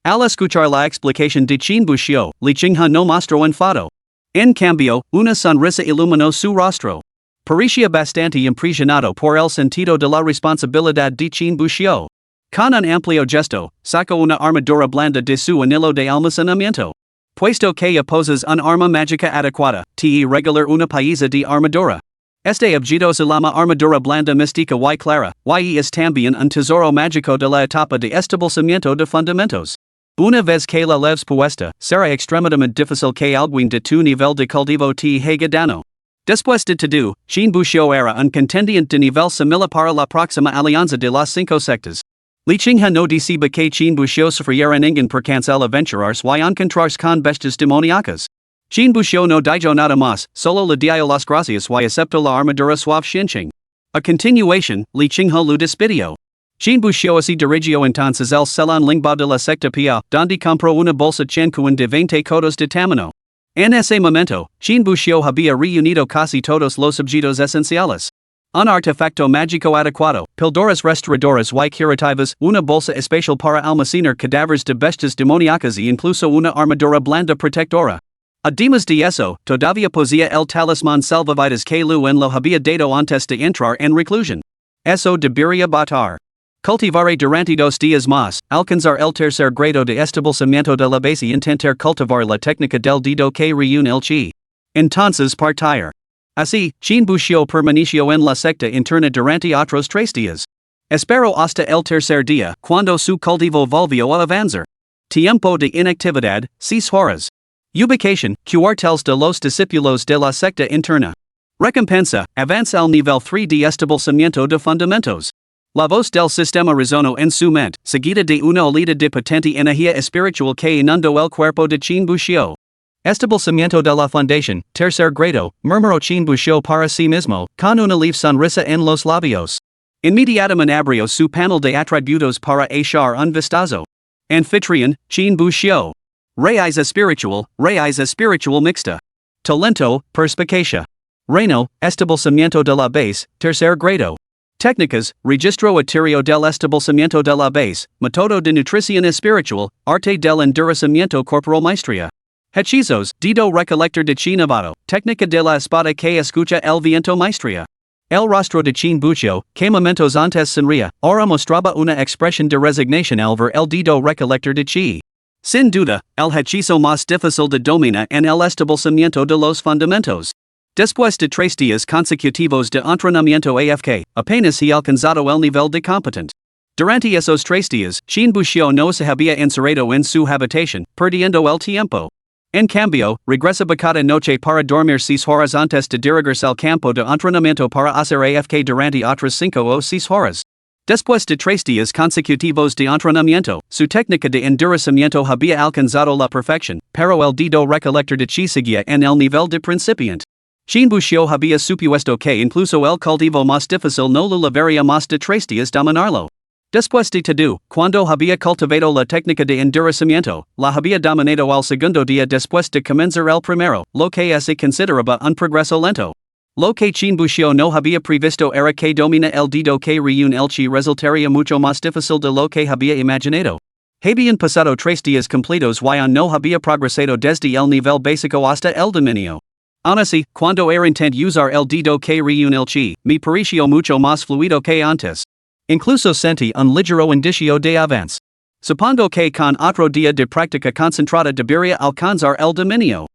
Al escuchar la explicación de Chinbushio, Li Qinghe no mostró enfado. En cambio, una sonrisa iluminó su rostro. Parecía bastante impresionado por el sentido de la responsabilidad de Chinbushio. Con un amplio gesto, sacó una armadura blanda de su anillo de almacenamiento. Puesto que aposas un arma mágica adecuada, te regular una pieza de armadura. Este objeto se llama armadura blanda mística y clara, y es también un tesoro mágico de la etapa de establecimiento de fundamentos. Una vez que la leves puesta, será extremadamente difícil que alguien de tu nivel de cultivo te haga daño. Después de todo, Chinbushio era un contendiente de nivel similar para la próxima alianza de las 5 sectas. Li Qinghe no decía que Chinbushio sufriera ningún percance al aventurarse y encontrarse con bestias demoníacas. Chinbushio no dijo nada más, solo le dio las gracias y aceptó la armadura suave Xinqing. A continuación, Li Qinghe lo despidió. Chinbushio se dirigió entonces al salón lingua de la secta Pia, donde compró una bolsa Chenkuan de 20 codos de tamano. En ese momento, Chinbushio había reunido casi todos los objetos esenciales. Un artefacto mágico adecuado, píldoras restauradoras y curativas, una bolsa especial para almacenar cadáveres de bestias demoníacas y incluso una armadura blanda protectora. Además de eso, todavía poseía el talismán salvavidas que Luen lo había dado antes de entrar en reclusión. Eso debería bastar. Cultivaré durante 2 días más, alcanzar el tercer grado de establecimiento de la base e intentar cultivar la técnica del dedo que reúne el chi. Entonces partir. Así, Chinbushio permaneció en la secta interna durante otros 3 días. Espero hasta el tercer día, cuando su cultivo volvió a avanzar. Tiempo de inactividad, 6 horas. Ubicación, cuarteles de los discípulos de la secta interna. Recompensa, avanza al nivel 3 de establecimiento de fundamentos. La voz del sistema resonó en su mente, seguida de una olida de potente energía espiritual que inundó el cuerpo de Chinbushio. Establecimiento de la fundación, tercer grado, murmuró Chinbushio para sí mismo, con una leve sonrisa en los labios. Inmediatamente abrió su panel de atributos para echar un vistazo. Anfitrión, Chinbushio. Raíz espiritual mixta. Talento, perspicacia. Reino, establecimiento de la base, tercer grado. Técnicas, registro etirio del establecimiento de la base, método de nutrición espiritual, arte del endurecimiento corporal maestría. Hechizos, dedo recolector de chi nevado, técnica de la espada que escucha el viento maestría. El rostro de Chinbushio, que momentos antes sonría, ahora mostraba una expresión de resignación al ver el dedo recolector de chi. Sin duda, el hechizo más difícil de dominar en el establecimiento de los fundamentos. Después de 3 días consecutivos de entrenamiento AFK, apenas he alcanzado el nivel de competent. Durante esos 3 días, Chinbushio no se había encerrado en su habitación, perdiendo el tiempo. En cambio, regresaba cada noche para dormir 6 horas antes de dirigirse al campo de entrenamiento para hacer AFK durante otras 5 o 6 horas. Después de 3 días consecutivos de entrenamiento, su técnica de endurecimiento había alcanzado la perfección, pero el dedo recolector de chi seguía en el nivel de principiante. Chinbushio había supuesto que incluso el cultivo más difícil no lo llevaría más de 3 días dominarlo. Después de todo, cuando había cultivado la técnica de endurecimiento, la había dominado al segundo día después de comenzar el primero, lo que se consideraba un progreso lento. Lo que Chinbushio no había previsto era que domina el dedo que reúne el chi resultaría mucho más difícil de lo que había imaginado. Habían pasado 3 días completos y no había progresado desde el nivel básico hasta el dominio. Aún así, cuando era intent usar el dedo que reúne el chi, me pareció mucho más fluido que antes. Incluso sentí un ligero indicio de avance. Supongo que con otro día de práctica concentrada debería alcanzar el dominio.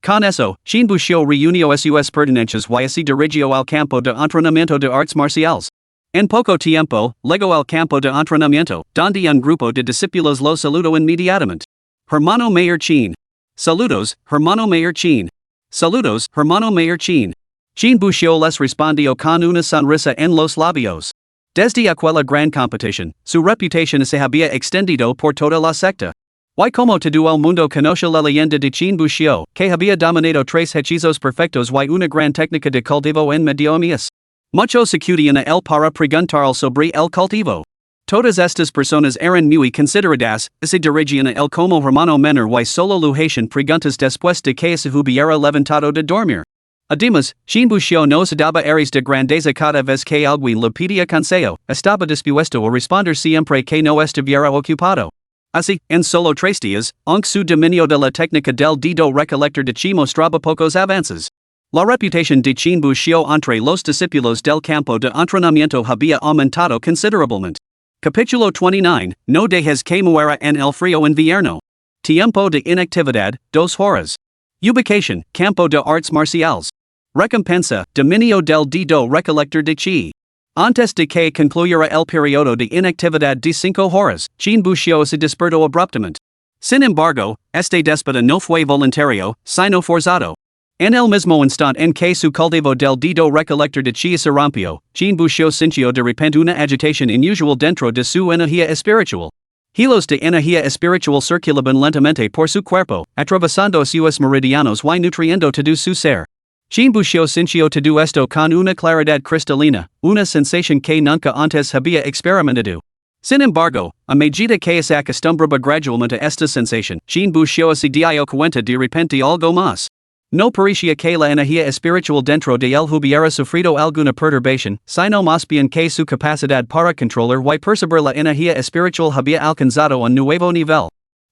Con eso, sin buscio reunio sus pertenencias y así dirigio al campo de entrenamiento de artes marciales. En poco tiempo, llegó al campo de entrenamiento, donde un grupo de discípulos lo saludó inmediatamente. Hermano Mayor Chin. Saludos, hermano Mayor Chin. Saludos, hermano Mayor Chin. Chin buscio les respondió con una sonrisa en los labios. Desde aquella gran competición, su reputación se había extendido por toda la secta. Y como todo el mundo conoce la leyenda de Chin buscio, que había dominado tres hechizos perfectos y una gran técnica de cultivo en medio mías. Muchos acudían a él para preguntar sobre el cultivo. Todas estas personas eran muy consideradas, y se dirigían a él como hermano menor y solo le hacían preguntas después de que se hubiera levantado de dormir. Además, Chin buscio no se daba aires de grandeza cada vez que alguien le pedía consejo, estaba dispuesto a responder siempre que no estuviera ocupado. Así, en solo 3 días, aunque su dominio de la técnica del dedo recolector de chi mostraba pocos avances. La reputación de Chin buscio entre los discípulos del campo de entrenamiento había aumentado considerablemente. Capítulo 29, No dejes que muera en el frío invierno. Tiempo de inactividad, 2 horas. Ubicación, campo de artes marciales. Recompensa, dominio del dedo recolector de chi. Antes de que concluyera el periodo de inactividad de 5 horas, Chin buscio se despertó abruptamente. Sin embargo, este déspota no fue voluntario, sino forzado. En el mismo instante en que su cultivo del dedo recolector de chi se rompió, Chin buscio sintió de repente una agitación inusual dentro de su energía espiritual. Hilos de energía espiritual circulaban lentamente por su cuerpo, atravesando sus meridianos y nutriendo todo su ser. Chin buscio sintió todo esto con una claridad cristalina, una sensación que nunca antes había experimentado. Sin embargo, a medida que se acostumbraba gradualmente a esta sensación, Chin buscio se dio cuenta de repente algo más. No parecía que la energía espiritual dentro de él hubiera sufrido alguna perturbación, sino más bien que su capacidad para controlar y percibir la energía espiritual había alcanzado un nuevo nivel.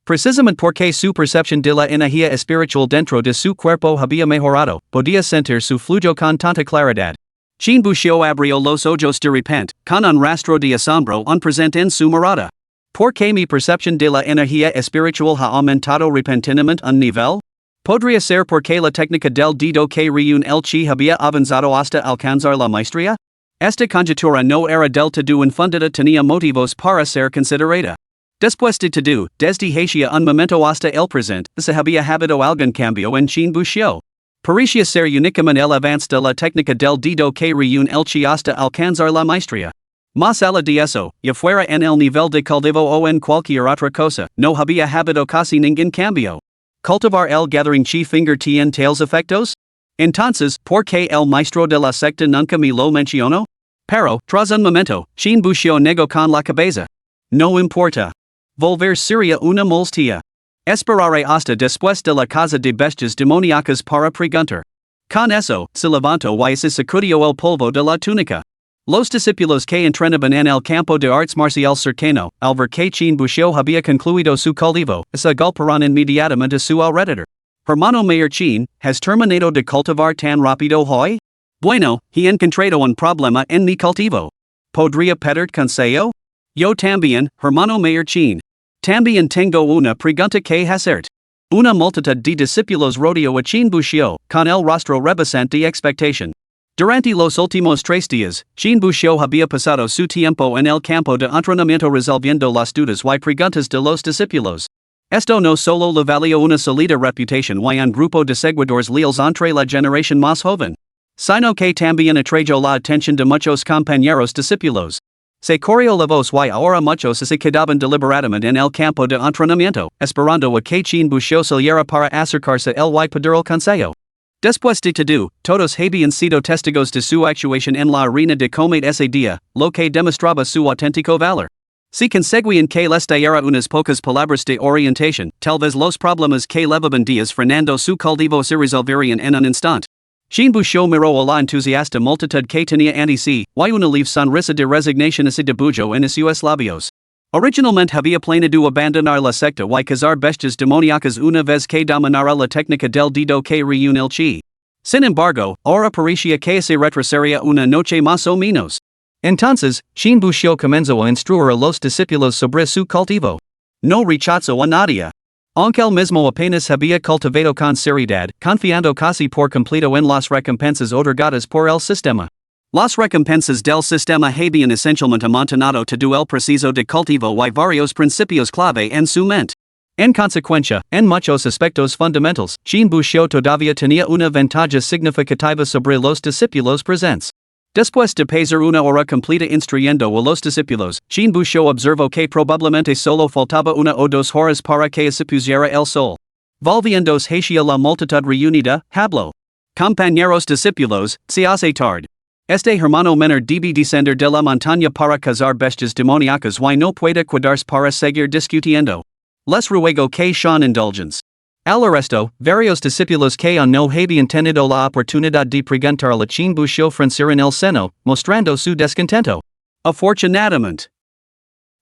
Precisamente porque su percepción de la energía espiritual dentro de su cuerpo había mejorado, podía sentir su flujo con tanta claridad. Chin buscio abrió los ojos de repente, con un rastro de asombro presente en su mirada. ¿Por qué mi percepción de la energía espiritual ha aumentado repentinamente un nivel? ¿Podría ser porque la técnica del dedo que reúne el chi había avanzado hasta alcanzar la maestría? Esta conjetura no era del todo infundada, tenía motivos para ser considerada. Después de todo, desde hacía un momento hasta el presente, se había habido algún cambio en Chin buscio. Parecía ser únicamente el avance de la técnica del dedo que reúne el chi hasta alcanzar la maestría. Más allá de eso, ya fuera en el nivel de cultivo o en cualquier otra cosa, no había habido casi ningún cambio. Cultivar el gathering chi finger tiene tales efectos? Entonces, ¿por qué el maestro de la secta nunca me lo mencionó? Pero, tras un momento, Chin buscio negó con la cabeza. No importa. Volver sería una molestia. Esperaré hasta después de la casa de bestias demoníacas para preguntar. Con eso, se levantó y se sacudió el polvo de la túnica. Los discípulos que entrenaban en el campo de artes marciales cercano, al ver que Chin buscio había concluido su cultivo, se agolparon inmediatamente a su alrededor. Hermano Mayor Chin, ¿has terminado de cultivar tan rápido hoy? Bueno, he encontrado un problema en mi cultivo. ¿Podría pedir consejo? Yo también, hermano Mayor Chin. También tengo una pregunta que hacerte. Una multitud de discípulos rodeó a Chin buscio, con el rostro rebosante de expectación. Durante los últimos 3 días, Chin buscio había pasado su tiempo en el campo de entrenamiento resolviendo las dudas y preguntas de los discípulos. Esto no solo le valió una sólida reputación y un grupo de seguidores leales entre la generación más joven, sino que también atrajo la atención de muchos compañeros discípulos. Se corrió la voz y ahora muchos se quedaban deliberadamente en el campo de entrenamiento, esperando a que Chin buscio saliera para acercarse el y pedir el consejo. Después de todo, todos habían sido testigos de su actuación en la arena de combate ese día, lo que demostraba su auténtico valor. Si conseguían que les diera unas pocas palabras de orientación, tal vez los problemas que llevaban días frenando su cultivo se resolverían en un instante. Chin buscio miró a la entusiasta multitud que tenía ante sí, y una leve sonrisa de resignación se dibujó en sus labios. Originalmente había planeado abandonar la secta y cazar bestias demoníacas una vez que dominara la técnica del dedo que reúne el chi. Sin embargo, ahora parecía que se retrasaría una noche más o menos. Entonces, Chin buscio comenzó a instruir a los discípulos sobre su cultivo. No rechazó a nadie. Aunque el mismo apenas había cultivado con seriedad, confiando casi por completo en las recompensas otorgadas por el sistema. Las recompensas del sistema habían esencialmente amontonado todo el proceso de cultivo y varios principios clave en su mente. En consecuencia, en muchos aspectos fundamentals, Jean Bouchot todavía tenía una ventaja significativa sobre los discípulos presentes. Después de pasar una hora completa instruyendo a los discípulos, Jean Bouchot observó que probablemente solo faltaba una o dos horas para que se pusiera el sol. Volviéndose hacia la multitud reunida, habló. Compañeros discípulos, se hace tarde. Este hermano menor debe descender de la montaña para cazar bestias demoníacas y no puede quedarse para seguir discutiendo. Les ruego que sean indulgentes. Al resto, varios discípulos que no habían tenido la oportunidad de preguntar a Jean Bouchot fruncieron el seno, mostrando su descontento. Afortunadamente,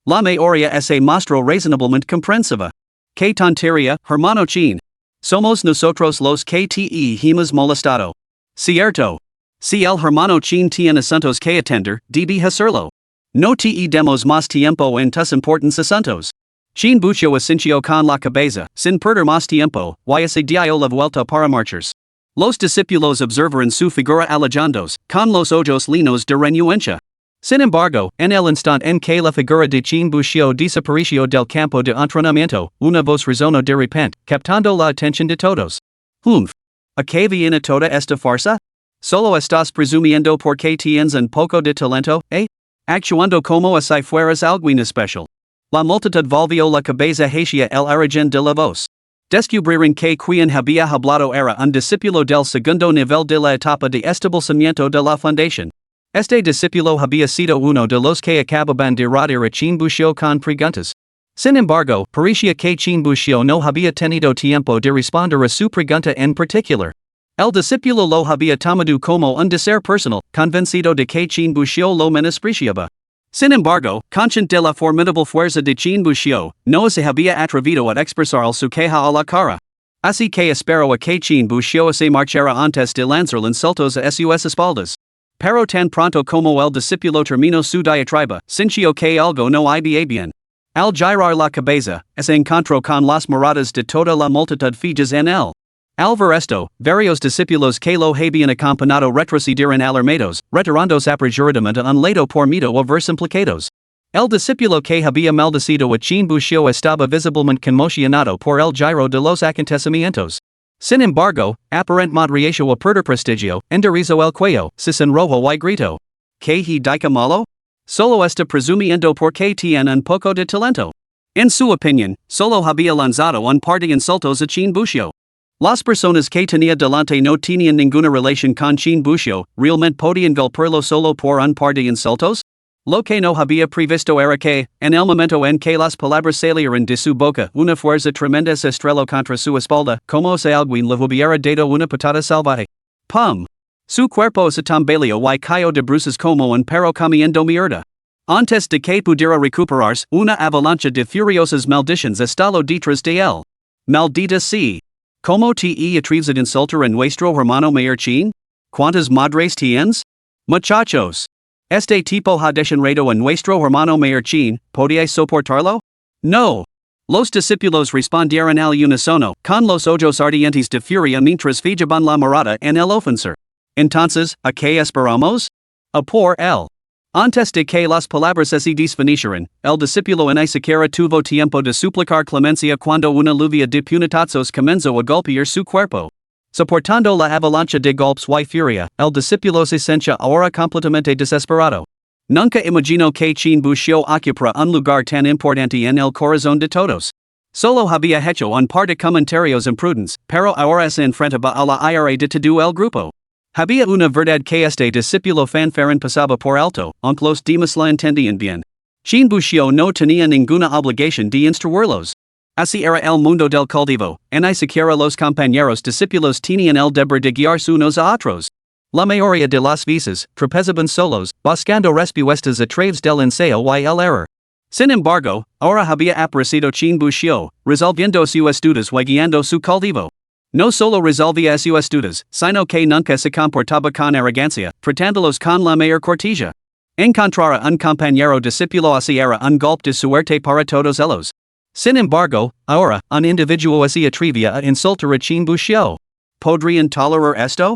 la mayoría se mostró razonablemente comprensiva. Que tontería, hermano Jean. Somos nosotros los que te hemos molestado. Cierto. Si el hermano Jean tiene asuntos que atender, debe hacerlo. No te demos más tiempo en tus importantes asuntos. Jean Bouchot asintió con la cabeza, sin perder más tiempo, y se dio la vuelta para marcharse. Los discípulos observaron su figura alejándose, con los ojos llenos de renuencia. Sin embargo, en el instante en que la figura de Jean Bouchot desapareció del campo de entrenamiento, una voz resonó de repente, captando la atención de todos. Humph. ¿A qué viene toda esta farsa? ¿Solo estás presumiendo porque tienes un poco de talento, eh? Actuando como si fueras alguien especial. La multitud volvió la cabeza hacia el origen de la voz. Descubrieron que quien había hablado era un discípulo del segundo nivel de la etapa de establecimiento de la fundación. Este discípulo había sido uno de los que acababan de rodear a Jean Bouchot con preguntas. Sin embargo, parecía que Jean Bouchot no había tenido tiempo de responder a su pregunta en particular. El discípulo lo había tomado como un deseo personal, convencido de que Jean Bouchot lo menospreciaba. Sin embargo, consciente de la formidable fuerza de Jean Bouchot, no se había atrevido a expresar su queja a la cara. Así que esperó a que Jean Bouchot se marchara antes de lanzar insultos a sus espaldas. Pero tan pronto como el discípulo terminó su diatriba, sintió que algo no iba bien. Al girar la cabeza, se encontró con las miradas de toda la multitud fijas en él. Al ver esto, varios discípulos que lo habían acompañado retrocedieron alarmados, retirándose apresuradamente a un lado por miedo a verse implicados. El discípulo que había maldecido a Jean Bouchot estaba visiblemente conmocionado por el giro de los acontecimientos. Sin embargo, aparentemente reacio a perder prestigio, enderezó el cuello, se sonrojó y gritó. ¿Que he dicho malo? Solo está presumiendo porque tiene un poco de talento. En su opinión, solo había lanzado un par de insultos a Jean Bouchot. Las personas que tenía delante no tenían ninguna relación con Jean Bouchot, ¿realmente podían golpearlo solo por un par de insultos? Lo que no había previsto era que, en el momento en que las palabras salieron de su boca, una fuerza tremenda se estrelló contra su espalda, como si alguien le hubiera dado una patada salvaje. ¡Pum! Su cuerpo se tambaleó y cayó de bruces como un perro comiendo mierda. Antes de que pudiera recuperarse, una avalancha de furiosas maldiciones estalló detrás de él. ¡Maldita sea! ¿Cómo te atreves a insultar a nuestro hermano mayor Jean? ¿Cuántas madres tienes? Muchachos. Este tipo ha desenredado a nuestro hermano mayor Jean, ¿podíais soportarlo? No. Los discípulos respondieron al unísono, con los ojos ardientes de furia mientras fijaban la mirada en el ofensor. Entonces, ¿a qué esperamos? A por él. Antes de que las palabras se desvanecieran, el discípulo ni siquiera tuvo tiempo de suplicar clemencia cuando una lluvia de puñetazos comenzó a golpear su cuerpo. Soportando la avalancha de golpes y furia, el discípulo se sentía ahora completamente desesperado. Nunca imaginó que Jean Bouchot ocupara un lugar tan importante en el corazón de todos. Solo había hecho un par de comentarios imprudentes, pero ahora se enfrentaba a la ira de todo el grupo. Había una verdad que este discípulo fanfarrón pasaba por alto, aunque los demás la entendían bien. Jean Bouchot no tenía ninguna obligación de instruirlos. Así era el mundo del cultivo, ni siquiera los compañeros discípulos tenían el deber de guiarse unos a otros. La mayoría de las veces, tropezaban solos, buscando respuestas a través del ensayo y el error. Sin embargo, ahora había aparecido Jean Bouchot, resolviendo sus estudios y guiando su cultivo. No solo resolvía sus estudios, sino que nunca se comportaba con arrogancia, tratándolos con la mayor cortesía. Encontrar a un compañero discípulo así era un golpe de suerte para todos ellos. Sin embargo, ahora, un individuo así atrevía a insultar a chin bucio. ¿Podrían tolerar esto?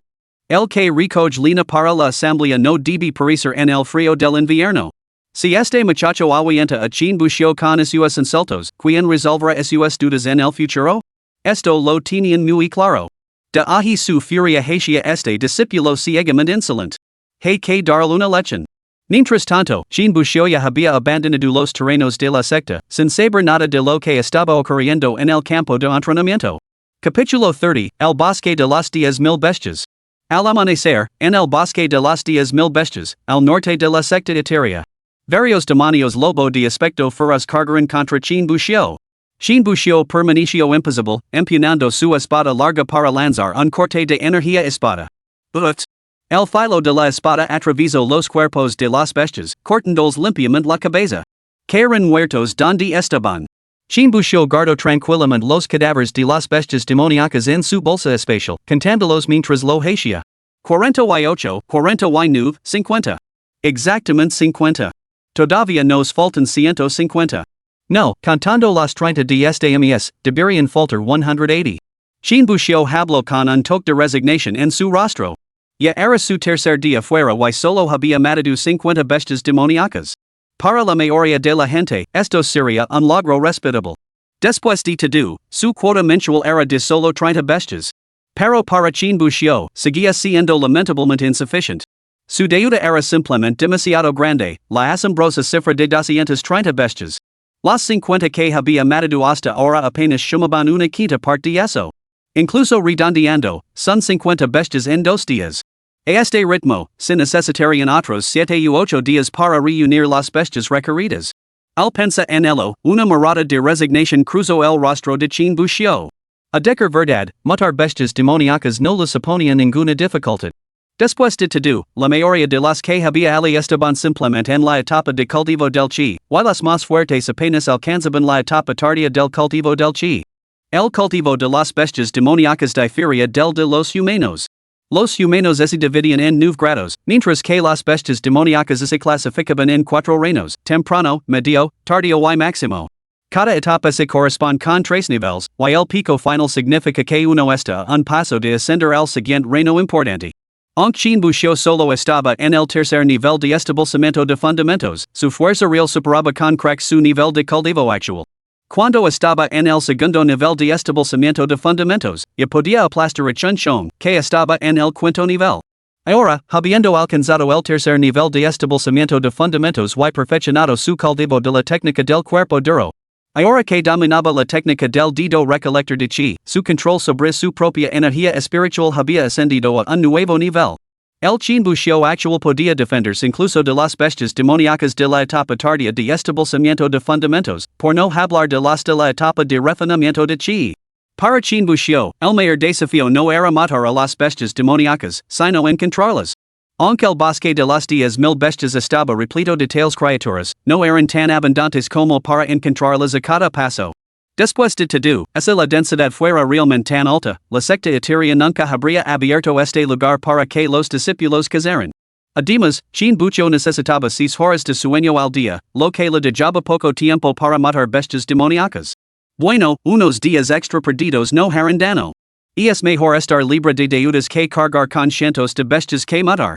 El que recoge línea para la asamblea no debe perecer en el frío del invierno. Si este muchacho aguanta a chin bucio con esos insultos, ¿quién resolverá esas dudas en el futuro? Esto lo tenían muy claro. De ahí su furia hacia este discípulo ciegamente insolente. Hay que darle una lección. Mientras tanto, chin bucio ya había abandonado los terrenos de la secta, sin saber nada de lo que estaba ocurriendo en el campo de entrenamiento. Capítulo 30, El bosque de las 10,000 bestias. Al amanecer, en el bosque de las 10,000 bestias, al norte de la secta etérea. Varios demonios lobo de aspecto feroz cargaron contra chin bucio. Chin bucio permaneció impasible, empuñando su espada larga para lanzar un corte de energía espada. But el filo de la espada atravesó los cuerpos de las bestias, cortándoles limpiamente la cabeza. Cayeron muertos donde estaban. Chin bucio guardó tranquilamente los cadáveres de las bestias demoníacas en su bolsa especial, contándolos mientras lo hacía. 48, 49, 50. Exactamente 50. Todavía nos faltan 150. No, contando las 30 de este mes, deberían faltar 180. Chin bucio habló con un toque de resignación en su rostro. Ya era su tercer día fuera y solo había matado 50 bestias demoníacas. Para la mayoría de la gente, esto sería un logro respetable. Después de todo, su cuota mensual era de solo 30 bestias. Pero para chin bucio, seguía siendo lamentablemente insuficiente. Su deuda era simplemente demasiado grande, la asombrosa cifra de 230 bestias. Las 50 que había matado hasta ahora apenas sumaban una quinta parte de eso. Incluso redondeando, son 50 bestias en 2 días. A este ritmo, se necesitarían otros 7 u 8 días para reunir las bestias requeridas. Al pensar en ello, una mirada de resignación cruzó el rostro de chin bucio. A decir verdad, matar bestias demoníacas no le suponía ninguna dificultad. Después de todo, la mayoría de las que había allí estaban simplemente en la etapa de cultivo del chi, y las más fuertes apenas alcanzaban la etapa tardía del cultivo del chi. El cultivo de las bestias demoníacas difería del de los humanos. Los humanos se dividían en 9 grados, mientras que las bestias demoníacas se clasificaban en 4 reinos: temprano, medio, tardío y máximo. Cada etapa se corresponde con 3 niveles, y el pico final significa que uno está a un paso de ascender al siguiente reino importante. Aunque chin bucio solo estaba en el tercer nivel de establecimiento de fundamentos, su fuerza real superaba con creces su nivel de cultivo actual. Cuando estaba en el segundo nivel de establecimiento de fundamentos, ya podía aplastar a Chun Chong, que estaba en el quinto nivel. Ahora, habiendo alcanzado el tercer nivel de establecimiento de fundamentos y perfeccionado su cultivo de la técnica del cuerpo duro. Ahora que dominaba la técnica del dedo recolector de chi, su control sobre su propia energía espiritual había ascendido a un nuevo nivel. El chin bucio actual podía defenderse incluso de las bestias demoníacas de la etapa tardía de establecimiento de fundamentos, por no hablar de las de la etapa de refinamiento de chi. Para chin bucio, el mayor desafío no era matar a las bestias demoníacas, sino encontrarlas. Aunque el bosque de las 10,000 bestias estaba repleto de tales criaturas, no eran tan abundantes como para encontrarlas a cada paso. Después de todo, si la densidad fuera realmente tan alta, la secta etérea nunca habría abierto este lugar para que los discípulos cazaran. Además, chin bucio necesitaba 6 horas de sueño al día, lo que le dejaba poco tiempo para matar bestias demoníacas. Bueno, unos días extra perdidos no harán daño. Y es mejor estar libre de deudas que cargar con cientos de bestias que matar.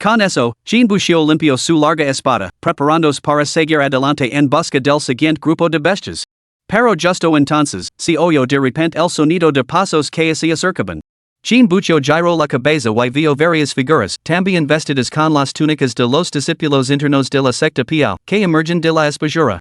Con eso, chin bucio limpió su larga espada, preparándose para seguir adelante en busca del siguiente grupo de bestias. Pero justo entonces, se oyó de repente el sonido de pasos que se acercaban. Chin bucio giró la cabeza y vio varias figuras, también vestidas con las túnicas de los discípulos internos de la secta pial, que emergen de la espesura.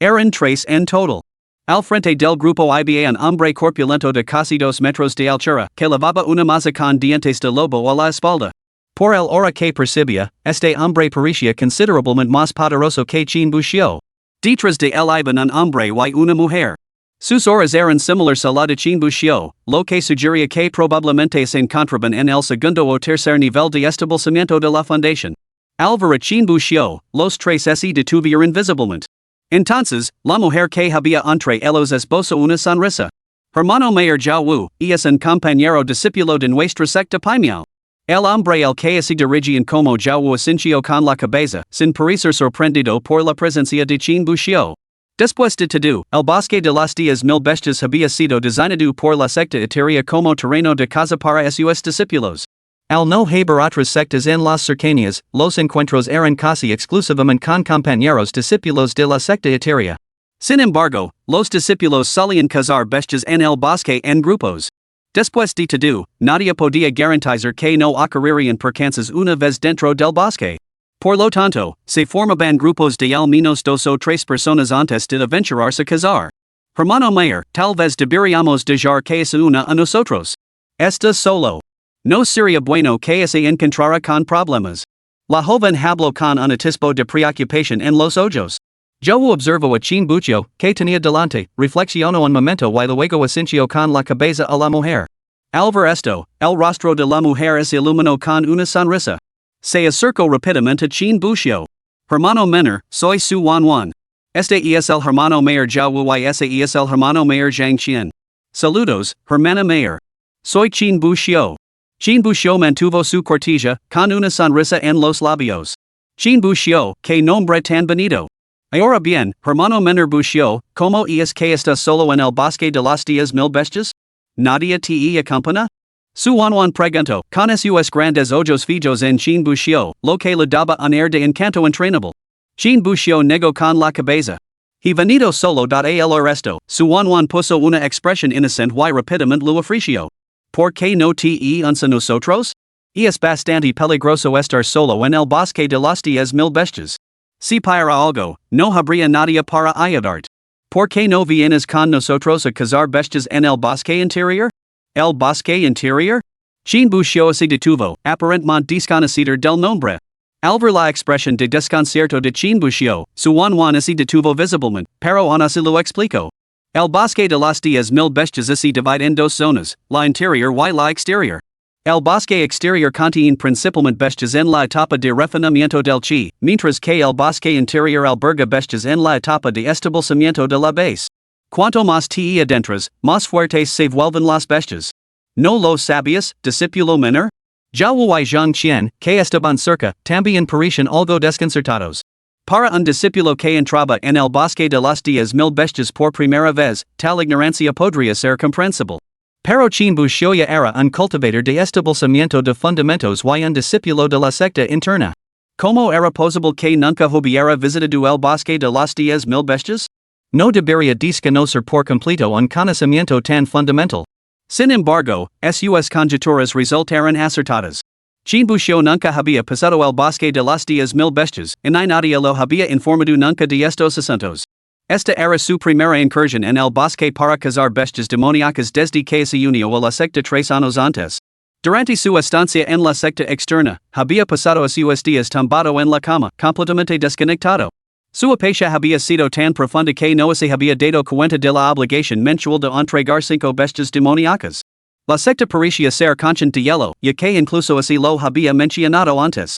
Eran 3 en total. Al frente del grupo había un hombre corpulento de casi 2 metros de altura, que levaba una maza con dientes de lobo a la espalda. Por el hora que percibía, este hombre parecía considerablemente más poderoso que chin bucio. Detrás de él iban un hombre y una mujer. Sus horas eran similares a la de chin bucio, lo que sugería que probablemente se encontraban en el segundo o tercer nivel de establecimiento de la fundación. Al ver a chin bucio, los 3 se detuvieron visiblemente. Entonces, la mujer que había entre ellos esbozó una sonrisa. Hermano mayor Zhao Wu, es un compañero discípulo de nuestra secta Paimiao. El hombre al que se dirigían como Zhao Wu asintió con la cabeza, sin parecer sorprendido por la presencia de chin bucio. Después de todo, el bosque de las 10,000 bestias había sido designado por la secta etérea como terreno de caza para sus discípulos. Al no haber otras sectas en las cercanías, los encuentros eran casi exclusivamente con compañeros discípulos de la secta etérea. Sin embargo, los discípulos solían cazar bestias en el bosque en grupos. Después de todo, nadie podía garantizar que no ocurrirían percances una vez dentro del bosque. Por lo tanto, se formaban grupos de al menos 2 o 3 personas antes de aventurarse a cazar. Hermano mayor, tal vez deberíamos dejar que se una a nosotros. Estás solo. No sería bueno que se encontrara con problemas. La joven habló con un atisbo de preocupación en los ojos. Yo observo a Chin Bucho, que tenía delante, reflexionó un momento y luego asintió con la cabeza a la mujer. Al ver esto, el rostro de la mujer se iluminó con una sonrisa. Se acercó rápidamente a Chin Bucho. Hermano menor, soy su Wan. Este es el hermano mayor Zhao Wu y ese es el hermano mayor Zhang Qian. Saludos, hermana mayor. Soy Chin Bucho. Chin Bucho mantuvo su cortesía, con una sonrisa en los labios. Chin Bucho, que nombre tan bonito. Ahora bien, hermano menor Bucho, ¿cómo es que estás solo en el bosque de las 10,000 bestias? ¿Nadie te acompaña? Su Wan preguntó, con sus grandes ojos fijos en Chin Bucho, lo que le daba un air de encanto entrenable. Chin Bucho negó con la cabeza. He venido solo. El resto, su Wan puso una expresión inocente y rápidamente lo ofreció. ¿Por qué no te unsa nosotros? Es bastante peligroso estar solo en el bosque de las 10,000 bestias. Si para algo, no habría nadie para ayudarte. ¿Por qué no vienes con nosotros a cazar bestias en el bosque interior? ¿El bosque interior? Chin Bucho se detuvo, aparentemente desconocido del nombre. Al ver la expresión de desconcierto de Chin Bucho, su Wan se detuvo visiblemente, pero aún así lo explicó. El bosque de las 10,000 bestias se divide en 2 zonas, la interior y la exterior. El bosque exterior contiene principalmente bestias en la etapa de refinamiento del chi, mientras que el bosque interior alberga bestias en la etapa de establecimiento de la base. Cuanto más te adentras, más fuertes se vuelven las bestias. ¿No lo sabías, discípulo menor? Zhao Wu y Zhang Qian, que estaban cerca, también parecían algo desconcertados. Para un discípulo que entraba en el bosque de las 10,000 bestias por primera vez, tal ignorancia podría ser comprensible. Pero Chin Bucho ya era un cultivador de establecimiento de fundamentos y un discípulo de la secta interna. ¿Cómo era posible que nunca hubiera visitado el bosque de las 10,000 bestias? No debería desconocer por completo un conocimiento tan fundamental. Sin embargo, sus conjeturas resultaron acertadas. Chin Bucho nunca había pasado el bosque de las 10,000 bestias, y nadie lo había informado nunca de estos asuntos. Esta era su primera incursión en el bosque para cazar bestias demoníacas desde que se unió a la secta 3 años antes. Durante su estancia en la secta externa, había pasado sus días tumbado en la cama, completamente desconectado. Su apatia había sido tan profunda que no se había dado cuenta de la obligación mensual de entregar 5 bestias demoníacas. La secta parecía ser consciente de hielo, ya que incluso así lo había mencionado antes.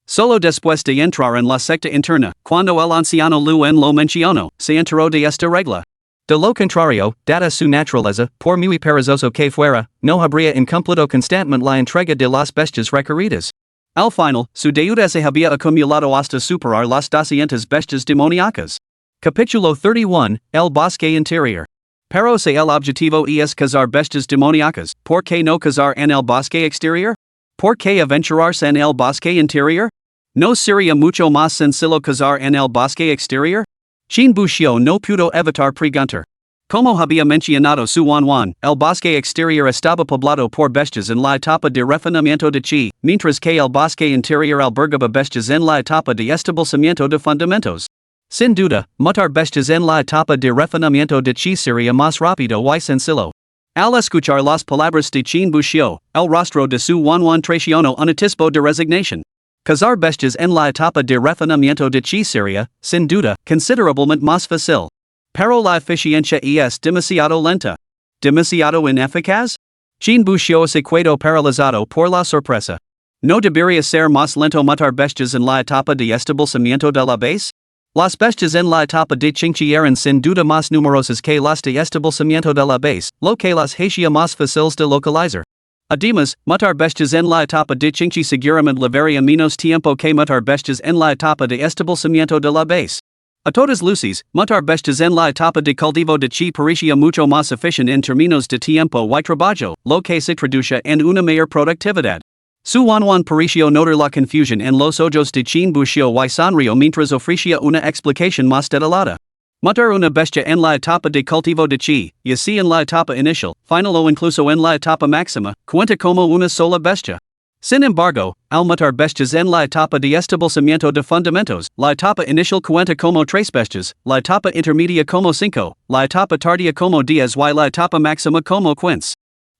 Solo después de entrar en la secta interna, cuando el anciano Luen lo mencionó, se enteró de esta regla. De lo contrario, dada su naturaleza, por muy perezoso que fuera, no habría incumplido constantemente la entrega de las bestias requeridas. Al final, su deuda se había acumulado hasta superar las 200 bestias demoníacas. Capítulo 31, El bosque interior. Pero si el objetivo es cazar bestias demoníacas, ¿por qué no cazar en el bosque exterior? ¿Por qué aventurarse en el bosque interior? ¿No sería mucho más sencillo cazar en el bosque exterior? Chin Bucho no pudo evitar preguntar. Como había mencionado su Wan, el bosque exterior estaba poblado por bestias en la etapa de refinamiento de chi, mientras que el bosque interior albergaba bestias en la etapa de establecimiento de fundamentos. Sin duda, matar bestias en la etapa de refinamiento de chi sería más rápido y sencillo. Al escuchar las palabras de Chin Bucho, el rostro de su Wan traicionó un atisbo de resignación. Cazar bestias en la etapa de refinamiento de chi sería, sin duda, considerablemente más fácil. Pero la eficiencia es demasiado lenta. ¿Demasiado ineficaz? Chin Bucho se quedó paralizado por la sorpresa. ¿No debería ser más lento matar bestias en la etapa de establecimiento de la base? Las bestias en la etapa de Qingqi eran sin duda más numerosas que las de establecimiento de la base, lo que las hacía más fáciles de localizar. Además, matar bestias en la etapa de Qingqi seguramente llevaría menos tiempo que matar bestias en la etapa de establecimiento de la base. A todas luces, muchas bestas en la etapa de cultivo de chi parecía mucho más efficient en términos de tiempo y trabajo, lo que se traduce en una mayor productividad. Su Wanwan pareció notar la confusión en los ojos de Chin Bushio y sonrió mientras ofrecía una explicación más detallada. Matar una bestia en la etapa de cultivo de chi, y así en la etapa inicial, final o incluso en la etapa máxima, cuenta como una sola bestia. Sin embargo, al matar bestias en la etapa de establecimiento de fundamentos, la etapa inicial cuenta como 3 bestias, la etapa intermedia como 5, la etapa tardía como 10 y la etapa máxima como 15.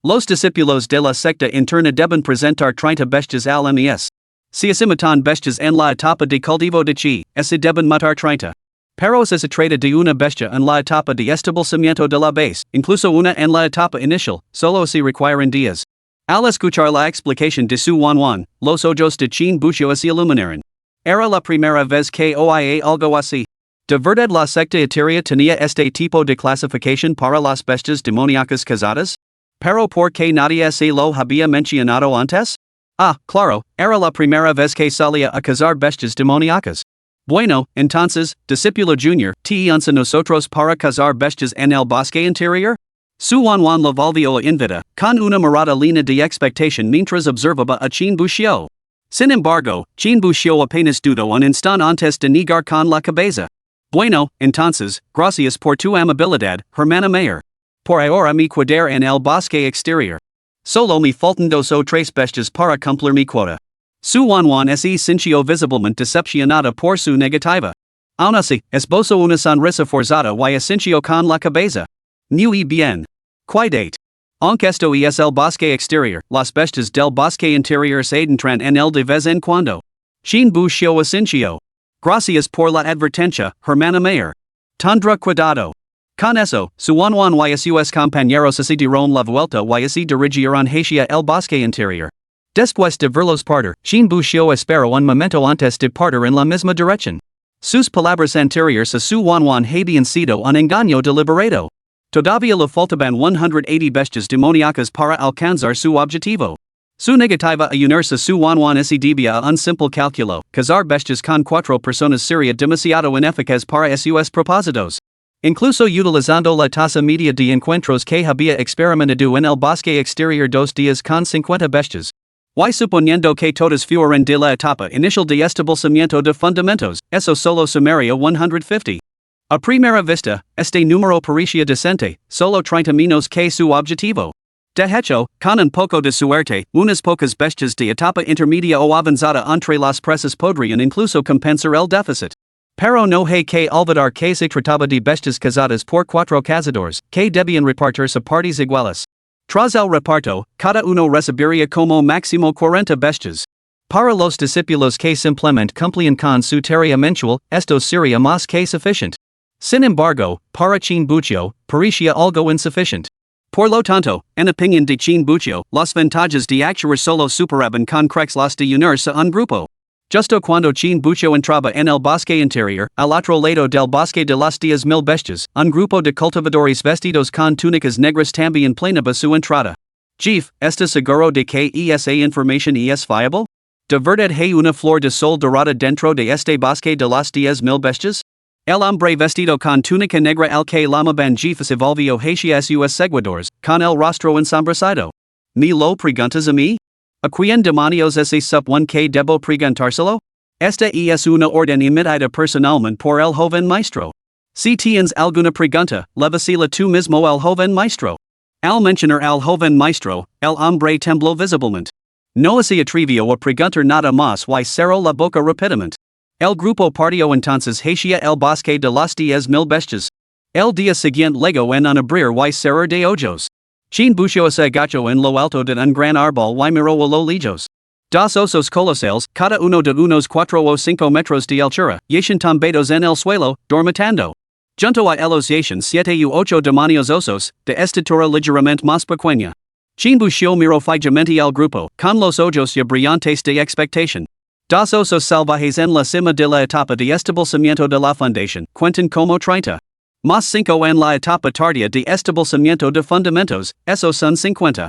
Los discípulos de la secta interna deben presentar 30 bestias al mes. Si asimatan bestias en la etapa de cultivo de chi, se deben matar 30. Pero si se trata de una bestia en la etapa de establecimiento de la base, incluso una en la etapa inicial, solo se requieren días. Al escuchar la explicación de su Wanwan, los ojos de Chin Bushio se iluminaron. Era la primera vez que oía algo así. De verdad la secta etérea tenía este tipo de clasificación para las bestias demoníacas cazadas? Pero ¿por qué nadie se lo había mencionado antes? Ah, claro, era la primera vez que salía a cazar bestias demoníacas. Bueno, entonces, discípulo junior, ¿te unsa nosotros para cazar bestias en el bosque interior? Su Wanwan lo volvió a invitar, con una mirada llena de expectación mientras observaba a Chin Bushio. Sin embargo, Chin Bushio apenas dudó un instante antes de negar con la cabeza. Bueno, entonces, gracias por tu amabilidad, hermana mayor. Por ahora me quedaré en el bosque exterior. Solo me faltan 2 o 3 bestias para cumplir mi cuota. Su Wanwan se sintió visiblemente decepcionada por su negativa. Aún así, esbozó una sonrisa forzada y asintió con la cabeza. Muy bien. Cuidate. Aunque esto es el bosque exterior, las bestias del bosque interior se entran en él de vez en cuando. Chin Bushio asintió. Gracias por la advertencia, hermana mayor. Tendrá cuidado. Con eso, su Wanwan y sus compañeros se dieron la vuelta y se dirigieron hacia el bosque interior. Después de verlos partir, Chin Bushio esperó un momento antes de partir en la misma dirección. Sus palabras anteriores a su Wanwan habían sido un engaño deliberado. Todavía le faltaban 180 bestias demoníacas para alcanzar su objetivo. Su negativa a unirse a su Wanwan se debía a un simple cálculo: cazar bestias con 4 personas sería demasiado ineficaz para sus propósitos. Incluso utilizando la tasa media de encuentros que había experimentado en el bosque exterior 2 días con 50 bestias. Y suponiendo que todas fueran de la etapa inicial de establecimiento de fundamentos, eso solo sumaría 150. A primera vista, este número parecía decente, solo 30 menos que su objetivo. De hecho, con un poco de suerte, unas pocas bestias de etapa intermedia o avanzada entre las presas podrían incluso compensar el déficit. Pero no hay que olvidar que se trataba de bestias cazadas por 4 cazadores, que debían repartirse a partes iguales. Tras el reparto, cada uno recibiría como máximo 40 bestias. Para los discípulos que simplemente cumplían con su tarea mensual, esto sería más que suficiente. Sin embargo, para Chin Bushio, parecía algo insuficiente. Por lo tanto, en opinión de Chin Bushio, las ventajas de actuar solo superaban con creces las de unirse a un grupo. Justo cuando Chin Bushio entraba en el bosque interior, al otro lado del bosque de las 10,000 bestias, un grupo de cultivadores vestidos con túnicas negras también planeaba su entrada. JEFE, ¿estás seguro de que esa información es fiable? ¿De verdad hay una flor de sol dorada dentro de este bosque de las 10,000 bestias? El hombre vestido con túnica negra al que llamaban JEFE se volvió hacia sus seguidores, con el rostro ensombrecido. ¿Me lo preguntas a mí? ¿A quién demonios ese supone que debo preguntárselo? Esta es una orden emitida personalmente por el joven maestro. Si tienes alguna pregunta, levásila tú mismo al joven maestro. Al mencionar al joven maestro, el hombre tembló visiblemente. No se atrevió a preguntar nada más y cerró la boca rápidamente. El grupo partió entonces hacia el bosque de las 10,000 bestias. El día siguiente legó en un abrir y cerrar de ojos. Chin Bushio se agachó en lo alto de un gran árbol y miró a lo lejos. 2 osos colosales, cada uno de unos 4 o 5 metros de altura, yacen tumbados en el suelo, dormitando. Junto a ellos yacen 7 u 8 demonios osos, de estatura ligeramente más pequeña. Chin Bushio miró fijamente al grupo, con los ojos ya brillantes de expectación. 2 osos salvajes en la cima de la etapa de establecimiento de la fundación, cuentan como 30. Más 5 en la etapa tardía de establecimiento de fundamentos, esos son 50.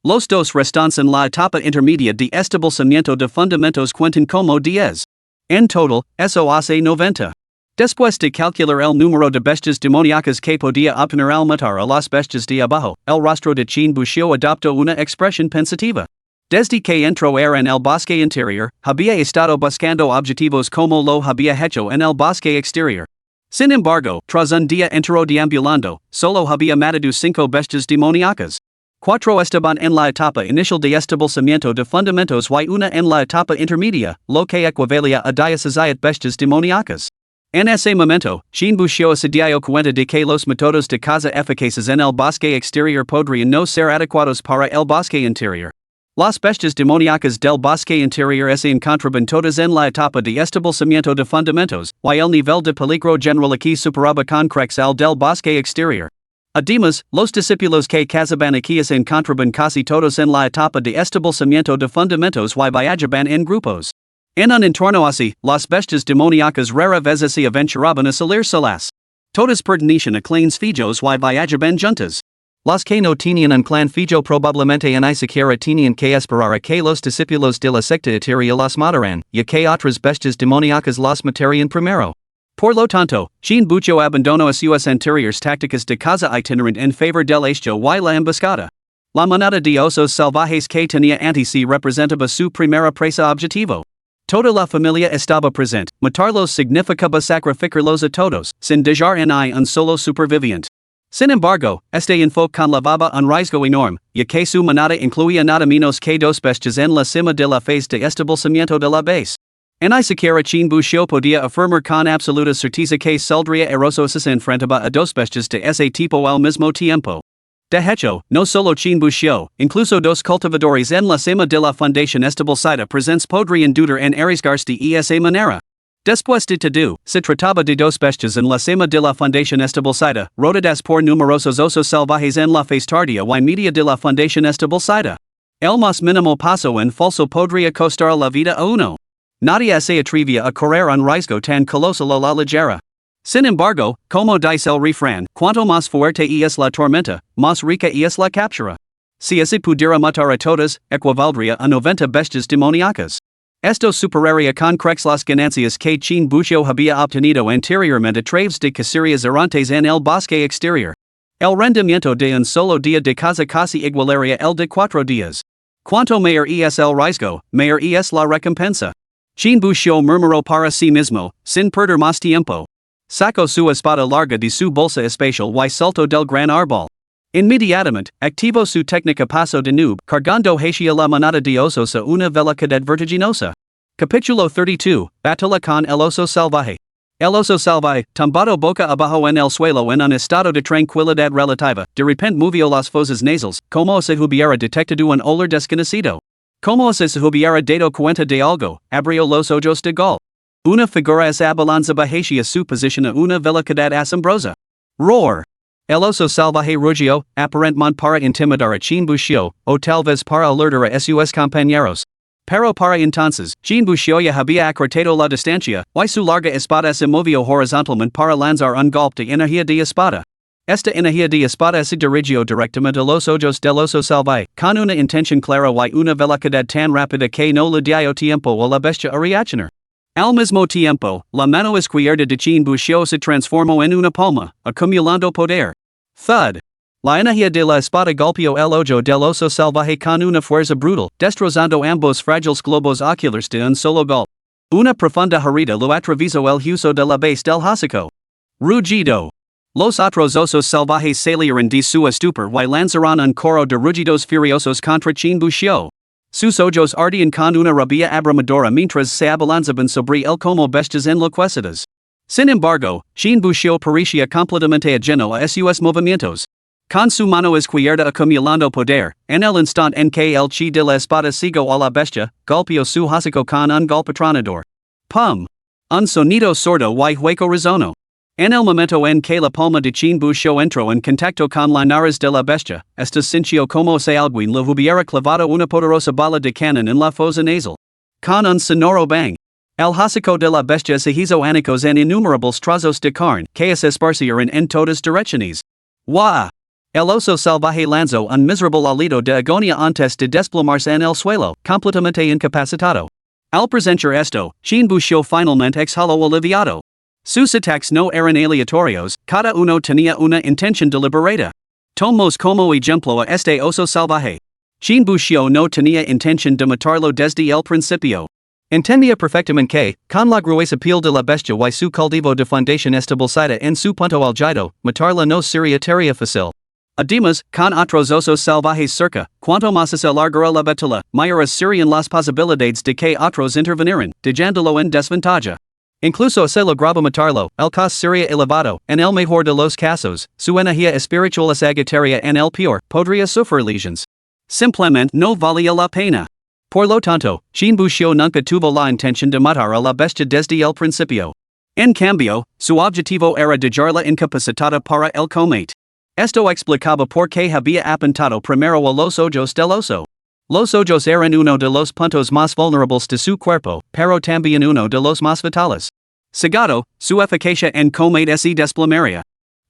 Los 2 restantes en la etapa intermedia de establecimiento de fundamentos cuentan como 10. En total, eso hace 90. Después de calcular el número de bestias demoníacas que podía obtener al matar a las bestias de abajo, el rostro de Chin Bushio adoptó una expresión pensativa. Desde que entró en el bosque interior, había estado buscando objetivos como lo había hecho en el bosque exterior. Sin embargo, tras un día entero deambulando, solo había matado 5 bestias demoníacas. 4 estaban en la etapa inicial de establecimiento de fundamentos y una en la etapa intermedia, lo que equivalía a 17 bestias demoníacas. En ese momento, Chin Bushio se dio cuenta de que los métodos de caza eficaces en el bosque exterior podrían no ser adecuados para el bosque interior. Las bestias demoníacas del bosque interior se encontraban todas en la etapa de establecimiento de fundamentos, y el nivel de peligro general aquí superaba con creces al del bosque exterior. Además, los discípulos que cazaban aquí se encontraban casi todos en la etapa de establecimiento de fundamentos y viajaban en grupos. En un entorno así, las bestias demoníacas rara vez se aventuraban a salir solas. Todas pertenecían a clans fijos y viajaban juntas. Las que no tenían un clan fijo probablemente ni siquiera tenían que esperar a que los discípulos de la secta etérea las mataran, ya que otras bestias demoníacas las matarían primero. Por lo tanto, Chin Bushio abandonó sus anteriores tácticas de caza itinerante en favor del hecho y la emboscada. La manada de osos salvajes que tenía ante sí representaba su primera presa objetivo. Toda la familia estaba presente, matarlos significaba sacrificarlos a todos, sin dejar en un solo superviviente. Sin embargo, este enfoque conllevaba un riesgo enorme, ya que su manada incluía nada menos que 2 bestias en la cima de la fase de establecimiento de la base. Ni siquiera Chin Bushio podía afirmar con absoluta certeza que saldría eroso si se enfrentaba a 2 bestias de ese tipo al mismo tiempo. De hecho, no solo Chin Bushio, incluso 2 cultivadores en la cima de la fundación establecida presentes podrían dudar en arriesgarse de esa manera. Después de todo, se trataba de 2 bestias en la cima de la fundación establecida, rodeadas por numerosos osos salvajes en la fase tardía y media de la fundación establecida. El más mínimo paso en falso podría costar la vida a uno. Nadie se atrevía a correr un riesgo tan colosal a la ligera. Sin embargo, como dice el refrán, cuanto más fuerte es la tormenta, más rica es la captura. Si se pudiera matar a todas, equivaldría a 90 bestias demoníacas. Esto superaría con creces las ganancias que Chin Bushio había obtenido anteriormente a través de cacerías errantes en el bosque exterior. El rendimiento de un solo día de caza casi igualaría el de 4 días. Cuanto mayor es el riesgo, mayor es la recompensa. Chin Bushio murmuró para sí mismo, sin perder más tiempo. Sacó su espada larga de su bolsa especial y saltó del gran árbol. Inmediatamente, activó su técnica paso de noob, cargando hacia la manada de osos a una velocidad vertiginosa. Capítulo 32, Batalla con el oso salvaje. El oso salvaje, tumbado boca abajo en el suelo en un estado de tranquilidad relativa, de repente movió las fosas nasales, como si hubiera detectado un olor desconocido. Como si se hubiera dado cuenta de algo, abrió los ojos de gol. Una figura es abalanzaba hacia su posición a una velocidad asombrosa. Roar. El oso salvaje rugió, aparentemente para intimidar a Chin Bushio, o tal vez para alertar a sus compañeros. Pero para entonces, Chin Bushio ya había acortado la distancia, y su larga espada se movió horizontalmente para lanzar un golpe de energía de espada. Esta energía de espada se dirigió directamente a los ojos del oso salvaje, con una intención clara y una velocidad tan rápida que no le dio tiempo a la bestia a reaccionar. Al mismo tiempo, la mano izquierda de Chin Bushio se transformó en una palma, acumulando poder. Thud. La energía de la espada golpeó el ojo del oso salvaje con una fuerza brutal, destrozando ambos frágiles globos oculares de un solo golpe. Una profunda herida lo atravesó el hueso de la base del hocico. Rugido. Los otros osos salvajes salieron de su estupor y lanzaron un coro de rugidos furiosos contra Chin Bushio. Sus ojos ardían con una rabia abrumadora mientras se abalanzaban sobre él como bestias enloquecidas. Sin embargo, Chin Bushio parecía completamente ajeno a sus movimientos. Con su mano izquierda acumulando poder, en el instante en que el chi de la espada siguió a la bestia, golpeó su hocico con un golpe tronador. Pum. Un sonido sordo y hueco resonó. En el momento en que la palma de Chin Bushio entró en contacto con la nariz de la bestia, esta sintió como si alguien le hubiera clavado una poderosa bala de cañón en la fosa nasal. Con un sonoro bang. El hocico de la bestia se hizo añicos en innumerables trozos de carne que se esparcieron en todas direcciones. ¡Wah! El oso salvaje lanzó un miserable alito de agonía antes de desplomarse en el suelo, completamente incapacitado. Al presenciar esto, Chin Bushio finalmente exhaló aliviado. Sus ataques no eran aleatorios, cada uno tenía una intención deliberada. Tomos como ejemplo a este oso salvaje. Quien Bushido no tenía intención de matarlo desde el principio. Entendía perfectamente, con la gruesa piel de la bestia y su cultivo de fundación establecida en su punto álgido, matarla no sería tarea fácil. Además, con otros osos salvajes cerca, cuanto más se alargara la batalla, mayores serían las posibilidades de que otros intervinieran, dejándolo en desventaja. Incluso se lograba matarlo, el costo sería elevado, en el mejor de los casos, su energía espiritual es agitaria en el peor, podría sufrir lesiones. Simplemente no valía la pena. Por lo tanto, Quien Bushido nunca tuvo la intención de matar a la bestia desde el principio. En cambio, su objetivo era dejarla incapacitada para el combate. Esto explicaba por qué había apuntado primero a los ojos del oso. Los ojos eran uno de los puntos más vulnerables de su cuerpo, pero también uno de los más vitales. Segundo, su eficacia en combate se desplomaría.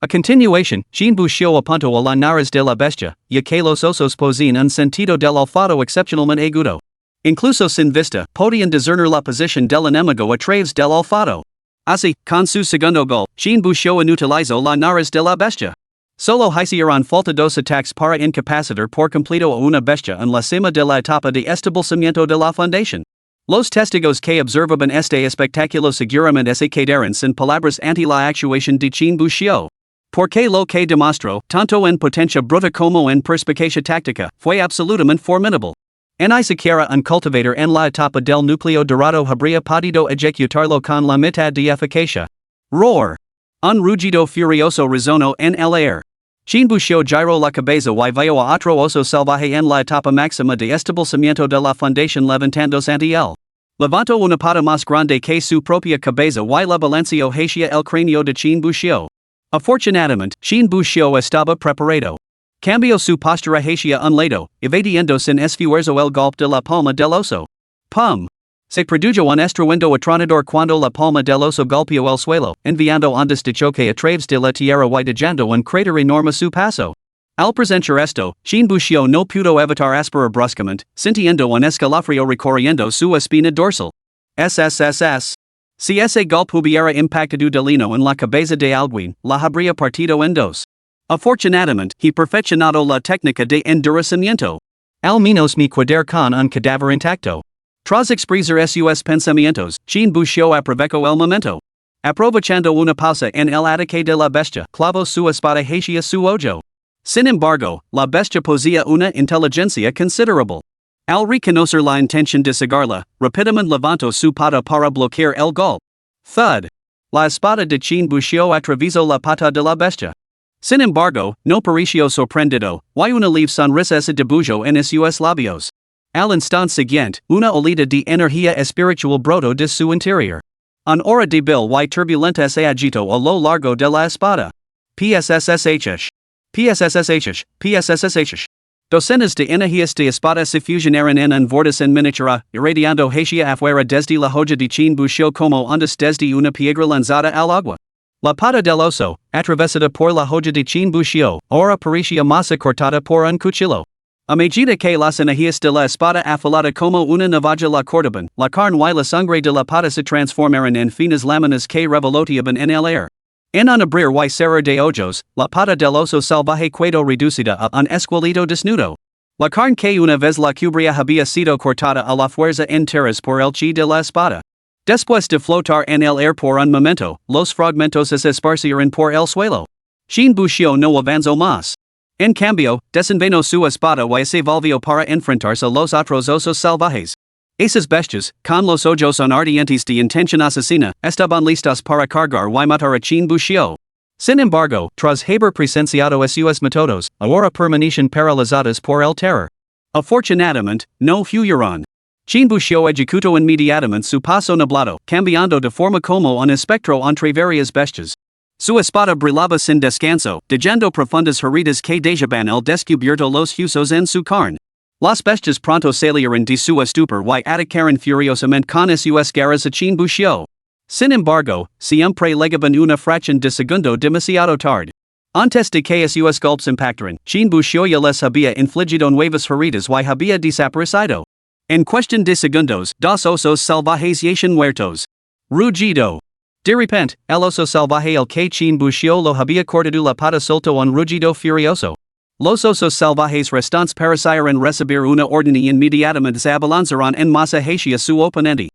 A continuación, Quien Bushido apuntó a la nariz de la bestia, ya que los osos poseen un sentido del olfato excepcionalmente agudo. Incluso sin vista, podían discernir la posición del enemigo a través del olfato. Así, con su segundo gol, Quien Bushido inutilizó la nariz de la bestia. Solo hicieron falta dos ataques para incapacitar por completo a una bestia en la cima de la etapa de establecimiento de la fundación. Los testigos que observaban este espectáculo seguramente se quedaron sin palabras ante la actuación de Quien Bushido. Porque lo que demostró, tanto en potencia bruta como en perspicacia táctica, fue absolutamente formidable. Ni siquiera un cultivador en la etapa del núcleo dorado habría podido ejecutarlo con la mitad de eficacia. Roar. Un rugido furioso resonó en el aire. Quien Bushido giró la cabeza y vio a otro oso salvaje en la etapa máxima de establecimiento de la fundación levantándose ante él. Levantó una pata más grande que su propia cabeza y la balanceó hacia el cráneo de Quien Bushido. Afortunadamente, Quien Bushido estaba preparado. Cambió su postura hacia un lado, evadiendo sin esfuerzo el golpe de la palma del oso. Pum. Se produjo un estruendo atronador cuando la palma del oso golpeó el suelo, enviando ondas de choque a través de la tierra y dejando un cráter enorme a su paso. Al presenciar esto, Quien Bushido no pudo evitar aspirar bruscamente, sintiendo un escalofrío recorriendo su espina dorsal. SSSS. Si ese golpe hubiera impactado de lleno en la cabeza de alguien, la habría partido en dos. Afortunadamente, he perfeccionado la técnica de endurecimiento. Al menos me quedar con un cadáver intacto. Tras expresar sus pensamientos, Quien Bushido aprovechó el momento. Aprovechando una pausa en el ataque de la bestia, clavó su espada hacia su ojo. Sin embargo, la bestia poseía una inteligencia considerable. Al reconocer la intención de cegarla, rápidamente levantó su pata para bloquear el golpe. Thud. La espada de Quien Bushido atravesó la pata de la bestia. Sin embargo, no pareció sorprendido, y una leve sonrisa se dibujó en sus labios. Al instante siguiente, una olida de energía espiritual brotó de su interior. Un hora débil y turbulenta se agitó a lo largo de la espada. PSSSH. PSSSH. PSSSH. Docenas de energías de espada se fusionaron en un vórtice en miniatura, irradiando hacia afuera desde la hoja de Quien Bushido como ondas desde una piedra lanzada al agua. La pata del oso, atravesada por la hoja de Quien Bushido, ahora parecía más cortada por un cuchillo. A medida que las energías de la espada afilada como una navaja la cortaban, la carne y la sangre de la pata se transformaron en finas láminas que revoloteaban en el aire. En un abrir y cerrar de ojos, la pata del oso salvaje quedó reducida a un esqueleto desnudo. La carne que una vez la cubría había sido cortada a la fuerza en tiras por el chi de la espada. Después de flotar en el aire por un momento, los fragmentos se esparcieron por el suelo. Quien Bushido no avanzó más. En cambio, desenvainó su espada y se volvió para enfrentarse a los otros osos salvajes. Esas bestias, con los ojos ardientes de intención asesina, estaban listas para cargar y matar a Quien Bushido. Sin embargo, tras haber presenciado sus métodos, ahora permanecen paralizadas por el terror. Afortunadamente, no huyeron. Quien Bushido ejecutó inmediatamente su paso nublado, cambiando de forma como un espectro entre varias bestias. Su espada brillaba sin descanso, dejando profundas heridas que dejaban el descubierto los huesos en su carne. Las bestias pronto salieron de su estupor y atacaron furiosamente con sus garras a Quien Bushido. Sin embargo, siempre llegaban una fracción de segundo demasiado tarde. Antes de que sus golpes impactaran, Quien Bushido ya les había infligido nuevas heridas y había desaparecido. En cuestión de segundos, dos osos salvajes yacen muertos. Rugido. De repente, el oso salvaje el que chin bushio lo había cortado la pata solto un rugido furioso. Los osos salvajes restantes parecieron recibir una orden y inmediatamente se abalanzaron en masa hacia su oponente.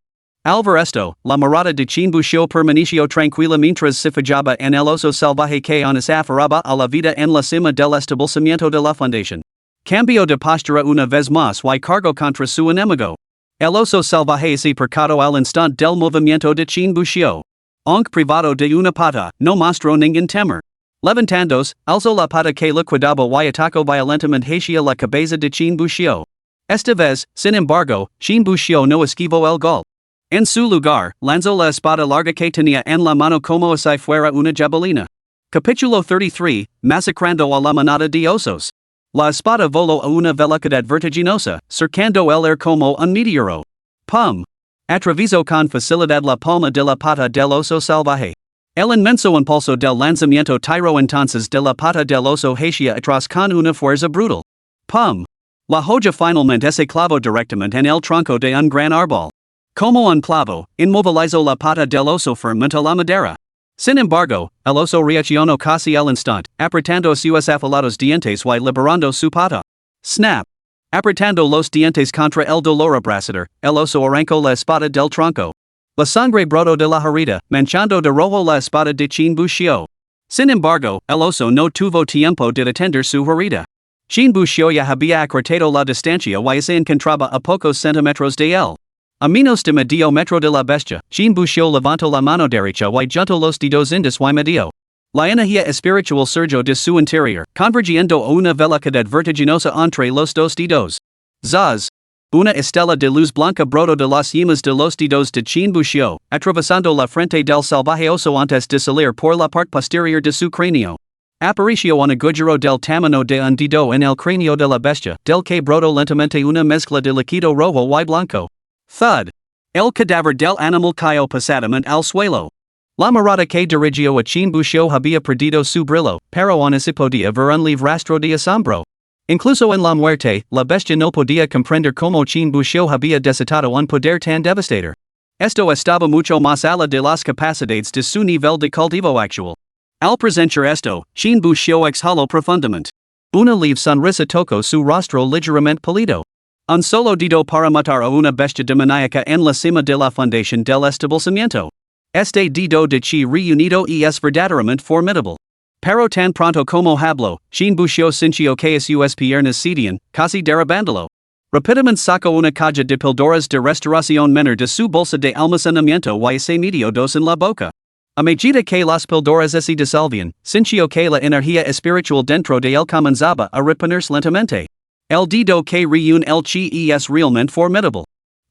Al ver esto, la mirada de chin bushio permaneció tranquila mientras se fijaba en el oso salvaje que aún se aferraba a la vida en la cima del establecimiento de la fundación. Cambio de postura una vez más y cargó contra su enemigo. El oso salvaje se percató al instante del movimiento de chin bushio. Aunque privado de una pata, no mostró ningún temor. Levantándose, alzó la pata que liquidaba y atacó violentamente hacia la cabeza de chin bushio. Esta vez, sin embargo, chin bushio no esquivó el gol. En su lugar, lanzó la espada larga que tenía en la mano como si fuera una jabalina. Capítulo 33, Masacrando a la manada de osos. La espada voló a una velocidad vertiginosa, cercando el aire como un meteoro. Pum! Atravesó con facilidad la palma de la pata del oso salvaje. El inmenso impulso del lanzamiento tiró entonces de la pata del oso hacia atrás con una fuerza brutal. Pum! La joya finalmente se clavó directamente en el tronco de un gran árbol. Como un clavo, inmovilizó la pata del oso firmemente a la madera. Sin embargo, el oso reaccionó casi al instante, apretando sus afilados dientes y liberando su pata. Snap! Apretando los dientes contra el dolor abrasador, el oso arrancó la espada del tronco. La sangre brotó de la herida, manchando de rojo la espada de chin bushio. Sin embargo, el oso no tuvo tiempo de atender su herida. Chin bushio ya había acortado la distancia y se encontraba a pocos centímetros de él. A menos de medio metro de la bestia, chin bushio levantó la mano derecha y juntó los dedos índice y medio. La energía espiritual surgió de su interior, convergiendo a una velocidad vertiginosa entre los dos dedos. Zaz! Una estela de luz blanca brotó de las yemas de los dedos de chin bushio, atravesando la frente del salvaje oso antes de salir por la parte posterior de su cráneo. Apareció un agujero del tamaño de un dedo en el cráneo de la bestia, del que brotó lentamente una mezcla de líquido rojo y blanco. Thud! El cadáver del animal cayó pesadamente al suelo. La mirada que dirigió a chin bushio había perdido su brillo, pero aún se podía ver un leve rastro de asombro. Incluso en la muerte, la bestia no podía comprender cómo chin bushio había desatado un poder tan devastador. Esto estaba mucho más allá de las capacidades de su nivel de cultivo actual. Al presenciar esto, chin bushio exhaló profundamente. Una leve sonrisa tocó su rostro ligeramente pálido. Un solo dedo para matar a una bestia demoníaca en la cima de la fundación del establecimiento. Este dedo de chi reunido es verdaderamente formidable. Pero tan pronto como habló, chin bushio sintió que sus piernas cedían, casi derribándolo. Rápidamente sacó una caja de píldoras de restauración menor de su bolsa de almacenamiento y se metió dos en la boca. A medida que las píldoras se disolvían, sintió que la energía espiritual dentro de él comenzaba a reponerse lentamente. El dedo que reúne el chi es realmente formidable.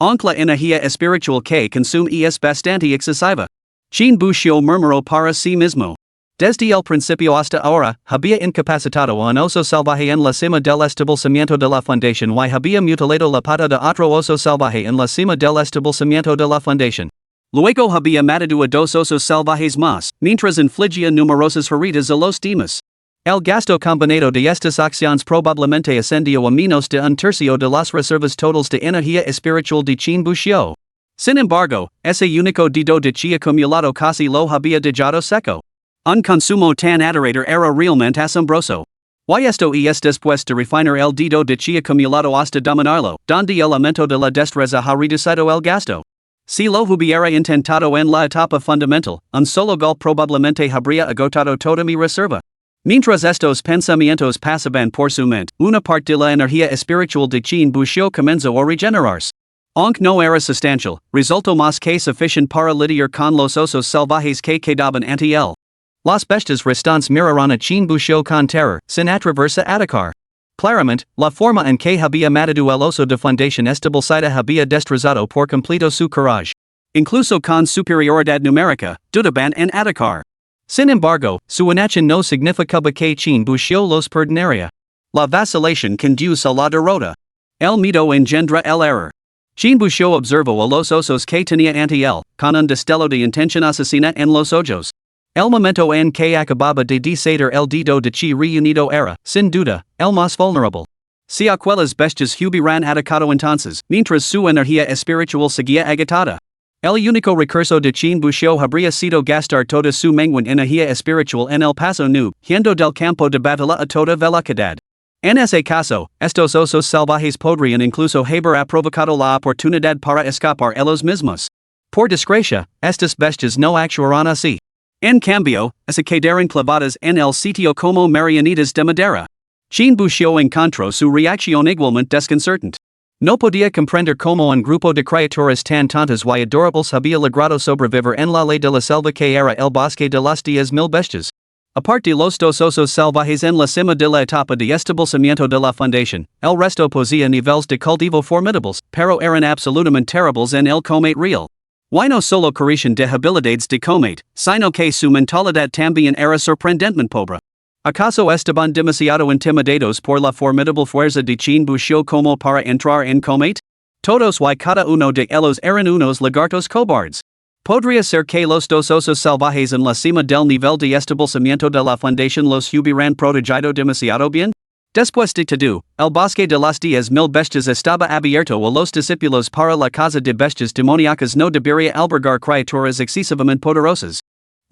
Aunque la energía espiritual que consume es bastante excesiva. Chin bushio murmuró para sí mismo. Desde el principio hasta ahora, había incapacitado a un oso salvaje en la cima del establecimiento de la fundación y había mutilado la pata de otro oso salvaje en la cima del establecimiento de la fundación. Luego había matado a dos osos salvajes más, mientras infligía numerosas heridas a los demás. El gasto combinado de estas acciones probablemente ascendió a menos de un tercio de las reservas totales de energía espiritual de chin bushio. Sin embargo, ese único dedo de chi acumulado casi lo había dejado seco. Un consumo tan aterrador era realmente asombroso. Y esto es después de refinar el dedo de chi acumulado hasta dominarlo, donde el aumento de la destreza ha reducido el gasto. Si lo hubiera intentado en la etapa fundamental, un solo gol probablemente habría agotado toda mi reserva. Mientras estos pensamientos pasaban por su mente, una parte de la energía espiritual de chin bushio comenzó a regenerarse. Aunque no era sustancial, resultó más que suficiente para lidiar con los osos salvajes que quedaban ante él. Las bestias restantes miraron a chin bushio con terror, sin atreverse a atacar. Claramente, la forma en que había matado el oso de fundación establecida había destrozado por completo su coraje. Incluso con superioridad numérica, dudaban en atacar. Sin embargo, su inaction no significaba que chin bushio los perdonaría. La vacilación conduce a la derrota. El miedo engendra el error. Chin bushio observó a los osos que tenía ante él, con un destello de intención asesina en los ojos. El momento en que acababa de desatar el dedo de chi reunido era, sin duda, el más vulnerable. Si aquellas bestias hubieran atacado entonces, mientras su energía espiritual seguía agotada. El único recurso de quien buscó habría sido gastar toda su menguin energía espiritual en el paso nu, yendo del campo de batalla a toda velocidad. En ese caso, estos osos salvajes podrían incluso haber provocado la oportunidad para escapar ellos mismos. Por desgracia, estas bestias no actuaron así. En cambio, se quedaron clavadas en el sitio como marionetas de madera. Quien buscó encontró su reacción igualmente desconcertante. No podía comprender cómo un grupo de criaturas tan tontas y adorables había logrado sobrevivir en la ley de la selva que era el bosque de las 10,000 bestias. Aparte de los dos osos salvajes en la cima de la etapa de establecimiento de la fundación, el resto poseía niveles de cultivo formidables, pero eran absolutamente terribles en el combate real. Y no solo carecían de habilidades de combate, sino que su mentalidad también era sorprendentemente pobre. ¿Acaso estaban demasiado intimidados por la formidable fuerza de quien buscó como para entrar en combate? Todos y cada uno de ellos eran unos lagartos cobardes. Podría ser que los dos osos salvajes en la cima del nivel de establecimiento de la fundación los hubieran protegido demasiado bien? Después de todo, el bosque de las 10,000 bestias estaba abierto a los discípulos para la casa de bestias demoníacas no debería albergar criaturas excesivamente poderosas.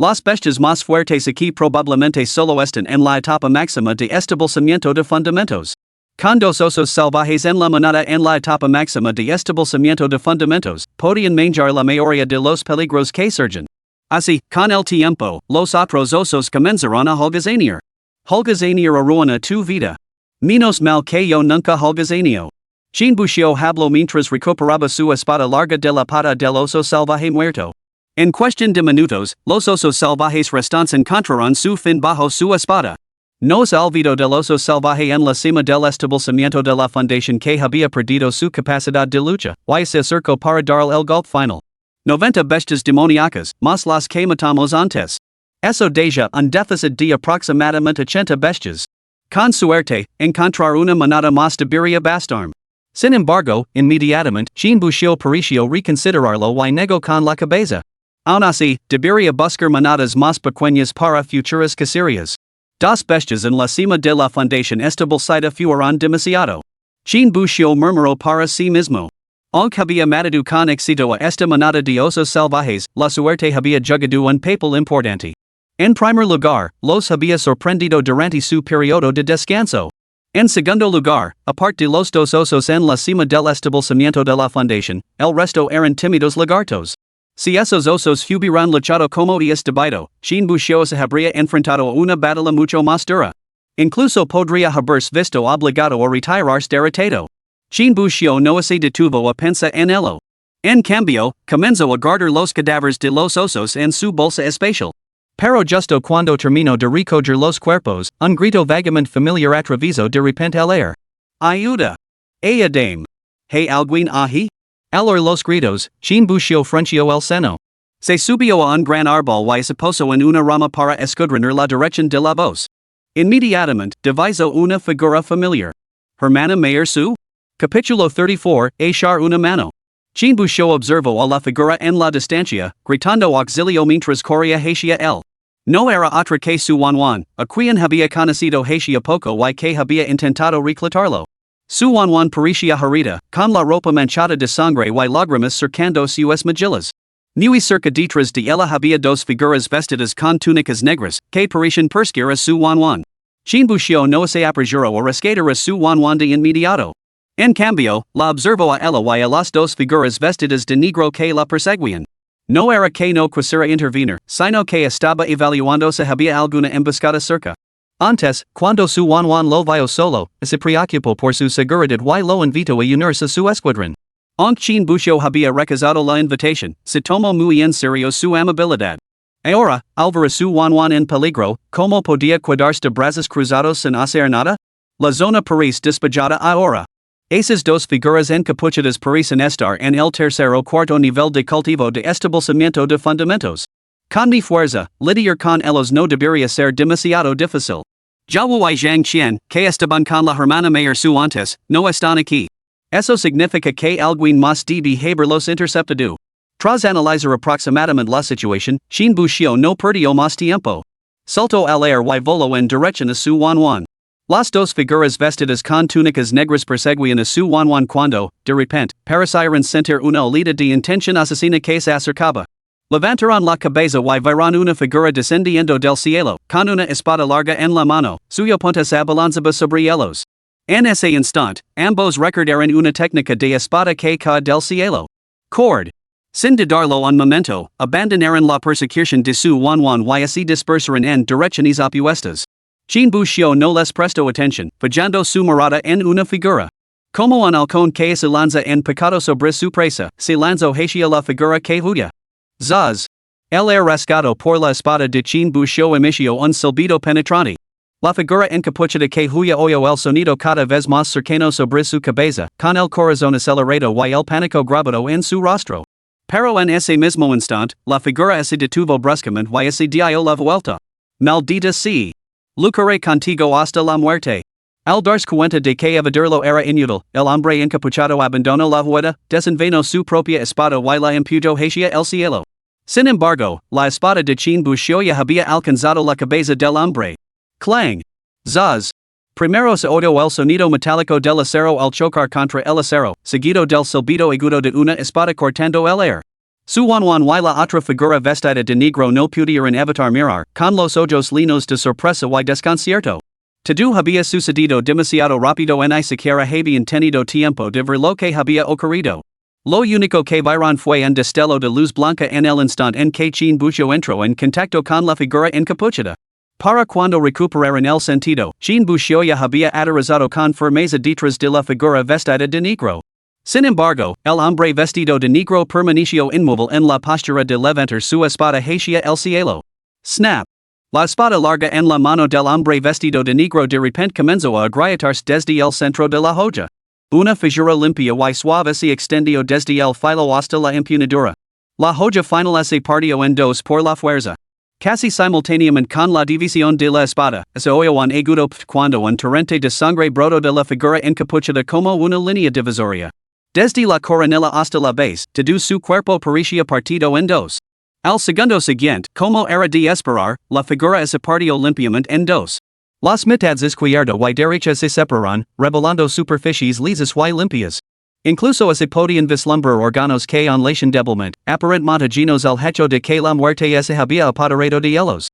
Las bestias más fuertes aquí probablemente solo están en la etapa máxima de establecimiento de fundamentos. Con dos osos salvajes en la manada en la etapa máxima de establecimiento de fundamentos, podían manejar la mayoría de los peligros que surgen. Así, con el tiempo, los otros osos comenzaron a holgazanear. Holgazanear arruina tu vida. Menos mal que yo nunca holgazaneo. Quien buscó hablo mientras recuperaba su espada larga de la pata del oso salvaje muerto. En cuestión de minutos, los osos salvajes restantes encontraron su fin bajo su espada. No se olvidó del oso salvaje en la cima del establecimiento de la fundación que había perdido su capacidad de lucha, y se acercó para dar el golpe final. 90 bestias demoníacas, más las que matamos antes. Eso deja un déficit de aproximadamente 80 bestias. Con suerte, encontrar una manada más debería bastarme. Sin embargo, inmediatamente, quien buscó pareció reconsiderarlo y negó con la cabeza. Aún así, debería buscar manadas más pequeñas para futuras cacerías. Dos bestias en la cima de la fundación establecida fueron demasiado. Quien buscó murmuró para sí mismo. Aunque había matado con éxito a esta manada de osos salvajes, la suerte había jugado un papel importante. En primer lugar, los había sorprendido durante su periodo de descanso. En segundo lugar, aparte de los dos osos en la cima del establecimiento de la fundación, el resto eran tímidos lagartos. Si esos osos hubieran luchado como estúpido, quien buscó se habría enfrentado a una batalla mucho más dura. Incluso podría haberse visto obligado a retirarse derrotado. Quien buscó no se detuvo a pensar en ello. En cambio, comenzó a guardar los cadáveres de los osos en su bolsa especial. Pero justo cuando terminó de recoger los cuerpos, un grito vagamente familiar atravesó de repente el aire. ¡Ayuda! ¡Ayudame! ¿Hay alguien ahí? Al oír los gritos, quien buscó frunció el seno. Se subió a un gran árbol y se posó en una rama para escudriñar la dirección de la voz. Inmediatamente, divisó una figura familiar. ¿Hermana Mayor Su? Capítulo 34, Echar una mano. Quien buscó observó a la figura en la distancia, gritando auxilio mientras corría hacia él. No era otra que su Wanwan, a quien había conocido hacia poco y que había intentado reclutarlo. Su Wanwan parecía herida, con la ropa manchada de sangre y lágrimas cercando sus mejillas. Muy cerca detrás de ella había dos figuras vestidas con túnicas negras, que parecían perseguir a su Wanwan. Quien buscó no se apresuró a rescatar a su Wanwan de inmediato. En cambio, la observó a ella y a las dos figuras vestidas de negro que la perseguían. No era que no quisiera intervenir, sino que estaba evaluando si había alguna emboscada cerca. Antes, cuando su Wanwan lo vio solo, se preocupó por su seguridad y lo invitó a unirse a su escuadrón. Aunque quien buscó había rechazado la invitación, se tomó muy en serio su amabilidad. Ahora, al ver a su Wanwan en peligro, ¿cómo podía quedarse de brazos cruzados sin hacer nada? La zona parece despejada ahora. Esas dos figuras encapuchadas parecen estar en el tercer o cuarto nivel de cultivo de establecimiento de fundamentos. Con mi fuerza, lidiar con ellos no debería ser demasiado difícil. Zhao y Zhang Qian, que estaban con la hermana Mayor Su antes, no están aquí. Eso significa que alguien más debe haberlos interceptado. Tras analizar aproximadamente la situación, Qin Buxiu no perdió más tiempo. Saltó al aire y voló en dirección a su Wanwan. Las dos figuras vestidas con túnicas negras perseguían a su Juan cuando, de repente, parecieron sentir una olida de intención asesina que se acercaba. Levantaron la cabeza y vieron una figura descendiendo del cielo, con una espada larga en la mano, suyo punta se abalanzaba sobre ellos. En ese instante, ambos recordaron una técnica de espada que cae del cielo. Cord. Sin dudarlo un momento, abandonaron la persecución de su Juan y así dispersaron en direcciones opuestas. Chin Bushio no les prestó atención, fijando su mirada en una figura. Como un halcón que se lanza en pecado sobre su presa, se lanzó hacia la figura que huya. Zaz. El air rasgado por la espada de Chin Bushio emitió un silbido penetrante. La figura encapuchada que huya oyó el sonido cada vez más cercano sobre su cabeza, con el corazón acelerado y el pánico grabado en su rostro. Pero en ese mismo instante, la figura se detuvo bruscamente y se dio la vuelta. Maldita sea. Lucharé contigo hasta la muerte. Al darse cuenta de que evadirlo era inútil, el hombre encapuchado abandonó la huida, desenvainó su propia espada y la empujó hacia el cielo. Sin embargo, la espada de Chin Bushio ya había alcanzado la cabeza del hombre. Clang. Zaz. Primero se oyó el sonido metálico del acero al chocar contra el acero, seguido del silbido agudo de una espada cortando el aire. Su Juan y la otra figura vestida de negro no pudieron evitar mirar, con los ojos llenos de sorpresa y desconcierto. Todo había sucedido demasiado rápido y ni siquiera habían tenido tiempo de ver lo que había ocurrido. Lo único que vieron fue un destello de luz blanca en el instante en que Chin Bushio entró en contacto con la figura encapuchada. Para cuando recuperaron el sentido, Chin Bushio ya había aterrizado con firmeza detrás de la figura vestida de negro. Sin embargo, el hombre vestido de negro permaneció inmóvil en la postura de levantar su espada hacia el cielo. Snap. La espada larga en la mano del hombre vestido de negro de repente comenzó a agrietarse desde el centro de la hoja. Una figura limpia y suave se extendió desde el filo hasta la empuñadura. La hoja final se partió en dos por la fuerza. Casi simultáneamente con la división de la espada, se oyó un agudo pft cuando un torrente de sangre brotó de la figura encapuchada como una línea divisoria. Desde la coronilla hasta la base, todo su cuerpo parecía partido en dos. Al segundo siguiente, como era de esperar, la figura se partió limpiamente en dos. Las mitades izquierda y derecha se separaron, revelando superficies lisas y limpias. Incluso se podían vislumbrar órganos que onlación débilmente, aparentemente llenos el hecho de que la muerte se había apoderado de ellos.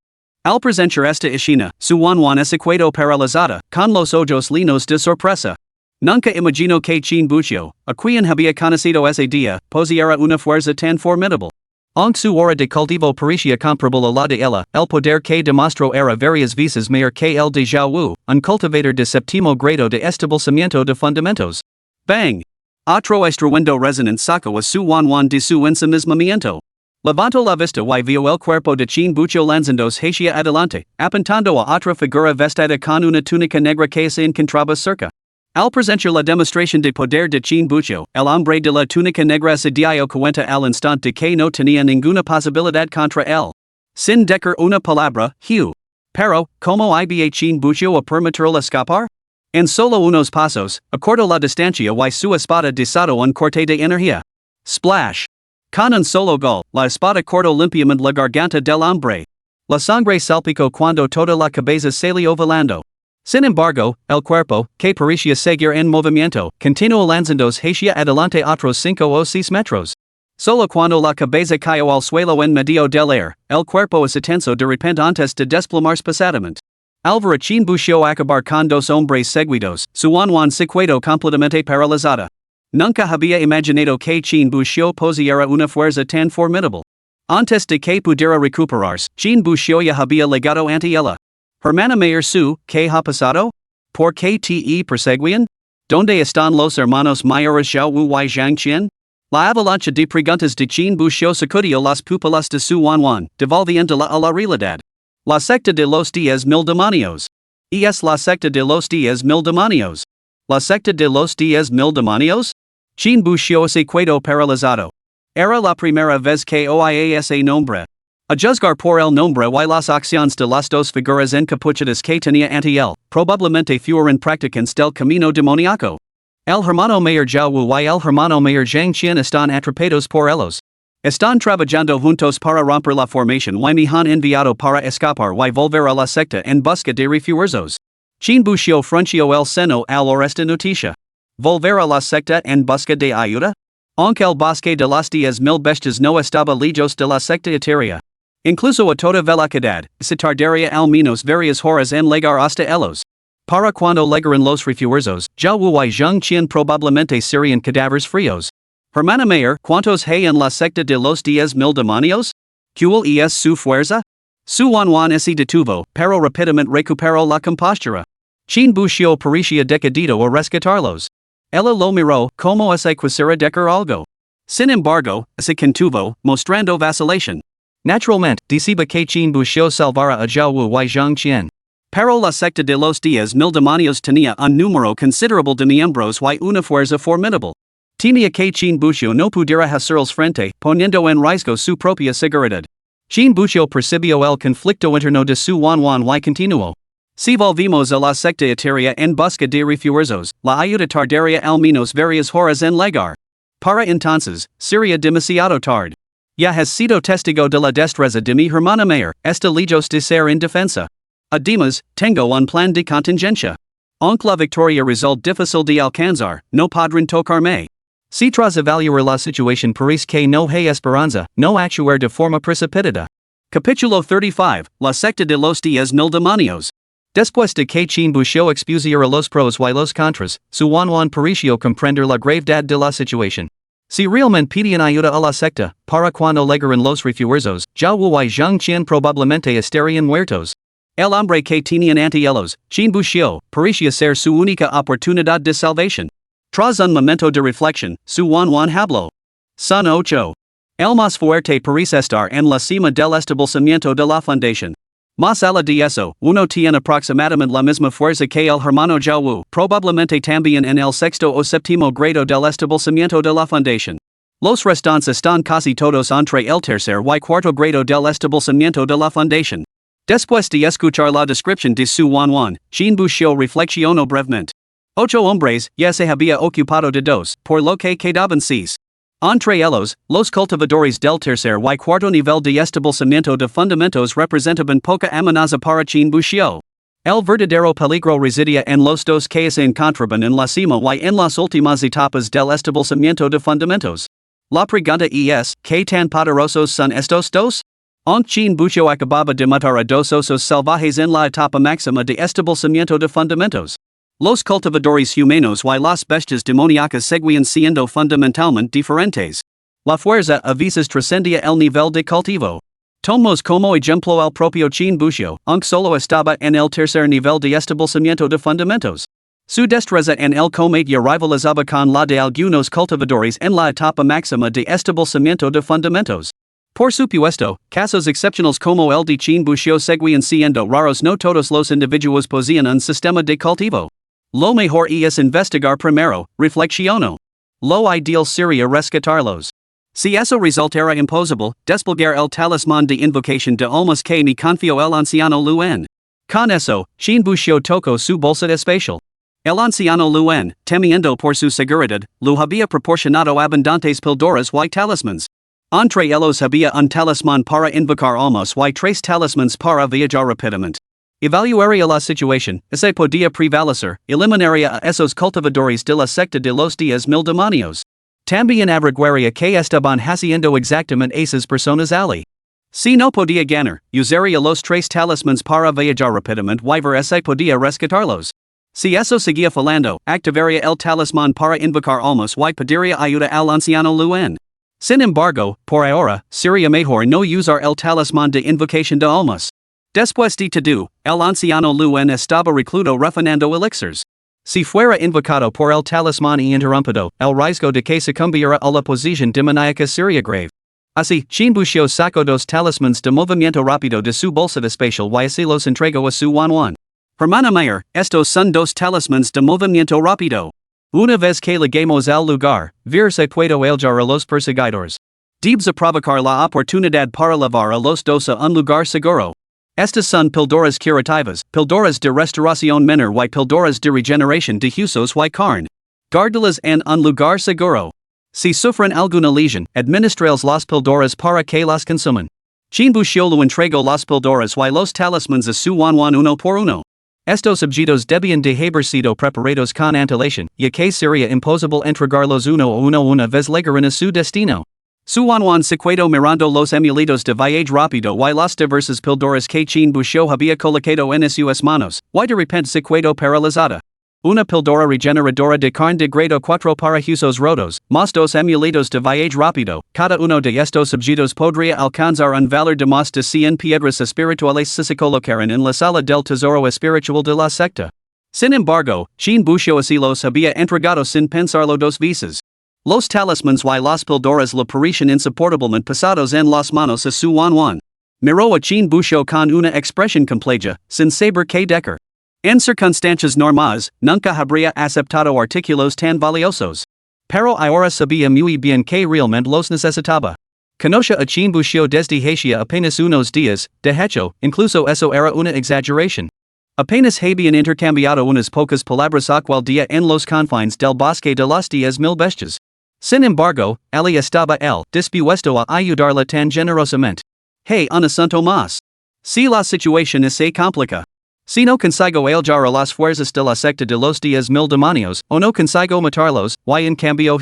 Al presenciar esta escena, su Juan se quedó paralizada, con los ojos llenos de sorpresa. Nunca imaginó que Chin Bushio, a quien había conocido ese día, poseera una fuerza tan formidable. Aunque su hora de cultivo parecía comparable a la de ella, el poder que demostró era varias veces mayor que el de Zhao Wu, un cultivador de séptimo grado de establecimiento de fundamentos. Bang! Otro estruendo resonante sacó a su Juan de su ensimismamiento. Levantó la vista y vio el cuerpo de Chin Bushio lanzándose hacia adelante, apuntando a otra figura vestida con una túnica negra que se encontraba cerca. Al presenciar la demostración de poder de Chin Bushio, el hombre de la túnica negra se dio cuenta al instante de que no tenía ninguna posibilidad contra él. Sin decir una palabra, Hugh. Pero, ¿cómo iba Chin Bushio a permitirle escapar? En solo unos pasos, acortó la distancia y su espada desató un corte de energía. Splash. Con un solo gol, la espada cortó limpiamente la garganta del hombre. La sangre salpicó cuando toda la cabeza salió volando. Sin embargo, el cuerpo, que parecía seguir en movimiento, continuó lanzándose hacia adelante otros 5 o 6 metros. Solo cuando la cabeza cayó al suelo en medio del aire, el cuerpo se tensó de repente antes de desplomarse pesadamente. Al ver a Chin Bushio acabar con dos hombres seguidos, su Juan se quedó completamente paralizada. Nunca había imaginado que Chin Bushio poseera una fuerza tan formidable. Antes de que pudiera recuperarse, Chin Bushio ya había llegado ante ella. Hermana mayor su, ¿qué ha pasado? ¿Por qué te perseguían? ¿Dónde están los hermanos mayores Zhao Wu y Zhang Qian? La avalancha de preguntas de Chin Bushio sacudió las pupilas de su Juan, devolviéndola a la realidad. La secta de los 10,000 demonios. Es la secta de los 10,000 demonios. La secta de los 10,000 demonios? Chin Bushio se quedó paralizado. Era la primera vez que oía ese nombre. A juzgar por el nombre y las acciones de las dos figuras encapuchadas que tenía ante él, probablemente fueron practicantes del camino demoníaco. El hermano mayor Zhao Wu y el hermano mayor Zhang Qian están atrapados por ellos. Están trabajando juntos para romper la formación y me han enviado para escapar y volver a la secta en busca de refuerzos. Chin buscio fruncio el seno al oresta noticia. Volver a la secta en busca de ayuda? Aunque el bosque de las 10,000 bestias no estaba lejos de la secta etérea. Incluso a toda velocidad, se tardaría al menos varias horas en llegar hasta ellos. Para cuando llegaran los refuerzos, ya Wuai Zheng Qian probablemente serían cadáveres fríos. Hermana Mayor, ¿cuántos hay en la secta de los 10,000 demonios? ¿Cuál es su fuerza? Su Wan se detuvo, pero rápidamente recuperó la compostura. Chin buscio parecía decidido a rescatarlos. Ella lo miró, como si quisiera decir algo. Sin embargo, se contuvo, mostrando vacilación. Naturalmente, decía que Chin buscio salvara a Zhao Wuai Zheng Qian. Pero la secta de los 10,000 demonios tenía un número considerable de miembros y una fuerza formidable. Temía que Chin buscio no pudiera hacerles frente, poniendo en riesgo su propia seguridad. Chin buscio percibió el conflicto interno de su Wan y continuó. Si volvimos a la secta etérea en busca de refuerzos, la ayuda tardaría al menos varias horas en llegar. Para entonces, sería demasiado tarde. Ya has sido testigo de la destreza de mi hermana mayor, está lejos de ser indefensa. Además, tengo un plan de contingencia. Aunque la victoria resulta difícil de alcanzar, no podrán tocarme. Si tras evaluar la situación parece que no hay esperanza, no actuar de forma precipitada. Capítulo 35, La secta de los 10,000 demonios. Después de que Chin buscio expusiera los pros y los contras, su Wan pareció comprender la gravedad de la situación. Si realmente pedían ayuda a la secta, para cuando llegaran los refuerzos, Zhao Wuai Zheng Qian probablemente estarían muertos. El hombre que tenían ante ellos, Chin buscio, parecía ser su única oportunidad de salvación. Tras un momento de reflexión, su Wan habló. Son 8. El más fuerte parece estar en la cima del establecimiento de la fundación. Más allá de eso, uno tiene aproximadamente la misma fuerza que el hermano Zhao Wu, probablemente también en el sexto o séptimo grado del establecimiento de la fundación. Los restantes están casi todos entre el tercer y cuarto grado del establecimiento de la fundación. Después de escuchar la descripción de su Wan, Chin buscio reflexionó brevemente. 8 hombres ya se había ocupado de 2, por lo que quedaban 6. Entre ellos, los cultivadores del tercer y cuarto nivel de establecimiento de fundamentos representaban poca amenaza para Chin buscio. El verdadero peligro residía en los dos que se encontraban en la cima y en las últimas etapas del establecimiento de fundamentos. La pregunta es, ¿qué tan poderosos son estos dos? Aunque Chin buscio acababa de matar a 2 osos salvajes en la etapa máxima de establecimiento de fundamentos. Los cultivadores humanos y las bestias demoníacas seguían siendo fundamentalmente diferentes. La fuerza a veces trascendía el nivel de cultivo. Tomamos como ejemplo el propio Chin buscio, aunque solo estaba en el tercer nivel de establecimiento de fundamentos. Su destreza en el combate ya rivalizaba con la de algunos cultivadores en la etapa máxima de establecimiento de fundamentos. Por supuesto, casos excepcionales como el de Chin buscio seguían siendo raros, no todos los individuos poseían un sistema de cultivo. Lo mejor es investigar primero, reflexionó. Lo ideal sería rescatarlos. Si eso resultara imposible, desplegar el talismán de invocación de almas que me confió el anciano Luen. Con eso, Chin buscio tocó su bolsa especial. El anciano Luen, temiendo por su seguridad, lo había proporcionado abundantes píldoras y talismans. Entre ellos había un talismán para invocar almas y 3 talismans para viajar rápidamente. Evaluaría la situación, se podía prevalecer, eliminaría a esos cultivadores de la secta de los 10,000 demonios. También averiguaría que estaban haciendo exactamente esas personas allí. Si no podía ganar, usaría los 3 talismans para viajar rápidamente y ver si podía rescatarlos. Si eso seguía fallando, activaría el talismán para invocar almas y pediría ayuda al anciano Luen. Sin embargo, por ahora, sería mejor no usar el talismán de invocación de almas. Después de todo, el anciano Luen estaba recluido refinando elixirs. Si fuera invocado por el talismán y interrumpido, el riesgo de que sucumbiera a la posición demoníaca sería grave. Así, Chin buscio sacó 2 talismans de movimiento rápido de su bolsa especial y así los entregó a su Wan. Hermana mayor, estos son 2 talismans de movimiento rápido. Una vez que lleguemos al lugar, ver si puedo hallar a los perseguidores. Debes provocar la oportunidad para llevar a los 2 a un lugar seguro. Estas son píldoras curativas, píldoras de restauración menor y píldoras de regeneración de huesos y carne. Guárdalas en un lugar seguro. Si sufren alguna lesión, administrales las píldoras para que las consuman. Chin buscio lo entregó las píldoras y los talismans a su Wan uno por uno. Estos objetos debían de haber sido preparados con antelación, ya que sería imposible entregarlos una vez llegaran a su destino. Suwanwan secreto mirando los emulitos de viaje rápido y las diversas píldoras que Chin Busho había colocado en sus manos, y de repente secreto paralizada. Una píldora regeneradora de carne de grado 4 para huesos rotos, más dos emulitos de viaje rápido, cada uno de estos objetos podría alcanzar un valor de más de 100 piedras espirituales si se colocaran en la sala del tesoro espiritual de la secta. Sin embargo, Chin Busho así los había entregado sin pensarlo dos veces. Los talismans y las píldoras le parecían insoportablemente pesados en las manos a su Wanwan. Miró a Chin Busho con una expresión compleja, sin saber qué decir. En circunstancias normales, nunca habría aceptado artículos tan valiosos. Pero ahora sabía muy bien que realmente los necesitaba. Conocía a Chin Busho desde hacía apenas unos días, de hecho, incluso eso era una exageración. Apenas habían intercambiado unas pocas palabras aquel día en los confines del bosque de las 10,000 bestias. Sin embargo, Ali estaba dispuesto a ayudarla tan generosamente. Hey, un asunto más. Si la situación se complica. Si no consigo hallar a las fuerzas de la secta de los 10,000 demonios, o no consigo matarlos, y en cambio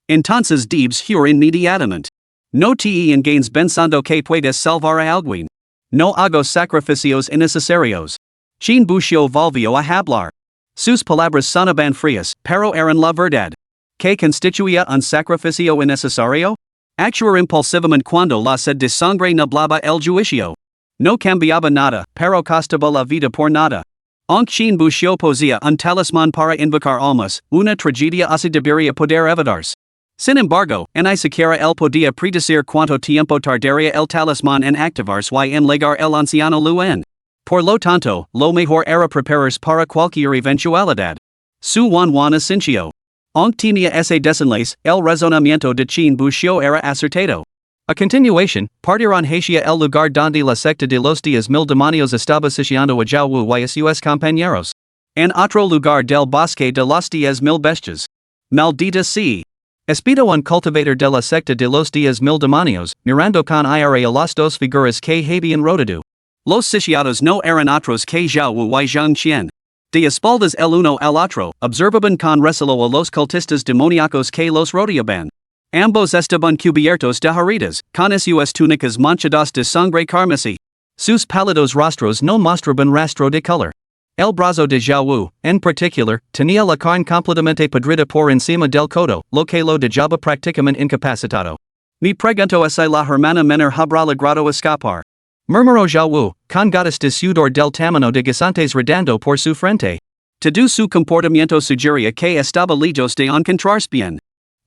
entonces debes huir inmediatamente. No te engañes pensando que puedes salvar a alguien. No hago sacrificios innecesarios. Chin Busho volvió a hablar. Sus palabras sonaban frías, pero eran la verdad. ¿Qué constituía un sacrificio innecesario? Actuar impulsivamente cuando la sed de sangre nublaba el juicio. No cambiaba nada, pero costaba la vida por nada. Aunque Chin Busho poseía un talismán para invocar almas, una tragedia así debería poder evitarse. Sin embargo, ni siquiera él podía predecir cuánto tiempo tardaría el talismán en activarse y en llegar el anciano Luen. Por lo tanto, lo mejor era prepararse para cualquier eventualidad. Su Wanwan asintió. Aunque tenía ese desenlace, el razonamiento de Chin Busho era acertado. A continuación, partieron hacia el lugar donde la secta de los 10,000 demonios estaba sitiando a Zhao Wu y a sus compañeros. En otro lugar del bosque de las 10,000 bestias. Maldita sea. Espido un cultivador de la secta de los 10,000 demonios, mirando con ira a las dos figuras que habían rodado. Los sitiados no eran otros que Zhao Wu y Zhang Qian. De espaldas el uno al otro, observaban con recelo a los cultistas demoníacos que los rodeaban. Ambos estaban cubiertos de heridas, con sus túnicas manchadas de sangre carmesí. Sus pálidos rostros no mostraban rastro de color. El brazo de Zhao Wu, en particular, tenía la carne completamente podrida por encima del codo, lo que lo dejaba prácticamente incapacitado. Me pregunto si la hermana menor habrá logrado escapar. Murmuró Zhao Wu, con gotas de sudor del tamaño de guisantes rodando por su frente. Todo su comportamiento sugería que estaba lejos de encontrarse bien.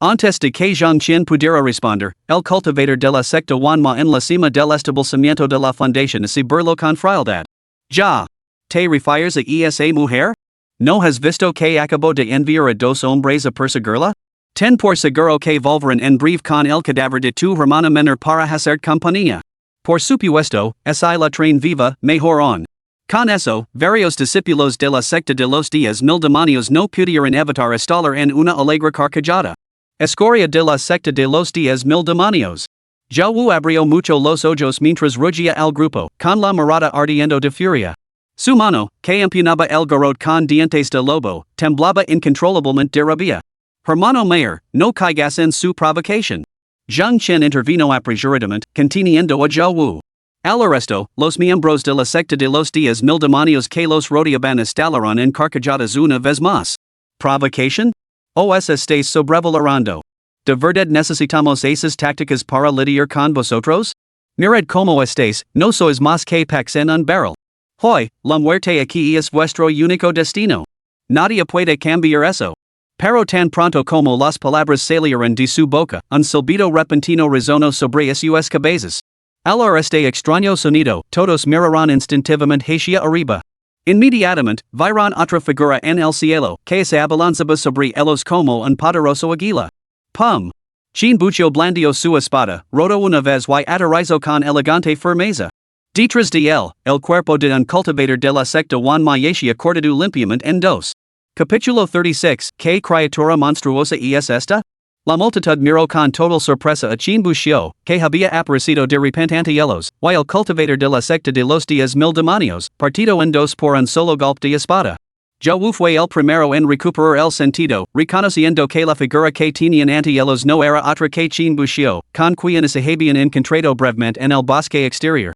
Antes de que Zhang Qian pudiera responder, el cultivador de la secta Wanma en la cima del establecimiento de la fundación se burló con frialdad. ¿Ya te refieres a esa mujer? ¿No has visto que acabó de enviar a dos hombres a perseguirla? Ten por seguro que volverán en breve con el cadáver de tu hermana menor para hacer compañía. Por supuesto, si la traen viva, mejor aún. Con eso, varios discípulos de la secta de los 10,000 demonios no pudieron evitar estallar en una alegre carcajada. Escoria de la secta de los 10,000 demonios. Zhao Wu abrió mucho los ojos mientras rugía al grupo, con la mirada ardiendo de furia. Su mano, que empuñaba el garrote con dientes de lobo, temblaba incontrolablemente de rabia. Hermano mayor, no caigas en su provocación. Zhang Qian intervino apresuradamente, conteniendo a Zhao Wu. Al resto, los miembros de la secta de los 10,000 demonios que los rodeaban estallaron en carcajadas una vez más. ¿Provocación? ¿Os estáis sobrevalorando? ¿De verdad necesitamos esas tácticas para lidiar con vosotros? Mirad cómo estáis, no sois más que peces en un barrel. Hoy, la muerte aquí es vuestro único destino. Nadie puede cambiar eso. Pero tan pronto como las palabras salieron de su boca, un silbido repentino resonó sobre sus cabezas. Al oír este extraño sonido, todos miraron instintivamente hacia arriba. Inmediatamente, vieron otra figura en el cielo, que se abalanzaba sobre ellos como un poderoso águila. ¡Pum! Chin Busho blandió su espada, rodó una vez y aterrizó con elegante firmeza. Detrás de él, el cuerpo de un cultivador de la secta Wanma yacía cortado limpiamente en dos. Capítulo 36, ¿Qué criatura monstruosa es esta? La multitud miró con total sorpresa a quien bució, que había aparecido de repente ante ellos, y el cultivator de la secta de los 10,000 demonios, partido en dos por un solo golpe de espada. Yawu fue el primero en recuperar el sentido, reconociendo que la figura que tenían ante ellos no era otra que quien bució, con quien se habían encontrado brevemente en el bosque exterior.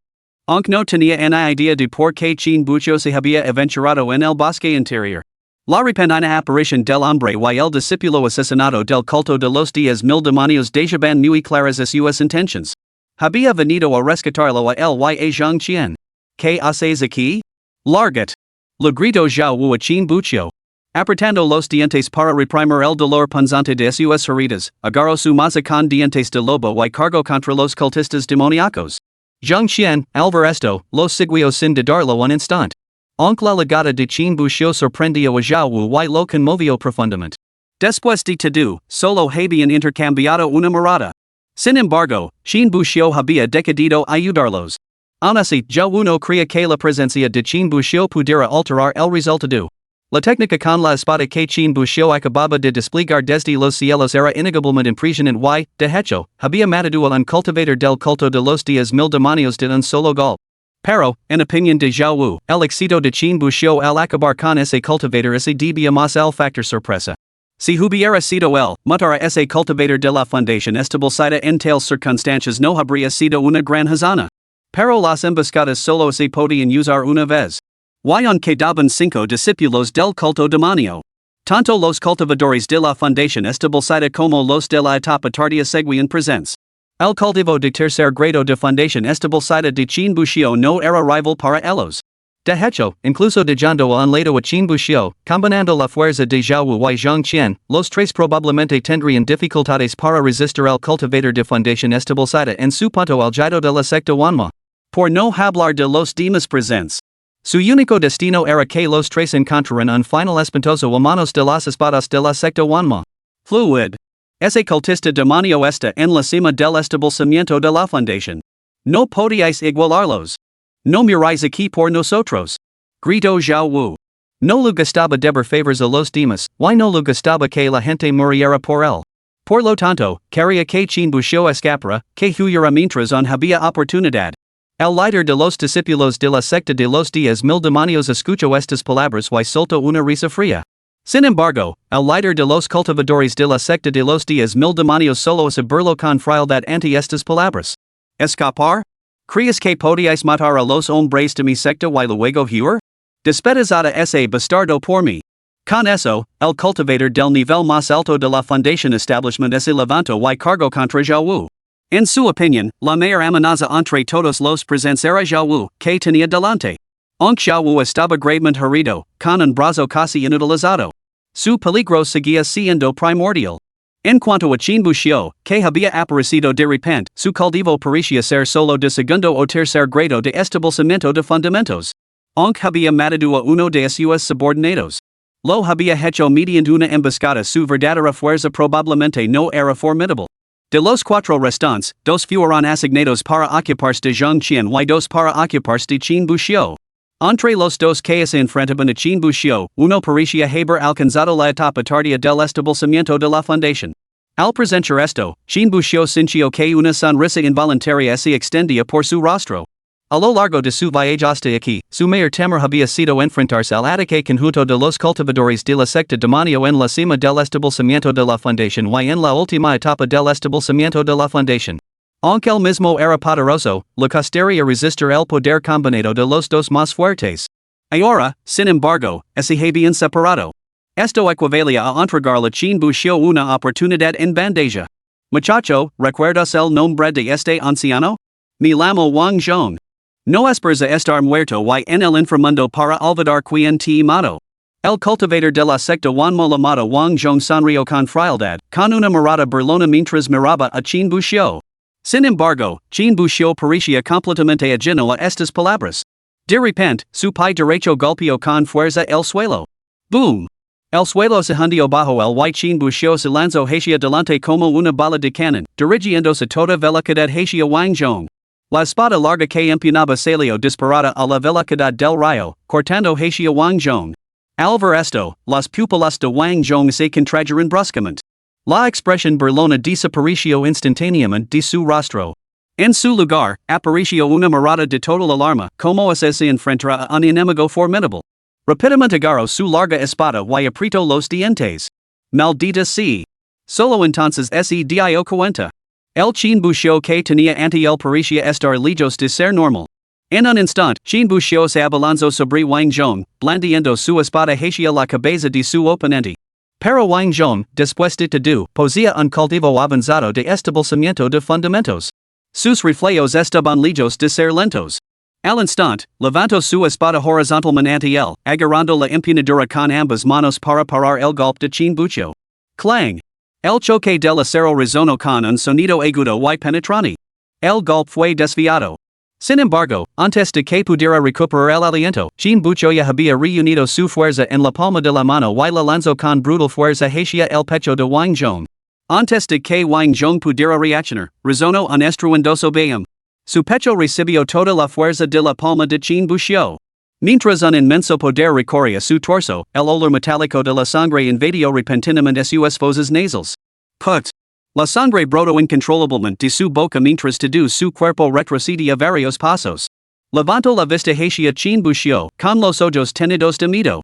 Aunque no tenía una idea de por qué quien bució se había aventurado en el bosque interior. La repentina aparición del hombre y el discípulo asesinado del culto de los 10,000 demonios dejaban muy claras sus intentions. Había venido a rescatarlo a él y a Zhang Qian. ¿Qué haces aquí? Largat. Le gritó Zhao Wu a quien bució. Apretando los dientes para reprimir el dolor punzante de sus heridas, agarró su maza con dientes de lobo y cargó contra los cultistas demoníacos. Zhang Qian, al ver esto, los siguió sin dudarlo un instante. Aunque la legada de quien bució sorprendió a Zhao Wu y lo conmovió profundamente. Después de todo, solo habían intercambiado una mirada. Sin embargo, quien bució había decidido ayudarlos. Aun así, Zhao Wu no creía que la presencia de quien bució pudiera alterar el resultado. La técnica con la espada que quien bució acababa de desplegar desde los cielos era innegablemente impresionante y, de hecho, había matado al cultivator del culto de los 10,000 demonios de un solo golpe. Pero, en opinión de Zhao Wu, el éxito de quien bució al acabar con ese cultivator se debía más al factor sorpresa. Si hubiera sido él, matar a ese cultivator de la fundación establecida en tales circunstancias no habría sido una gran hazana. Pero las emboscadas solo se podían usar una vez. Y aunque quedaban 5 discípulos del culto demonio. Tanto los cultivadores de la fundación establecida como los de la etapa tardía seguían presentes. El cultivo de tercer grado de fundación establecida de quien bució no era rival para ellos. De hecho, incluso dejando a un lado a quien bució, combinando la fuerza de Zhao Wu y Zhang Qian, los tres probablemente tendrían dificultades para resistir al cultivator de fundación establecida en su punto alto de la secta Wanma. Por no hablar de los demás presentes. Su único destino era que los tres encontraran un final espantoso a manos de las espadas de la secta Wanma. Fluid. Ese cultista demonio está en la cima del establecimiento de la fundación. No podíais igualarlos. No miráis aquí por nosotros. Gritó Zhao Wu. No le gustaba deber favors a los demás, y no le gustaba que la gente muriera por él. Por lo tanto, quería que quien bució escapara, que huyera mientras aún había oportunidad. El líder de los discípulos de la secta de los 10,000 demonios escuchó estas palabras y soltó una risa fría. Sin embargo, el líder de los cultivadores de la secta de los 10,000 demonios solo se burló con frialdad ante estas palabras. ¿Escapar? ¿Crees que podíais matar a los hombres de mi secta y luego huir? Despedazada ese bastardo por mí. Con eso, el cultivator del nivel más alto de la Foundation Establishment se levantó y cargó contra Zhao Wu. En su opinión, la mayor amenaza entre todos los presentes era Zhao Wu, que tenía delante. Aunque Zhao Wu estaba gravemente herido, con un brazo casi inutilizado. Su peligro seguía siendo primordial. En cuanto a quien bució, que había aparecido de repente, su cultivo parecía ser solo de segundo o tercer grado de establecimiento de fundamentos. Aunque había matado a uno de sus subordinados. Lo había hecho mediante una emboscada, su verdadera fuerza probablemente no era formidable. De los 4 restantes, 2 fueron asignados para ocuparse de Zhang Qian y 2 para ocuparse de quien bució. Entre los dos que se enfrentaban a quien bució, uno parecía haber alcanzado la etapa tardía del establecimiento de la fundación. Al presenciar esto, quien bució sintió que una sonrisa involuntaria se extendía por su rostro. A lo largo de su viaje hasta aquí, su mayor temor había sido enfrentarse al ataque conjunto de los cultivadores de la secta demonio en la cima del establecimiento de la fundación y en la última etapa del establecimiento de la fundación. Aunque el mismo era poderoso, le costaría resistir el poder combinado de los dos más fuertes. Ahora, sin embargo, se habían separado. Esto equivalía a entregarle a quien bució una oportunidad en bandeja. Muchacho, ¿recuerdas el nombre de este anciano? Me llamo Wang Zhong. No esperes a estar muerto y en el inframundo para olvidar quien te mató. El cultivator de la secta Wanma llamado Wang Zhong sonrió con frialdad, con una mirada burlona mientras miraba a quien bució. Sin embargo, quien bució parecía completamente ajeno a estas palabras. De repente, su pie derecho golpeó con fuerza el suelo. ¡Boom! El suelo se hundió bajo el y quien bució se lanzó hacia delante como una bala de cañón, dirigiéndose toda velocidad hacia Wang Zhong. La espada larga que empuñaba salió disparada a la velocidad del rayo, cortando hacia Wang Zhong. Al ver esto, las pupilas de Wang Zhong se contrajeron bruscamente. La expresión burlona desapareció instantáneamente de su rostro. En su lugar, apareció una mirada de total alarma, como si se enfrentara a un enemigo formidable. Rápidamente agarró su larga espada y apretó los dientes. Maldita sea. Solo entonces se dio cuenta. El chinbucio que tenía ante él parecía estar lejos de ser normal. En un instante, chinbucio se abalanzó sobre Wang Zhong, blandiendo su espada hacia la cabeza de su oponente. Pero Wang Zhong, después de todo, poseía un cultivo avanzado de establecimiento de fundamentos. Sus reflejos estaban lejos de ser lentos. Al instante, levantó su espada horizontalmente ante él, agarrando la empuñadura con ambas manos para parar el golpe de chinbucio. Clang! El choque del acero resonó con un sonido agudo y penetrante. El golpe fue desviado. Sin embargo, antes de que pudiera recuperar el aliento, chinbucio ya había reunido su fuerza en la palma de la mano y la lanzó con brutal fuerza hacia el pecho de Wang Zhong. Antes de que Wang Zhong pudiera reaccionar, resonó un estruendoso boom. Su pecho recibió toda la fuerza de la palma de chinbucio. Mientras un inmenso poder recorría su torso, el olor metálico de la sangre invadió repentinamente sus fosas nasales. Put! La sangre brotó incontrolablemente de su boca mientras todo su cuerpo retrocedía varios pasos. Levantó la vista hacia chinbucio, con los ojos tenidos de miedo.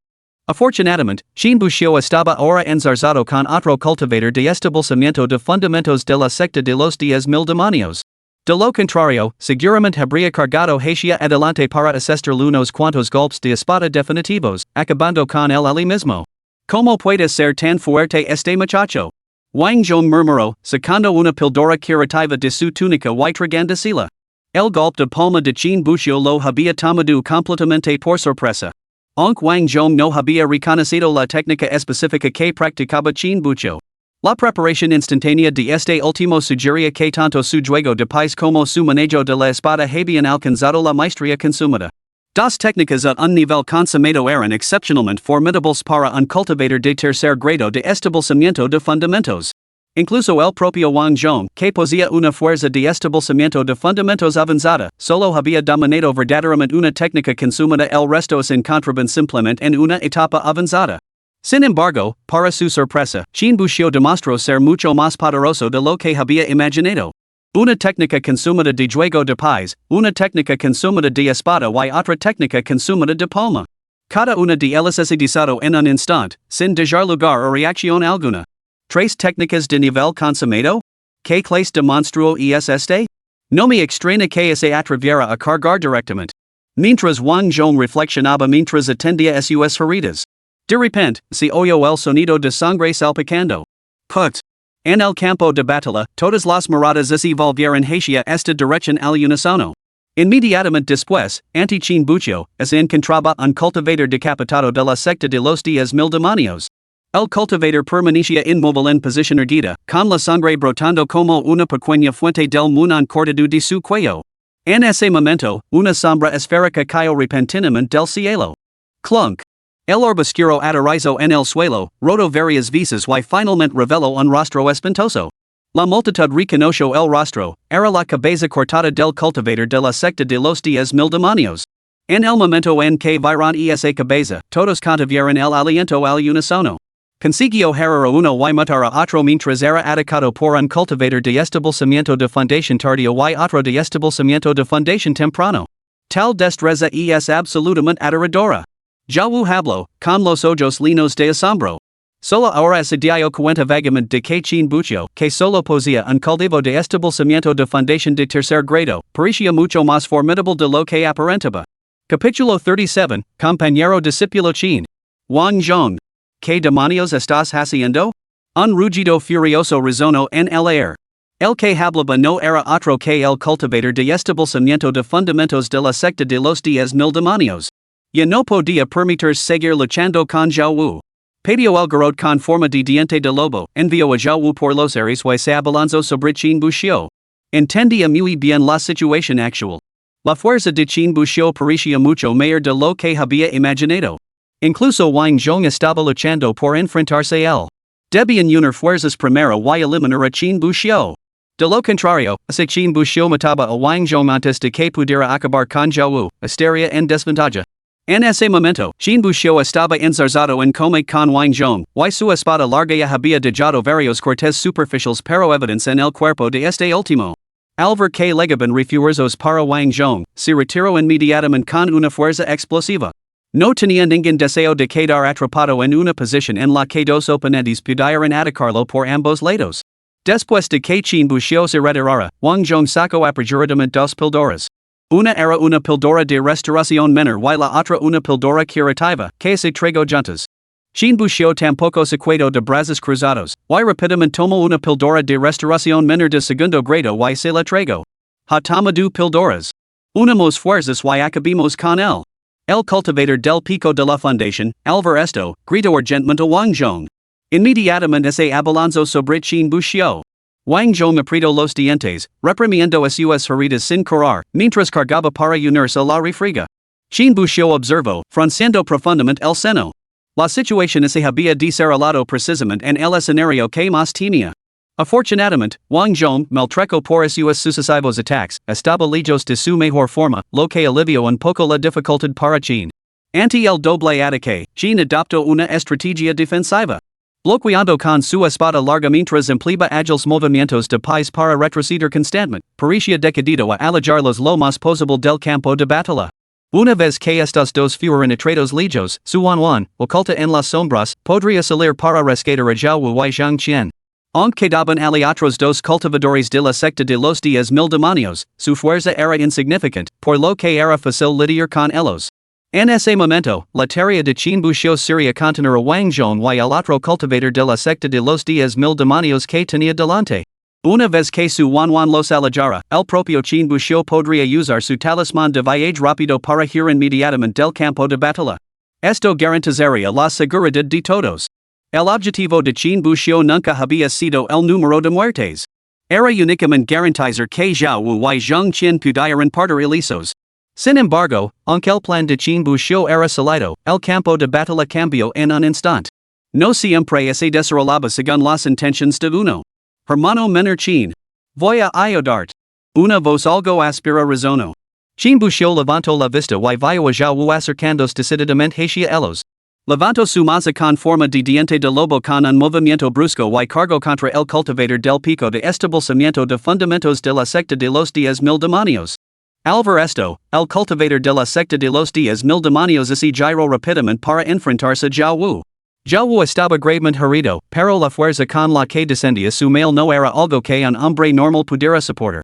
Afortunadamente, chinbucio estaba ahora enzarzado con otro cultivador de establecimiento de fundamentos de la secta de los 10,000 demonios. De lo contrario, seguramente habría cargado hacia adelante para asestar unos cuantos golpes de espada definitivos, acabando con él allí mismo. ¿Cómo puede ser tan fuerte este muchacho? Wang Zhong murmuró, sacando una píldora curativa de su túnica y tragándosela. El golpe de palma de chinbucio lo había tomado completamente por sorpresa. Aunque Wang Zhong no había reconocido la técnica específica que practicaba chinbucio. La preparación instantánea de este último sugería que tanto su juego de pies como su manejo de la espada habían alcanzado la maestría consumada. Dos técnicas a un nivel consumado eran excepcionalmente formidables para un cultivador de tercer grado de establecimiento de fundamentos. Incluso el propio Wang Zhong, que poseía una fuerza de establecimiento de fundamentos avanzada, solo había dominado verdaderamente una técnica consumada, el resto se encontraban simplemente en una etapa avanzada. Sin embargo, para su sorpresa, chinbucio demostró ser mucho más poderoso de lo que había imaginado. Una técnica consumada de juego de pies, una técnica consumada de espada y otra técnica consumada de palma. Cada una de ellas se desató en un instante, sin dejar lugar a reacción alguna. ¿Tres técnicas de nivel consumado? ¿Qué clase de monstruo es este? No me extraña que se atreviera a cargar directamente. Mientras Wang Zhong reflexionaba mientras atendía a sus heridas. De repente, se oyó el sonido de sangre salpicando. Put! En el campo de batalla, todas las miradas se volvieron hacia esta dirección al unísono. Inmediatamente después, ante chinbucio, se encontraba un cultivador decapitado de la secta de los 10,000 demonios. El cultivador permanecía inmóvil en posición erguida, con la sangre brotando como una pequeña fuente del muñón cortado de su cuello. En ese momento, una sombra esférica cayó repentinamente del cielo. Clunk. El orboscuro aterrizó en el suelo, rodó varias veces y finalmente reveló un rostro espantoso. La multitud reconoció el rostro, era la cabeza cortada del cultivador de la secta de los 10,000 demonios. En el momento en que vieron esa cabeza, todos contuvieron el aliento al unísono. Consiguió herir a uno y matar a otro mientras era atacado por un cultivador de establecimiento de fundación tardío y otro de establecimiento de fundación temprano. Tal destreza es absolutamente aterradora. Jawu habló, con los ojos llenos de asombro. Solo ahora se dio cuenta vagamente de que chinbucio, que solo poseía un cultivo de establecimiento de fundación de tercer grado, parecía mucho más formidable de lo que aparentaba. Capítulo 37, Compañero discípulo Chin. Wang Zhong. ¿Qué demonios estás haciendo? Un rugido furioso resonó en el aire. El que hablaba no era otro que el cultivador de establecimiento de fundamentos de la secta de los 10,000 demonios. Ya no podía permitir seguir luchando con Jawu. Pidió el garrote con forma de diente de lobo, envió a Jawu por los aires y se abalanzó sobre chinbucio. Entendía muy bien la situación actual. La fuerza de chinbucio parecía mucho mayor de lo que había imaginado. Incluso Wang Zhong estaba luchando por enfrentarse a él. Debían unir fuerzas primero y eliminar a chinbucio. De lo contrario, si chinbucio mataba a Wang Zhong antes de que pudiera acabar con Jawu, estaría en desventaja. En ese momento, Jean Bucio estaba enzarzado en come con Wang Zhong, y su espada larga ya había dejado varios cortes superficiales pero evidentes en el cuerpo de este último. Al ver que llegaban refuerzos para Wang Zhong, se retiró inmediatamente con una fuerza explosiva. No tenía ningún deseo de quedar atrapado en una posición en la que dos oponentes pudieran atacarlo por ambos lados. Después de que Jean Bucio se retirara, Wang Zhong sacó apresuradamente dos píldoras. Una era una píldora de restauración menor y la otra una píldora curativa, que se tragó juntas. Jean Bucio tampoco se quedó de brazos cruzados, y rápidamente tomó una píldora de restauración menor de segundo grado y se la tragó. Ha tomado píldoras. Unamos fuerzas y acabemos con él. El cultivador del pico de la fundación, al ver esto, gritó urgentemente a Wang Zhong. Inmediatamente se abalanzó sobre Jean Bucio. Wang Zhong apretó los dientes, reprimiendo a sus heridas sin curar, mientras cargaba para unirse a la refriega. Jean Bucio observó, frunciendo profundamente el seno. La situación se había desarrollado precisamente en el escenario que más temía. Afortunadamente, Wang Zhong, maltrecho por sus sucesivos ataques, estaba lejos de su mejor forma, lo que alivió un poco la dificultad para Jean. Ante el doble ataque, Jean adoptó una estrategia defensiva. Bloqueando con su espada larga mientras empleaba ágiles movimientos de pies para retroceder constantemente, parecía decidido a alejar los lo más posible del campo de batalla. Una vez que estos dos fueron atraídos lejos, su Wan, oculta en las sombras, podría salir para rescatar a Zhao Wu y Zhang Qian. Aunque quedaban ali otros dos cultivadores de la secta de los 10,000 demonios, su fuerza era insignificante, por lo que era fácil lidiar con ellos. En ese momento, la tarea de Jean Bucio sería contener a Wang Zhong y el otro cultivador de la secta de los 10,000 demonios que tenía delante. Una vez que su Wan los alejara, el propio Jean Bucio podría usar su talismán de viaje rápido para huir inmediatamente del campo de batalla. Esto garantizaría la seguridad de todos. El objetivo de Jean Bucio nunca había sido el número de muertes. Era únicamente garantizar que Zhao Wu y Zhang Qian pudieran partir ilesos. Sin embargo, aunque el plan de Jean Bucio era sólido, el campo de batalla cambió en un instante. No siempre se desarrollaba según las intenciones de uno. Hermano menor Jean. Voy a ayudarte. Una voz algo áspera resonó. Jean Bucio levantó la vista y vio a Zhao Wu acercándose decididamente hacia ellos. Levantó su maza con forma de diente de lobo con un movimiento brusco y cargó contra el cultivador del pico de establecimiento de fundamentos de la secta de los 10,000 demonios. Al ver esto, el cultivador de la secta de los 10,000 demonios se giró rápidamente para enfrentarse a Zhao Wu. Zhao Wu estaba gravemente herido, pero la fuerza con la que descendía su mal no era algo que un hombre normal pudiera soportar.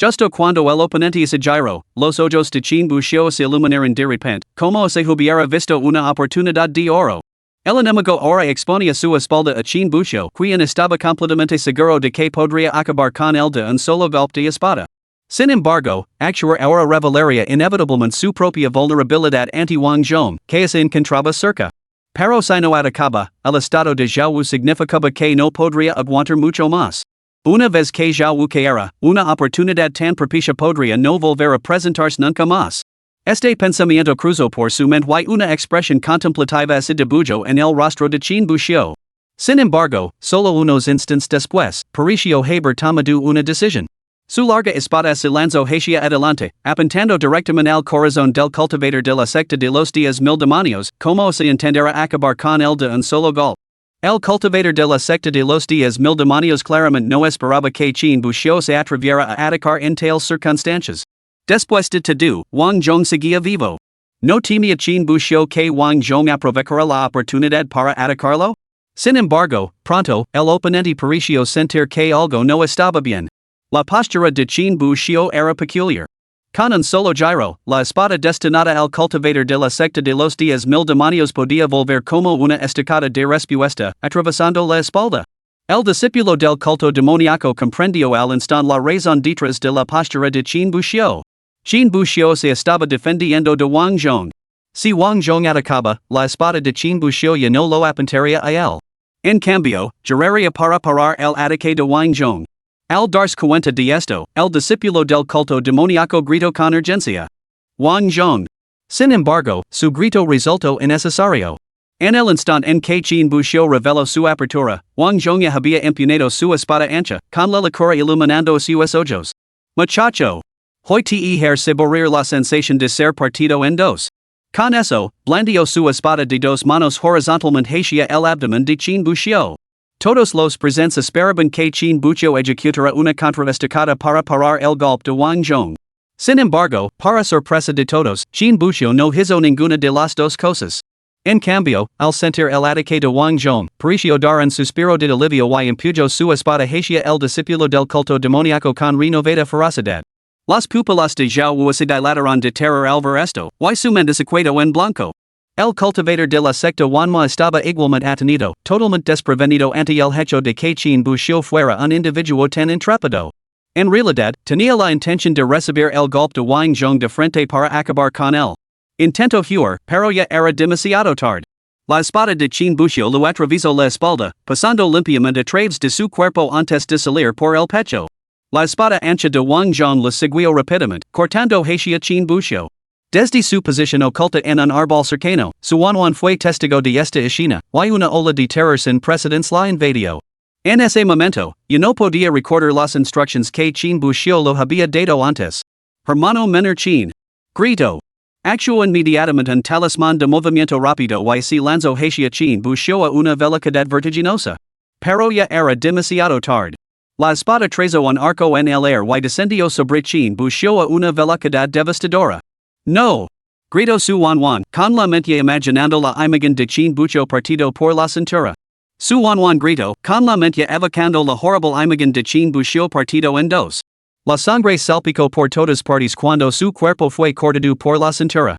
Justo cuando el oponente se giró, los ojos de Jean Bucio se iluminaron de repente, como si hubiera visto una oportunidad de oro. El enemigo ahora exponía su espalda a Jean Bucio, quien estaba completamente seguro de que podría acabar con él de un solo golpe de espada. Sin embargo, actuar ahora revelaría inevitablemente su propia vulnerabilidad ante Wang Zhong, que se encontraba cerca. Pero si no atacaba, el estado de Zhao Wu significaba que no podría aguantar mucho más. Una vez que Zhao Wu caera, una oportunidad tan propicia podría no volver a presentarse nunca más. Este pensamiento cruzó por su mente y una expresión contemplativa se dibujó en el rostro de Jean Bucio. Sin embargo, solo unos instantes después, pareció haber tomado una decisión. Su larga espada se lanzó hacia adelante, apuntando directamente al corazón del cultivador de la secta de los 10,000 demonios, como si intentara acabar con él de un solo golpe. El cultivador de la secta de los 10,000 demonios claramente no esperaba que Jean Bucio se atreviera a atacar en tales circunstancias. Después de todo, Wang Zhong seguía vivo. ¿No temía Jean Bucio que Wang Zhong aprovecharía la oportunidad para atacarlo? Sin embargo, pronto, el oponente pareció sentir que algo no estaba bien. La postura de Jean Bucio era peculiar. Con un solo giro, la espada destinada al cultivador de la secta de los 10,000 demonios podía volver como una estacada de respuesta, atravesando la espalda. El discípulo del culto demoníaco comprendió al instante la razón detrás de la postura de Jean Bucio. Jean Bucio se estaba defendiendo de Wang Zhong. Si Wang Zhong atacaba, la espada de Jean Bucio ya no lo apuntaría a él. En cambio, giraría para parar el ataque de Wang Zhong. Al darse cuenta de esto, el discípulo del culto demoníaco gritó con urgencia. Wang Zhong. Sin embargo, su grito resultó innecesario. En el instante en que Jean Bucio reveló su apertura, Wang Zhong ya había empuñado su espada ancha, con la locura iluminando sus ojos. Muchacho. Hoy te hacer saborear la sensación de ser partido en dos. Con eso, blandio su espada de dos manos horizontalmente hacia el abdomen de chin bucio. Todos los presentes esperaban que chin bucio ejecutara una contravestacada para parar el golpe de Wang Zhong. Sin embargo, para sorpresa de todos, chin bucio no hizo ninguna de las dos cosas. En cambio, al sentir el ataque de Wang Zhong, pareció dar un suspiro de alivio y empujó su espada hacia el discípulo del culto demoníaco con renovada ferocidad. Las pupilas de Zhao Wu se dilataron de terror al ver esto, y su mente se quedó en blanco. El cultivador de la secta Wanma estaba igualmente atenido, totalmente desprevenido ante el hecho de que Qin Buxiu fuera un individuo tan intrépido. En realidad, tenía la intención de recibir el golpe de Wang Zhong de frente para acabar con él. Intento huir, pero ya era demasiado tarde. La espada de Qin Buxiu lo atravesó la espalda, pasando limpiamente a través de su cuerpo antes de salir por el pecho. La espada ancha de Wang Zhong le siguió rápidamente, cortando hacia Qin Buxiu. Desde su posición oculta en un árbol cercano, su Wanwan fue testigo de esta escena, y una ola de terror sin precedentes la invadió. En ese momento, ya no podía recordar las instrucciones que Qin Buxiu lo había dado antes. Hermano menor Qin. Gritó. Actuó inmediatamente un talismán de movimiento rápido y se lanzó hacia Qin Buxiu a una velocidad vertiginosa. Pero ya era demasiado tarde. La espada trazó un arco en el aire y descendió sobre Qin Buxiu a una velocidad devastadora. No! Gritó su Wanwan, con la mente imaginando la imagen de Qin Buxiu partido por la cintura. Su Wanwan gritó, con la mente evocando la horrible imagen de Qin Buxiu partido en dos. La sangre salpicó por todas partes cuando su cuerpo fue cortado por la cintura.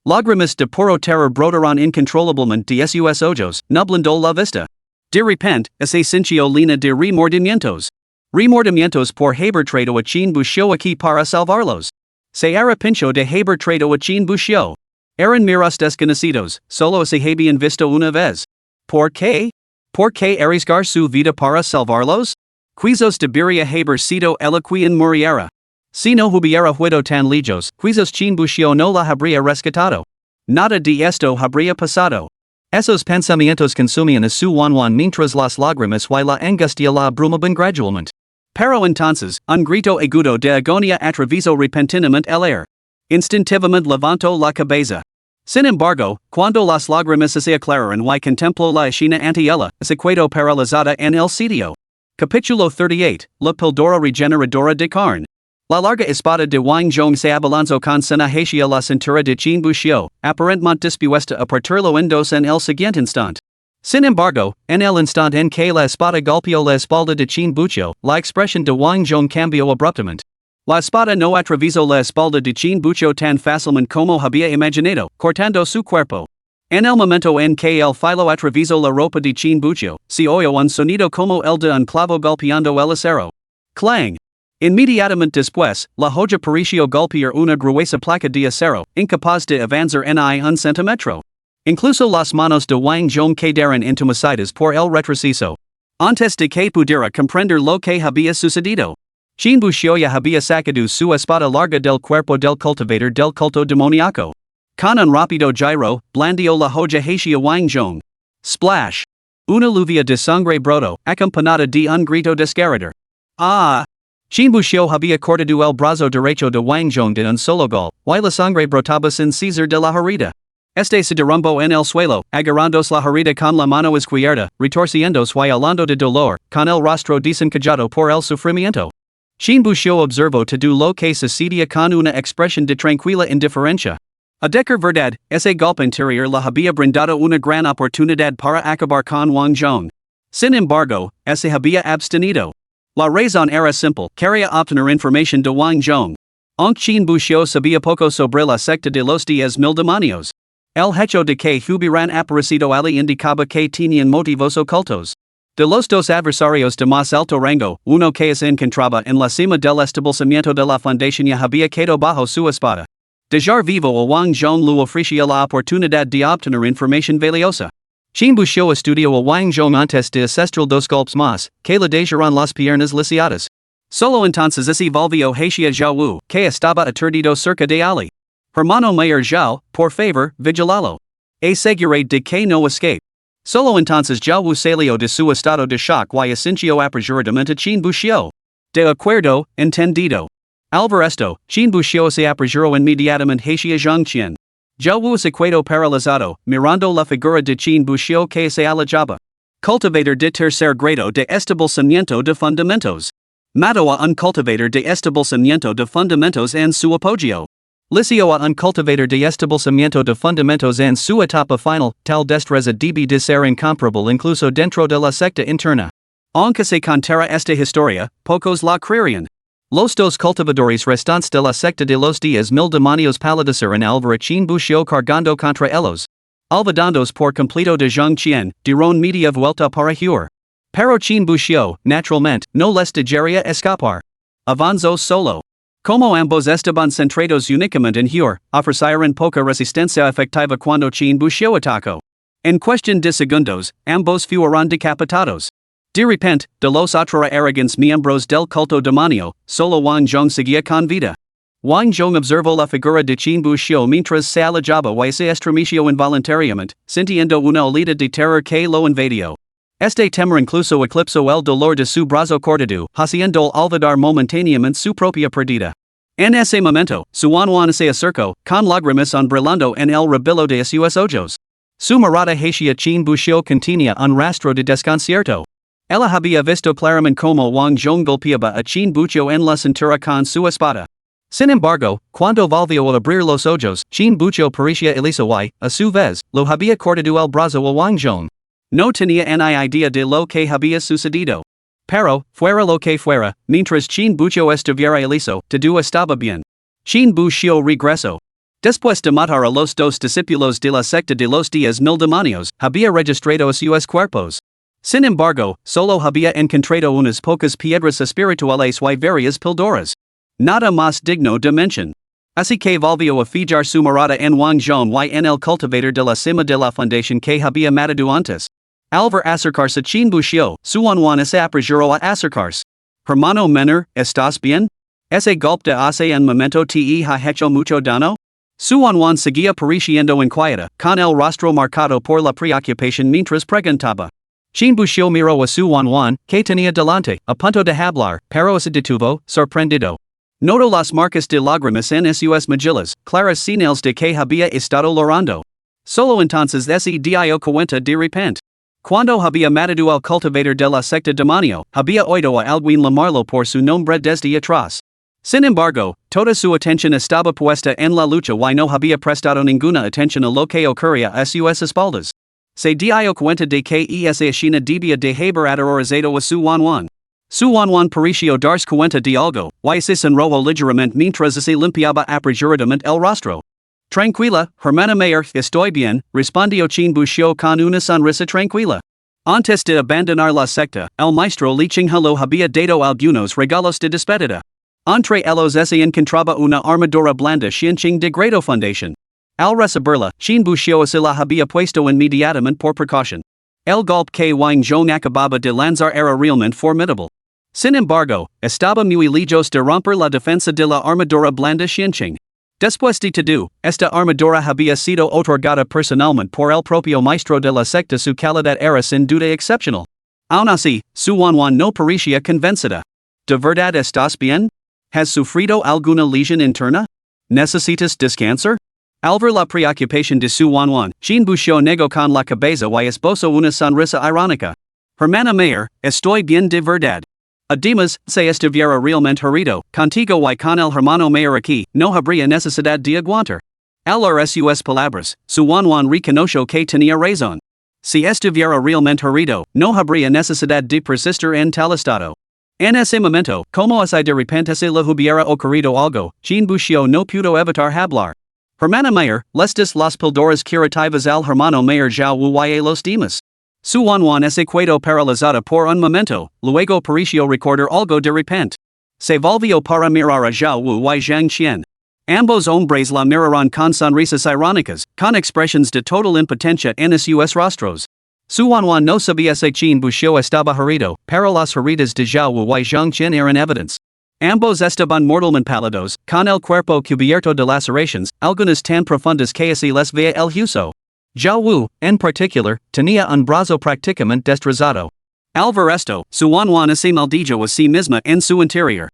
Lágrimas de puro terror brotaron incontrolablemente de sus ojos, nublando la vista. De repente, se sintió llena de remordimientos. Remordimientos por haber traído a Qin Buxiu aquí para salvarlos. Se arrepintió de haber traído a Qin Buxiu. Eran miras desconocidos, solo se habían visto una vez. ¿Por qué? ¿Por qué arriesgar su vida para salvarlos? Quizos debería haber sido ella quien muriera. Si no hubiera sido tan lejos, quizos Qin Buxiu no la habría rescatado. Nada de esto habría pasado. Esos pensamientos consumían a su Wanwan mientras las lágrimas y la angustia la abrumaban gradualmente. Pero entonces, un grito agudo de agonía atravesó repentinamente el aire. Instintivamente levantó la cabeza. Sin embargo, cuando las lágrimas se aclararon y contempló la escena ante ella, se quedó paralizada en el sitio. Capítulo 38, La píldora regeneradora de carne. La larga espada de Wang Zhong se abalanzó con cena hacia la cintura de Qin Buxiu, aparentemente dispuesta a partirlo en dos en el siguiente instante. Sin embargo, en el instante en que la espada golpeó la espalda de Qin Buxiu, la expresión de Wang Zhong cambió abruptamente. La espada no atravesó la espalda de Qin Buxiu tan fácilmente como había imaginado, cortando su cuerpo. En el momento en que el filo atravesó la ropa de Qin Buxiu, se oyó un sonido como el de un clavo golpeando el acero. Clang! Inmediatamente después, la joya pareció golpear una gruesa placa de acero, incapaz de avanzar en un centímetro. Incluso las manos de Wang Zhong quedaron entumecidas por el retroceso. Antes de que pudiera comprender lo que había sucedido, Qin Buxiu ya había sacado su espada larga del cuerpo del cultivador del culto demoníaco. Con un rápido giro, blandió la joya hacia Wang Zhong. Splash! Una lluvia de sangre brotó, acompañada de un grito desgarrador. ¡Ah! Qin Buxiu había cortado el brazo derecho de Wang Zhong de un solo golpe, y la sangre brotaba sin cesar de la herida. Este se derrumbó en el suelo, agarrándose la herida con la mano izquierda, retorciéndose y hablando de dolor, con el rostro desencajado por el sufrimiento. Qin Buxiu observó todo lo que sucedía con una expresión de tranquila indiferencia. A decir verdad, ese golpe interior le había brindado una gran oportunidad para acabar con Wang Zhong. Sin embargo, se había abstenido. La razón era simple, quería obtener información de Wang Zhong. Aunque Qin Buxiu sabía poco sobre la secta de los 10,000 demonios. El hecho de que hubieran aparecido allí indicaba que tenían motivos ocultos. De los dos adversarios de más alto rango, uno que se encontraba en la cima del establecimiento de la fundación ya había quedado bajo su espada. Dejar vivo a Wang Zhong le ofrecía la oportunidad de obtener información valiosa. Qin Buxiu estudió a Wang Zhong antes de hacer dos golpes más, que le dejaron las piernas lisiadas. Solo entonces se volvió hacia Zhao Wu, que estaba aturdido cerca de Ali. Hermano mayor Zhao, por favor, vigilalo. Aseguré de que no escape. Solo entonces Zhao Wu salió de su estado de shock y asintió apresuradamente a Qin Buxiu. De acuerdo, entendido. Al ver esto, Qin Buxiu se apresuró inmediatamente hacia Zhongqian. Ya wu secreto paralizado, mirando la figura de quien bució que se alejaba. Cultivator de tercer grado de establecimiento de fundamentos. Mató a un cultivator de establecimiento de fundamentos en su apogeo. Licio a un cultivator de establecimiento de fundamentos en su etapa final, tal destreza debe de ser incomparable incluso dentro de la secta interna. Aunque se contara esta historia, pocos la creerían. Los dos cultivadores restantes de la secta de los 10,000 demonios palideceron al ver a Qin Buxiu cargando contra ellos. Olvidandos por completo de Zhang Qian, dieron media vuelta para huir. Pero Qin Buxiu, naturalmente, no les dejaría escapar. Avanzó solo. Como ambos estaban centrados únicamente en huir, ofrecieron poca resistencia efectiva cuando Qin Buxiu atacó. En cuestión de segundos, ambos fueron decapitados. De repente, de los otros arrogantes miembros del culto demonio, solo Wang Zhong seguía con vida. Wang Zhong observó la figura de Qin Buxiu mientras se alejaba y se estremeció involuntariamente, sintiendo una olida de terror que lo invadió. Este temor incluso eclipsó el dolor de su brazo cortado, haciendo olvidar momentáneamente su propia pérdida. En ese momento, su Wanwan se acercó, con lágrimas brillando en el rabillo de sus ojos. Su mirada hacia Qin Buxiu contenía un rastro de desconcierto. Ella había visto claramente como Wang Zhong golpeaba a Qin Buxiu en la cintura con su espada. Sin embargo, cuando volvió a abrir los ojos, Qin Buxiu parecía ileso y, a su vez, lo había cortado el brazo a Wang Zhong. No tenía ni idea de lo que había sucedido. Pero, fuera lo que fuera, mientras Qin Buxiu estuviera ileso, todo estaba bien. Qin Buxiu regresó. Después de matar a los dos discípulos de la secta de los 10,000 demonios, había registrado a sus cuerpos. Sin embargo, solo había encontrado unas pocas piedras espirituales y varias píldoras. Nada más digno de mención. Así que volvió a fijar su mirada en Wang Zhong y en el cultivator de la cima de la fundación que había matado antes. Al ver acercarse Qin Buxiu, su Wanwan se apresuró a acercarse. Hermano menor, ¿estás bien? ¿Ese golpe de hace un momento te ha hecho mucho daño? Su Wanwan seguía pareciendo inquieta, con el rostro marcado por la preocupación mientras preguntaba. Qin Buxiu miró a su Wanwan, que tenía delante, a punto de hablar, pero se detuvo, sorprendido. Notó las marcas de lágrimas en sus mejillas, claras señales de que había estado llorando. Solo entonces se dio cuenta de repente. Cuando había matado al cultivator de la secta demonio, había oído a alguien llamarlo por su nombre desde atrás. Sin embargo, toda su atención estaba puesta en la lucha y no había prestado ninguna atención a lo que ocurría a sus espaldas. Se dio cuenta de que esa escena debía de haber aterrorizado a su Wanwan. Su Wanwan pareció darse cuenta de algo, y se sonrojó ligeramente mientras se limpiaba apresuradamente el rostro. Tranquila, hermana mayor, estoy bien, respondió Qin Buxiu con una sonrisa tranquila. Antes de abandonar la secta, el maestro Li Qinghalo había dado algunos regalos de despedida. Entre ellos se encontraba una armadura blanda Xinqing de grado fundación. Al recibirla, Qin Buxiu se la había puesto inmediatamente por precaución. El golpe que Wang Zhong acababa de lanzar era realmente formidable. Sin embargo, estaba muy lejos de romper la defensa de la armadura blanda Xinqing. Después de todo, esta armadura había sido otorgada personalmente por el propio maestro de la secta, su calidad era sin duda excepcional. Aún así, su Wanwan no parecía convencida. ¿De verdad estás bien? ¿Has sufrido alguna lesión interna? ¿Necesitas descansar? Al ver la preocupación de su Wanwan, Qin Buxiu negó con la cabeza y esbozó una sonrisa irónica. Hermana mayor, estoy bien de verdad. Además, si estuviera realmente herido, contigo y con el hermano mayor aquí, no habría necesidad de aguantar. Al oír sus palabras, su Wanwan reconoció que tenía razón. Si estuviera realmente herido, no habría necesidad de persistir en tal estado. En ese momento, como si de repente se le hubiera ocurrido algo, Qin Buxiu no pudo evitar hablar. Hermana mayor, ¿lestas las píldoras curativas al hermano mayor Zhao Wu y los demás? Su Wanwan se quedó paralizada por un momento, luego pareció recordar algo de repente. Se volvió para mirar a Zhao Wu y Zhang Qian. Ambos hombres la miraron con sonrisas irónicas, con expresiones de total impotencia en sus rostros. Su Wanwan no sabía si Qin Buxiu estaba herido, pero las heridas de Zhao Wu y Zhang Qian eran evidentes. Ambos estaban mortalmente pálidos, con el cuerpo cubierto de laceraciones, algunas tan profundas que se les veía el hueso. Zhao Wu, en particular, tenía un brazo prácticamente destrozado. Al ver esto, su Wanwan se maldijo a sí misma en su interior.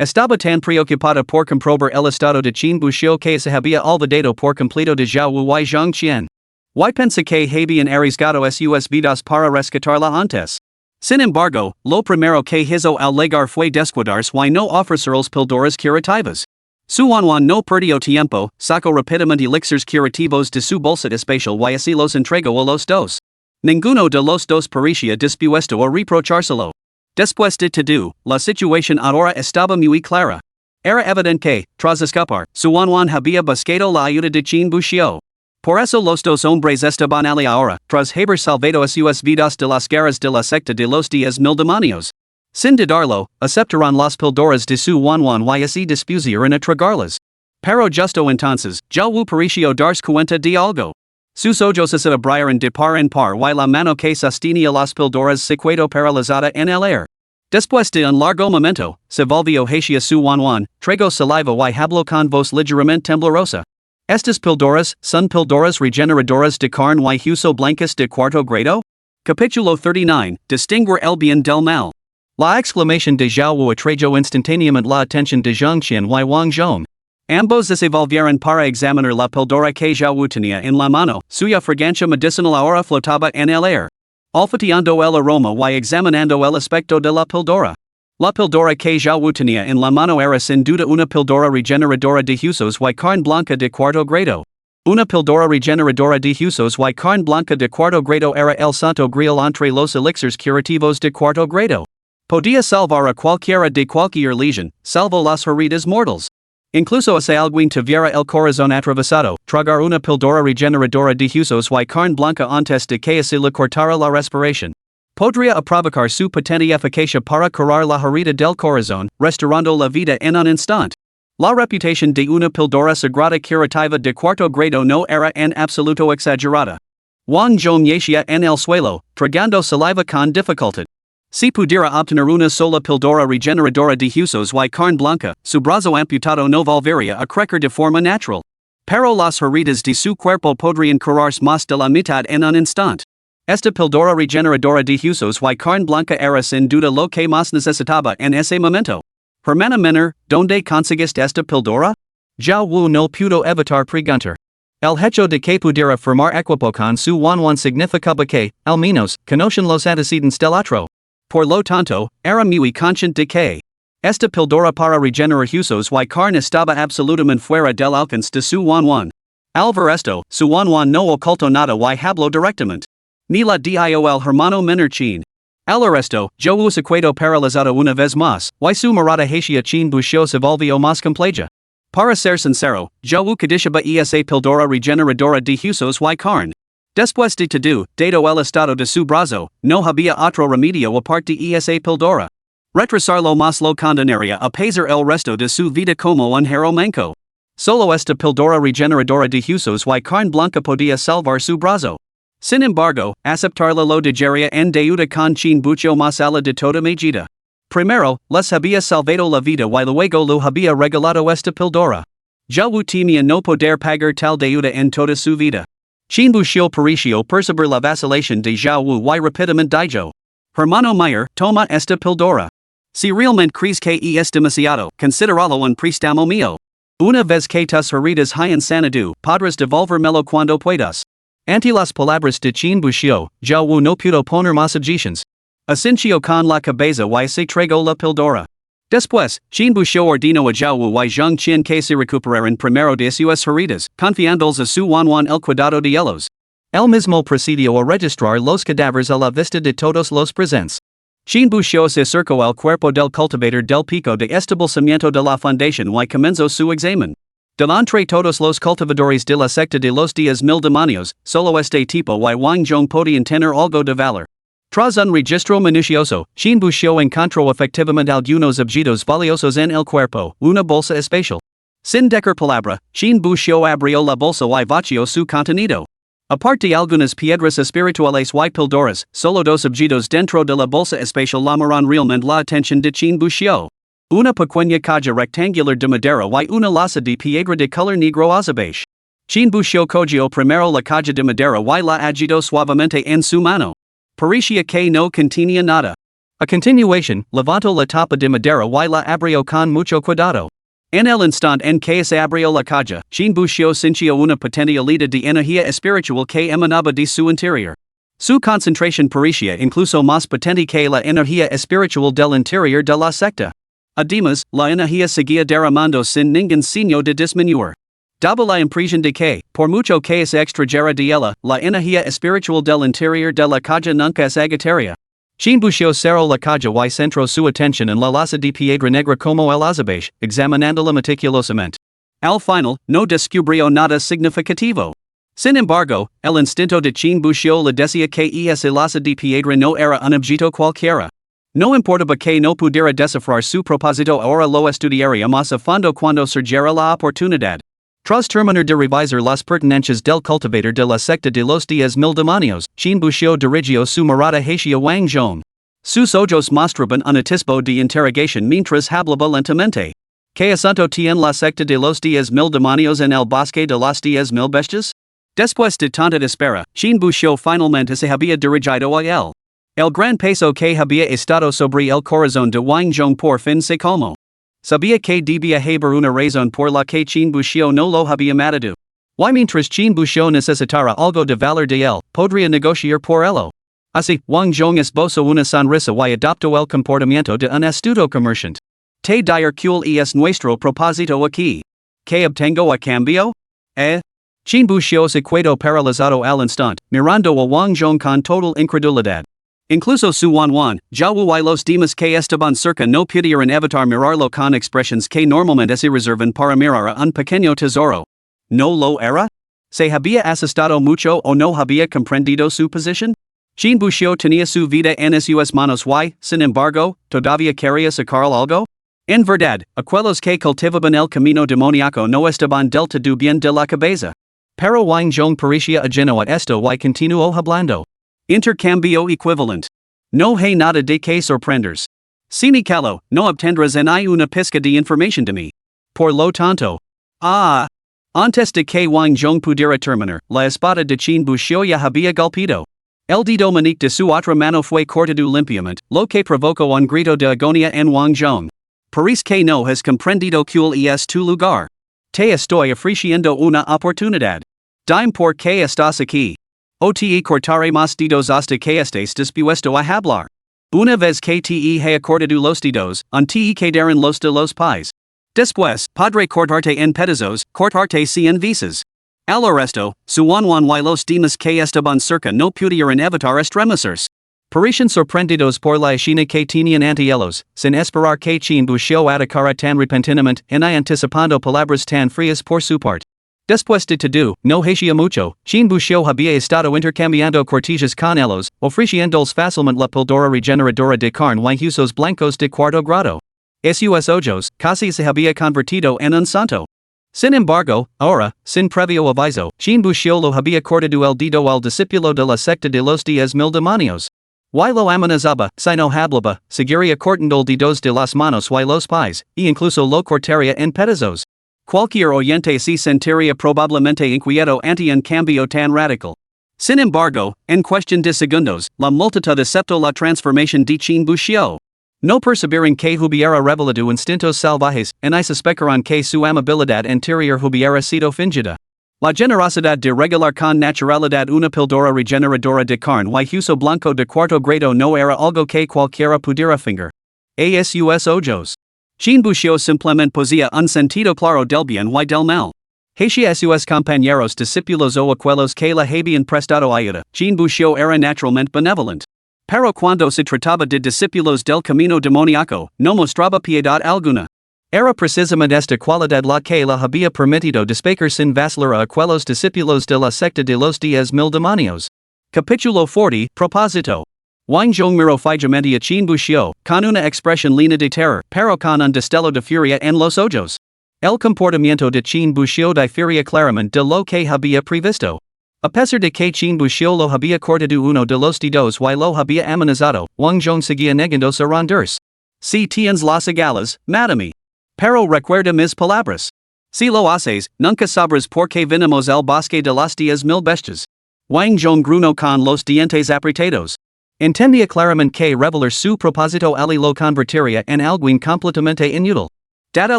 Estaba tan preocupada por comprobar el estado de Qin Buxiu que se había olvidado por completo de Zhao Wu y Zhang Qian. Y pensa que habían arriesgado sus vidas para rescatarla antes. Sin embargo, lo primero que hizo al llegar fue descuidarse y no ofrecerles píldoras curativas. Su Wanwan no perdió tiempo, sacó rápidamente elixirs curativos de su bolsa especial y así los entregó a los dos. Ninguno de los dos parecía dispuesto a reprochárselo. Después de todo, la situación ahora estaba muy clara. Era evidente que, tras escapar, su Wanwan había buscado la ayuda de Qin Buxiu. Por eso los dos hombres estaban allí ahora, tras haber salvado a sus vidas de las garras de la secta de los 10,000 demonios. Sin dudarlo, aceptaron las píldoras de su Wanwan y así dispusieron a tragarlas. Pero justo entonces, Zhao Wu pareció darse cuenta de algo. Sus ojos se abrieron de par en par y la mano que sostenía las píldoras se quedó paralizada en el aire. Después de un largo momento, se volvió hacia su Wanwan, tragó saliva y habló con voz ligeramente temblorosa. Estas píldoras son píldoras regeneradoras de carne y hueso blancas de cuarto grado? Capítulo 39, Distinguir el bien del mal. La exclamación de Zhao Wu atrajo instantáneamente la atención de Zhang Qian y Wang Zhong. Ambos se volvieron para examinar la píldora que Zhao Wu tenía en la mano, suya fragancia medicinal ahora flotaba en el aire. Olfateando el aroma y examinando el aspecto de la píldora. La píldora que Zhao Wu tenía en la mano era sin duda una píldora regeneradora de huesos y carne blanca de cuarto grado. Una píldora regeneradora de huesos y carne blanca de cuarto grado era el santo grial entre los elixirs curativos de cuarto grado. Podía salvar a cualquiera de cualquier lesión, salvo las heridas mortales. Incluso si alguien tuviera el corazón atravesado, tragar una píldora regeneradora de huesos y carne blanca antes de que se le cortara la respiración podría provocar su potente eficacia para curar la herida del corazón, restaurando la vida en un instante. La reputación de una píldora sagrada curativa de cuarto grado no era en absoluto exagerada. Wang Zhong yacía en el suelo, tragando saliva con dificultad. Si pudiera obtener una sola píldora regeneradora de huesos y carne blanca, su brazo amputado no volvería a crecer de forma natural. Pero las heridas de su cuerpo podrían curarse más de la mitad en un instante. Esta píldora regeneradora de huesos y carne blanca era sin duda lo que más necesitaba en ese momento. Hermana menor, ¿dónde conseguiste esta píldora? Zhao Wu no pudo evitar preguntar. El hecho de que pudiera formar equipo con su Wanwan significaba que, al menos, conocen los antecedentes del otro. Por lo tanto, era muy consciente de que esta píldora para regenerar huesos y carne estaba absolutamente fuera del alcance de su Wanwan. Al ver esto, su Wanwan no ocultó nada y habló directamente. Ni la dio el hermano menor Qin. Al arresto, Zhao Wu se quedó paralizado una vez más, y su mirada hacia Qin Buxiu se volvió más compleja. Para ser sincero, Zhao Wu codiciaba esa píldora regeneradora de huesos y carne. Después de todo, dado el estado de su brazo, no había otro remedio aparte de esa píldora. Retrasarlo más lo condenaría a pasar el resto de su vida como un hero manco. Solo esta píldora regeneradora de huesos y carne blanca podía salvar su brazo. Sin embargo, aceptarla lo dejaría en deuda con Qin Buxiu más allá de toda medida. Primero, les había salvado la vida y luego lo había regalado esta píldora. Zhao Wu temía no poder pagar tal deuda en toda su vida. Qin Buxiu pareció percibir la vacilación de Zhao Wu y rápidamente dijo: Hermano Mayer, toma esta píldora. Si realmente crees que es demasiado, consideralo un préstamo mío. Una vez que tus heridas hayan sanado, podrás devolvermelo cuando puedas. Ante las palabras de Qin Buxiu, Zhao Wu no pudo poner más objeciones. Asintió con la cabeza y se tragó la píldora. Después, Qin Buxiu ordenó a Zhao Wu y Zhang Qian que se recuperaran primero de sus heridas, confiándoles a su Wanwan el cuidado de ellos. El mismo procedió a registrar los cadáveres a la vista de todos los presentes. Qin Buxiu se acercó al cuerpo del cultivador del pico de establecimiento de la fundación y comenzó su examen. Delante todos los cultivadores de la secta de los 10,000 demonios, solo este tipo y Wang Zhong podían tener algo de valor. Tras un registro minucioso, Qin Buxiu encontró efectivamente algunos objetos valiosos en el cuerpo, una bolsa especial. Sin decir palabra, Qin Buxiu abrió la bolsa y vació su contenido. Aparte de algunas piedras espirituales y píldoras, solo dos objetos dentro de la bolsa especial llamaron realmente la atención de Qin Buxiu. Una pequeña caja rectangular de madera y una laza de piedra de color negro azabache. Qin Buxiu cogió primero la caja de madera y la agitó suavemente en su mano. Parecía que no contenía nada. A continuation, levanto la tapa de madera y la abrió con mucho cuidado. En el instante en que se abrió la caja, Jean Bouchot sintió una potencialidad de energía espiritual que emanaba de su interior. Su concentración parecía incluso más potente que la energía espiritual del interior de la secta. Además, la energía seguía derramando sin ningún signo de disminuir. Daba la impresión de que, por mucho que se extrajera de ella, la energía espiritual del interior de la caja nunca es agitaria. Jean Bouchot cerró la caja y centró su atención en la losa de piedra negra como el azabache, examinándola meticulosamente. Al final, no descubrió nada significativo. Sin embargo, el instinto de Jean Bouchot le decía que esa losa de piedra no era un objeto cualquiera. No importaba que no pudiera descifrar su propósito ahora lo estudiaría más a fondo cuando surgiera la oportunidad. Tras terminar de revisar las pertenencias del cultivador de la secta de los 10,000 demonios, Jean Bouchot dirigió su mirada hacia Wang Zhong. Sus ojos mostraban un atisbo de interrogación mientras hablaba lentamente. ¿Qué asunto tiene la secta de los 10,000 demonios en el bosque de las 10,000 bestias? Después de tanta espera, Jean Bouchot finalmente se había dirigido a él. El gran peso que había estado sobre el corazón de Wang Zhong por fin se calmó. Sabía que debía haber una razón por la que Jean Bouchot no lo había matado. Y mientras Jean Bouchot necesitara algo de valor de él, podría negociar por ello. Así, Wang Zhong esbozó una sonrisa y adoptó el comportamiento de un astuto comerciante. Te dire cuál es nuestro propósito aquí. ¿Qué obtengo a cambio? Jean Bouchot se quedó paralizado al instante, mirando a Wang Zhong con total incredulidad. Incluso su Wan, Jawu y los demás que estaban cerca no pudieron evitar mirarlo con expresiones que normalmente se reservan para mirar a un pequeño tesoro. ¿No lo era? ¿Se había asustado mucho o no había comprendido su posición? Jean Bouchot tenía su vida en sus manos y, sin embargo, todavía quería sacar algo? En verdad, aquellos que cultivaban el camino demoníaco no estaban del todo bien de la cabeza. Pero Wang Zhong parecía ajeno a esto y continuó hablando. Intercambio equivalent. No hay nada de que sorprenders. Si me calo, no obtendrás ni una pizca de información de mí. Por lo tanto. Antes de que Wang Zhong pudiera terminar, la espada de Jean Bouchot ya había golpeado. El dedo meñique de su otra mano fue cortado limpiamente, lo que provocó un grito de agonía en Wang Zhong. Parece que no has comprendido cuál es tu lugar. Te estoy ofreciendo una oportunidad. Dime por qué estás aquí. O te cortaré más dedos hasta que estés dispuesto a hablar. Una vez que te haya cortado los dedos, te quedarán los de los pies. Después, podré cortarte en pedazos, cortarte 100 veces. Al resto, su Wan y los demás que estaban cerca no pudieron evitar estremecerse. Parecían sorprendidos por la escena que tenían ante ellos, sin esperar que Jean Bouchot atacara tan repentinamente y anticipando palabras tan frías por su parte. Después de todo, no hacía mucho, Jean Bouchot había estado intercambiando cortillas con ellos, ofreciéndoles fácilmente la píldora regeneradora de carne y huesos blancos de cuarto grado. Sus ojos, casi se había convertido en un santo. Sin embargo, ahora, sin previo aviso, Jean Bouchot lo había cortado el dedo al discípulo de la secta de los 10,000 demonios. Y lo amenazaba, si no hablaba, seguiría cortando el dedos de las manos y los pies, e incluso lo cortaría en pedazos. Cualquier oyente se sentiría probablemente inquieto ante un cambio tan radical. Sin embargo, en cuestión de segundos, la multitud aceptó la transformación de Jean Bouchot. No percibieron que hubiera revelado instintos salvajes, y sospecharon que su amabilidad interior hubiera sido fingida. La generosidad de regalar con naturalidad una píldora regeneradora de carne y hueso blanco de cuarto grado no era algo que cualquiera pudiera fingir. A sus ojos. Jean Bouchot simplemente posía un sentido claro del bien y del mal. Hacia sus compañeros discípulos o aquellos que le habían prestado ayuda, Jean Bouchot era naturalmente benevolente. Pero cuando se trataba de discípulos del camino demoníaco, no mostraba piedad alguna. Era precisamente esta cualidad la que le había permitido despecar sin vacilar a aquellos discípulos de la secta de los 10,000 demonios. Capítulo 40, Propósito. Wang Zhong miró fijamente a Jean Bouchot, con una expresión llena de terror, pero con un destello de furia en los ojos. El comportamiento de Jean Bouchot difería claramente de lo que había previsto. A pesar de que Jean Bouchot lo había cortado uno de los dedos y lo había amenazado, Wang Zhong seguía negándose a rendirse. Si tienes las agallas, mátame. Pero recuerda mis palabras. Si lo haces, nunca sabrás por qué vinimos al bosque de las 10,000 bestias. Wang Zhong gruñó con los dientes apretados. Entendía claramente que revelar su propósito ali lo convertiría en alguien completamente inútil. Dada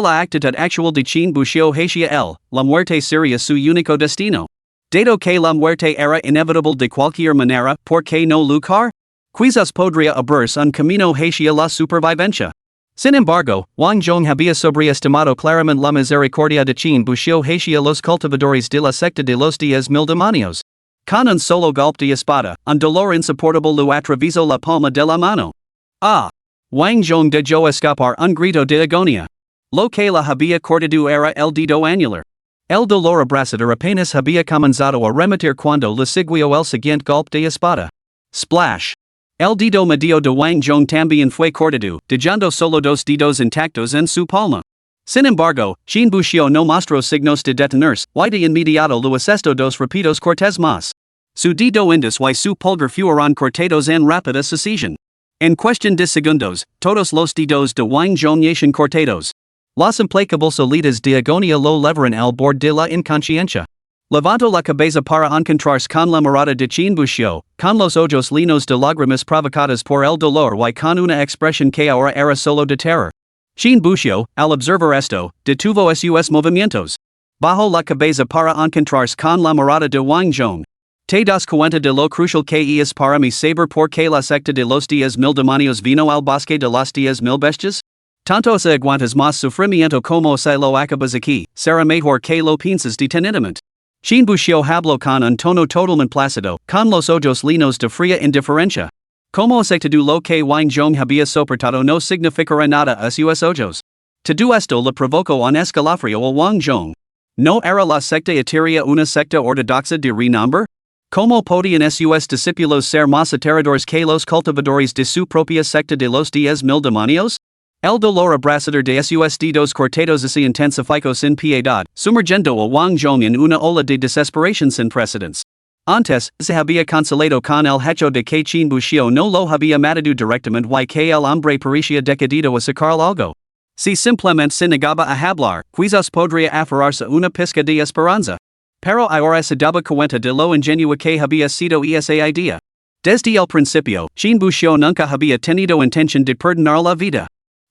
la actitud actual de quien buscó hacia él, la muerte sería su único destino. Dado que la muerte era inevitable de cualquier manera, ¿por qué no luchar? Quizás podría abrirse un camino hacia la supervivencia. Sin embargo, Wang Zhong había sobreestimado claramente la misericordia de quien buscó hacia los cultivadores de la secta de los 10,000 demonios. Con un solo golpe de espada, un dolor insoportable lo atravesó la palma de la mano. Ah! Wang Zhong dejó escapar un grito de agonía. Lo que la había cortado era el dedo anular. El dolor abrasador apenas había comenzado a remitir cuando le siguió el siguiente golpe de espada. Splash! El dedo medio de Wang Zhong también fue cortado, dejando solo dos dedos intactos en su palma. Sin embargo, Qin Buxiu no mostró signos de detenerse, y de inmediato lo asestó dos rápidos cortes más. Su dedo índice y su pulgar fueron cortados en rápida sucesión. En cuestión de segundos, todos los dedos de Wang Zhong yacen cortados. Las implacables salidas de agonía lo levaron al borde de la inconsciencia. Levantó la cabeza para encontrarse con la mirada de Qin Buxiu, con los ojos llenos de lágrimas provocadas por el dolor y con una expresión que ahora era solo de terror. Qin Buxiu, al observar esto, detuvo sus movimientos. Bajó la cabeza para encontrarse con la mirada de Wang Zhong. ¿Te das cuenta de lo crucial que es para mi saber por qué la secta de los 10,000 demonios vino al bosque de las 10,000 bestias? Tanto se aguantas más sufrimiento como se lo acabas aquí, será mejor que lo pienses detenidamente. Qin Buxiu habló con un tono totalmente plácido, con los ojos llenos de fría indiferencia. Como aceptado lo que Wang Zhong había soportado no significará nada a sus ojos. Todo esto le provocó un escalofrío a Wang Zhong. ¿No era la secta etérea una secta ortodoxa de renombre? ¿Cómo podían sus discípulos ser más aterradores que los cultivadores de su propia secta de los 10,000 demonios? El dolor abrasador de sus dedos cortados se intensificó sin piedad, sumergiendo a Wang Zhong en una ola de desesperación sin precedentes. Antes, se había consolado con el hecho de que Qin Buxiu no lo había matado directamente y que el hombre parecía decidido a sacar algo. Si simplemente se negaba a hablar, quizás podría aferrarse una pizca de esperanza. Pero ahora se daba cuenta de lo ingenua que había sido esa idea. Desde el principio, Qin Buxiu nunca había tenido intención de perdonar la vida.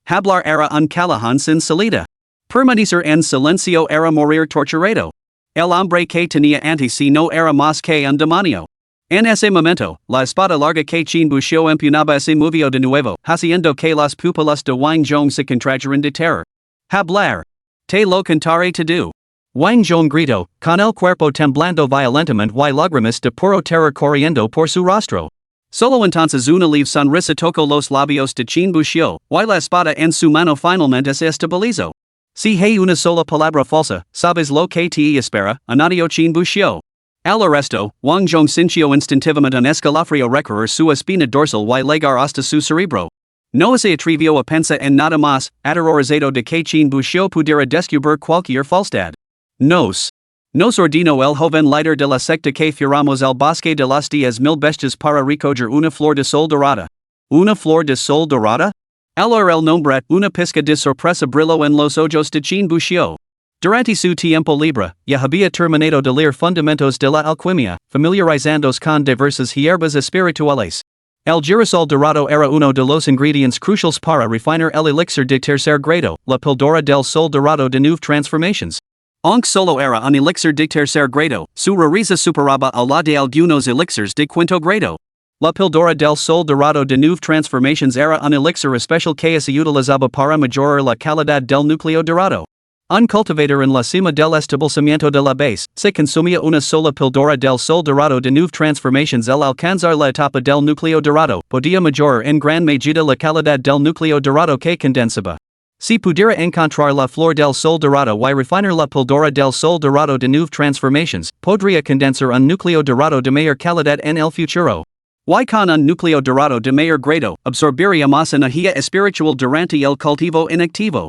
Hablar era un callejón sin salida. Permanecer en silencio era morir torturado. El hombre que tenía ante sí no era más que un demonio. En ese momento, la espada larga que Qin Buxiu empuñaba se movió de nuevo, haciendo que las pupilas de Wang Zhong se contrajeran de terror. Hablar. Te lo contaré todo. Wang Zhong gritó, con el cuerpo temblando violentamente y lágrimas de puro terror corriendo por su rostro. Solo entonces una leve sonrisa tocó los labios de Qin Buxiu, y la espada en su mano finalmente se estabilizó. Si hay una sola palabra falsa, sabes lo que te espera, añadió Qin Buxiu. Al arresto, Wang Zhong sintió instintivamente un escalofrío recorrer su espina dorsal y llegar hasta su cerebro. No se atrevió a pensar en nada más, aterrorizado de que Qin Buxiu pudiera descubrir cualquier falsedad. Nos ordenó el joven líder de la secta que fuéramos al bosque de las 10,000 bestias para recoger una flor de sol dorada. ¿Una flor de sol dorada? Al oír el nombre, una pizca de sorpresa brilló en los ojos de Qin Buxiu. Durante su tiempo libre, ya había terminado de leer fundamentos de la alquimia, familiarizándose con diversas hierbas espirituales. El girasol dorado era uno de los ingredientes cruciales para refinar el elixir de tercer grado, la píldora del sol dorado de nueve transformations. Aunque solo era un elixir de tercer grado, su rareza superaba a la de algunos elixirs de quinto grado. La píldora del sol dorado de nueve transformations era un elixir especial que se utilizaba para mejorar la calidad del núcleo dorado. Un cultivador en la cima del establecimiento de la base, se consumía una sola píldora del sol dorado de nueve transformations al alcanzar la etapa del núcleo dorado, podía mejorar en gran medida la calidad del núcleo dorado que condensaba. Si pudiera encontrar la flor del sol dorado y refinar la píldora del sol dorado de nueve transformations, podría condensar un núcleo dorado de mayor calidad en el futuro. Y con un núcleo dorado de mayor grado, absorbería más energía espiritual durante el cultivo inactivo.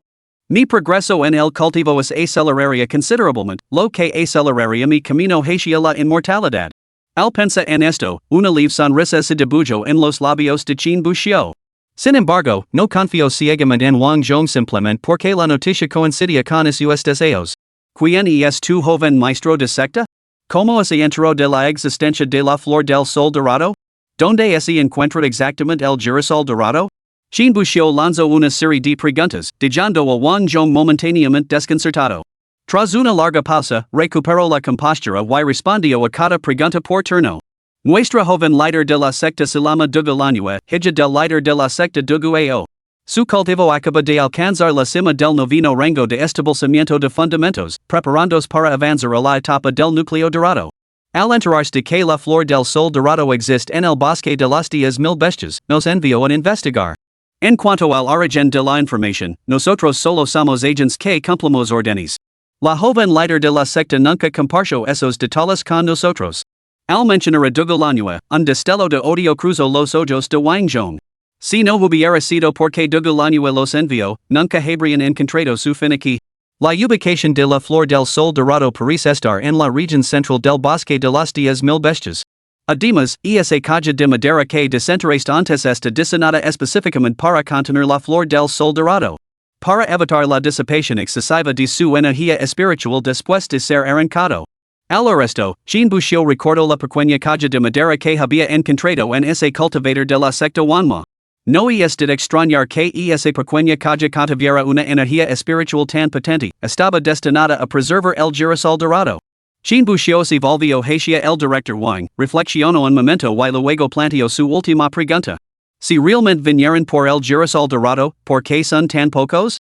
Mi progreso en el cultivo es aceleraría considerablemente, lo que aceleraría mi camino hacia la inmortalidad. Al pensar en esto, una leve sonrisa se dibujó en los labios de Qin Buxiu. Sin embargo, no confió ciegamente en Wang Zhong simplemente porque la noticia coincidía con sus deseos. ¿Quién es tu joven maestro de secta? ¿Cómo se enteró de la existencia de la flor del sol dorado? Donde se encuentra exactamente el girasol dorado? Chin buscó lanzó una serie de preguntas, dejando a Wang Zhong momentáneamente desconcertado. Tras una larga pausa, recuperó la compostura y respondió a cada pregunta por turno. Nuestra joven líder de la secta se llama Dugulanua, hija del líder de la secta Duguao. Su cultivo acaba de alcanzar la cima del noveno rango de establecimiento de fundamentos, preparándose para avanzar a la etapa del núcleo dorado. Al enterarse de que la flor del sol dorado existe en el bosque de las 10,000 bestias, nos envió a investigar. En cuanto al origen de la información, nosotros solo somos agents que cumplimos órdenes. La joven líder de la secta nunca compartió esos detalles con nosotros. Al mencionar a Dugulanua, un destello de odio cruzó los ojos de Wang Zhong. Si no hubiera sido porque Dugulanua los envió, nunca habrían encontrado su fin aquí. La ubicación de la flor del sol dorado parece estar en la región central del bosque de las 10,000 bestias. Además, esa caja de madera que desenterraste antes está diseñada específicamente para contener la flor del sol dorado. Para evitar la disipación excesiva de su energía espiritual después de ser arrancado. Al resto, Chin Buxiu recordó la pequeña caja de madera que había encontrado en ese cultivator de la secta Manhwa. No es de extrañar que esa pequeña caja contuviera una energía espiritual tan potente, estaba destinada a preservar el girasol dorado. Chin Buxiu se volvió hacia el director Wang, reflexionó un momento y luego planteó su última pregunta. Si realmente vinieron por el girasol dorado, ¿por qué son tan pocos?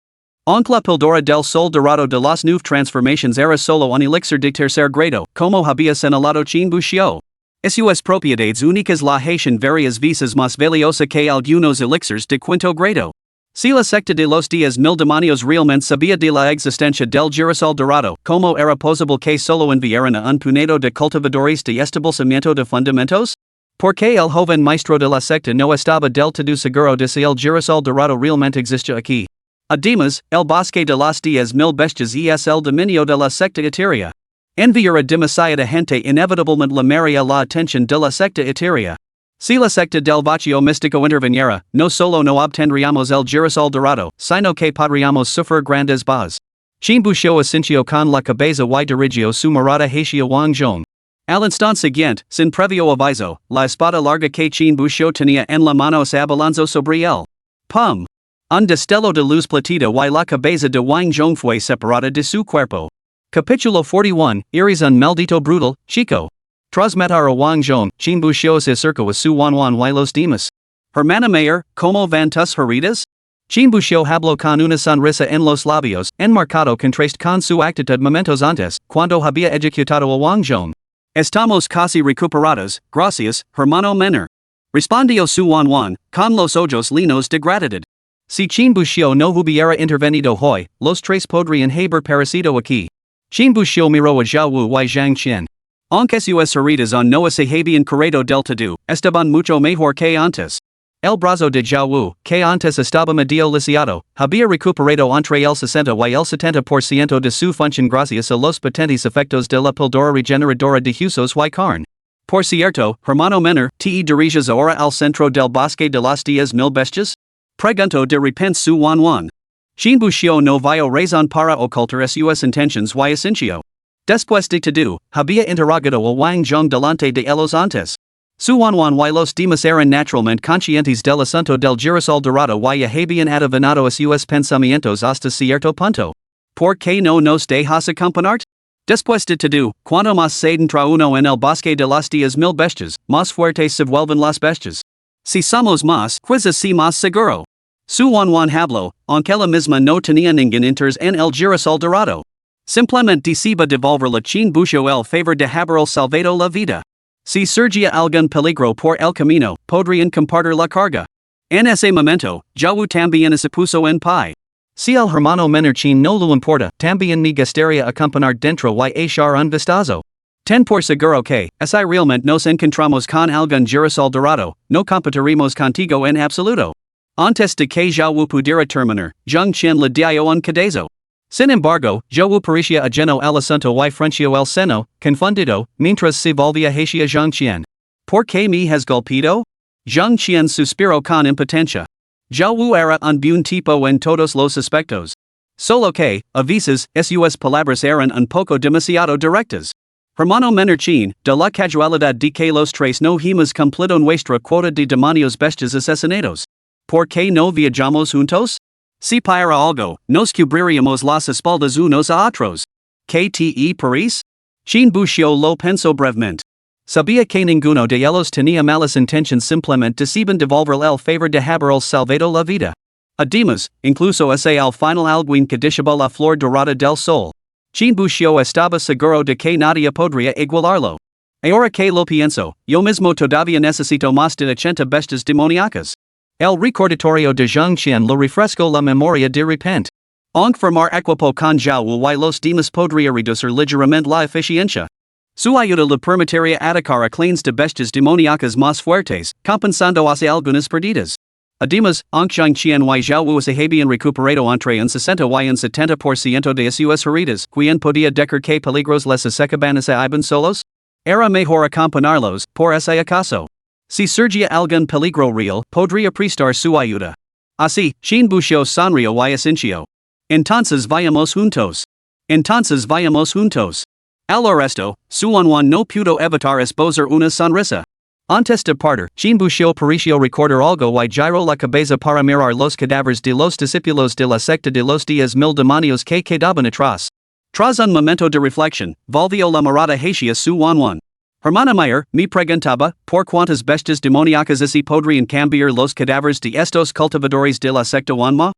Aunque la píldora del sol dorado de las nueve transformaciones era solo un elixir de tercer grado, como había señalado Chin Buxiu. Sus propiedades únicas la hacen varias veces más valiosa que algunos elixirs de quinto grado. Si la secta de los 10,000 demonios realmente sabía de la existencia del girasol dorado, ¿cómo era posible que solo enviaran a un puñado de cultivadores de establecimiento de fundamentos? ¿Por qué el joven maestro de la secta no estaba del todo seguro de si el girasol dorado realmente existe aquí? Además, el bosque de las 10,000 bestias es el dominio de la secta etérea. Enviar a demasiada gente inevitablemente llamaría la atención de la secta etérea. Si la secta del vacío místico interviniera, no solo no obtendríamos el girasol dorado, sino que podríamos sufrir grandes bajas. Chin Buxiu asintió con la cabeza y dirigió su mirada hacia Wang Zhong. Al instante siguiente, sin previo aviso, la espada larga que Chin Buxiu tenía en la mano se abalanzó sobre él. ¡Pum! Un destello de luz platita y la cabeza de Wang Zhong fue separada de su cuerpo. Capítulo 41, Eres un maldito brutal, chico. Tras matar a Wang Zhong, Chin Buxiu se acercó a su Wanwan y los demás. Hermana mayor, ¿cómo van tus heridas? Chin Buxiu habló con una sonrisa en los labios, enmarcado contraste con su actitud momentos antes, cuando había ejecutado a Wang Zhong. Estamos casi recuperados, gracias, hermano menor. Respondió su Wanwan, con los ojos llenos de gratitud. Si Chin Buxiu no hubiera intervenido hoy, los tres podrían haber perecido aquí. Chin Buxiu miró a Zhao Wu y Zhang Qian. Aunque sus heridas no se habían curado del todo, estaban mucho mejor que antes. El brazo de Zhao Wu, que antes estaba medio lisiado, había recuperado entre el 60 y el 70% de su función gracias a los potentes efectos de la píldora regeneradora de huesos y carne. Por cierto, hermano menor, ¿te diriges ahora al centro del bosque de las 10,000 bestias? Preguntó de repente su Wanwan. Chin Buxiu no vio razón para ocultar sus intenciones y asintió. Después de todo, había interrogado a Wang Zhong delante de ellos antes. Su Wanwan y los demás eran naturalmente conscientes del asunto del girasol dorado y habían adivinado sus pensamientos hasta cierto punto. ¿Por qué no nos dejas acompañar? Después de todo, cuanto más se entra uno en el bosque de las 10,000 bestias, más fuertes se vuelven las bestias. Si somos más, quizás sí más seguro. Su Wanwan habló, aunque la misma no tenía ningún interés en el girasol dorado. Simplemente deseaba devolver la Chin Buxiu el favor de haberle salvado la vida. Si surgía algún peligro por el camino, podrían compartir la carga. En ese momento, Zhao Wu también se puso en pie. Si el hermano menor Chin no lo importa, también me gustaría acompañar dentro y echar un vistazo. Ten por seguro que, si realmente nos encontramos con algún girasol dorado, no competiremos contigo en absoluto. Antes de que Zhao Wu pudiera terminar, Zhang Qian le dio un cadazo. Sin embargo, Zhao Wu parecía ajeno al asunto y frunció el seno, confundido, mientras se volvía hacia Zhang Qian. ¿Por qué me has golpeado? Zhang Qian suspiró con impotencia. Zhao Wu era un buen tipo en todos los aspectos. Solo que, a veces, sus palabras eran un poco demasiado directas. Hermano menor chin, de la casualidad de que los tres no hemos cumplido nuestra cuota de demonios bestias asesinados. ¿Por qué no viajamos juntos? Si para algo, nos cubriríamos las espaldas unos a otros. ¿Qué París? Chin Bucio lo pensó brevemente. Sabía que ninguno de ellos tenía malas intenciones, simplemente deseaban devolver el favor de haberles salvado la vida. Además, incluso ese al final alguien que dishabó la flor dorada del sol. Chin Bucio estaba seguro de que nadie podría igualarlo. Ahora que lo pienso, yo mismo todavía necesito más de 80 bestias demoníacas. El recordatorio de Zhangqian lo refrescó la memoria de repente. Aunque formar equipo con Zhao y los demás podría reducir ligeramente la eficiencia. Su ayuda le permitiría atacar a clanes de bestias demoníacas más fuertes, compensando hacia algunas perdidas. Además, aunque Zhangqian y Zhao se habían recuperado entre un 60 y un 70% de sus heridas, quien podía decir que peligros les acercaban a iban solos? Era mejor acompañarlos, por ese acaso. Si surgía algún peligro real, podría prestar su ayuda. Así, Chin Bucio sonrió y asintió. Entonces vayamos juntos. Al resto, su Manhwa no pudo evitar esbozar una sonrisa. Antes de partir, Chin Bucio pareció recordar algo y giró la cabeza para mirar los cadáveres de los discípulos de la secta de los 10,000 demonios que quedaban atrás. Tras un momento de reflexión, volvió la mirada hacia su Manhwa. Hermana Mayer, me preguntaba, ¿por cuántas bestias demoníacas así podrían cambiar los cadáveres de estos cultivadores de la secta Manhwa?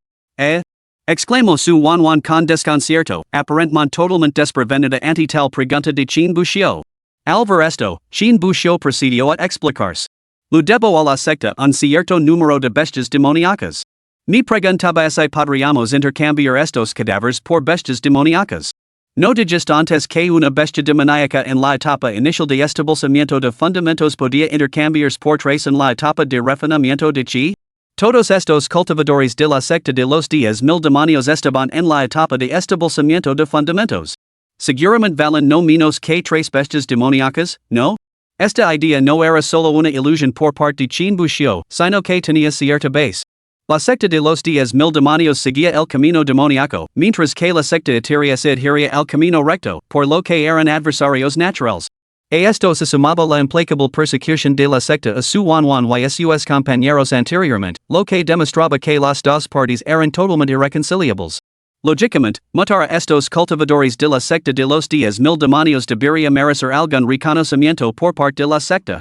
Exclamó su Manhwa con desconcierto, aparentemente totalmente desprevenida ante tal pregunta de Chin Bucio. Al ver esto, Chin Bucio procedió a explicarse. Lo debo a la secta un cierto número de bestias demoníacas. Me preguntaba si podríamos intercambiar estos cadáveres por bestias demoníacas. No dijiste antes que una bestia demoníaca en la etapa inicial de establecimiento de fundamentos podía intercambiarse por tres en la etapa de refinamiento de chi? Todos estos cultivadores de la secta de los 10,000 demonios estaban en la etapa de establecimiento de fundamentos. Seguramente valen no menos que tres bestias demoníacas, ¿no? Esta idea no era solo una ilusión por parte de Chin Bucio, sino que tenía cierta base. La secta de los 10,000 demonios seguía el camino demoníaco, mientras que la secta etérea se adhería al camino recto, por lo que eran adversarios naturales. A esto se sumaba la implacable persecución de la secta a su Manhwa y sus compañeros anteriormente, lo que demostraba que las dos partes eran totalmente irreconciliables. Lógicamente, matar a estos cultivadores de la secta de los 10,000 demonios debería merecer algún reconocimiento por parte de la secta.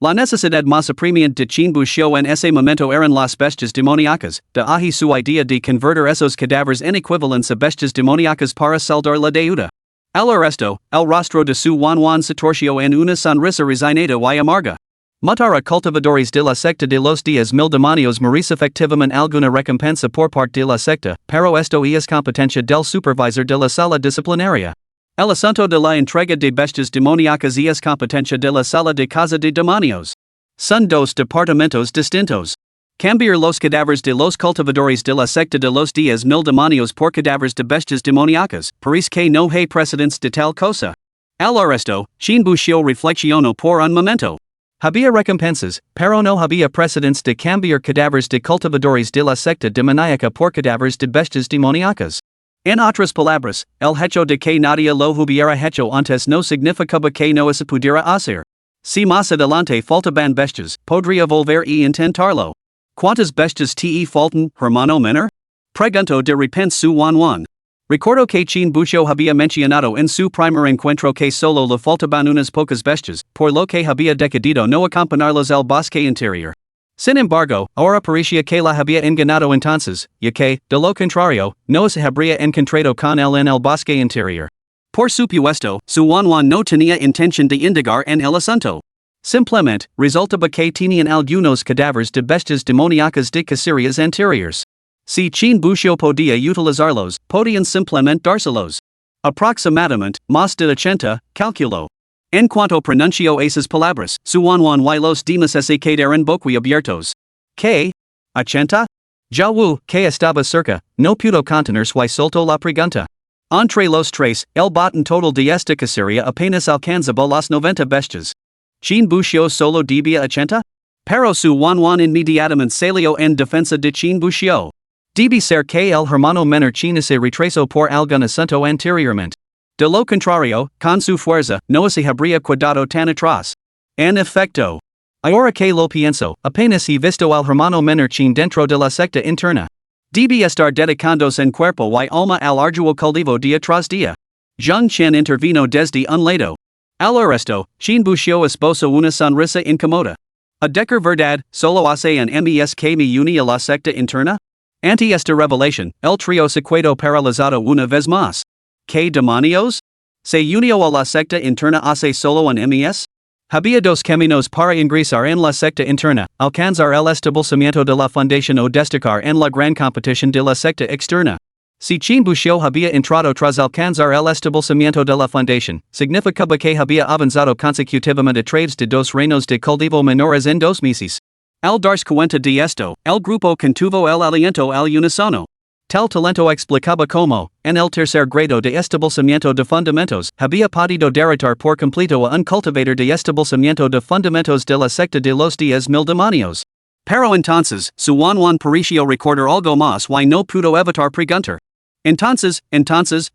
La necesidad más apremiante de Chin Bucio en ese momento eran las bestias demoníacas, de ahí su idea de convertir esos cadáveres en equivalentes a bestias demoníacas para saldar la deuda. Al resto, el rostro de su Manhwa se torció en una sonrisa resignada y amarga. Matar a cultivadores de la secta de los 10,000 demonios merece efectivamente alguna recompensa por parte de la secta, pero esto es competencia del supervisor de la sala disciplinaria. El asunto de la entrega de bestias demoníacas es competencia de la sala de casa de demonios. Son dos departamentos distintos. Cambiar los cadáveres de los cultivadores de la secta de los 10,000 demonios por cadáveres de bestias demoníacas, parece que no hay precedentes de tal cosa. Al resto, Chin Bucio reflexionó por un momento. Había recompensas, pero no había precedentes de cambiar cadáveres de cultivadores de la secta demoníaca por cadáveres de bestias demoníacas. En otras palabras, el hecho de que nadie lo hubiera hecho antes no significaba que no se pudiera hacer. Si más adelante faltaban bestias, podría volver y intentarlo. ¿Cuántas bestias te faltan, hermano menor? Preguntó de repente su Manhwa. Recuerdo que Chin Bucio había mencionado en su primer encuentro que solo le faltaban unas pocas bestias, por lo que había decidido no acompañarlos al bosque interior. Sin embargo, ahora parecía que la había engañado entonces, y que, de lo contrario, no se habría encontrado con él en el bosque interior. Por supuesto, su Manhwa no tenía intención de indagar en el asunto. Simplemente, resultaba que tenían algunos cadáveres de bestias demoníacas de cacerías anteriores. Si Chin Bucio podía utilizarlos, podían simplemente dárselos. Aproximadamente, más de 80, calculó. En cuanto pronunció esas palabras, su Manhwa y los demás se quedaron boquiabiertos. ¿Qué? ¿80? Zhao, que estaba cerca, no pudo contenerse y soltó la pregunta. Entre los tres, el botín total de esta cacería apenas alcanzaba las 90 bestias. ¿Chin Bucio solo debía 80? Pero su Manhwa inmediatamente salió en defensa de Chin Bucio. Debe ser que el hermano menor Chin se retrasó por algún asunto anteriormente. De lo contrario, con su fuerza, no se habría cuidado tan atrás. En efecto. Ahora que lo pienso, apenas he visto al hermano menor chin dentro de la secta interna. Debe estar dedicándose en cuerpo y alma al arduo cultivo día tras día. Zheng Chen intervino desde un lado. Al arresto, Chin Buxiu esbozo una sonrisa incómoda. A decir verdad, solo hace un mes que me uní a la secta interna? Ante esta revelación, el trío se quedó paralizado una vez más. ¿Qué demonios? ¿Se unió a la secta interna hace solo un mes? Había dos caminos para ingresar en la secta interna, alcanzar el establecimiento de la fundación o destacar en la gran competición de la secta externa. Si Chin Buxiu había entrado tras alcanzar el establecimiento de la fundación, significaba que había avanzado consecutivamente través de dos reinos de cultivo menores en 2 meses. Al darse cuenta de esto, el grupo contuvo el aliento al unísono. Tal talento explicaba cómo, en el tercer grado de establecimiento de fundamentos, había podido derrotar por completo a un cultivador de establecimiento de fundamentos de la secta de los 10,000 demonios. Pero entonces, su Juan pareció recordar algo más y no pudo evitar preguntar. Entonces,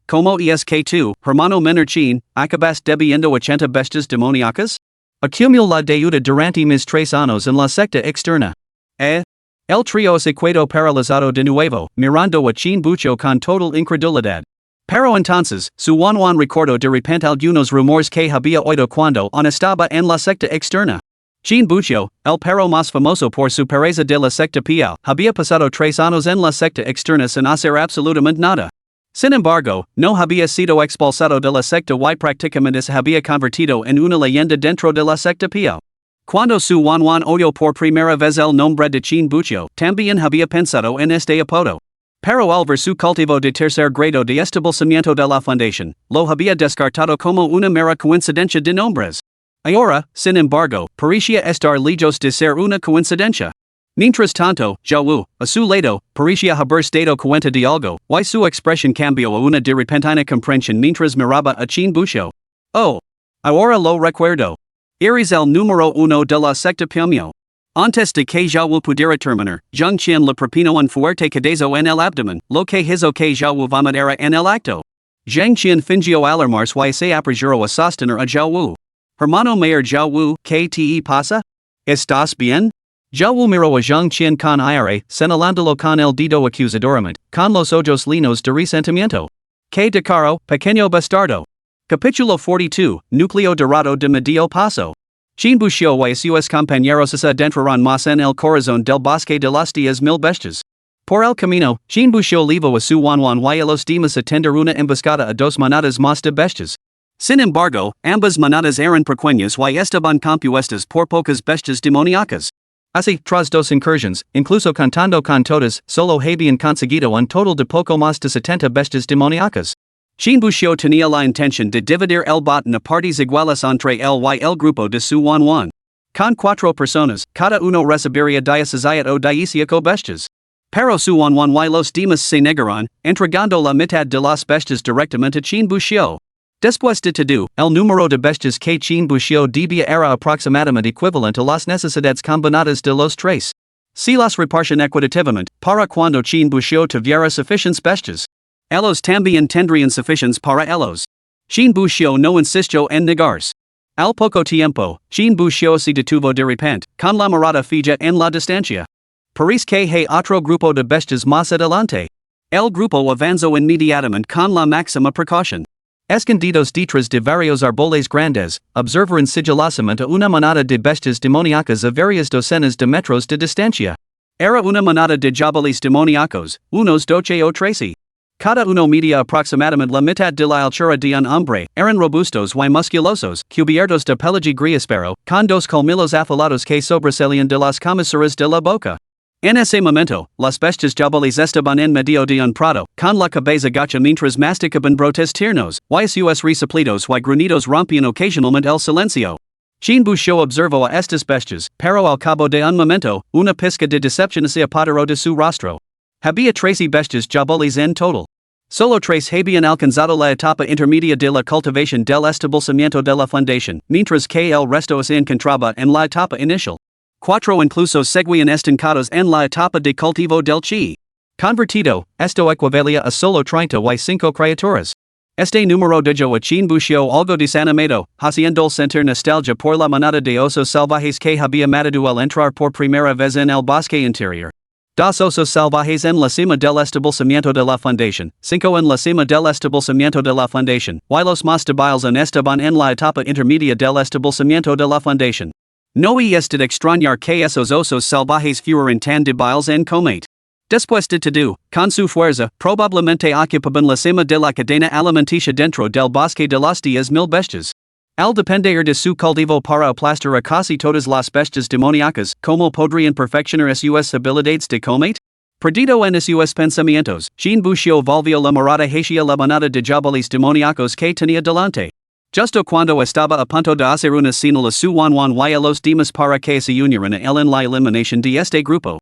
¿cómo es que tú, hermano menor Chin, acabas debiendo 80 bestias demoníacas? Acumuló la deuda durante mis 3 años en la secta externa. El trío se quedó paralizado de nuevo, mirando a Chin Buxiu con total incredulidad. Pero entonces, su Juan recordó de repente algunos rumores que había oído cuando aún estaba en la secta externa. Chin Buxiu, el perro más famoso por su pereza de la secta pial, había pasado 3 años en la secta externa sin hacer absolutamente nada. Sin embargo, no había sido expulsado de la secta y prácticamente se había convertido en una leyenda dentro de la secta pial. Cuando su Juan oyó por primera vez el nombre de Chin Buxiu, también había pensado en este apodo. Pero al ver su cultivo de tercer grado de establecimiento de la fundación, lo había descartado como una mera coincidencia de nombres. Ahora, sin embargo, parecía estar lejos de ser una coincidencia. Mientras tanto, Zhou, a su lado, parecía haberse dado cuenta de algo, y su expresión cambió a una de repentina comprensión mientras miraba a Chin Buxiu. Oh. Ahora lo recuerdo. Eres el número 1 de la secta Pyomyo. Antes de que Zhou pudiera terminar, Zheng Qian le propinó un fuerte cadazo en el abdomen, lo que hizo que Zhou vomitara en el acto. Zheng Qian fingió alarmarse y se apresuró a sostener a Zhou. Hermano mayor Zhou, ¿qué te pasa? ¿Estás bien? Zhou miró a Zheng Qian con aire, señalándolo con el dedo acusadoramente, con los ojos llenos de resentimiento. ¿Qué de caro, pequeño bastardo? Capítulo 42, Núcleo dorado de medio paso. Chin Buxiu y sus compañeros se adentraron más en el corazón del bosque de las 10,000 bestias. Por el camino, Chin Buxiu llevó a su Juan y a los demás a tender una emboscada a 2 manadas más de bestias. Sin embargo, ambas manadas eran pequeñas y estaban compuestas por pocas bestias demoníacas. Así, tras 2 incursiones, incluso contando con todas, solo habían conseguido un total de poco más de 70 bestias demoníacas. Chin Buxiu tenía la intención de dividir el botín a partes iguales entre él y el grupo de su Juan. Con 4 personas, cada uno recibiría 17 o 18 bestias. Pero su Juan y los demás se negaron, entregando la mitad de las bestias directamente a Chin Buxiu. Después de todo, el número de bestias que Chin Buxiu debía era aproximadamente equivalente a las necesidades combinadas de los 3. Si las repartían equitativamente, para cuando Chin Buxiu tuviera suficientes bestias, ellos también tendrían suficientes para ellos. Chin Buxiu no insistió en negarse. Al poco tiempo, Chin Buxiu se detuvo de repente, con la mirada fija en la distancia. Parece que hay otro grupo de bestias más adelante. El grupo avanzó inmediatamente con la máxima precaución. Escondidos detrás de varios árboles grandes, observaron sigilosamente una manada de bestias demoníacas a varias docenas de metros de distancia. Era una manada de jabalíes demoníacos, unos 12 o 13. Cada uno medía aproximadamente la mitad de la altura de un hombre, eran robustos y musculosos, cubiertos de pelaje grisáceo, con 2 colmillos afilados que sobresalían de las comisuras de la boca. En ese momento, las bestias jabalíes estaban en medio de un prado, con la cabeza gacha mientras masticaban brotes tiernos, y sus resoplidos y gruñidos rompían ocasionalmente el silencio. Chin Buxiu observó a estas bestias, pero al cabo de un momento, una pizca de decepción se apoderó de su rostro. Había 13 bestias jabalíes en total. Solo 3 habían alcanzado la etapa intermedia de la cultivación del establecimiento de la fundación, mientras que el resto se encontraba en la etapa inicial. 4 incluso seguían estancados en la etapa de cultivo del chi. Convertido, esto equivalía a solo 35 criaturas. Este número de Joaquín Bucio algo desanimado, haciendo sentir nostalgia por la manada de osos salvajes que había matado al entrar por primera vez en el bosque interior. Dos osos salvajes en la cima del establecimiento de la fundación, 5 en la cima del establecimiento de la fundación, y los más débiles en estaban en la etapa intermedia del establecimiento de la fundación. No es de extrañar que esos osos salvajes fueran tan débiles en combate. Después de todo, con su fuerza, probablemente ocupaban la cima de la cadena alimenticia dentro del bosque de las 10,000 bestias. Al depender de su cultivo para aplastar a casi todas las bestias demoníacas, ¿cómo podrían perfeccionar sus habilidades de combate? Perdido en sus pensamientos, Jean Bucio volvió la mirada hacia la manada de jabalíes demoníacos que tenía delante. Justo cuando estaba a punto de hacer una señal a su Wanwan y a los demás para que se unieran a él en la eliminación de este grupo.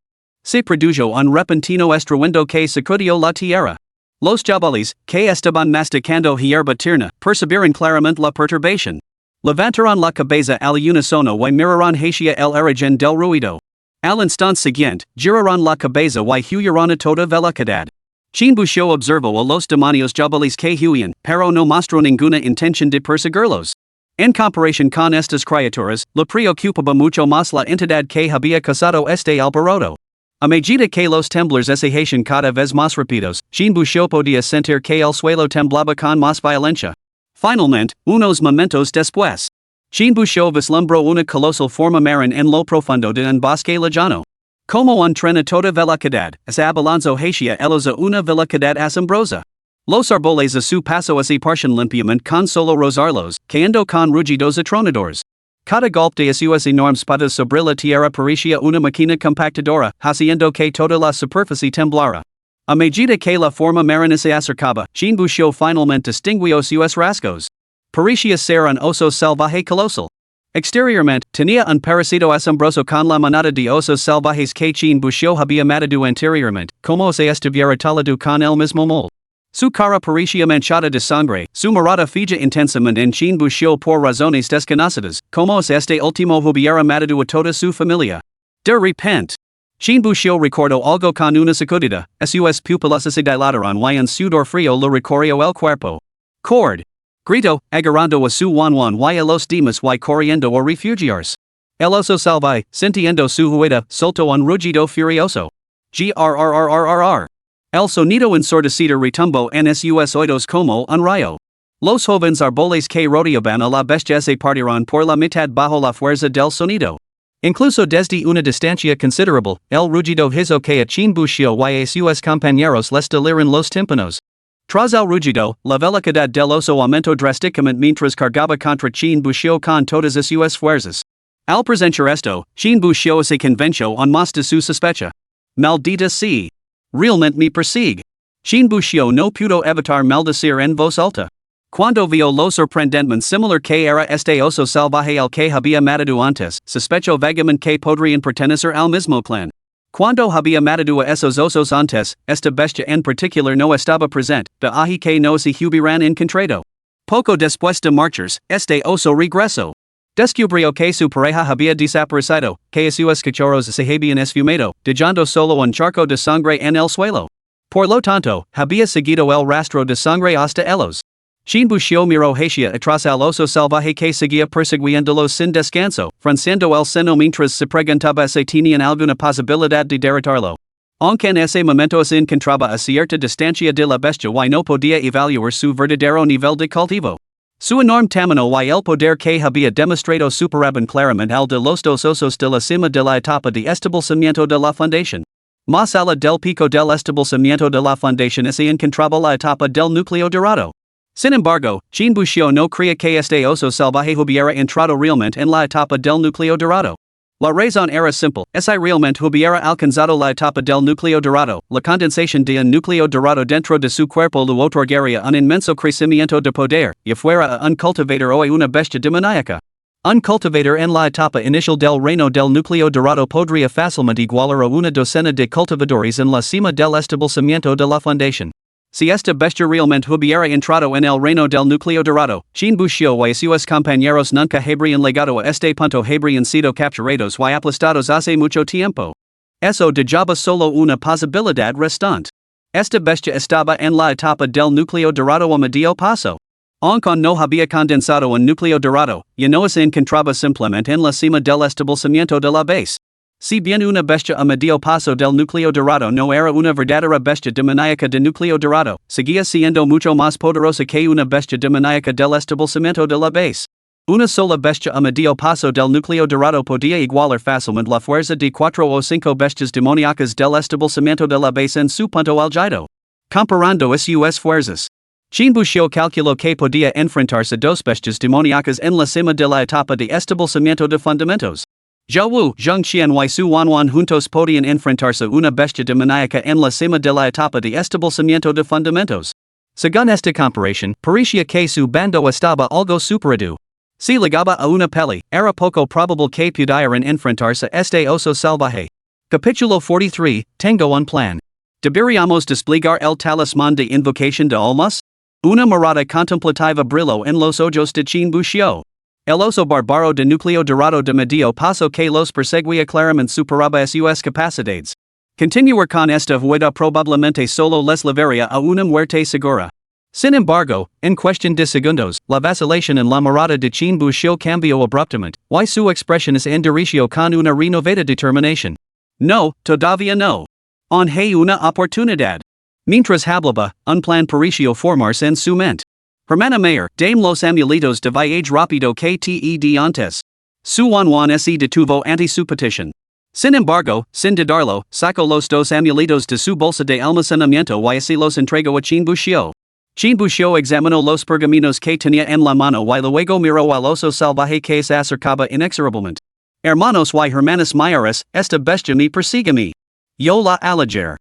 Se produjo un repentino estruendo que sacudió la tierra. Los jabalíes, que estaban masticando hierba tierna, percibieron claramente la perturbación. Levantaron la cabeza al unísono y miraron hacia el origen del ruido. Al instante siguiente, giraron la cabeza y huyeron a toda velocidad. Jean Bucio observó a los demonios jabalíes que huían, pero no mostró ninguna intención de perseguirlos. En comparación con estas criaturas, le preocupaba mucho más la entidad que había causado este alboroto. A medida que los temblores se hacían cada vez más rápidos, Jean Bucio podía sentir que el suelo temblaba con más violencia. Finalmente, unos momentos después, Jean Bucio vislumbró una colosal forma marina en lo profundo de un bosque lejano. Como un tren a toda velocidad, abalanzó hacia ellos a una velocidad asombrosa. Los árboles a su paso se partían limpiamente con solo rozarlos, cayendo con rugidos atronadores. Cada golpe de sus enormes patas sobre la tierra parecía una máquina compactadora, haciendo que toda la superficie temblara. A medida que la forma marina se acercaba, Jean Bucio finalmente distinguió sus rasgos. Parecía ser un oso salvaje colosal. Exteriormente, tenía un parecido asombroso con la manada de osos salvajes que Jean Bucio había matado anteriormente, como si estuviera talado con el mismo molde. Su cara parecía manchada de sangre, su mirada fija intensamente en Jean Bucio por razones desconocidas, como si este último hubiera matado a toda su familia. De repente, Jean Bucio recordó algo con una sacudida, sus pupilas se dilataron y un sudor frío le recorrió el cuerpo. Cord. Gritó, agarrando a su Wanwan y a los demás y corriendo a refugiarse. El oso salvaje, sintiendo su huida, soltó un rugido furioso. Grrrrrrr. El sonido ensordecido retumbó en sus oídos como un rayo. Los jóvenes árboles que rodeaban a la bestia se partieron por la mitad bajo la fuerza del sonido. Incluso desde una distancia considerable, el rugido hizo que a Jean Bucio y a sus compañeros les dolieran los tímpanos. Tras el rugido, la velocidad del oso aumentó drásticamente mientras cargaba contra Jean Bucio con todas sus fuerzas. Al presenciar esto, Jean Bucio se convenció aún más de su sospecha. Maldita sea. Realmente me persigue. Jean Bucio no pudo evitar maldecir en voz alta. Cuando vio lo sorprendente similar que era este oso salvaje al que había matado antes, sospechó vagamente que podrían pertenecer al mismo clan. Cuando había matado a esos osos antes, esta bestia en particular no estaba presente, de ahí que no se hubieran encontrado. Poco después de marchas, este oso regresó. Descubrió que su pareja había desaparecido, que sus cachorros se habían esfumado, dejando solo un charco de sangre en el suelo. Por lo tanto, había seguido el rastro de sangre hasta ellos. Jean Bucio miró hacia atrás al oso salvaje que seguía persiguiéndolos sin descanso, frunciendo el seno mientras se preguntaba si tenían alguna posibilidad de derrotarlo. Aunque en ese momento se encontraba a cierta distancia de la bestia y no podía evaluar su verdadero nivel de cultivo. Su enorme tamaño y el poder que había demostrado superaban claramente al de los dos osos de la cima de la etapa de establecimiento de la fundación. Más allá del pico del establecimiento de la fundación se encontraba la etapa del núcleo dorado. Sin embargo, Jean Bucio no creía que este oso salvaje hubiera entrado realmente en la etapa del núcleo dorado. La razón era simple, si realmente hubiera alcanzado la etapa del núcleo dorado, la condensación de un núcleo dorado dentro de su cuerpo le otorgaría un inmenso crecimiento de poder, y fuera a un cultivador o a una bestia demoníaca. Un cultivador en la etapa inicial del reino del núcleo dorado podría fácilmente igualar a una docena de cultivadores en la cima del establecimiento de la fundación. Si esta bestia realmente hubiera entrado en el reino del núcleo dorado, Jean Bucio y sus compañeros nunca habrían llegado a este punto, habrían sido capturados y aplastados hace mucho tiempo. Eso dejaba solo una posibilidad restante. Esta bestia estaba en la etapa del núcleo dorado a medio paso. Aunque no había condensado un núcleo dorado, ya no se encontraba simplemente en la cima del establecimiento de la base. Si bien una bestia a medio paso del núcleo dorado no era una verdadera bestia demoníaca de núcleo dorado, seguía siendo mucho más poderosa que una bestia demoníaca del establecimiento de la base. Una sola bestia a medio paso del núcleo dorado podía igualar fácilmente la fuerza de 4 o 5 bestias demoníacas del establecimiento de la base en su punto álgido. Comparando sus fuerzas, Chinbushio calculó que podía enfrentarse a 2 bestias demoníacas en la cima de la etapa de establecimiento de fundamentos. Zhou Wu, Zheng Qian y Su Wanwan juntos podían enfrentarse a una bestia demoníaca en la cima de la etapa de establecimiento de fundamentos. Según esta comparación, parecía que su bando estaba algo superado. Si ligaba a una peli, era poco probable que pudieran enfrentarse a este oso salvaje. Capítulo 43, Tengo un plan. ¿Deberíamos desplegar el talismán de invocación de almas? Una mirada contemplativa brilló en los ojos de Chinbushio. El oso bárbaro de núcleo dorado de medio paso que los perseguía claramente superaba sus capacidades. Continuar con esta huida probablemente solo les llevaría a una muerte segura. Sin embargo, en cuestión de segundos, la vacilación en la mirada de Chinbushio cambió abruptamente, y su expresión se endureció con una renovada determinación. No, todavía no. Aún hay una oportunidad. Mientras hablaba, un plan pareció formarse en su mente. Hermana Mayor, dame los amuletos de viaje rápido que te antes. Su Wanwan se detuvo ante su petición. Sin embargo, sin dudarlo, sacó los 2 amuletos de su bolsa de almacenamiento y se los entregó a Chinbushio. Chinbushio examinó los pergaminos que tenía en la mano y luego miró al oso salvaje que se acercaba inexorablemente. Hermanos y hermanas mayores, esta bestia me persigue a mí. Yo la alager.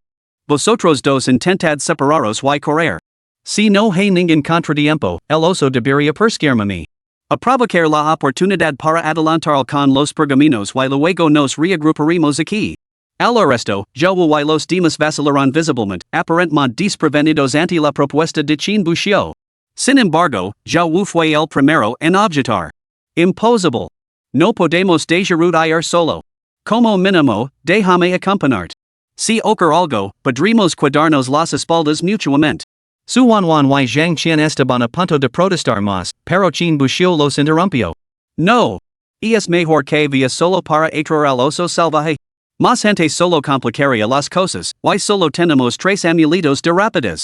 Vosotros dos intentad separaros y correr. Si no hay ningún contratiempo, el oso debería perseguirme a mí. Aprovechar la oportunidad para adelantar con los pergaminos y luego nos reagruparemos aquí. Al resto, yo y los demás vacilaron visiblemente, aparentemente desprevenidos ante la propuesta de Chinbushio. Sin embargo, yo fue el primero en objetar. Imposible. No podemos dejar solo. Como mínimo, déjame acompañarte. Si ocurre algo, podremos cuidarnos las espaldas mutuamente. Su Wanwan y Zhang Qian estaban a punto de protestar más, pero Chinbushio los interrumpió. No. Es mejor que vaya solo para atraer al oso salvaje. Más gente solo complicaría las cosas, y solo tenemos 3 amuletos de rapidez.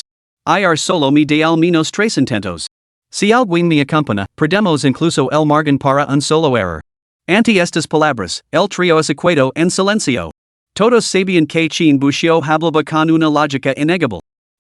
Solo me de al menos 3 intentos. Si alguien me acompaña, perdemos incluso el margen para un solo error. Ante estas palabras, el trío esecuedo en silencio. Todos sabían que Chinbushio hablaba con una lógica innegable.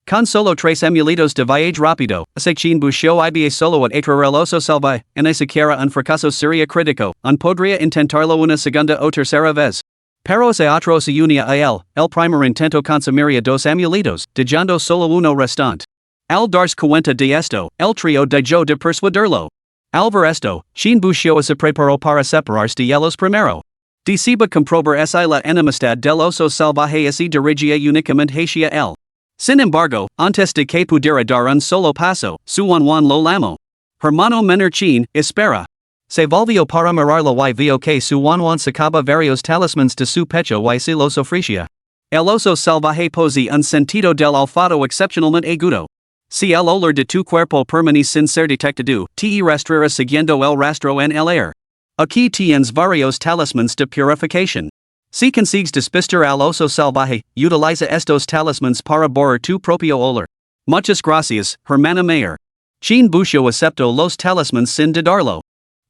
Con solo 3 amuletos de viaje rápido, ese Chinbushio iba solo a atraer el oso salvaje, ni siquiera un fracaso sería crítico, podría intentarlo una segunda o tercera vez. Pero ese otro se unía a él, el primer intento consumiría 2 amuletos, dejando solo uno restante. Al darse cuenta de esto, el trío dejó de persuadirlo. Al ver esto, Chinbushio se preparó para separarse de ellos primero. Deceba comprobar si la enemistad del oso salvaje se dirigía únicamente hacia él. Sin embargo, antes de que pudiera dar un solo paso, su Wanwan lo llamó. Hermano menor Chin, espera. Se volvió para mirarlo y vio que su Wanwan sacaba varios talismanes de su pecho y se los ofrecía. El oso salvaje posee un sentido del olfato excepcionalmente agudo. Si el olor de tu cuerpo permanece sin ser detectado, te rastreará siguiendo el rastro en el aire. Aquí tienes varios talismanes de purificación. Si consigues despistar al oso salvaje, utiliza estos talismanes para borrar tu propio olor. Muchas gracias, hermana Mayor. Chinbushio aceptó los talismanes sin dudarlo.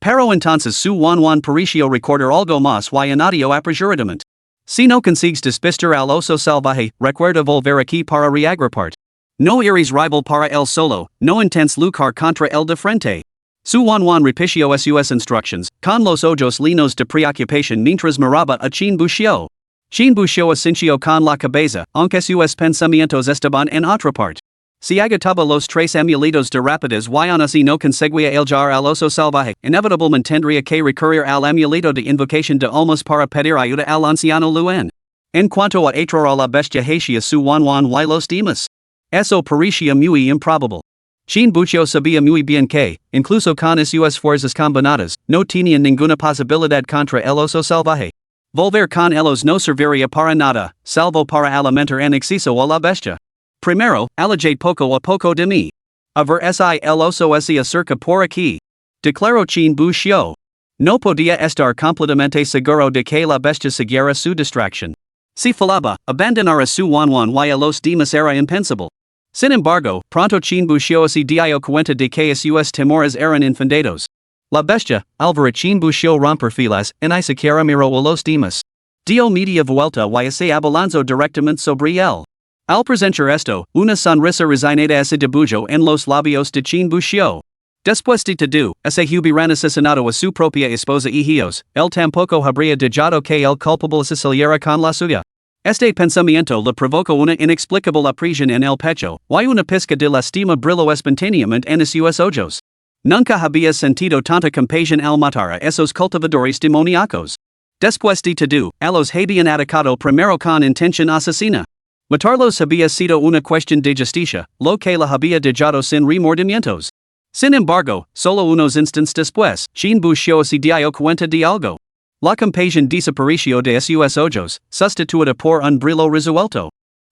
Pero entonces su Wanwan pareció recordar algo más y añadió apresuradamente. Si no consigues despistar al oso salvaje, recuerda volver aquí para reagruparte. No eres rival para el solo, no intentes luchar contra el de frente. Su Wanwan repitió sus instructions, con los ojos llenos de preocupación mientras miraba a Chinbushio. Chinbushio asintió con la cabeza, aunque sus pensamientos estaban en otra parte. Si agotaba los 3 amuletos de rapidez y aún así no conseguía hallar al oso salvaje, inevitablemente tendría que recurrir al amuleto de invocación de almas para pedir ayuda al anciano Luen. En cuanto a atraer a la bestia hacia su Wanwan y los demás, eso parecía muy improbable. Chinbushio sabía muy bien que, incluso con sus fuerzas combinadas, no tenían ninguna posibilidad contra el oso salvaje. Volver con ellos no serviría para nada, salvo para alimentar en exceso a la bestia. Primero, allegate poco a poco de mí. Aver si el oso si acerca por aquí. Declaro chin bu xio. No podía estar completamente seguro de que la bestia siguiera su distracción. Si falaba, abandonar a su Juan y a los demás era impensable. Sin embargo, pronto chin bu xio se dio cuenta de que sus temores eran infundados. La bestia, al ver a chin bu xio romper filas, ni siquiera miró a los demás. Dio media vuelta y se abalanzó directamente sobre él. Al presentar esto, una sonrisa resignada se dibujó en los labios de chin bu xio. Después de todo, ese hubieran asesinado a su propia esposa y hijos, él tampoco habría dejado que el culpable se saliera con la suya. Este pensamiento le provocó una inexplicable apresión en el pecho, y una pizca de lástima brilló espontáneamente en sus ojos. Nunca había sentido tanta compasión al matar a esos cultivadores demoníacos. Después de todo, a los habían atacado primero con intención asesina. Matarlos había sido una cuestión de justicia, lo que la había dejado sin remordimientos. Sin embargo, solo unos instantes después, chin bu xio se dio cuenta de algo. La compasión desapareció de sus ojos, sustituida por un brillo resuelto.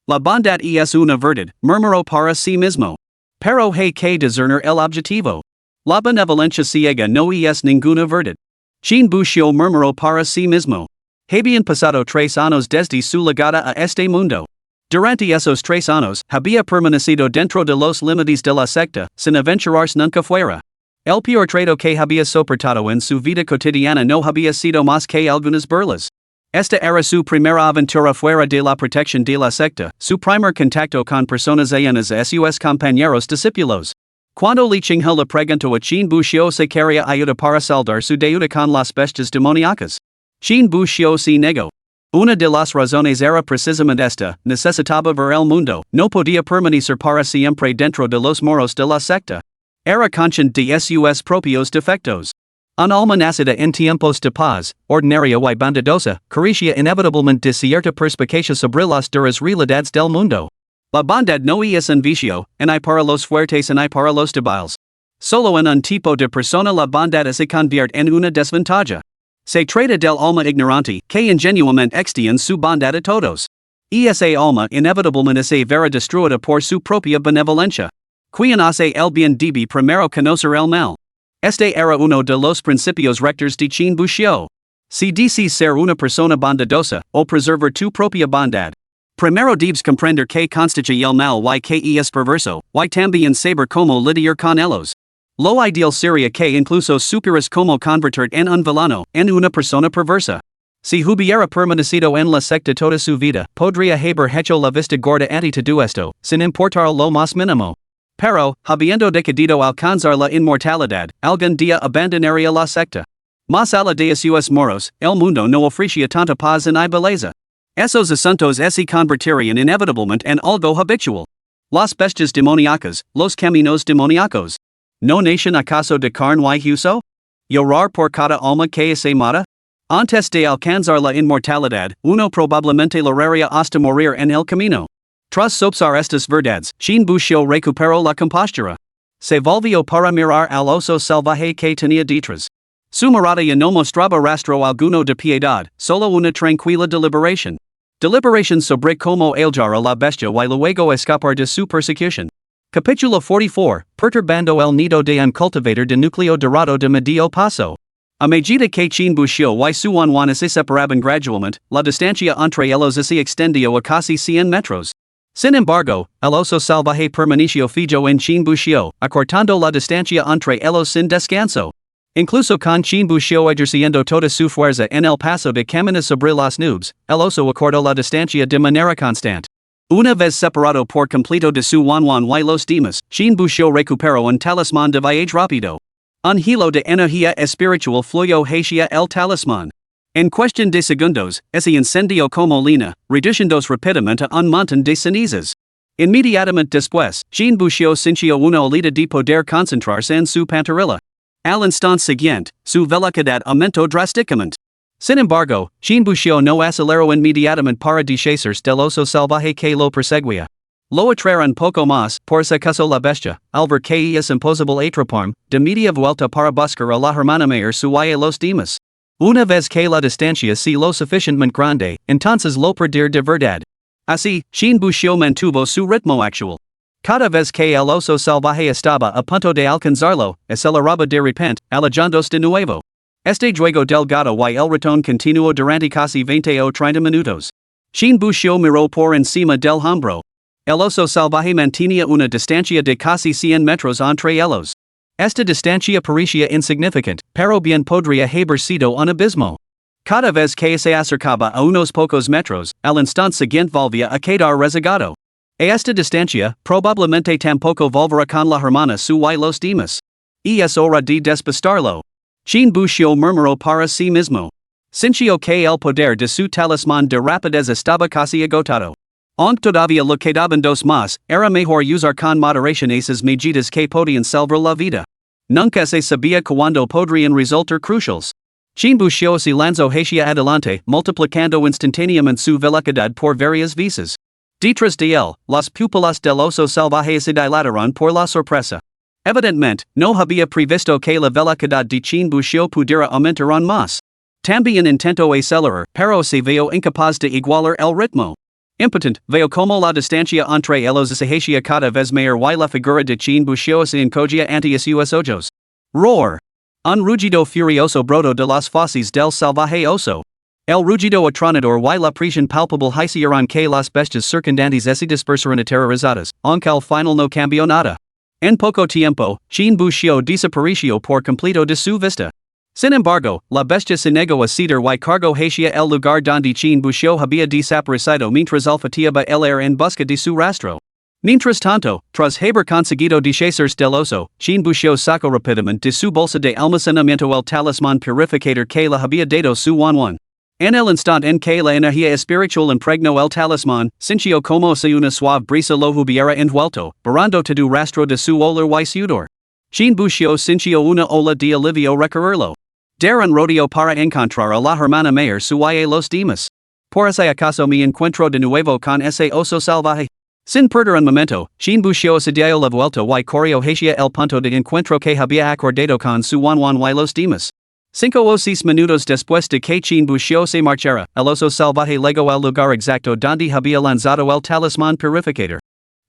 La bondad es una verdad, murmuró para sí mismo. Pero hay que discernir el objetivo. La benevolencia ciega no es ninguna verdad. Chin bu xio murmuró para sí mismo. Habían pasado 3 años desde su llegada a este mundo. Durante esos 3 años, había permanecido dentro de los límites de la secta, sin aventurarse nunca fuera. El peor trato que había soportado en su vida cotidiana no había sido más que algunas burlas. Esta era su primera aventura fuera de la protección de la secta, su primer contacto con personas ajenas a sus compañeros discípulos. Cuando Li Qinghe le preguntó a Chin bu xio si quería ayuda para saldar su deuda con las bestias demoníacas. Chin bu xio se negó. Una de las razones era precisamente esta: necesitaba ver el mundo, no podía permanecer para siempre dentro de los muros de la secta. Era consciente de sus propios defectos. Un alma nacida en tiempos de paz, ordinaria y bondadosa, carecía inevitablemente de cierta perspicacia sobre las duras realidades del mundo. La bondad no es un vicio, ni para los fuertes ni para los débiles. Solo en un tipo de persona la bondad se convierte en una desventaja. Se trata del alma ignorante, que ingenuamente extiende su bondad a todos. Esa alma inevitablemente se verá destruida por su propia benevolencia. Quien hace el bien debe primero conocer el mal. Este era uno de los principios rectores de Chin bu xio. Si deseas ser una persona bondadosa, o preservar tu propia bondad, primero debes comprender que constituye el mal y que es perverso, y también saber cómo lidiar con ellos. Lo ideal sería que incluso supieras cómo convertirte en un villano, en una persona perversa. Si hubiera permanecido en la secta toda su vida, podría haber hecho la vista gorda ante todo esto, sin importar lo más mínimo. Pero, habiendo decidido alcanzar la inmortalidad, algún día abandonaría la secta. Más allá de sus moros, el mundo no ofrecía tanta paz ni belleza. Esos asuntos se convertirían inevitablemente en algo habitual. Las bestias demoníacas, los caminos demoníacos. ¿No nacen acaso de carne y hueso? ¿Llorar por cada alma que se mata? Antes de alcanzar la inmortalidad, uno probablemente lograría hasta morir en el camino. Tras sopsar estas verdades, Chin bu xio recuperó la compostura. Se volvió para mirar al oso salvaje que tenía detrás. Su mirada ya no mostraba rastro alguno de piedad, solo una tranquila deliberación. Deliberación sobre cómo hallar a la bestia y luego escapar de su persecución. Capítulo 44, perturbando el nido de un cultivador de núcleo dorado de medio paso. A medida que Chin bu xio y su Juan se separaban gradualmente, la distancia entre ellos se extendió a casi 100 metros. Sin embargo, el oso salvaje permaneció fijo en Chin bu xio, acortando la distancia entre ellos sin descanso. Incluso con Chin bu xio ejerciendo toda su fuerza en el paso de caminar sobre las nubes, el oso acortó la distancia de manera constante. Una vez separado por completo de su Juan y los demás, Chin bu xio recuperó un talismán de viaje rápido. Un hilo de energía espiritual fluyó hacia el talismán. En cuestión de segundos, ese incendio como lina, reduciéndose rápidamente a un montón de cenizas. Inmediatamente después, Chin bu xio sintió una oleada de poder concentrarse en su pantorrilla. Al instante siguiente, su velocidad aumentó drásticamente. Sin embargo, Chin bu xio no aceleró inmediatamente para deshacerse del oso salvaje que lo perseguía. Lo atraeron poco más, por si acaso la bestia, al ver que es imposible atraparme, de media vuelta para buscar a la hermana mayor su y a los demás. Una vez que la distancia se lo suficientemente grande, entonces lo perder de verdad. Así, Shin Bushio mantuvo su ritmo actual. Cada vez que el oso salvaje estaba a punto de alcanzarlo, aceleraba de repente, alejándose de nuevo. Este juego delgado y el ratón continuó durante casi 20 o 30 minutos. Shin Bushio miró por encima del hombro. El oso salvaje mantenía una distancia de casi 100 metros entre ellos. Esta distancia parecía insignificante, pero bien podría haber sido un abismo. Cada vez que se acercaba a unos pocos metros, al instante siguiente volvía a quedar rezagado. A esta distancia, probablemente tampoco volverá con la hermana su y los demás. Y es hora de despistarlo. Shin Bushio murmuró para sí mismo. Sintió que el poder de su talismán de rapidez estaba casi agotado. Aunque todavía le quedaban dos más, era mejor usar con moderación esas medidas que podían salvar la vida. Nunca se sabía cuándo podrían resultar cruciales. Shin Bushio se lanzó hacia adelante, multiplicando instantáneamente su velocidad por varias veces. Detrás de él, las pupilas del oso salvaje se dilataron por la sorpresa. Evidentemente, no había previsto que la velocidad de Shin Bushio pudiera aumentar aún más. También intentó acelerar, pero se vio incapaz de igualar el ritmo. Impotent, veo como la distancia entre ellos se hacía cada vez mayor y la figura de Shin Bushio se encogía ante sus ojos. Roar! Un rugido furioso brotó de las fauces del salvaje oso. El rugido atronador y la presión palpable hicieron que las bestias circundantes se dispersaran aterrorizadas, aunque al final no cambió nada. En poco tiempo, Shin Bushio desapareció por completo de su vista. Sin embargo, la bestia se negó a ceder y cargó hacia el lugar donde Shin Bushio había desaparecido mientras olfateaba el aire en busca de su rastro. Mientras tanto, tras haber conseguido deshacerse del oso, Shin Bushio sacó rápidamente de su bolsa de almacenamiento el talismán purificador que le había dado su Wanwan. En el instante en que la energía espiritual impregnó el talismán, sintió como si una suave brisa lo hubiera envuelto, borrando todo rastro de su olor y sudor. Shin Bushio sintió una ola de alivio recorrerlo. Darren rodeo para encontrar a la hermana mayor su y a los demás. Por ese acaso me encuentro de nuevo con ese oso salvaje. Sin perder un momento, Shin Bushio se dio la vuelta y corrió hacia el punto de encuentro que había acordado con su Wanwan y los demás. 5 o 6 minutos después de que Shin Bushio se marchara, el oso salvaje llegó al lugar exacto donde había lanzado el talismán purificador.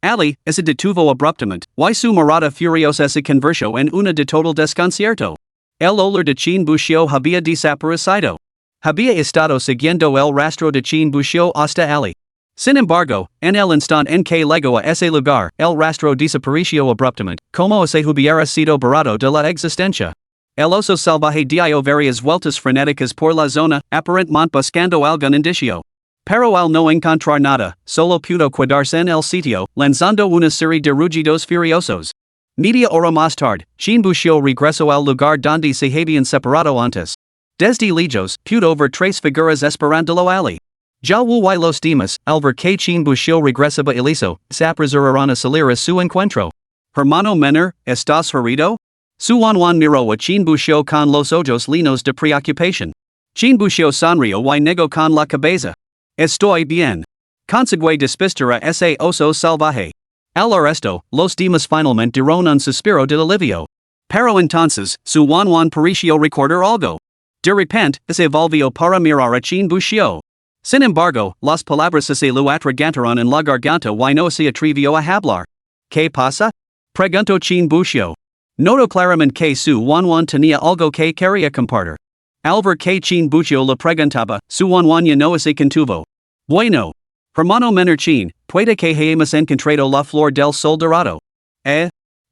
Ali, se detuvo abruptamente, y su mirada furiosa se convirtió en una de total desconcierto. El olor de Shin Bushio había desaparecido. Había estado siguiendo el rastro de Shin Bushio hasta Ali. Sin embargo, en el instante en que llegó a ese lugar, el rastro desapareció abruptamente, como si hubiera sido borrado de la existencia. El oso salvaje dio varias vueltas frenéticas por la zona, aparentemente buscando algún indicio. Pero al no encontrar nada, solo pudo quedarse en el sitio, lanzando una serie de rugidos furiosos. Media hora más tarde, Shin Bushio regresó al lugar donde se habían separado antes. Desde lejos, pudo ver 3 figuras esperándolo ali. Ya Wu y los demás, al ver que Shin Bushio regresaba ileso, se apresuraron a salir a su encuentro. Hermano menor, ¿estás herido? Su Wanwan miró a Shin Bushio con los ojos llenos de preocupación. Shin Bushio sonrió y negó con la cabeza. Estoy bien. Conseguí despistar a ese oso salvaje. Al resto, los demás finalmente dieron un suspiro de alivio. Pero entonces, su Wanwan pareció recordar algo. De repente, se volvió para mirar a Shin Bushio. Sin embargo, las palabras se lo atragantaron en la garganta y no se atrevió a hablar. ¿Qué pasa? Preguntó Shin Bushio. Notó claramente que su Wanwan tenía algo que quería compartir. Al ver que Shin Bushio le preguntaba, su Wanwan ya no se contuvo. Bueno. Hermano menor Shin, puede que hayamos encontrado la flor del sol dorado.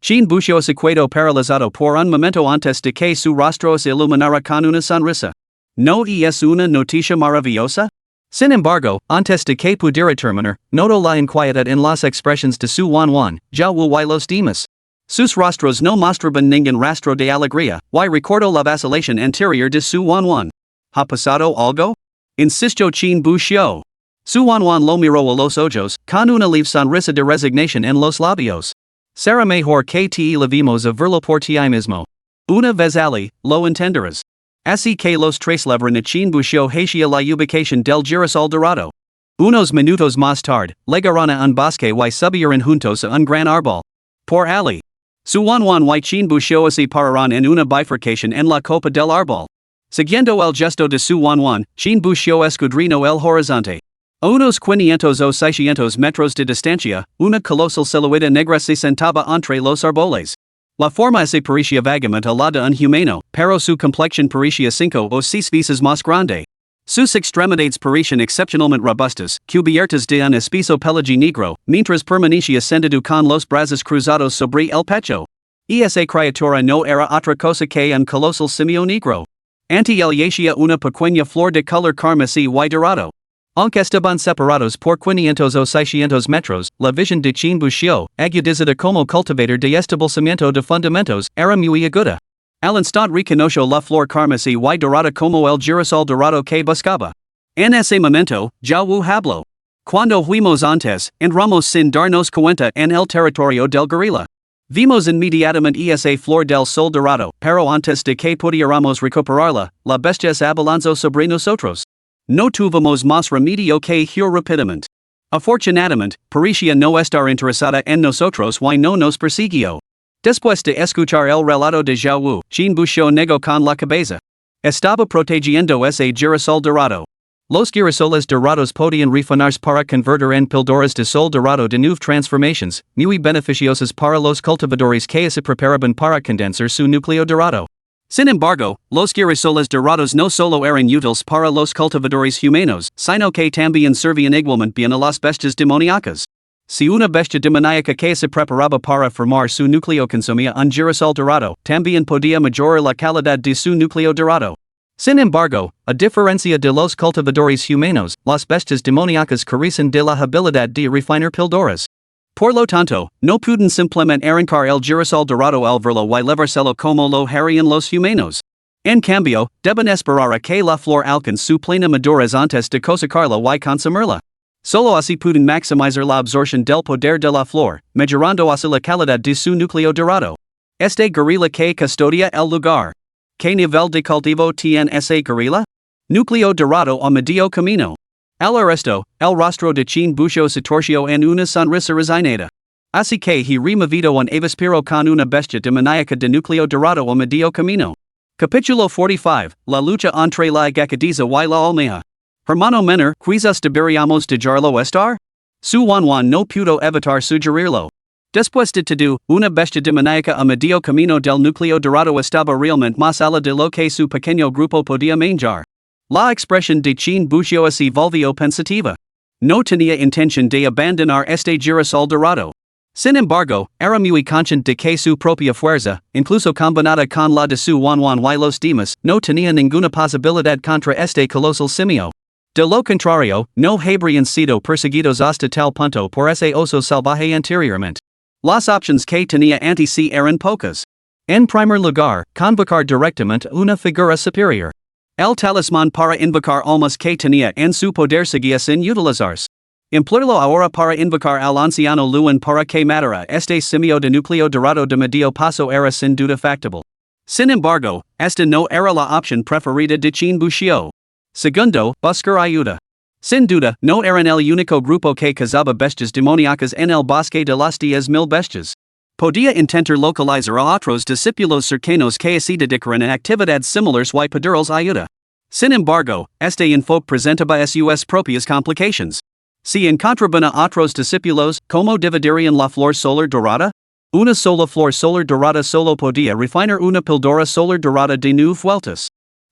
Shin Bushio se quedó paralizado por un momento antes de que su rostro se iluminara con una sonrisa. ¿No es una noticia maravillosa? Sin embargo, antes de que pudiera terminar, notó la inquietud en las expresiones de su Wanwan, ya Wu y los demás. Sus rostros no mostraban ningún rastro de alegría, y recordó la vacilación anterior de su Wanwan. ¿Ha pasado algo? Insistió Shin Bushio. Su Wanwan lo miró a los ojos, con una leve sonrisa de resignación en los labios. Será mejor que te levemos a verlo por ti mismo. Una vez ali, lo entenderás. Así que los 3 levaron a Shin Bushio hacia la ubicación del girasol dorado. Unos minutos más tarde, llegaron a un bosque y subieron juntos a un gran árbol. Por ali. Su Wanwan y Shin Bushio se pararon en una bifurcación en la copa del árbol. Siguiendo el gesto de su Wanwan, Shin Bushio escudriñó el horizonte. Unos quinientos o seiscientos metros de distancia, una colosal silueta negra se sentaba entre los árboles. La forma se parecía vagamente a la de un humano, pero su complexión parecía 5 o 6 veces más grande. Sus extremidades parecían excepcionalmente robustas, cubiertas de un espeso pelaje negro, mientras permanecía sentado con los brazos cruzados sobre el pecho. Esa criatura no era otra cosa que un colosal simio negro. Ante él yacía una pequeña flor de color carmesí y dorado. Aunque estaban separados por 500 o 600 metros, la visión de Chen Buxiu, agudizada como cultivador de establecimiento de fundamentos, era muy aguda. Al instante reconoció la flor carmesí y dorada como el girasol dorado que buscaba. En ese momento, ya Wu habló. Cuando fuimos antes, entramos sin darnos cuenta en el territorio del gorila. Vimos inmediatamente esa flor del sol dorado, pero antes de que pudiéramos recuperarla, la bestia se abalanzó sobre nosotros. No tuvimos más remedio que huir rápidamente. Afortunadamente, parecía no estar interesada en nosotros y no nos persiguió. Después de escuchar el relato de Zhao Wu, Chen Buxiu negó con la cabeza. Estaba protegiendo ese girasol dorado. Los girasoles dorados podían refinarse para convertir en píldoras de sol dorado de nueve transformaciones, muy beneficiosas para los cultivadores que se preparaban para condensar su núcleo dorado. Sin embargo, los girasoles dorados no solo eran útiles para los cultivadores humanos, sino que también servían igualmente bien a las bestias demoníacas. Si una bestia demoníaca que se preparaba para formar su núcleo consumía un girasol dorado, también podía mejorar la calidad de su núcleo dorado. Sin embargo, a diferencia de los cultivadores humanos, las bestias demoníacas carecen de la habilidad de refinar píldoras. Por lo tanto, no pueden simplemente arrancar el girasol dorado al verlo y levárselo como lo harían los humanos. En cambio, deben esperar a que la flor alcance su plena madurez antes de cosecarla y consumirla. Solo así pueden maximizar la absorción del poder de la flor, mejorando así la calidad de su núcleo dorado. Este gorila que custodia el lugar. ¿Qué nivel de cultivo tiene ese gorila? Núcleo dorado a medio camino. Al arresto, el rostro de Chen Buxiu se torció en una sonrisa resignada. Así que he removido un avispero con una bestia demoníaca de núcleo dorado a medio camino. Capítulo 45, La lucha entre la gacadiza y la almeja. Hermano menor, quizás deberíamos dejarlo estar? Su Wanwan no pudo evitar sugerirlo. Después de todo, una bestia demoníaca a medio camino del núcleo dorado estaba realmente más allá de lo que su pequeño grupo podía manejar. La expresión de Chen Buxiu se volvió pensativa. No tenía intención de abandonar este girasol dorado. Sin embargo, era muy consciente de que su propia fuerza, incluso combinada con la de su Wanwan y los demás, no tenía ninguna posibilidad contra este colosal simio. De lo contrario, no habrían sido perseguidos hasta tal punto por ese oso salvaje anteriormente. Las opciones que tenía ante sí eran pocas. En primer lugar, convocar directamente una figura superior. El talismán para invocar almas que tenía en su poder seguía sin utilizarse. Emplearlo ahora para invocar al anciano Luan para que matara este simio de núcleo dorado de medio paso era sin duda factible. Sin embargo, esta no era la opción preferida de Chen Buxiu. Segundo, buscar ayuda. Sin duda, no eran el único grupo que cazaba bestias demoníacas en el bosque de las 10,000 bestias. Podía intentar localizar a otros discípulos cercanos que se dedicaran a actividades similares y pedirles ayuda. Sin embargo, este enfoque presentaba sus propias complications. Si encontraban a otros discípulos, ¿cómo dividirían la flor solar dorada? Una sola flor solar dorada solo podía refinar una píldora solar dorada de 9 vueltas.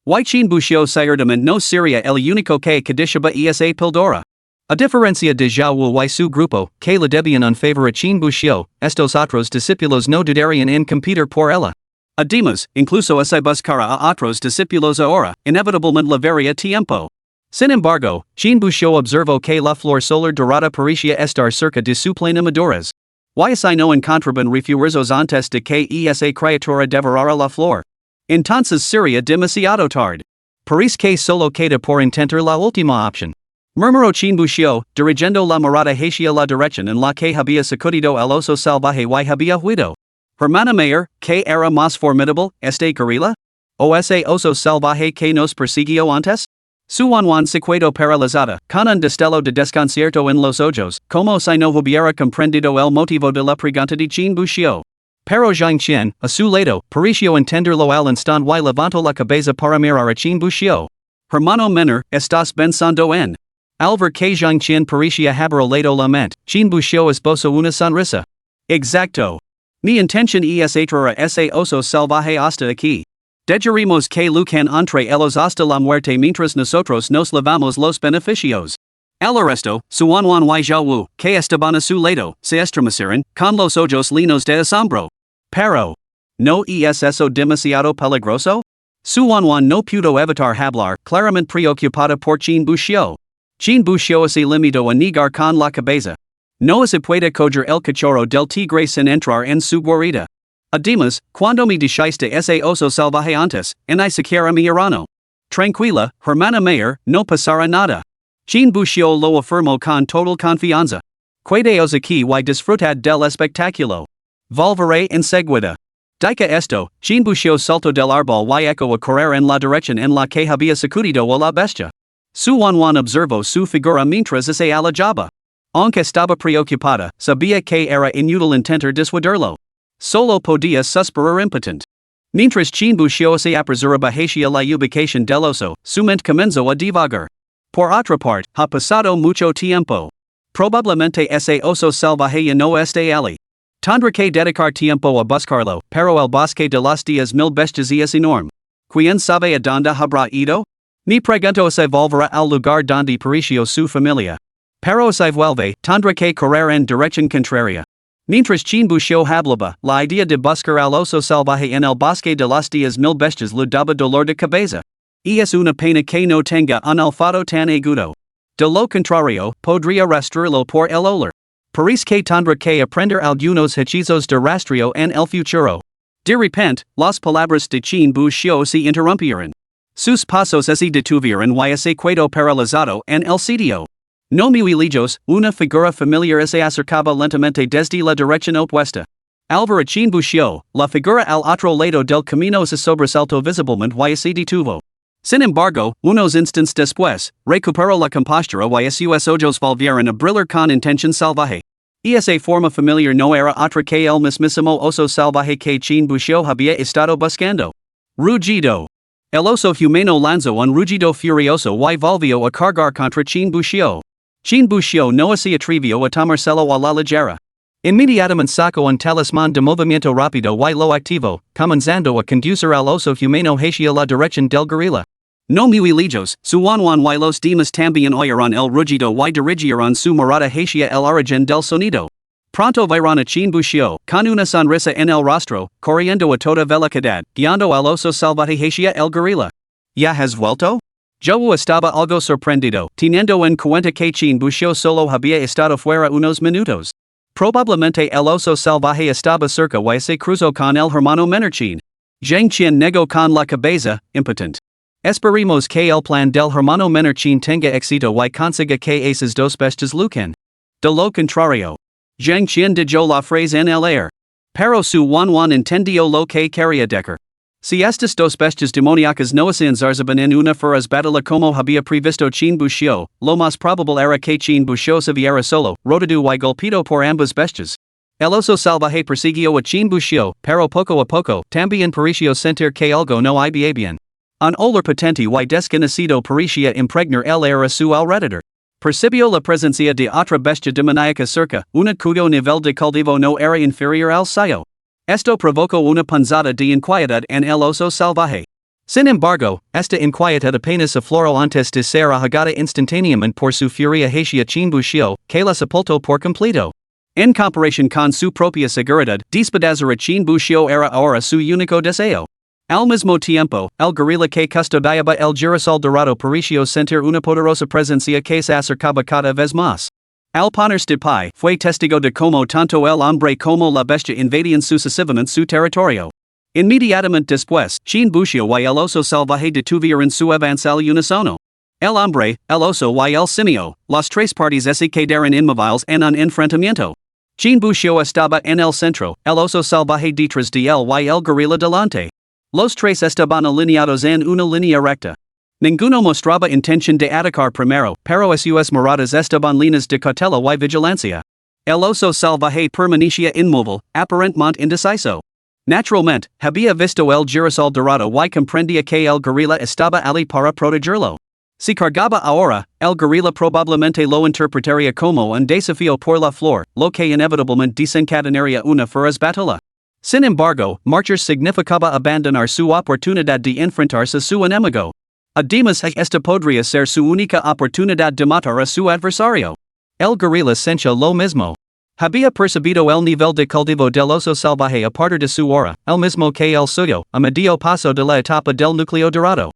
Y Chen Buxiu ciertamente no sería el único que codiciaba esa píldora. A diferencia de Zhao Wu y su grupo, que le debían un favor a Chen Buxiu, estos otros discípulos no dudarían en competir por ella. Además, incluso si buscara a otros discípulos ahora, inevitablemente le vería tiempo. Sin embargo, Chen Buxiu observó que la flor solar dorada parecía estar cerca de su plena madurez. Y si no encontraban refuerzos antes de que esa criatura devorara la flor. Entonces sería demasiado tarde. Parece que solo queda por intentar la última opción. Murmuró Chen Buxiu, dirigiendo la mirada hacia la dirección en la que había sacudido el oso salvaje y había huido. Hermana mayor, ¿qué era más formidable, este gorila? ¿O ese oso salvaje que nos persiguió antes? Su Wanwan se quedó paralizada, con un destello de desconcierto en los ojos, como si no hubiera comprendido el motivo de la pregunta de Chen Buxiu. Pero Zhang Qian, a su lado, pareció entenderlo al instante y levantó la cabeza para mirar a Chen Buxiu. Hermano menor, ¿estás pensando en? Alver que Zhangqian Paricia habero leto lament, Chin Bushio esposo una sonrisa. Exacto. Mi intention es atrora ese oso salvaje hasta aquí. Dejarimos que lucan entre ellos hasta la muerte mientras nosotros nos levamos los beneficios. Al resto, suanwan y jawu, que estaban a su lado, se estremecieron, con los ojos llenos de asombro. Pero, ¿no es eso demasiado peligroso? Suanwan no pudo evitar hablar, claramente preocupada por Chin Bushio. Chin Bushio se limitó a negar con la cabeza. No se puede coger el cachorro del tigre sin entrar en su guarida. Además, cuando me dijiste ese oso salvaje antes, en ni siquiera mi hermano. Tranquila, hermana mayor, no pasará nada. Chin Bushio lo afirmó con total confianza. Quedaos aquí y disfrutad del espectáculo. Volveré enseguida. Dica esto, Chin Bushio saltó del árbol y echó a correr en la dirección en la que había sacudido a la bestia. Suanwan observó su figura mientras se alejaba. Aunque estaba preocupada, sabía que era inútil intentar disuadirlo. Solo podía suspirar impotent. Mientras Chin Bushio se apresuraba hacia la ubicación del oso, su mente comenzó a divagar. Por otra parte, ha pasado mucho tiempo. Probablemente ese oso salvaje ya no esté allí. Tendré que dedicar tiempo a buscarlo, pero el bosque de las 10,000 bestias es enorme. ¿Quién sabe a dónde habrá ido? Ni pregunto si volverá al lugar donde pereció su familia. Pero si vuelve, tendré que correr en dirección contraria. Mientras Chin Bushio hablaba, la idea de buscar al oso salvaje en el bosque de las 10,000 bestias le daba dolor de cabeza. Es una pena que no tenga un olfato tan agudo. De lo contrario, podría rastrearlo por el olor. Parece que tendrá que aprender algunos hechizos de rastreo en el futuro. De repente, las palabras de Chin Bushio se interrumpieron. Sus pasos se detuvieron y se quedó paralizado en el sitio. No muy lejos, una figura familiar se acercaba lentamente desde la dirección opuesta. Al ver a Chin Bushio, la figura al otro lado del camino se sobresaltó visiblemente y se detuvo. Sin embargo, unos instantes después, recuperó la compostura y sus ojos volvieron a brillar con intención salvaje. Esa forma familiar no era otra que el mismísimo oso salvaje que Chin Bushio había estado buscando. Rugido. El oso humano lanzó un rugido furioso y volvió a cargar contra Chin Bushio. Chin Bushio no se atrevió a tomárselo a la ligera. Inmediatamente sacó un talismán de movimiento rápido y lo activó, comenzando a conducir al oso humano hacia la dirección del gorila. No muy lejos, Suanwan y los demás también oyeron el rugido y dirigieron su mirada hacia el origen del sonido. Pronto vieron a Chin Bushio, con una sonrisa en el rostro, corriendo a toda velocidad, guiando al oso salvaje hacia el gorila. ¿Ya has vuelto? Yo estaba algo sorprendido, teniendo en cuenta que Chin Bushio solo había estado fuera unos minutos. Probablemente el oso salvaje estaba cerca y se cruzó con el hermano menor Chin. Zhangqian negó con la cabeza, impotent. Esperemos que el plan del hermano menor Chin tenga éxito y consiga que esas dos bestias luchen. De lo contrario, Zhangqian dejó la frase en el aire. Pero Suanwan entendió lo que quería decir. Si estas dos bestias demoníacas no se enzarzaban en una feroz batalla como había previsto Chin Bushio, lo más probable era que Chin Bushio se viera solo, rotado y golpeado por ambas bestias. El oso salvaje persiguió a Chin Bushio, pero poco a poco, también pareció sentir que algo no iba bien. Un olor potente y desconocido parecía impregnar el aire a su alrededor. Percibió la presencia de otra bestia demoníaca cerca, una cuyo nivel de cultivo no era inferior al suyo. Esto provocó una punzada de inquietud en el oso salvaje. Sin embargo, esta inquietud apenas afloró antes de ser ahogada instantáneamente por su furia hacia Chin Bushio, que la sepultó por completo. En comparación con su propia seguridad, despedazar a Chin Bushio era ahora su único deseo. Al mismo tiempo, el gorila que custodiaba el girasol dorado pareció sentir una poderosa presencia que se acercaba cada vez más. Al ponerse de pie, fue testigo de cómo tanto el hombre como la bestia invadían sucesivamente su territorio. Inmediatamente después, Chin Bushio y el oso salvaje detuvieron su avance al unísono. El hombre, el oso y el simio, las tres partes se quedaron inmóviles en un enfrentamiento. Chin Bushio estaba en el centro, el oso salvaje detrás de él y el gorila delante. Los tres estaban alineados en una línea recta. Ninguno mostraba intención de atacar primero, pero sus miradas estaban llenas de cautela y vigilancia. El oso salvaje permanecía inmóvil, aparentemente indeciso. Naturalmente, había visto el girasol dorado y comprendía que el gorila estaba allí para protegerlo. Si cargaba ahora, el gorila probablemente lo interpretaría como un desafío por la flor, lo que inevitablemente desencadenaría una feroz batalla. Sin embargo, marchar significaba abandonar su oportunidad de enfrentarse a su enemigo. Además, esta podría ser su única oportunidad de matar a su adversario. El gorila sentía lo mismo. Había percibido el nivel de cultivo del oso salvaje a partir de su hora, el mismo que el suyo, a medio paso de la etapa del núcleo dorado.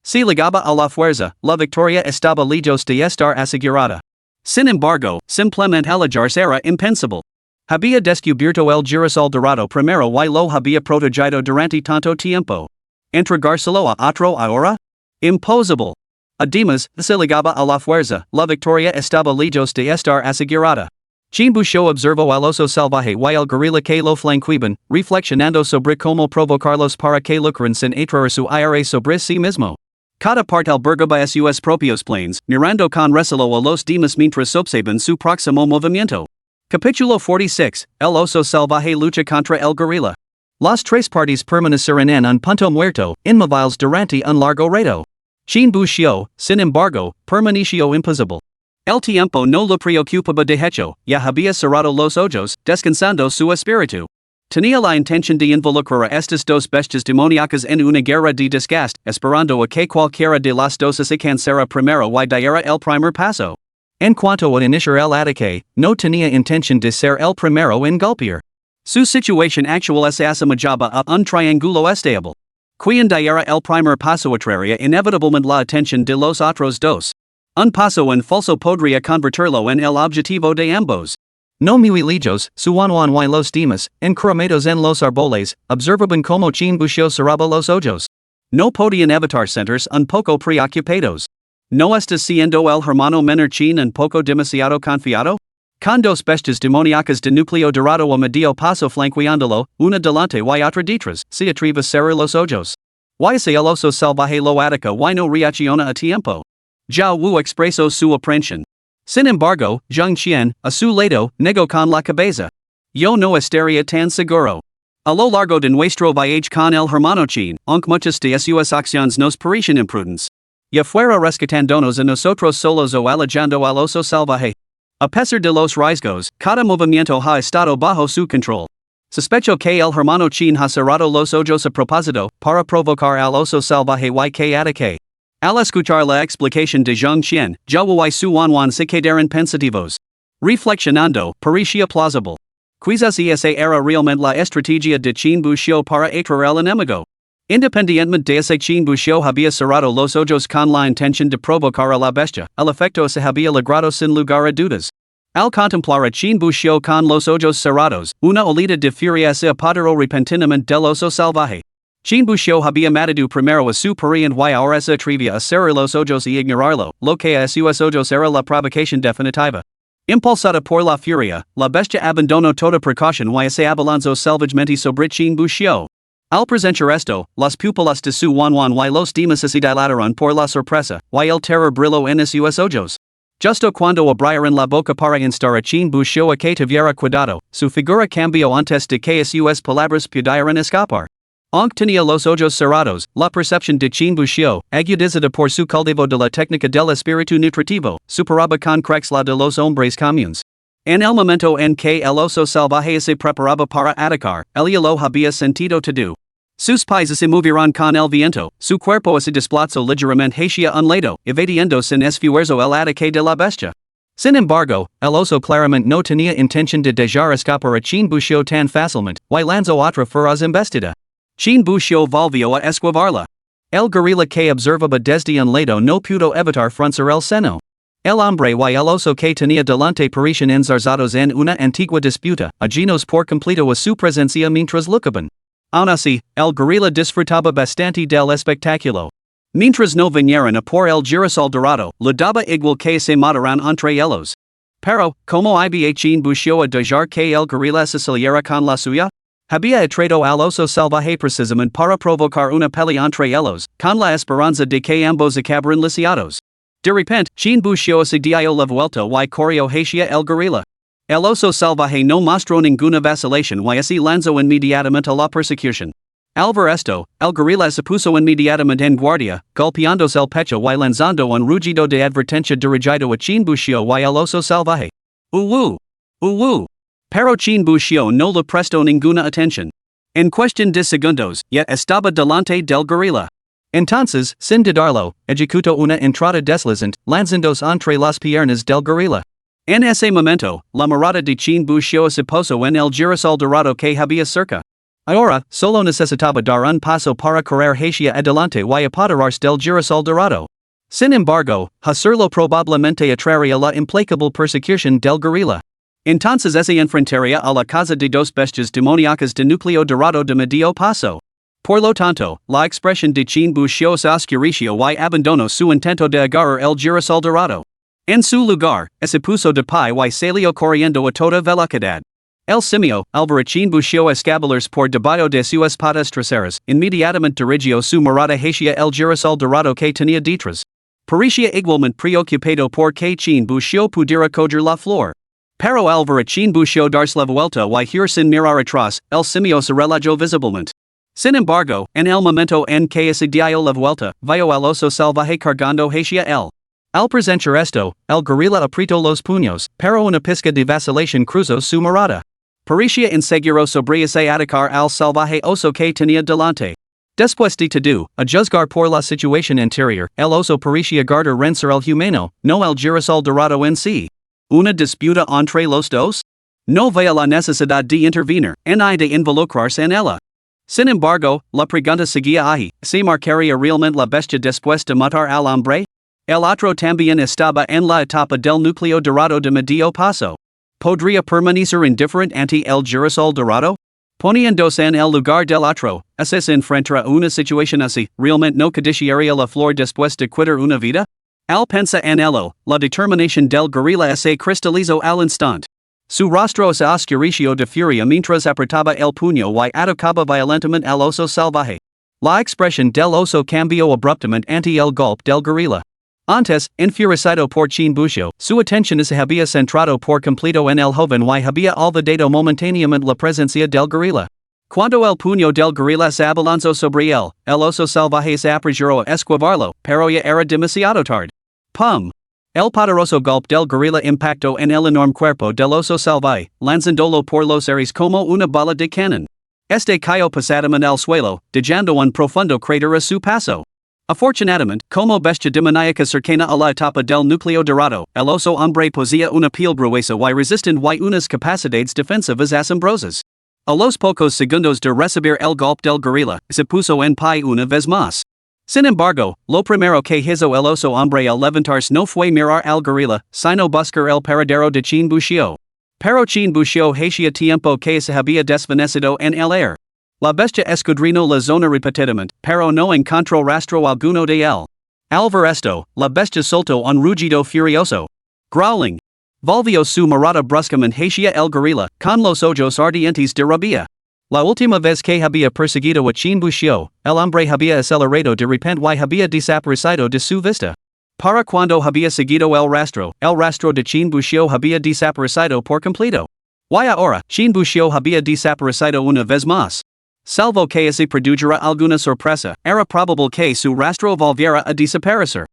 Si ligaba a la fuerza, la victoria estaba lejos de estar asegurada. Sin embargo, simplemente hallarse era impensable. Había descubierto el girasol dorado primero y lo había protegido durante tanto tiempo. ¿Entregárselo a otro ahora? Imposible. Además, si ligaba a la fuerza, la victoria estaba lejos de estar asegurada. Chimbucho observó al oso salvaje y el gorila que lo flanqueaban, reflexionando sobre cómo provocarlos para que lucren sin atraer su ira sobre sí mismo. Cada parte albergaba sus propios planes, mirando con recelo a los demás mientras observan su próximo movimiento. Capítulo 46, el oso salvaje lucha contra el gorila. Las tres partes permanecieron en un punto muerto, inmóviles durante un largo rato. Chimbucho, sin embargo, permaneció impasible. El tiempo no lo preocupaba de hecho, ya había cerrado los ojos, descansando su espíritu. Tenía la intención de involucrar a estas dos bestias demoníacas en una guerra de desgaste, esperando a que cualquiera de las dos se cansara primero y diera el primer paso. En cuanto a iniciar el ataque, no tenía intención de ser el primero en golpear. Su situación actual se asemejaba a un triángulo estable. Quien diera el primer paso atraería inevitablemente la atención de los otros dos. Un paso en falso podría convertirlo en el objetivo de ambos. No muy lejos, Suanwan y los demás, encaramados en los árboles, observaban como Chimbucho cerraba los ojos. No podían evitar sentirse un poco preocupados. ¿No estás siendo el hermano menor Chin un poco demasiado confiado? Con dos bestias demoníacas de núcleo dorado a medio paso flanqueándolo, una delante y otra detrás, se atreve a cerrar los ojos. Y si el oso salvaje lo ataca y no reacciona a tiempo. Zhao Wu expresó su aprensión. Sin embargo, Zhang Qian, a su lado, negó con la cabeza. Yo no estaría tan seguro. A lo largo de nuestro viaje con el hermano Qin, aunque muchas de sus acciones nos parecen imprudentes. Ya fuera rescatándonos a nosotros solos o alejando al oso salvaje. A pesar de los riesgos, cada movimiento ha estado bajo su control. Sospecho que el hermano Qin ha cerrado los ojos a propósito, para provocar al oso salvaje y que ataque. Al escuchar la explicación de Zhang Qian, Zhao y Suanwan se quedaron pensativos. Reflexionando, parecía plausible. Quizás esa era realmente la estrategia de Chimbucho para atraer al enemigo. Independientemente de ese Chimbucho había cerrado los ojos con la intención de provocar a la bestia, el efecto se había logrado sin lugar a dudas. Al contemplar a Chimbucho con los ojos cerrados, una olida de furia se apoderó repentinamente del oso salvaje. Chimbucho había matado primero a su pariente y ahora se atrevía a cerrar los ojos y ignorarlo, lo que a sus ojos era la provocación definitiva. Impulsada por la furia, la bestia abandonó toda precaución y se abalanzó salvajemente sobre Chimbucho. Al presenciar esto, las pupilas de Suanwan y los demás se dilataron por la sorpresa, y el terror brilló en sus ojos. Justo cuando abrieron la boca para instar a Chimbucho a que tuviera cuidado, su figura cambió antes de que sus palabras pudieran escapar. Aunque tenía los ojos cerrados, la percepción de Chimbucho, agudizada por su cultivo de la técnica del espíritu nutritivo, superaba con creces la de los hombres comunes. En el momento en que el oso salvaje se preparaba para atacar, él lo había sentido todo. Sus pies se movieron con el viento, su cuerpo se desplazó ligeramente hacia un lado, evadiendo sin esfuerzo el ataque de la bestia. Sin embargo, el oso claramente no tenía intención de dejar escapar a Chimbucho tan fácilmente, y lanzó otra feroz embestida. Chimbucho volvió a esquivarla. El gorila que observaba desde un lado no pudo evitar fruncir el seno. El hombre y el oso que tenía delante parecían enzarzados en una antigua disputa, ajenos por completo a su presencia mientras luchaban. Aun así, el gorila disfrutaba bastante del espectáculo. Mientras no vinieran a por el girasol dorado, le daba igual que se mataran entre ellos. Pero, como había Chimbucho a dejar que el gorila se saliera con la suya? Había atraído al oso salvaje precisamente para provocar una pelea entre ellos, con la esperanza de que ambos acabaran lisiados. De repente, Chimbucho se dio la vuelta y corrió hacia el gorila. El oso salvaje no mostró ninguna vacilación y así lanzó inmediatamente a la persecución. Al ver esto, el gorila se puso inmediatamente en guardia, golpeándose el pecho y lanzando un rugido de advertencia dirigido a Chin Bushio y el oso salvaje. Uwu. Uwu. Pero Chin Bushio no le prestó ninguna atención. En cuestión de segundos, ya estaba delante del gorila. Entonces, sin dudarlo, ejecutó una entrada deslizante, lanzándose entre las piernas del gorila. En ese momento, la mirada de Chin Bushio se posó en el girasol dorado que había cerca. Ahora, solo necesitaba dar un paso para correr hacia adelante y apoderarse del girasol dorado. Sin embargo, hacerlo probablemente atraería la implacable persecución del gorila. Entonces se enfrentaría a la casa de dos bestias demoníacas de núcleo dorado de medio paso. Por lo tanto, la expresión de Chin Bushio se oscureció y abandonó su intento de agarrar el girasol dorado. En su lugar, se puso de pie y salió corriendo a toda velocidad. El simio, al ver a Chin Bushio escabularse por debajo de sus patas traseras, inmediatamente dirigió su mirada hacia el girasol dorado que tenía detrás. Parecía igualmente preocupado por que Chin Bushio pudiera coger la flor. Pero al ver a Chin Bushio darse la vuelta y girar sin mirar atrás, el simio se relajó visiblemente. Sin embargo, en el momento en que se dio la vuelta, vio al oso salvaje cargando hacia él. Al presenciar esto, el gorila apretó los puños, pero una pizca de vacilación cruzó su mirada. Parecía inseguro sobre ese atacar al salvaje oso que tenía delante. Después de todo, a juzgar por la situación anterior, el oso parecía guardar renser el humano, no el girasol dorado en sí. ¿Una disputa entre los dos? No veo la necesidad de intervenir, ni de involucrarse en ella. Sin embargo, la pregunta seguía ahí, ¿se marcaría realmente la bestia después de matar al hombre? El otro también estaba en la etapa del núcleo dorado de medio paso. ¿Podría permanecer indiferente ante el girasol dorado? Poniéndose en el lugar del otro, se enfrentará a una situación así, ¿realmente no codiciaría la flor después de quitar una vida? Al pensar en ello, la determinación del gorila se cristalizó al instante. Su rostro se oscureció de furia mientras apretaba el puño y atacaba violentamente al oso salvaje. La expresión del oso cambió abruptamente ante el golpe del gorila. Antes, enfurecido por Chin Bushio, su atención se había centrado por completo en el joven y había olvidado momentáneamente la presencia del gorila. Cuando el puño del gorila se abalanzó sobre él, el oso salvaje se apresuró a esquivarlo, pero ya era demasiado tarde. ¡Pum! El poderoso golpe del gorila impactó en el enorme cuerpo del oso salvaje, lanzándolo por los aires como una bala de cañón. Este cayó pesadamente al suelo, dejando un profundo cráter a su paso. Afortunadamente, como bestia demoníaca cercana a la etapa del núcleo dorado, el oso hombre poseía una piel gruesa y resistente y unas capacidades defensivas asombrosas. A los pocos segundos de recibir el golpe del gorila, se puso en pie una vez más. Sin embargo, lo primero que hizo el oso hombre al levantarse no fue mirar al gorila, sino buscar el paradero de Chin Bushio. Pero Chin Bushio hacía tiempo que se había desvanecido en el aire. La bestia escudriñó la zona repetidamente, pero no encontró rastro alguno de él. Al ver esto, la bestia soltó un rugido furioso. Growling. Volvió su mirada bruscamente hacia el gorila, con los ojos ardientes de rabia. La última vez que había perseguido a Chin Bushio, el hombre había acelerado de repente y había desaparecido de su vista. Para cuando había seguido el rastro de Chin Bushio había desaparecido por completo. Y ahora, Chin Bushio había desaparecido una vez más. Salvo que se produjera alguna sorpresa, era probable que su rastro volviera a desaparecer.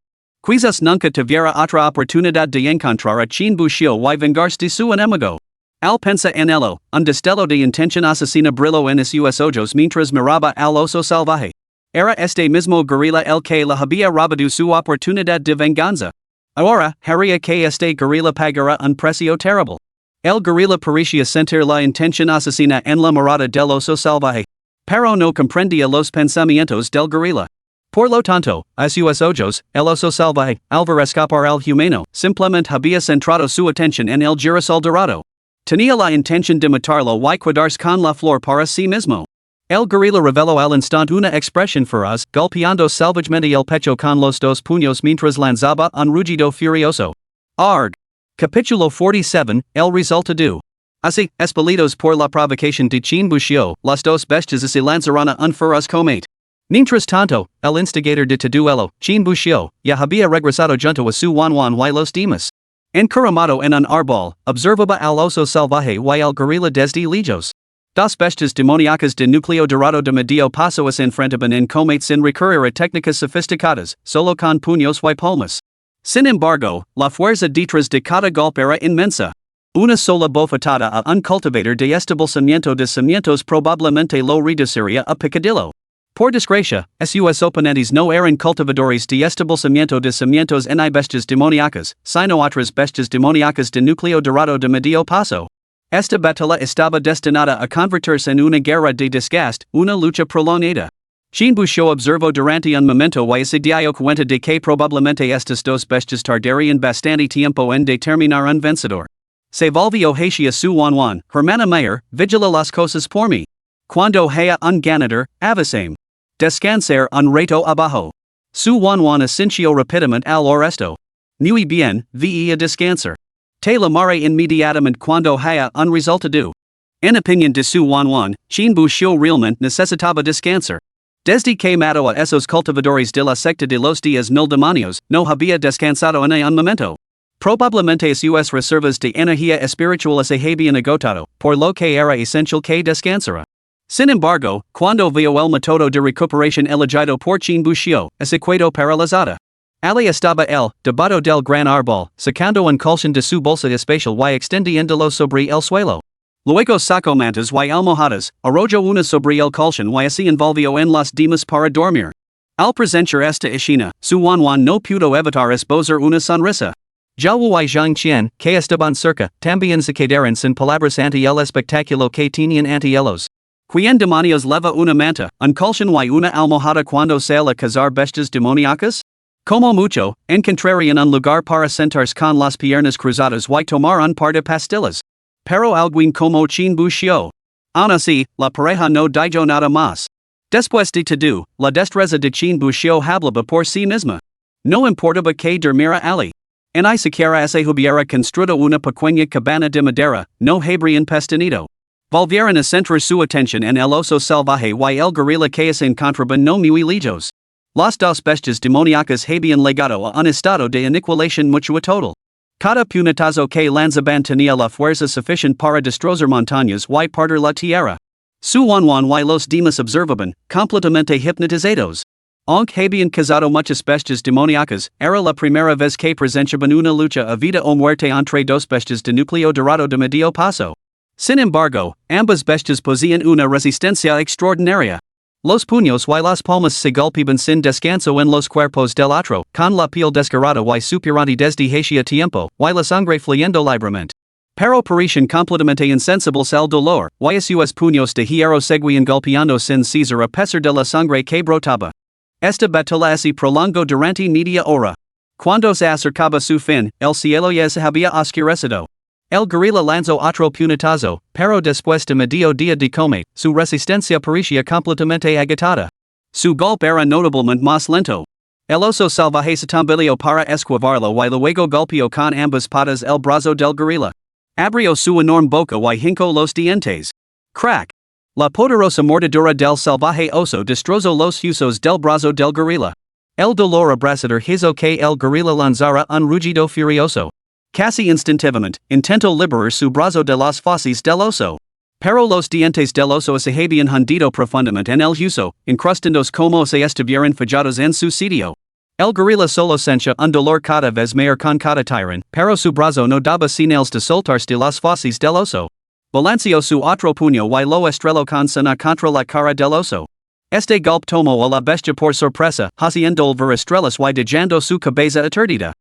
Quizás nunca tuviera otra oportunidad de encontrar a Chin Bushio y vengarse de su enemigo. Al pensar en ello, un destello de intención asesina brilló en sus ojos mientras miraba al oso salvaje. Era este mismo gorila el que le había robado su oportunidad de venganza. Ahora, haría que este gorila pagara un precio terrible. El gorila parecía sentir la intención asesina en la mirada del oso salvaje. Pero no comprendía los pensamientos del gorila. Por lo tanto, a sus ojos, el oso salvaje, al ver escapar al humano, simplemente había centrado su atención en el girasol dorado. Tenía la intención de matarlo y quedarse con la flor para sí mismo. El gorila reveló al instante una expresión feroz, golpeando salvajemente el pecho con los dos puños mientras lanzaba un rugido furioso. Arg. Capítulo 47, el resultado. Así, expelidos por la provocación de Chin Bushio, las dos bestias se lanzaron a un feroz combate. Mientras tanto, el instigador de todo ello, Chin Bushio, ya había regresado junto a su Wanwan y los demás. Encaramado en un árbol, observaba al oso salvaje y al gorila desde lejos. Das bestes demoníacas de núcleo dorado de medio paso es enfrentaban en comate sin recurrir a técnicas sofisticadas, solo con puños y palmas. Sin embargo, la fuerza detrás de cada golpe era inmensa. Una sola bofetada a un cultivator de establecimiento de cimientos probablemente lo reduciría a picadillo. Por desgracia, sus oponentes no eran cultivadores de establecimiento de cimientos ni bestias demoníacas, sino otras bestias demoníacas de núcleo dorado de medio paso. Esta batalla estaba destinada a convertirse en una guerra de desgaste, una lucha prolongada. Jean Bouchot observó durante un momento y se dio cuenta de que probablemente estas dos bestias tardarían bastante tiempo en determinar un vencedor. Se volvió hacia su Juan, hermana mayor, vigila las cosas por mí. Cuando haya un ganador, avisame. Descansar un rato abajo. Su Juan asintió rápidamente al oresto. Muy bien, ve a descansar. Te llamaré inmediatamente cuando haya un resultado. En opinión de su Juan, Jean Bouchot realmente necesitaba descansar. Desde que mató a esos cultivadores de la secta de los 10,000 demonios, no había descansado en un momento. Probablemente sus reservas de energía espiritual se habían agotado, por lo que era esencial que descansara. Sin embargo, cuando vio el método de recuperación elegido por Jean Bouchot, se quedó paralizada. Ali estaba debajo del gran árbol, sacando un colchón de su bolsa especial y extendiéndolo sobre el suelo. Luego sacó mantas y almohadas, arrolló una sobre el colchón y se envolvió en las demás para dormir. Al presenciar esta escena, su Juan no pudo evitar esbozar una sonrisa. Zhao y Zhang Qian, que estaban cerca, también se quedaron sin palabras ante el espectáculo que tenían ante ellos. ¿Quién demonios leva una manta, un colchón y una almohada cuando sale a cazar bestias demoníacas? Como mucho, encontrarían un lugar para sentarse con las piernas cruzadas y tomar un par de pastillas. Pero alguien como Jean Bouchot. Aun así, la pareja no dijo nada más. Después de todo, la destreza de Jean Bouchot hablaba por sí misma. No importaba que durmiera Ali. Ni siquiera se hubiera construido una pequeña cabana de madera, no habrían pestenido. Volvieron a centrar su atención en el oso salvaje y el gorila que se encontraban no muy lejos. Las dos bestias demoníacas habían llegado a un estado de aniquilación mutua total. Cada puñetazo que lanzaban tenía la fuerza suficiente para destrozar montañas y partir la tierra. Su Juan y los demás observaban, completamente hipnotizados. Aunque habían cazado muchas bestias demoníacas, era la primera vez que presenciaban una lucha a vida o muerte entre dos bestias de núcleo dorado de medio paso. Sin embargo, ambas bestias poseían una resistencia extraordinaria. Los puños y las palmas se golpeaban sin descanso en los cuerpos del otro, con la piel desgarrada y supurante desde hacía tiempo, y la sangre fluyendo libremente. Pero parecían completamente insensibles al dolor, y sus puños de hierro seguían golpeando sin cesar a pesar de la sangre que brotaba. Esta batalla se prolongó durante media hora. Cuando se acercaba su fin, el cielo ya se había oscurecido. El gorila lanzó otro puñetazo, pero después de medio día de combate, su resistencia parecía completamente agotada. Su golpe era notablemente más lento. El oso salvaje se tambaleó para esquivarlo y luego golpeó con ambas patas el brazo del gorila. Abrió su enorme boca y hincó los dientes. Crack! La poderosa mordedura del salvaje oso destrozó los huesos del brazo del gorila. El dolor abrasador hizo que el gorila lanzara un rugido furioso. Casi instintivamente, intentó liberar su brazo de las fauces del oso. Pero los dientes del oso se habían hundido profundamente en el hueso, incrustándose como si estuvieran fallados en su sitio. El gorila solo sentía un dolor cada vez mayor con cada tirón, pero su brazo no daba señales de soltarse de las fauces del oso. Balanceó su otro puño y lo estrelló con sana contra la cara del oso. Este golpe tomó a la bestia por sorpresa, haciendo ver estrellas y dejando su cabeza aturdida.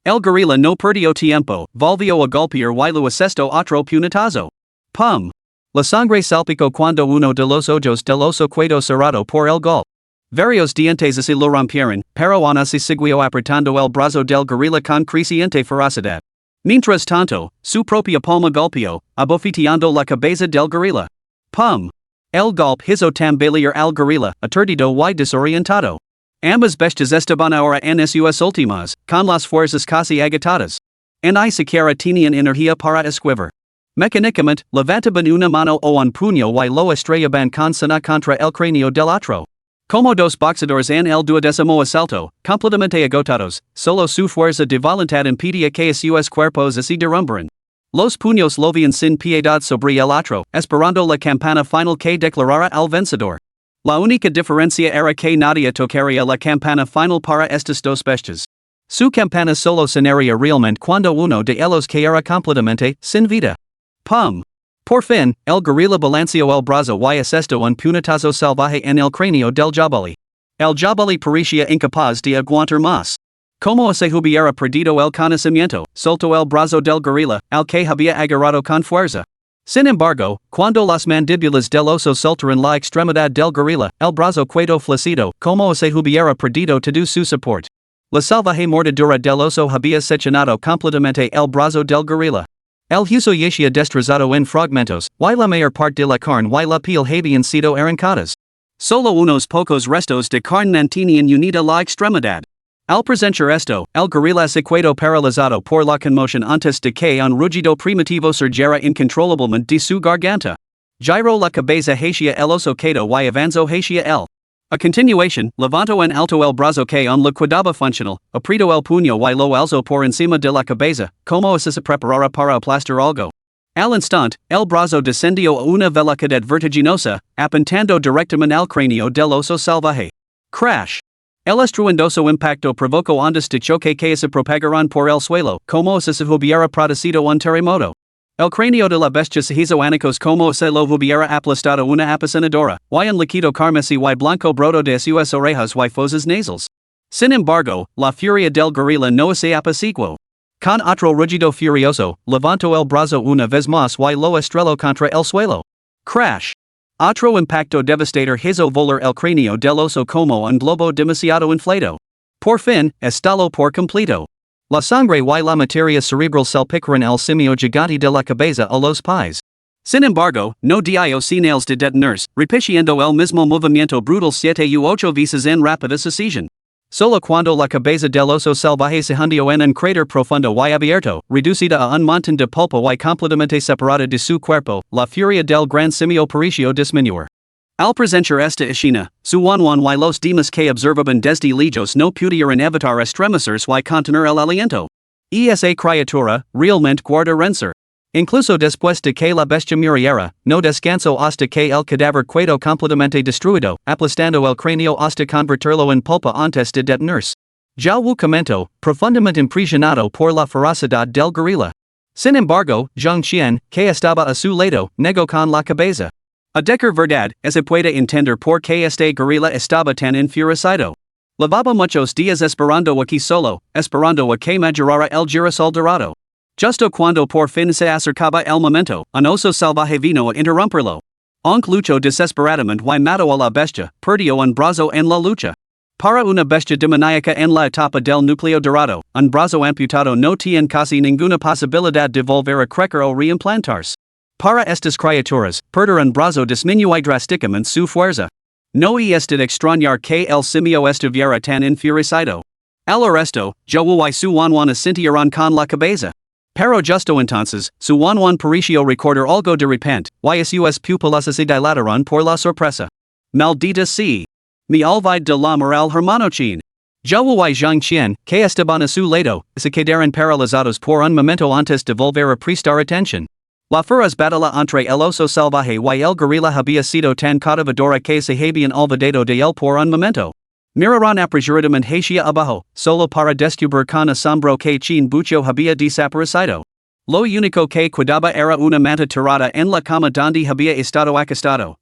El gorila no perdió tiempo, volvió a golpear y lo asestó otro puñetazo. ¡Pum! La sangre salpicó cuando uno de los ojos del oso quedó cerrado por el golpe. Varios dientes se lo rompieron, pero aún así siguió apretando el brazo del gorila con creciente ferocidad. Mientras tanto, su propia palma golpeó, abofeteando la cabeza del gorila. ¡Pum! El golpe hizo tambalear al gorila, aturdido y desorientado. Ambas bestias estaban ahora en sus últimas, con las fuerzas casi agotadas. Ni siquiera tenían energía para esquivar. Mecánicamente, levantaban una mano o un puño y lo estrellaban con sana contra el cráneo del otro. Como dos boxadores en el duodécimo asalto, completamente agotados, solo su fuerza de voluntad impedía que sus cuerpos se derrumbaran. Los puños lovian sin piedad sobre el otro, esperando la campana final que declarara al vencedor. La única diferencia era que nadie tocaría la campana final para estas dos bestias. Su campana solo sonaría realmente cuando uno de ellos caera completamente sin vida. Pum. Por fin, el gorila balanceó el brazo y asestó un puñetazo salvaje en el cráneo del jabalí. El jabalí parecía incapaz de aguantar más. Como se hubiera perdido el conocimiento, soltó el brazo del gorila, al que había agarrado con fuerza. Sin embargo, cuando las mandíbulas del oso soltaron la extremidad del gorila, el brazo quedó flácido, como se hubiera perdido todo su support. La salvaje mordedura del oso había seccionado completamente el brazo del gorila. El hueso yacía destrozado en fragmentos, y la mayor parte de la carne y la piel habían sido arrancadas. Solo unos pocos restos de carne mantenían unida la extremidad. Al presenciar esto, el gorila se quedó paralizado por la conmoción antes de que un rugido primitivo surgiera incontrolablemente de su garganta. Giró la cabeza hacia el oso quedó y avanzó hacia él. A continuación, levantó en alto el brazo que aún le quedaba funcional, apretó el puño y lo alzó por encima de la cabeza, como si se preparara para aplastar algo. Al instante, el brazo descendió a una velocidad vertiginosa, apuntando directamente al cráneo del oso salvaje. Crash. El estruendoso impacto provocó ondas de choque que se propagaron por el suelo, como si se hubiera producido un terremoto. El cráneo de la bestia se hizo añicos como si lo hubiera aplastado una apasionadora, y un líquido carmesí y blanco brotó de sus orejas y fosas nasales. Sin embargo, la furia del gorila no se apaciguó. Con otro rugido furioso, levantó el brazo una vez más y lo estrelló contra el suelo. Crash. Otro impacto devastador hizo volar el cráneo del oso como un globo demasiado inflado. Por fin, estalló por completo. La sangre y la materia cerebral salpicaron el simio gigante de la cabeza a los pies. Sin embargo, no dio señales de detenerse, repitiendo el mismo movimiento brutal 7 u 8 veces en rápida sucesión. Solo cuando la cabeza del oso salvaje se hundió en un cráter profundo y abierto, reducida a un montón de polvo y completamente separada de su cuerpo, la furia del gran simio pareció disminuir. Al presenciar esta escena, su Wanwan y los demás que observaban desde lejos no pudieron evitar estremecerse y contener el aliento. Esa criatura, realmente guarda rencor. Incluso después de que la bestia muriera, no descansó hasta que el cadáver quedó completamente destruido, aplastando el cráneo hasta convertirlo en pulpa antes de detenerse. Zhao Wu comentó, profundamente impresionado por la ferocidad del gorila. Sin embargo, Zhang Qian, que estaba a su lado, negó con la cabeza. A decir verdad, se puede entender por qué este gorila estaba tan enfurecido. Llevaba muchos días esperando aquí solo, esperando a que madurara el girasol dorado. Justo cuando por fin se acercaba el momento, un oso salvaje vino a interrumpirlo. Aunque luchó desesperadamente y mató a la bestia, perdió un brazo en la lucha. Para una bestia demoníaca en la etapa del núcleo dorado, un brazo amputado no tiene casi ninguna posibilidad de volver a crecer o reimplantarse. Para estas criaturas, perder un brazo disminuye drásticamente su fuerza. No es de extrañar que el simio estuviera tan enfurecido. Al resto, Zhou y su Wanwan asintieron con la cabeza. Pero justo entonces, su Wanwan pareció recordar algo de repente, y sus pupilas se dilataron por la sorpresa. Maldita sea. Me olvidé de la moral hermano Chin. Zhou y Zhang Qian, que estaban a su lado, se quedaron paralizados por un momento antes de volver a prestar atención. La feroz batalla entre el oso salvaje y el gorila había sido tan cautivadora que se habían olvidado de él por un momento. Miraron apresuradamente hacia abajo, solo para descubrir con asombro que Chin Bucho había desaparecido. Lo único que quedaba era una manta tirada en la cama donde había estado acostado,